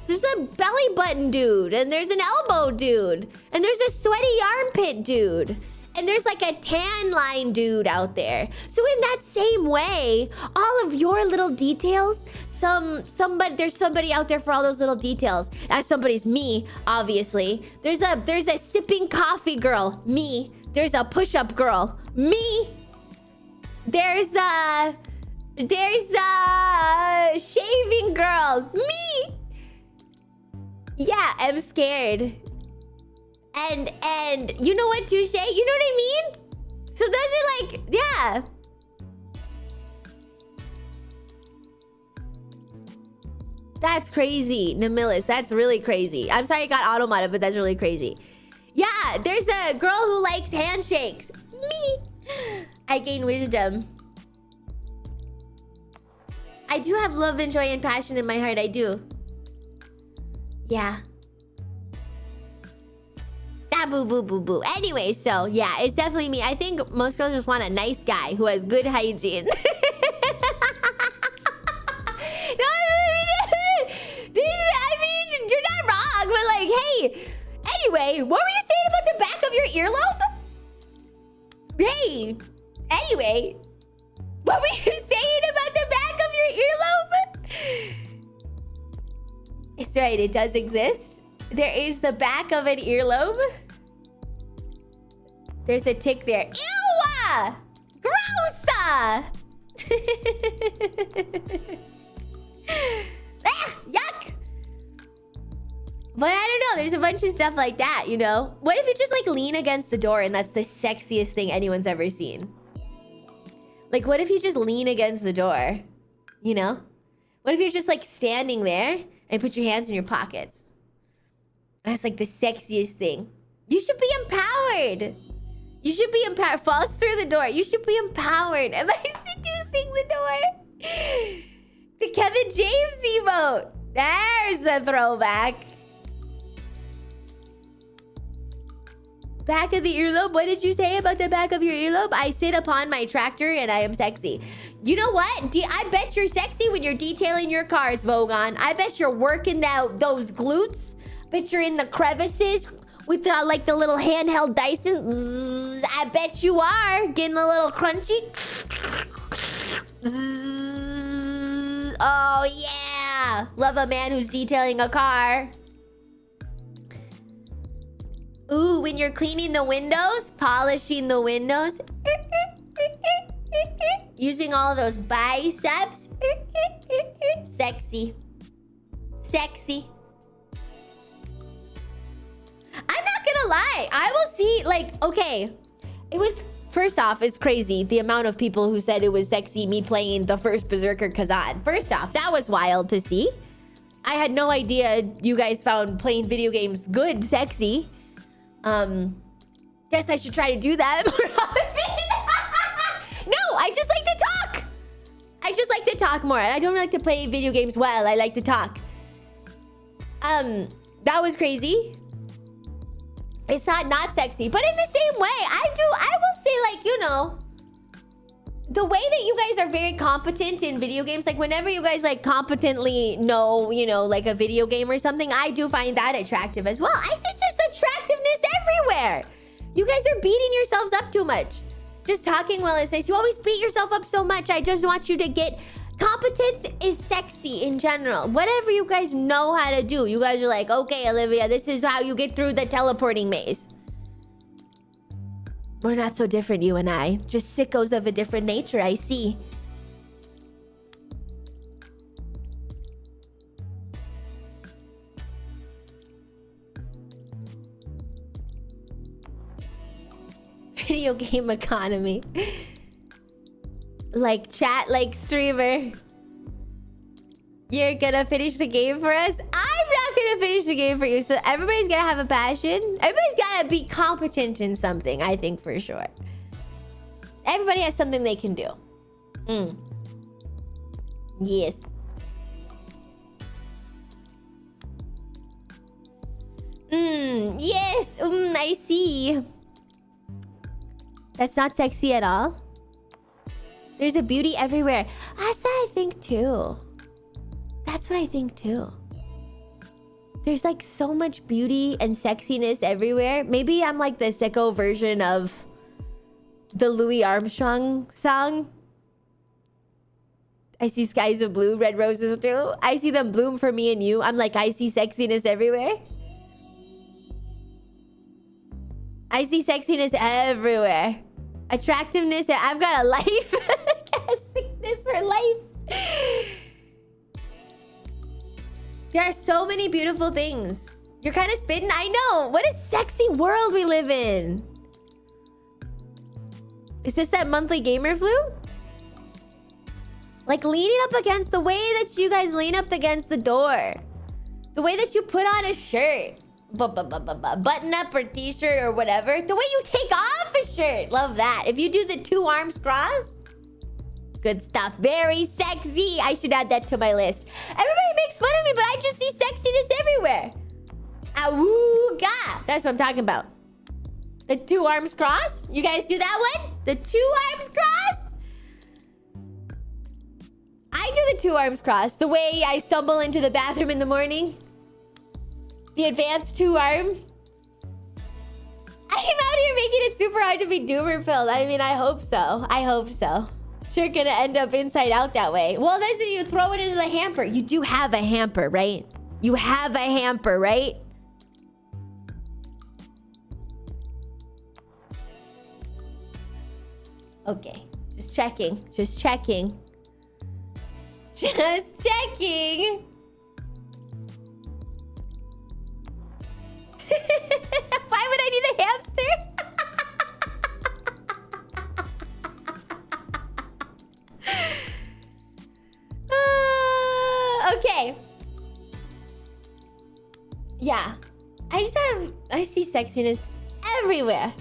[SPEAKER 1] There's a belly button dude, and there's an elbow dude, and there's a sweaty armpit dude, and there's like a tan line dude out there. So in that same way, all of your little details, there's somebody out there for all those little details. That somebody's me, obviously. There's a sipping coffee girl, me. There's a push-up girl, me. There's a shaving girl, me. Yeah, I'm scared. And you know what, Touche? You know what I mean? So those are like, yeah. That's crazy, Namilis. That's really crazy. I'm sorry I got auto-modded, but that's really crazy. Yeah, there's a girl who likes handshakes. Me. I gain wisdom. I do have love and joy and passion in my heart. I do. Yeah. Ah, boo, boo, boo, boo. Anyway, so yeah, it's definitely me. I think most girls just want a nice guy who has good hygiene. I mean, you're not wrong, but like, hey. Anyway, what were you saying about the back of your earlobe? Hey, anyway, what were you saying about the back of your earlobe? It's right, it does exist. There is the back of an earlobe. There's a tick there. Ew! Gross! Ah, yuck! But I don't know, there's a bunch of stuff like that, you know? What if you just like lean against the door and that's the sexiest thing anyone's ever seen? Like, what if you just lean against the door? You know? What if you're just like standing there and put your hands in your pockets? That's like the sexiest thing. You should be empowered. You should be empowered. Falls through the door. You should be empowered. Am I seducing the door? The Kevin James emote. There's a throwback. Back of the earlobe? What did you say about the back of your earlobe? I sit upon my tractor and I am sexy. You know what? I bet you're sexy when you're detailing your cars, Vogon. I bet you're working those glutes. Bet you're in the crevices with the, like the little handheld Dyson. Zzz, I bet you are getting a little crunchy. Zzz, oh yeah. Love a man who's detailing a car. Ooh, when you're cleaning the windows, polishing the windows. Using all those biceps. Sexy. Sexy. I'm not gonna lie. I will see, like, okay. It was, first off, it's crazy. The amount of people who said it was sexy, me playing the first Berserker Kazan. First off, that was wild to see. I had no idea you guys found playing video games good, sexy. Guess I should try to do that more often. No, I just like to talk. I just like to talk more. I don't like to play video games well. I like to talk. That was crazy. It's not sexy, but in the same way, I will say, like, you know, the way that you guys are very competent in video games, like whenever you guys like competently know, you know, like a video game or something, I do find that attractive as well. I think there's attractiveness everywhere. You guys are beating yourselves up too much. Just talking well is nice. You always beat yourself up so much. I just want you to get... Competence is sexy in general. Whatever you guys know how to do. You guys are like, okay, Olivia, this is how you get through the teleporting maze. We're not so different, you and I. Just sickos of a different nature, I see. Video game economy. Like chat, like streamer. You're gonna finish the game for us? I'm not gonna finish the game for you. So everybody's gonna have a passion. Everybody's gotta be competent in something, I think for sure. Everybody has something they can do. Yes. Yes. I see. That's not sexy at all. There's a beauty everywhere. That's what I think too. That's what I think too. There's like so much beauty and sexiness everywhere. Maybe I'm like the sicko version of the Louis Armstrong song. I see skies of blue, red roses too. I see them bloom for me and you. I'm like, I see sexiness everywhere. I see sexiness everywhere. Attractiveness. I've got a life. Sexiness for life. There are so many beautiful things. You're kind of spitting. I know. What a sexy world we live in. Is this that monthly gamer flu? Like leaning up against the way that you guys lean up against the door. The way that you put on a shirt. Button up or t-shirt or whatever. The way you take off a shirt. Love that. If you do the 2 arms crossed. Good stuff. Very sexy. I should add that to my list. Everybody makes fun of me, but I just see sexiness everywhere. Awooga. That's what I'm talking about. The 2 arms crossed. You guys do that one? The 2 arms crossed? I do the 2 arms crossed. The way I stumble into the bathroom in the morning. The advanced 2 arm. I'm out here making it super hard to be doomer filled. I mean, I hope so. I hope so. Sure gonna end up inside out that way. Well, that's when you throw it into the hamper. You do have a hamper, right? You have a hamper, right? Okay. Just checking. Just checking. Just checking. Why would I need a hamster? Okay. Yeah. I see sexiness everywhere.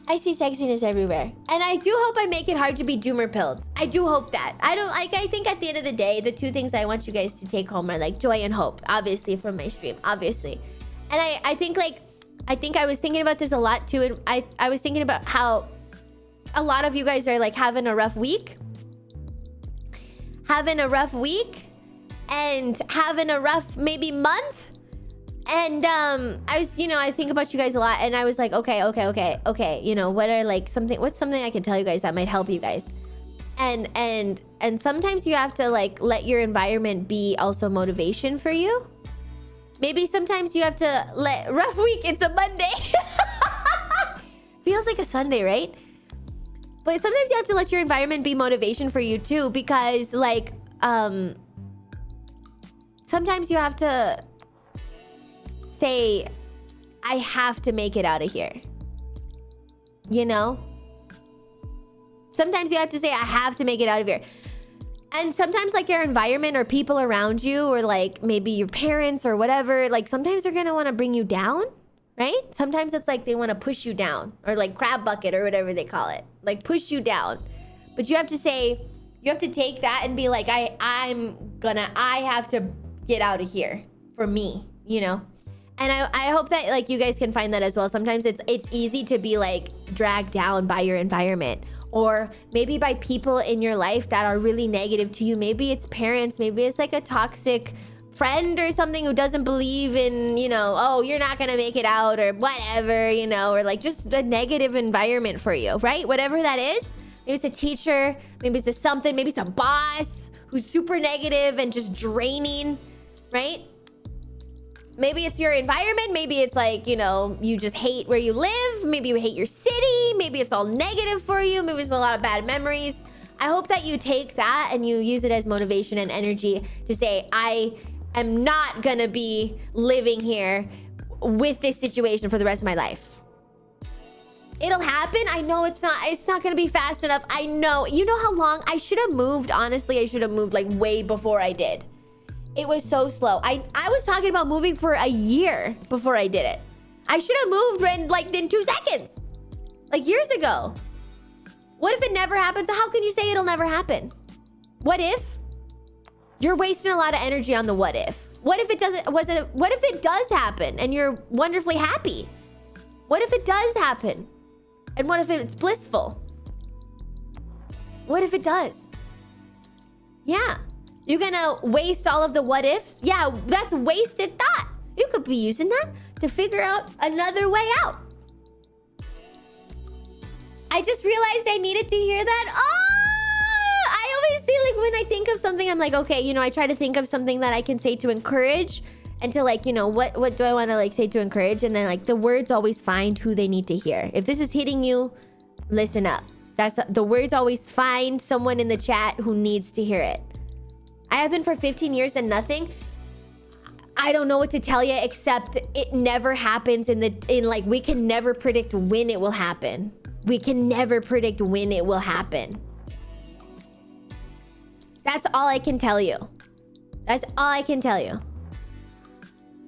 [SPEAKER 1] I see sexiness everywhere. And I do hope I make it hard to be doomer pilled. I do hope that. I think at the end of the day, the 2 things I want you guys to take home are like joy and hope. Obviously from my stream, obviously. And I think I was thinking about this a lot too. And I was thinking about how a lot of you guys are like having a rough week. Having a rough week. And having a rough maybe month. And I think about you guys a lot, and I was like, okay, you know, what's something I can tell you guys that might help you guys? And sometimes you have to like let your environment be also motivation for you. Maybe sometimes you have to let rough week, it's a Monday. Feels like a Sunday, right? But sometimes you have to let your environment be motivation for you too, because like sometimes you have to say, I have to make it out of here. You know? Sometimes you have to say, I have to make it out of here. And sometimes like your environment or people around you, or like maybe your parents or whatever, like sometimes they're gonna want to bring you down, right? Sometimes it's like they want to push you down, or like crab bucket or whatever they call it, like push you down. But you have to say, you have to take that and be like, I have to get out of here for me, you know? And I hope that like you guys can find that as well. Sometimes it's easy to be like dragged down by your environment, or maybe by people in your life that are really negative to you. Maybe it's parents, maybe it's like a toxic friend or something who doesn't believe in, you know, oh, you're not gonna make it out or whatever, you know, or like just a negative environment for you, right? Whatever that is. Maybe it's a teacher, maybe it's something, maybe it's a boss who's super negative and just draining, right? Maybe it's your environment. Maybe it's like, you know, you just hate where you live. Maybe you hate your city. Maybe it's all negative for you. Maybe it's a lot of bad memories. I hope that you take that and you use it as motivation and energy to say, I am not gonna be living here with this situation for the rest of my life. It'll happen. I know it's not gonna be fast enough. I know. You know how long? I should have moved. Honestly, I should have moved like way before I did. It was so slow. I was talking about moving for a year before I did it. I should have moved in 2 seconds. Like years ago. What if it never happens? How can you say it'll never happen? What if? You're wasting a lot of energy on the what if. What if it doesn't, what if it does happen and you're wonderfully happy? What if it does happen? And what if it's blissful? What if it does? Yeah. You're gonna waste all of the what ifs? Yeah, that's wasted thought. You could be using that to figure out another way out. I just realized I needed to hear that. Oh, I always say like when I think of something, I'm like, okay, you know, I try to think of something that I can say to encourage and to like, you know, what do I want to like say to encourage? And then like the words always find who they need to hear. If this is hitting you, listen up. That's the words always find someone in the chat who needs to hear it. I have been for 15 years and nothing. I don't know what to tell you except it never happens in like we can never predict when it will happen. We can never predict when it will happen. That's all I can tell you. That's all I can tell you.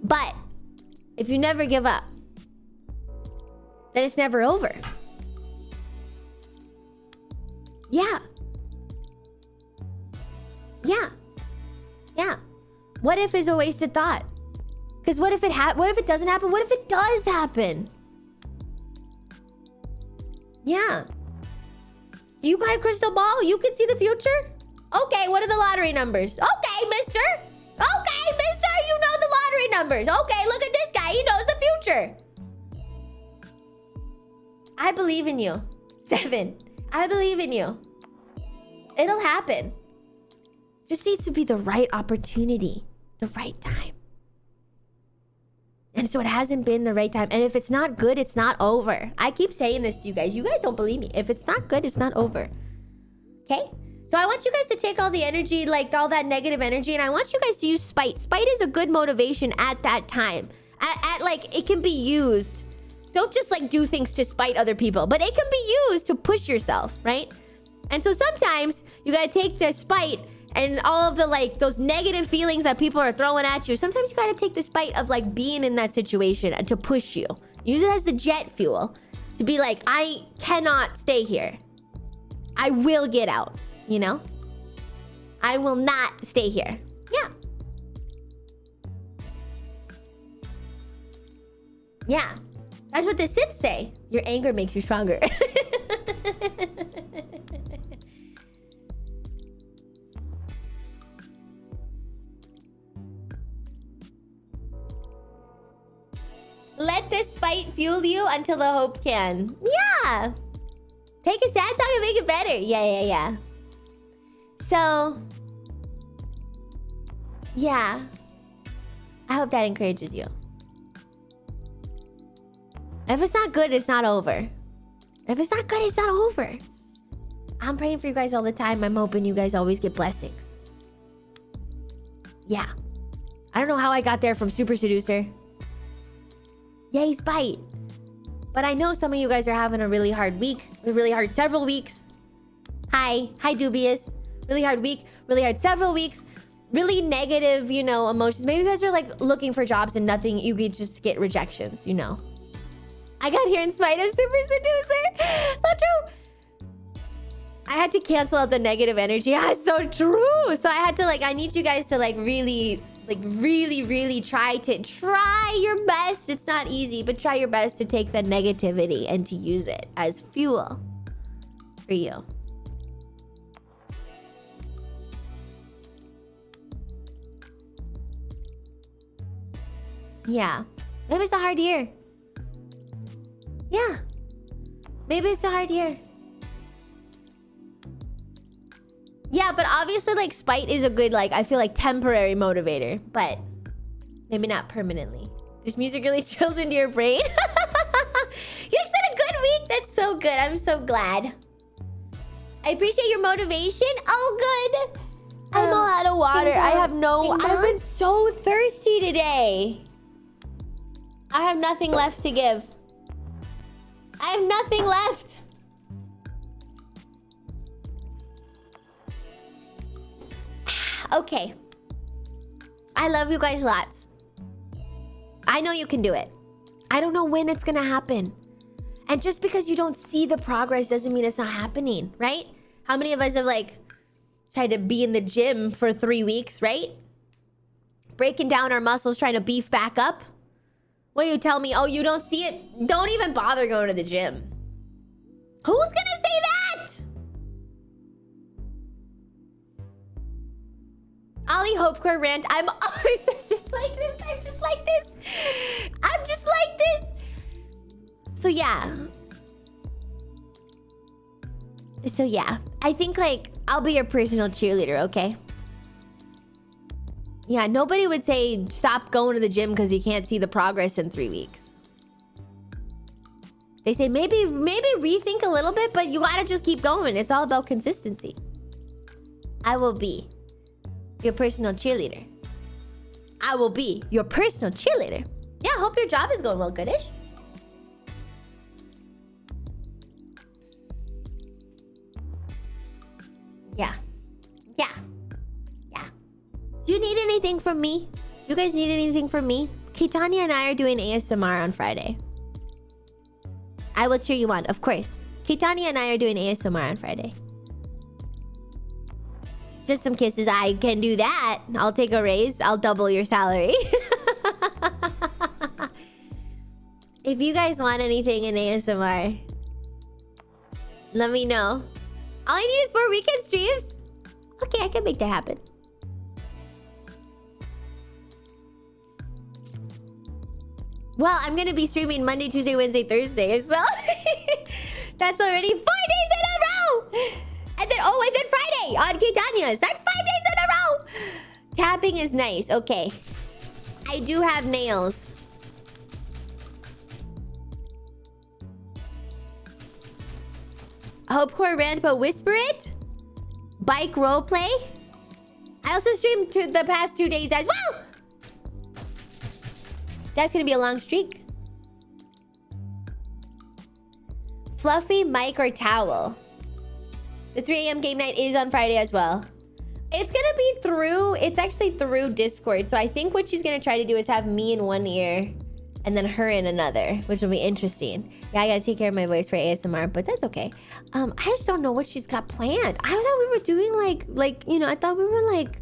[SPEAKER 1] But if you never give up, then it's never over. Yeah. Yeah. Yeah. What if is a wasted thought? Because what if it doesn't happen? What if it does happen? Yeah. You got a crystal ball? You can see the future? Okay, what are the lottery numbers? Okay, mister. Okay, mister, you know the lottery numbers. Okay, look at this guy. He knows the future. I believe in you. 7. I believe in you. It'll happen. Just needs to be the right opportunity, the right time. And so it hasn't been the right time. And if it's not good, it's not over. I keep saying this to you guys. You guys don't believe me. If it's not good, it's not over. Okay? So I want you guys to take all the energy, like all that negative energy, and I want you guys to use spite. Spite is a good motivation at that time. At like, it can be used. Don't just like do things to spite other people, but it can be used to push yourself, right? And so sometimes you gotta take the spite and all of the like those negative feelings that people are throwing at you. Sometimes you gotta take the spite of like being in that situation and to push you. Use it as the jet fuel to be like, I cannot stay here. I will get out, you know? I will not stay here. Yeah. Yeah. That's what the Sith say. Your anger makes you stronger. Let the spite fuel you until the hope can. Yeah. Take a sad song and make it better. Yeah. So, yeah. I hope that encourages you. If it's not good, it's not over. If it's not good, it's not over. I'm praying for you guys all the time. I'm hoping you guys always get blessings. Yeah. I don't know how I got there from Super Seducer. Yay, spite. But I know some of you guys are having a really hard week. A really hard several weeks. Hi, Dubious. Really hard week. Really hard several weeks. Really negative, you know, emotions. Maybe you guys are like looking for jobs and nothing. You could just get rejections, you know. I got here in spite of Super Seducer. So true. I had to cancel out the negative energy. Yeah, so true. So I had to like, I need you guys to like really Like really, really try your best. It's not easy, but try your best to take the negativity and to use it as fuel for you. Yeah. Maybe it's a hard year. Yeah. Maybe it's a hard year. Yeah, but obviously, like, spite is a good, like, I feel like temporary motivator, but maybe not permanently. This music really chills into your brain. You actually had a good week. That's so good. I'm so glad. I appreciate your motivation. Oh, good. I'm all out of water. I've been so thirsty today. I have nothing left to give. I have nothing left. Okay. I love you guys lots. I know you can do it. I don't know when it's gonna happen. And just because you don't see the progress doesn't mean it's not happening, right? How many of us have like tried to be in the gym for 3 weeks, right? Breaking down our muscles, trying to beef back up. Well, you tell me, oh, you don't see it? Don't even bother going to the gym. Who's gonna say that? Ollie Hopecore rant. I'm always just like this. I'm just like this. I'm just like this. So yeah. I think like I'll be your personal cheerleader, okay? Yeah, nobody would say stop going to the gym because you can't see the progress in 3 weeks. They say maybe rethink a little bit, but you gotta just keep going. It's all about consistency. I will be your personal cheerleader. I will be your personal cheerleader. Yeah, hope your job is going well, goodish. Yeah. Do you need anything from me? Do you guys need anything from me? Kitania and I are doing ASMR on Friday. I will cheer you on, of course. Kitania and I are doing ASMR on Friday. Just some kisses. I can do that. I'll take a raise. I'll double your salary. If you guys want anything in ASMR, let me know. All I need is 4 weekend streams. Okay, I can make that happen. Well, I'm gonna be streaming Monday, Tuesday, Wednesday, Thursday, so that's already 4 days in a row. And then Friday on Kitania's. That's 5 days in a row. Tapping is nice. Okay. I do have nails. Hopecore rant, but whisper it. Bike roleplay. I also streamed the past 2 days as well. That's gonna be a long streak. Fluffy, mic, or towel. The 3 a.m. game night is on Friday as well. It's gonna be it's actually through Discord. So I think what she's gonna try to do is have me in one ear and then her in another, which will be interesting. Yeah, I gotta take care of my voice for ASMR, but that's okay. I just don't know what she's got planned. I thought we were doing like, you know, I thought we were like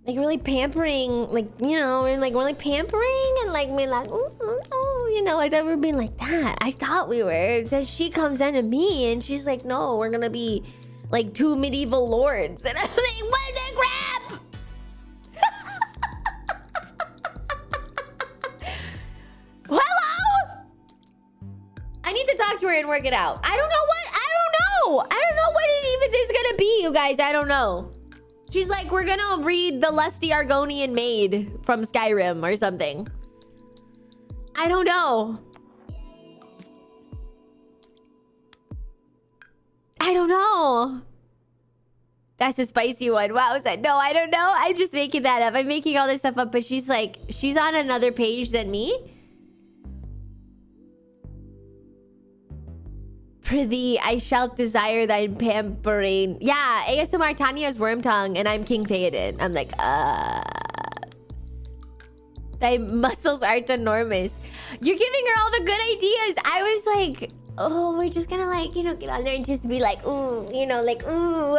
[SPEAKER 1] really pampering, like, you know, we're like really pampering and like we're like, oh, you know, I thought we were being like that. I thought we were. Then she comes down to me and she's like, no, we're gonna be like 2 medieval lords. And I'm like, what the crap? Hello? I need to talk to her and work it out. I don't know what even this is gonna be, you guys. I don't know. She's like, we're gonna read the Lusty Argonian Maid from Skyrim or something. I don't know. That's a spicy one. Wow, is that? No, I don't know. I'm just making that up. I'm making all this stuff up, but she's like, she's on another page than me. Prithee, I shall desire thy pampering. Yeah, ASMR Tanya's worm tongue, and I'm King Theoden. I'm like, thy muscles aren't enormous. You're giving her all the good ideas. I was like, oh, we're just gonna like, you know, get on there and just be like, ooh, you know, like, ooh,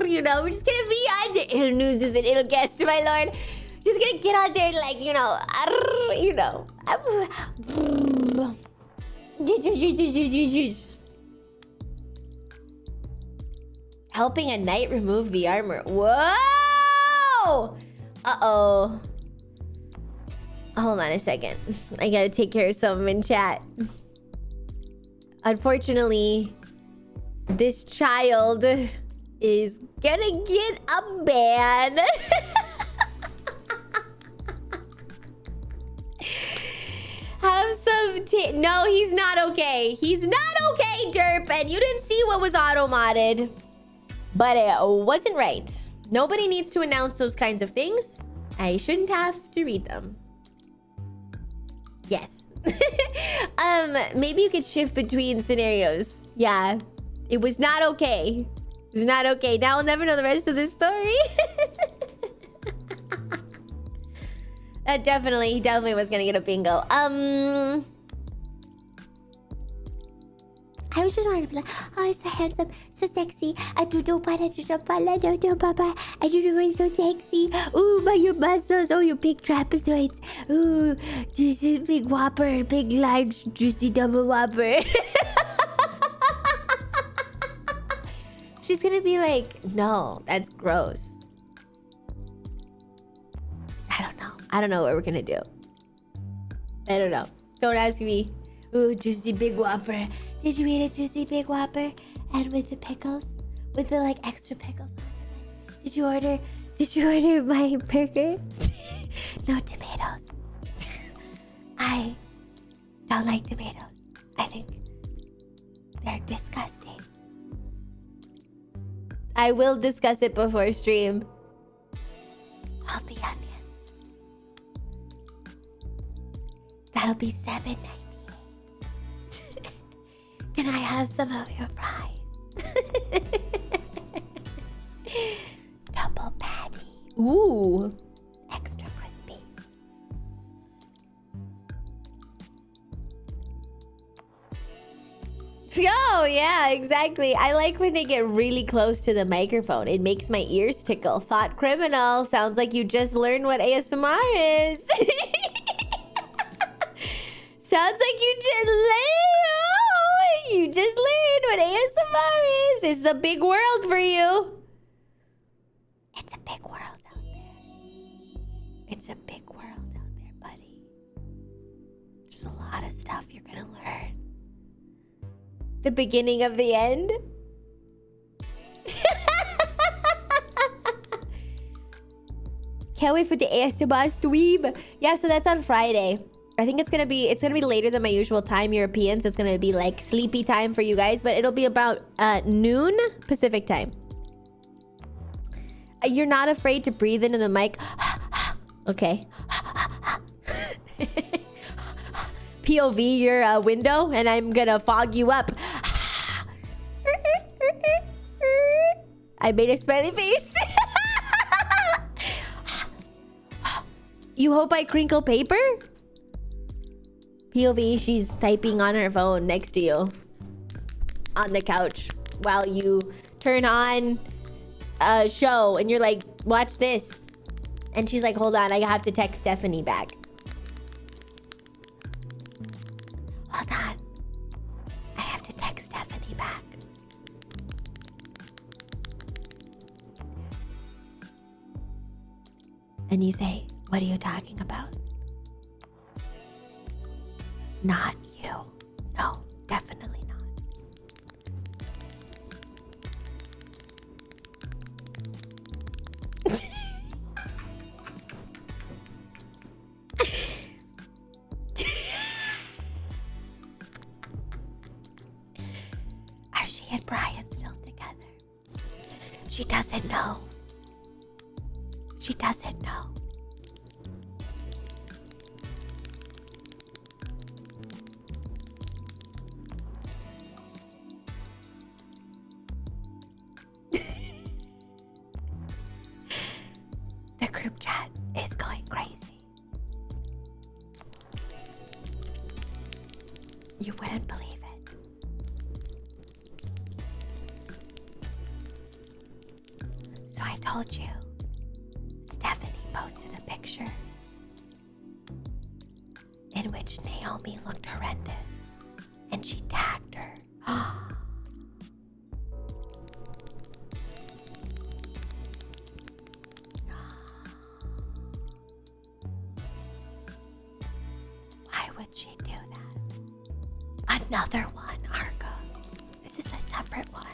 [SPEAKER 1] you know, we're just gonna be on the ill news is an ill guest, my lord. Just gonna get out there and like, you know. Helping a knight remove the armor. Whoa! Uh-oh. Hold on a second. I gotta take care of something in chat. Unfortunately, this child is gonna get a ban. Have some no, he's not okay. He's not okay, Derp. And you didn't see what was auto-modded. But it wasn't right. Nobody needs to announce those kinds of things. I shouldn't have to read them. Yes. Maybe you could shift between scenarios. Yeah. It was not okay. It was not okay. Now I'll never know the rest of the story. He definitely was gonna get a bingo. I was just wanting to be like, oh, he's so handsome, so sexy. I do pala, papa. I do so sexy. Ooh, but your muscles, oh, your big trapezoids. Ooh, juicy big whopper, big large juicy double whopper. She's gonna be like, no, that's gross. I don't know what we're gonna do. I don't know. Don't ask me. Ooh, juicy big whopper. Did you eat a juicy big whopper? And with the pickles? With the like extra pickles on it? Did you order my burger? No tomatoes. I don't like tomatoes. I think they're disgusting. I will discuss it before stream. Hold the onions. That'll be $7.98. Can I have some of your fries? Double patty. Ooh. Extra crispy. Oh, yeah, exactly. I like when they get really close to the microphone. It makes my ears tickle. Thought criminal. Sounds like you just learned what ASMR is. Sounds like you just learned what ASMR is. This is a big world for you. It's a big world out there. It's a big world out there, buddy. There's a lot of stuff you're gonna learn. The beginning of the end. Can't wait for the ASMR stream. Yeah, so that's on Friday. I think it's gonna be later than my usual time, Europeans. It's gonna be like sleepy time for you guys, but it'll be about noon Pacific time. You're not afraid to breathe into the mic? Okay. POV your window, and I'm gonna fog you up. I made a smiley face. You hope I crinkle paper? POV, she's typing on her phone next to you on the couch while you turn on a show and you're like, watch this. And she's like, hold on, I have to text Stephanie back. Hold on. I have to text Stephanie back. And you say, what are you talking about? Not you. No, definitely not. Are she and Brian still together? She doesn't know. She doesn't know. The group chat is going crazy. You wouldn't believe it. So I told you, Stephanie posted posted a picture in which Naomi looked horrendous, and she tagged her. Why would she do that? Another one, Arca. This is a separate one.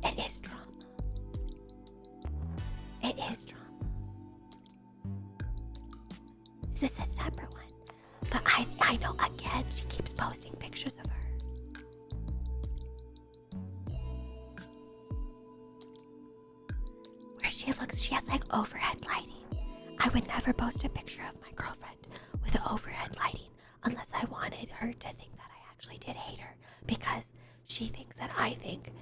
[SPEAKER 1] It is drama. It is drama. This is a separate one. But I know, again, she keeps posting pictures of her. Where she looks, she has like overhead lighting. I would never post a picture of my girlfriend with overhead lighting unless I wanted her to think that I actually did hate her, because she thinks that I think,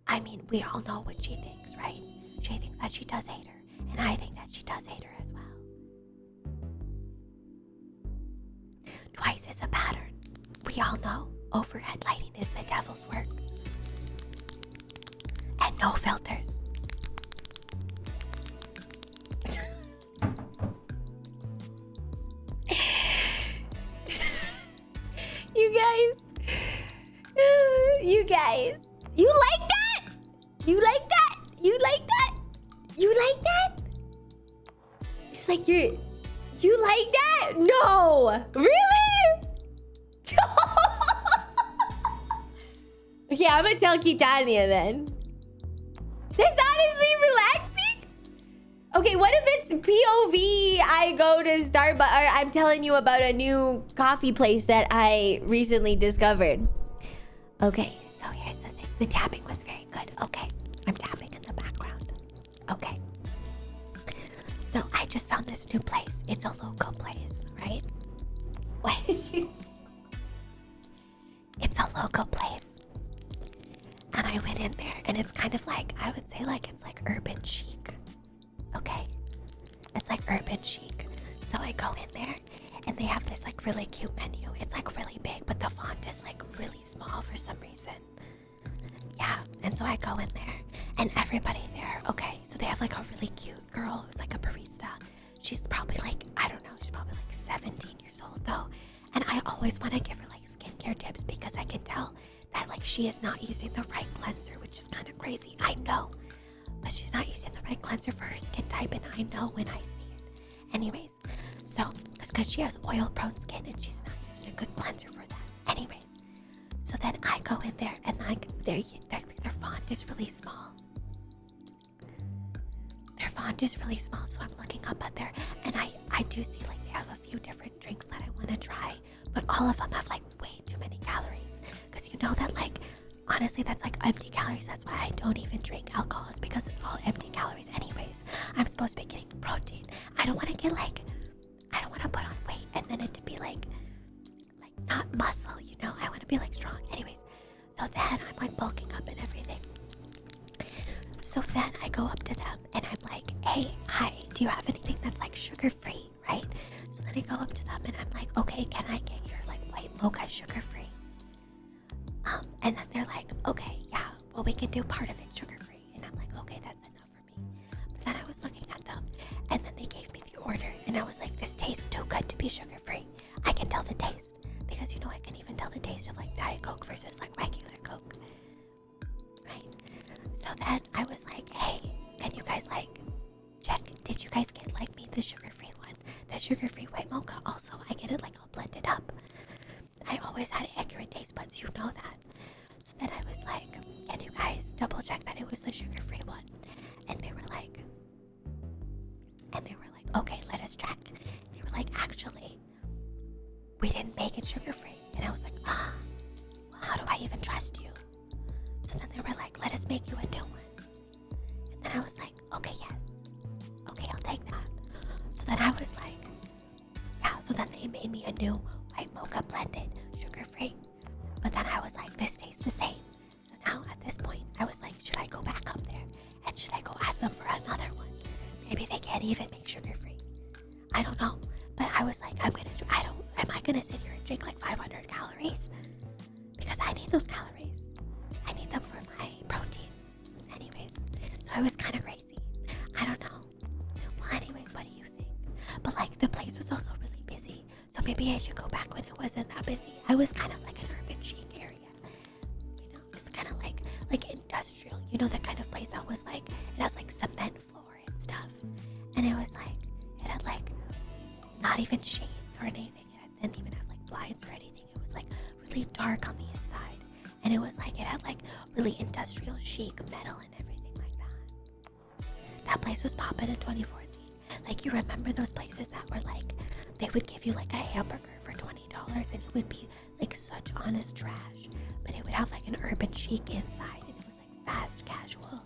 [SPEAKER 1] I mean, we all know what she thinks, right? She thinks that she does hate her, and I think that she does hate her as well. Twice is a pattern. We all know overhead lighting is the devil's work. And no filters. You guys, you like that? You like that? You like that? You like that? It's like you like that? No, really? Okay, I'm gonna tell Kitania then. That's honestly relaxing. Okay, what if it's POV? I go to Starbucks, or I'm telling you about a new coffee place that I recently discovered. Okay, so here's the thing. The tapping was very good. Okay, I'm tapping in the background. Okay. So I just found this new place. It's a local place, right? Why did you? It's a local place. And I went in there, and it's kind of like, I would say like, it's like urban chic. Okay? It's like urban chic. So I go in there, and they have this like really cute menu. It's like really big, but the font is like really small for some reason. Yeah, and so I go in there, and everybody there, okay, so they have like a really cute girl who's like a barista. She's probably like, I don't know, she's probably like 17 years old though. And I always want to give her like skincare tips because I can tell that like she is not using the right cleanser, which is kind of crazy. I know, but she's not using the right cleanser for her skin type, and I know when I see it. Anyways, so it's because she has oil-prone skin and she's not using a good cleanser for that. Anyways, so then I go in there, and like their font is really small. Their font is really small, so I'm looking up at there, and I do see like they have a few different drinks that I want to try, but all of them have like way too many calories. Because you know that like, honestly, that's like empty calories. That's why I don't even drink alcohol. It's because it's all empty calories anyways. I'm supposed to be getting protein. I don't want to get like, I don't want to put on weight and then it to be like not muscle, you know? I want to be like strong. Anyways, so then I'm like bulking up and everything. So then I go up to them and I'm like, hey, hi, do you have anything that's like sugar-free, right? So then I go up to them and I'm like, okay, can I get your like white mocha sugar-free? And then they're like, okay, yeah, well, we can do part of it sugar-free. And I'm like, okay, that's enough for me. But then I was looking at them, and then they gave me the order, and I was like, this tastes too good to be sugar-free. I can tell the taste, because you know I can even tell the taste of like Diet Coke versus like regular Coke, right? So then I was like, hey, can you guys like check? Did you guys get like me the sugar-free one, the sugar-free white mocha? Also, I get it like all blended up. I always had accurate taste buds, you know that. So then I was like, can you guys double check that it was the sugar-free one? And they were like, okay, let us check. They were like, actually, we didn't make it sugar-free. And I was like, well, how do I even trust you? So then they were like, let us make you a new one. And then I was like, okay, yes. Okay, I'll take that. So then I was like, yeah, so then they made me a new white mocha blended, sugar-free. But then I was like, this tastes the same. So now at this point, I was like, should I go back up there? And should I go ask them for another one? Maybe they can't even make sugar-free. I don't know. But I was like, am I gonna sit here and drink like 500 calories? Because I need those calories. I need them for my protein. Anyways, so it was kind of crazy. I don't know. Well, anyways, what do you think? it was kind of like an urban chic area. You know, it's kind of like industrial. You know, that kind of place that was like, it has like cement floor and stuff. And it was like, it had like not even shades or anything. It didn't even have like blinds or anything. It was like really dark on the inside. And it was like, it had like really industrial chic metal and everything like that. That place was popping in 2014. Like, you remember those places that were like, they would give you like a hamburger for $20 and it would be like such honest trash, but it would have like an urban chic inside and it was like fast casual.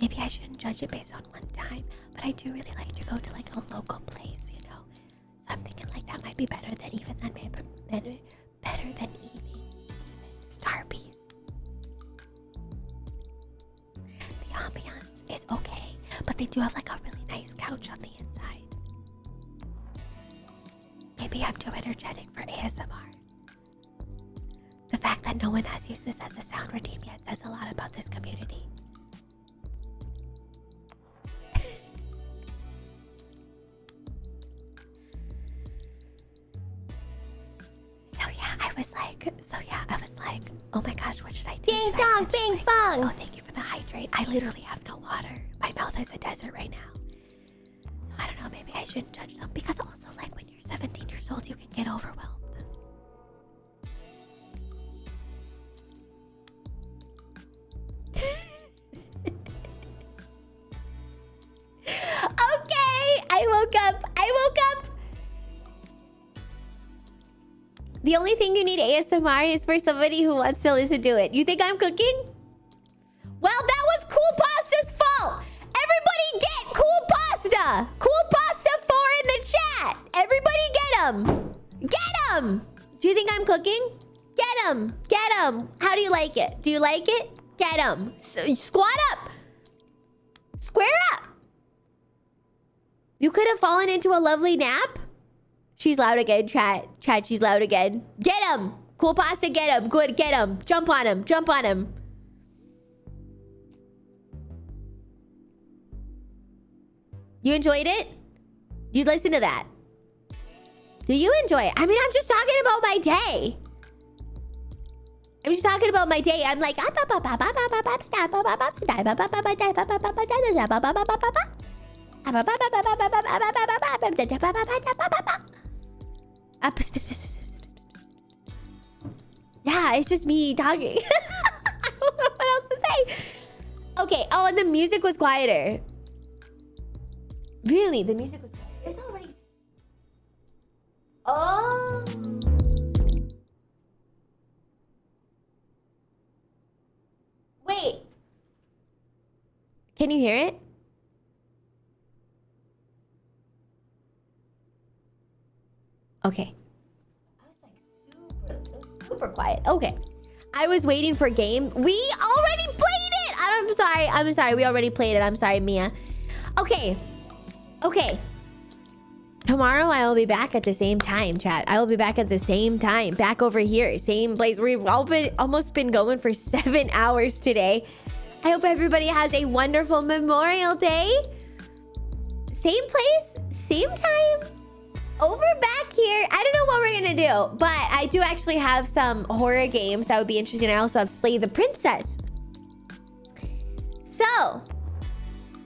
[SPEAKER 1] Maybe I shouldn't judge it based on one time, but I do really like to go to like a local place, you know? So I'm thinking like that might be better than even Starbucks. The ambiance is okay, but they do have like a really nice couch on the inside. Maybe I'm too energetic for ASMR. The fact that no one has used this as a sound routine yet says a lot about this community. So yeah, I was like, oh my gosh, what should I do? Ding dong, bing bong! Oh, thank you for the hydrate. I literally have no water. My mouth is a desert right now. So I don't know, maybe I shouldn't judge them. Because also, like, when you're 17 years old, you can get overwhelmed. Okay, I woke up. The only thing you need ASMR is for somebody who wants to listen to it. You think I'm cooking? Well, that was Cool Pasta's fault. Everybody get Cool Pasta. Cool Pasta 4 in the chat. Everybody get him. Get him. Do you think I'm cooking? Get him. Get him. How do you like it? Do you like it? Get him. Squat up. Square up. You could have fallen into a lovely nap. She's loud again, chat. Chat, she's loud again. Get him! Cool Pasta, get him. Good, get him. Jump on him. Jump on him. You enjoyed it? You'd listen to that. Do you enjoy it? I mean, I'm just talking about my day. I'm just talking about my day. I'm like... Yeah, it's just me talking. I don't know what else to say. Okay, oh, and the music was quieter. Really, the music was quieter. It's already... Oh. Wait. Can you hear it? Okay. I was like super quiet. Okay. I was waiting for game. We already played it. I'm sorry. We already played it. I'm sorry, Mia. Okay. Tomorrow I will be back at the same time, chat. I will be back at the same time. Back over here. Same place. We've almost been going for 7 hours today. I hope everybody has a wonderful Memorial Day. Same place, same time. Over back here. I don't know what we're gonna do, but I do actually have some horror games that would be interesting. I also have Slay the Princess. So,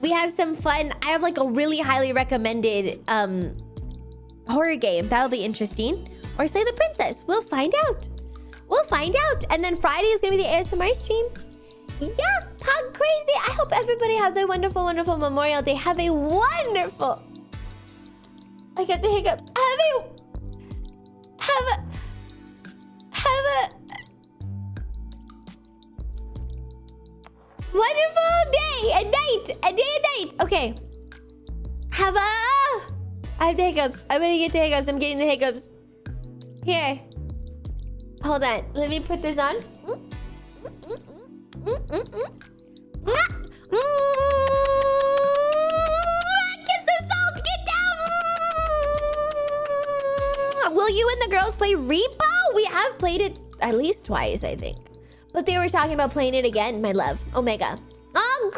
[SPEAKER 1] we have some fun. I have like a really highly recommended horror game. That'll be interesting. Or Slay the Princess. We'll find out. And then Friday is gonna be the ASMR stream. Yeah, Pog Crazy. I hope everybody has a wonderful, wonderful Memorial Day. Have a wonderful... I get the hiccups. Have a wonderful day and night. Okay. I have the hiccups. I'm gonna get the hiccups. I'm getting the hiccups. Here. Hold on. Let me put this on. Kiss the salt. Get down. Will you and the girls play Repo? We have played it at least twice, I think. But they were talking about playing it again, my love. Omega. Oh,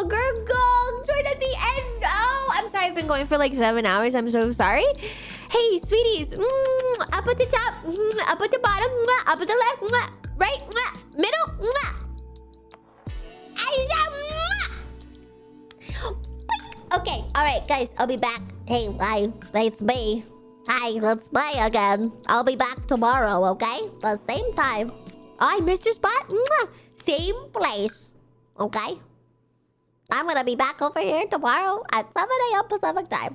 [SPEAKER 1] Gurgle! Join at the end. Oh, I'm sorry. I've been going for like 7 hours. I'm so sorry. Hey, sweeties. Up Up at the top, up at the bottom, up at the left, right, middle. Okay, alright guys, I'll be back. Hey, bye. It's me. Hi, let's play again. I'll be back tomorrow, okay? The same time. Oh, I missed your spot? Same place. Okay? I'm gonna be back over here tomorrow at 7 a.m. Pacific time.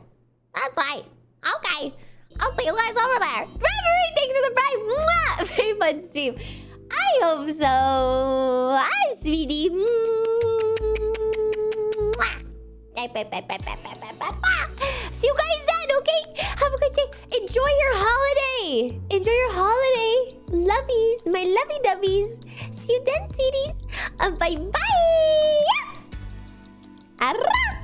[SPEAKER 1] That's right. Okay. I'll see you guys over there. Reverie, thanks for the prime. Very fun stream. I hope so. Hi, sweetie. See you guys then, okay? Have a good day. Enjoy your holiday. Enjoy your holiday. Lovies, my lovey-dovey's. See you then, sweeties. Bye-bye. Arras.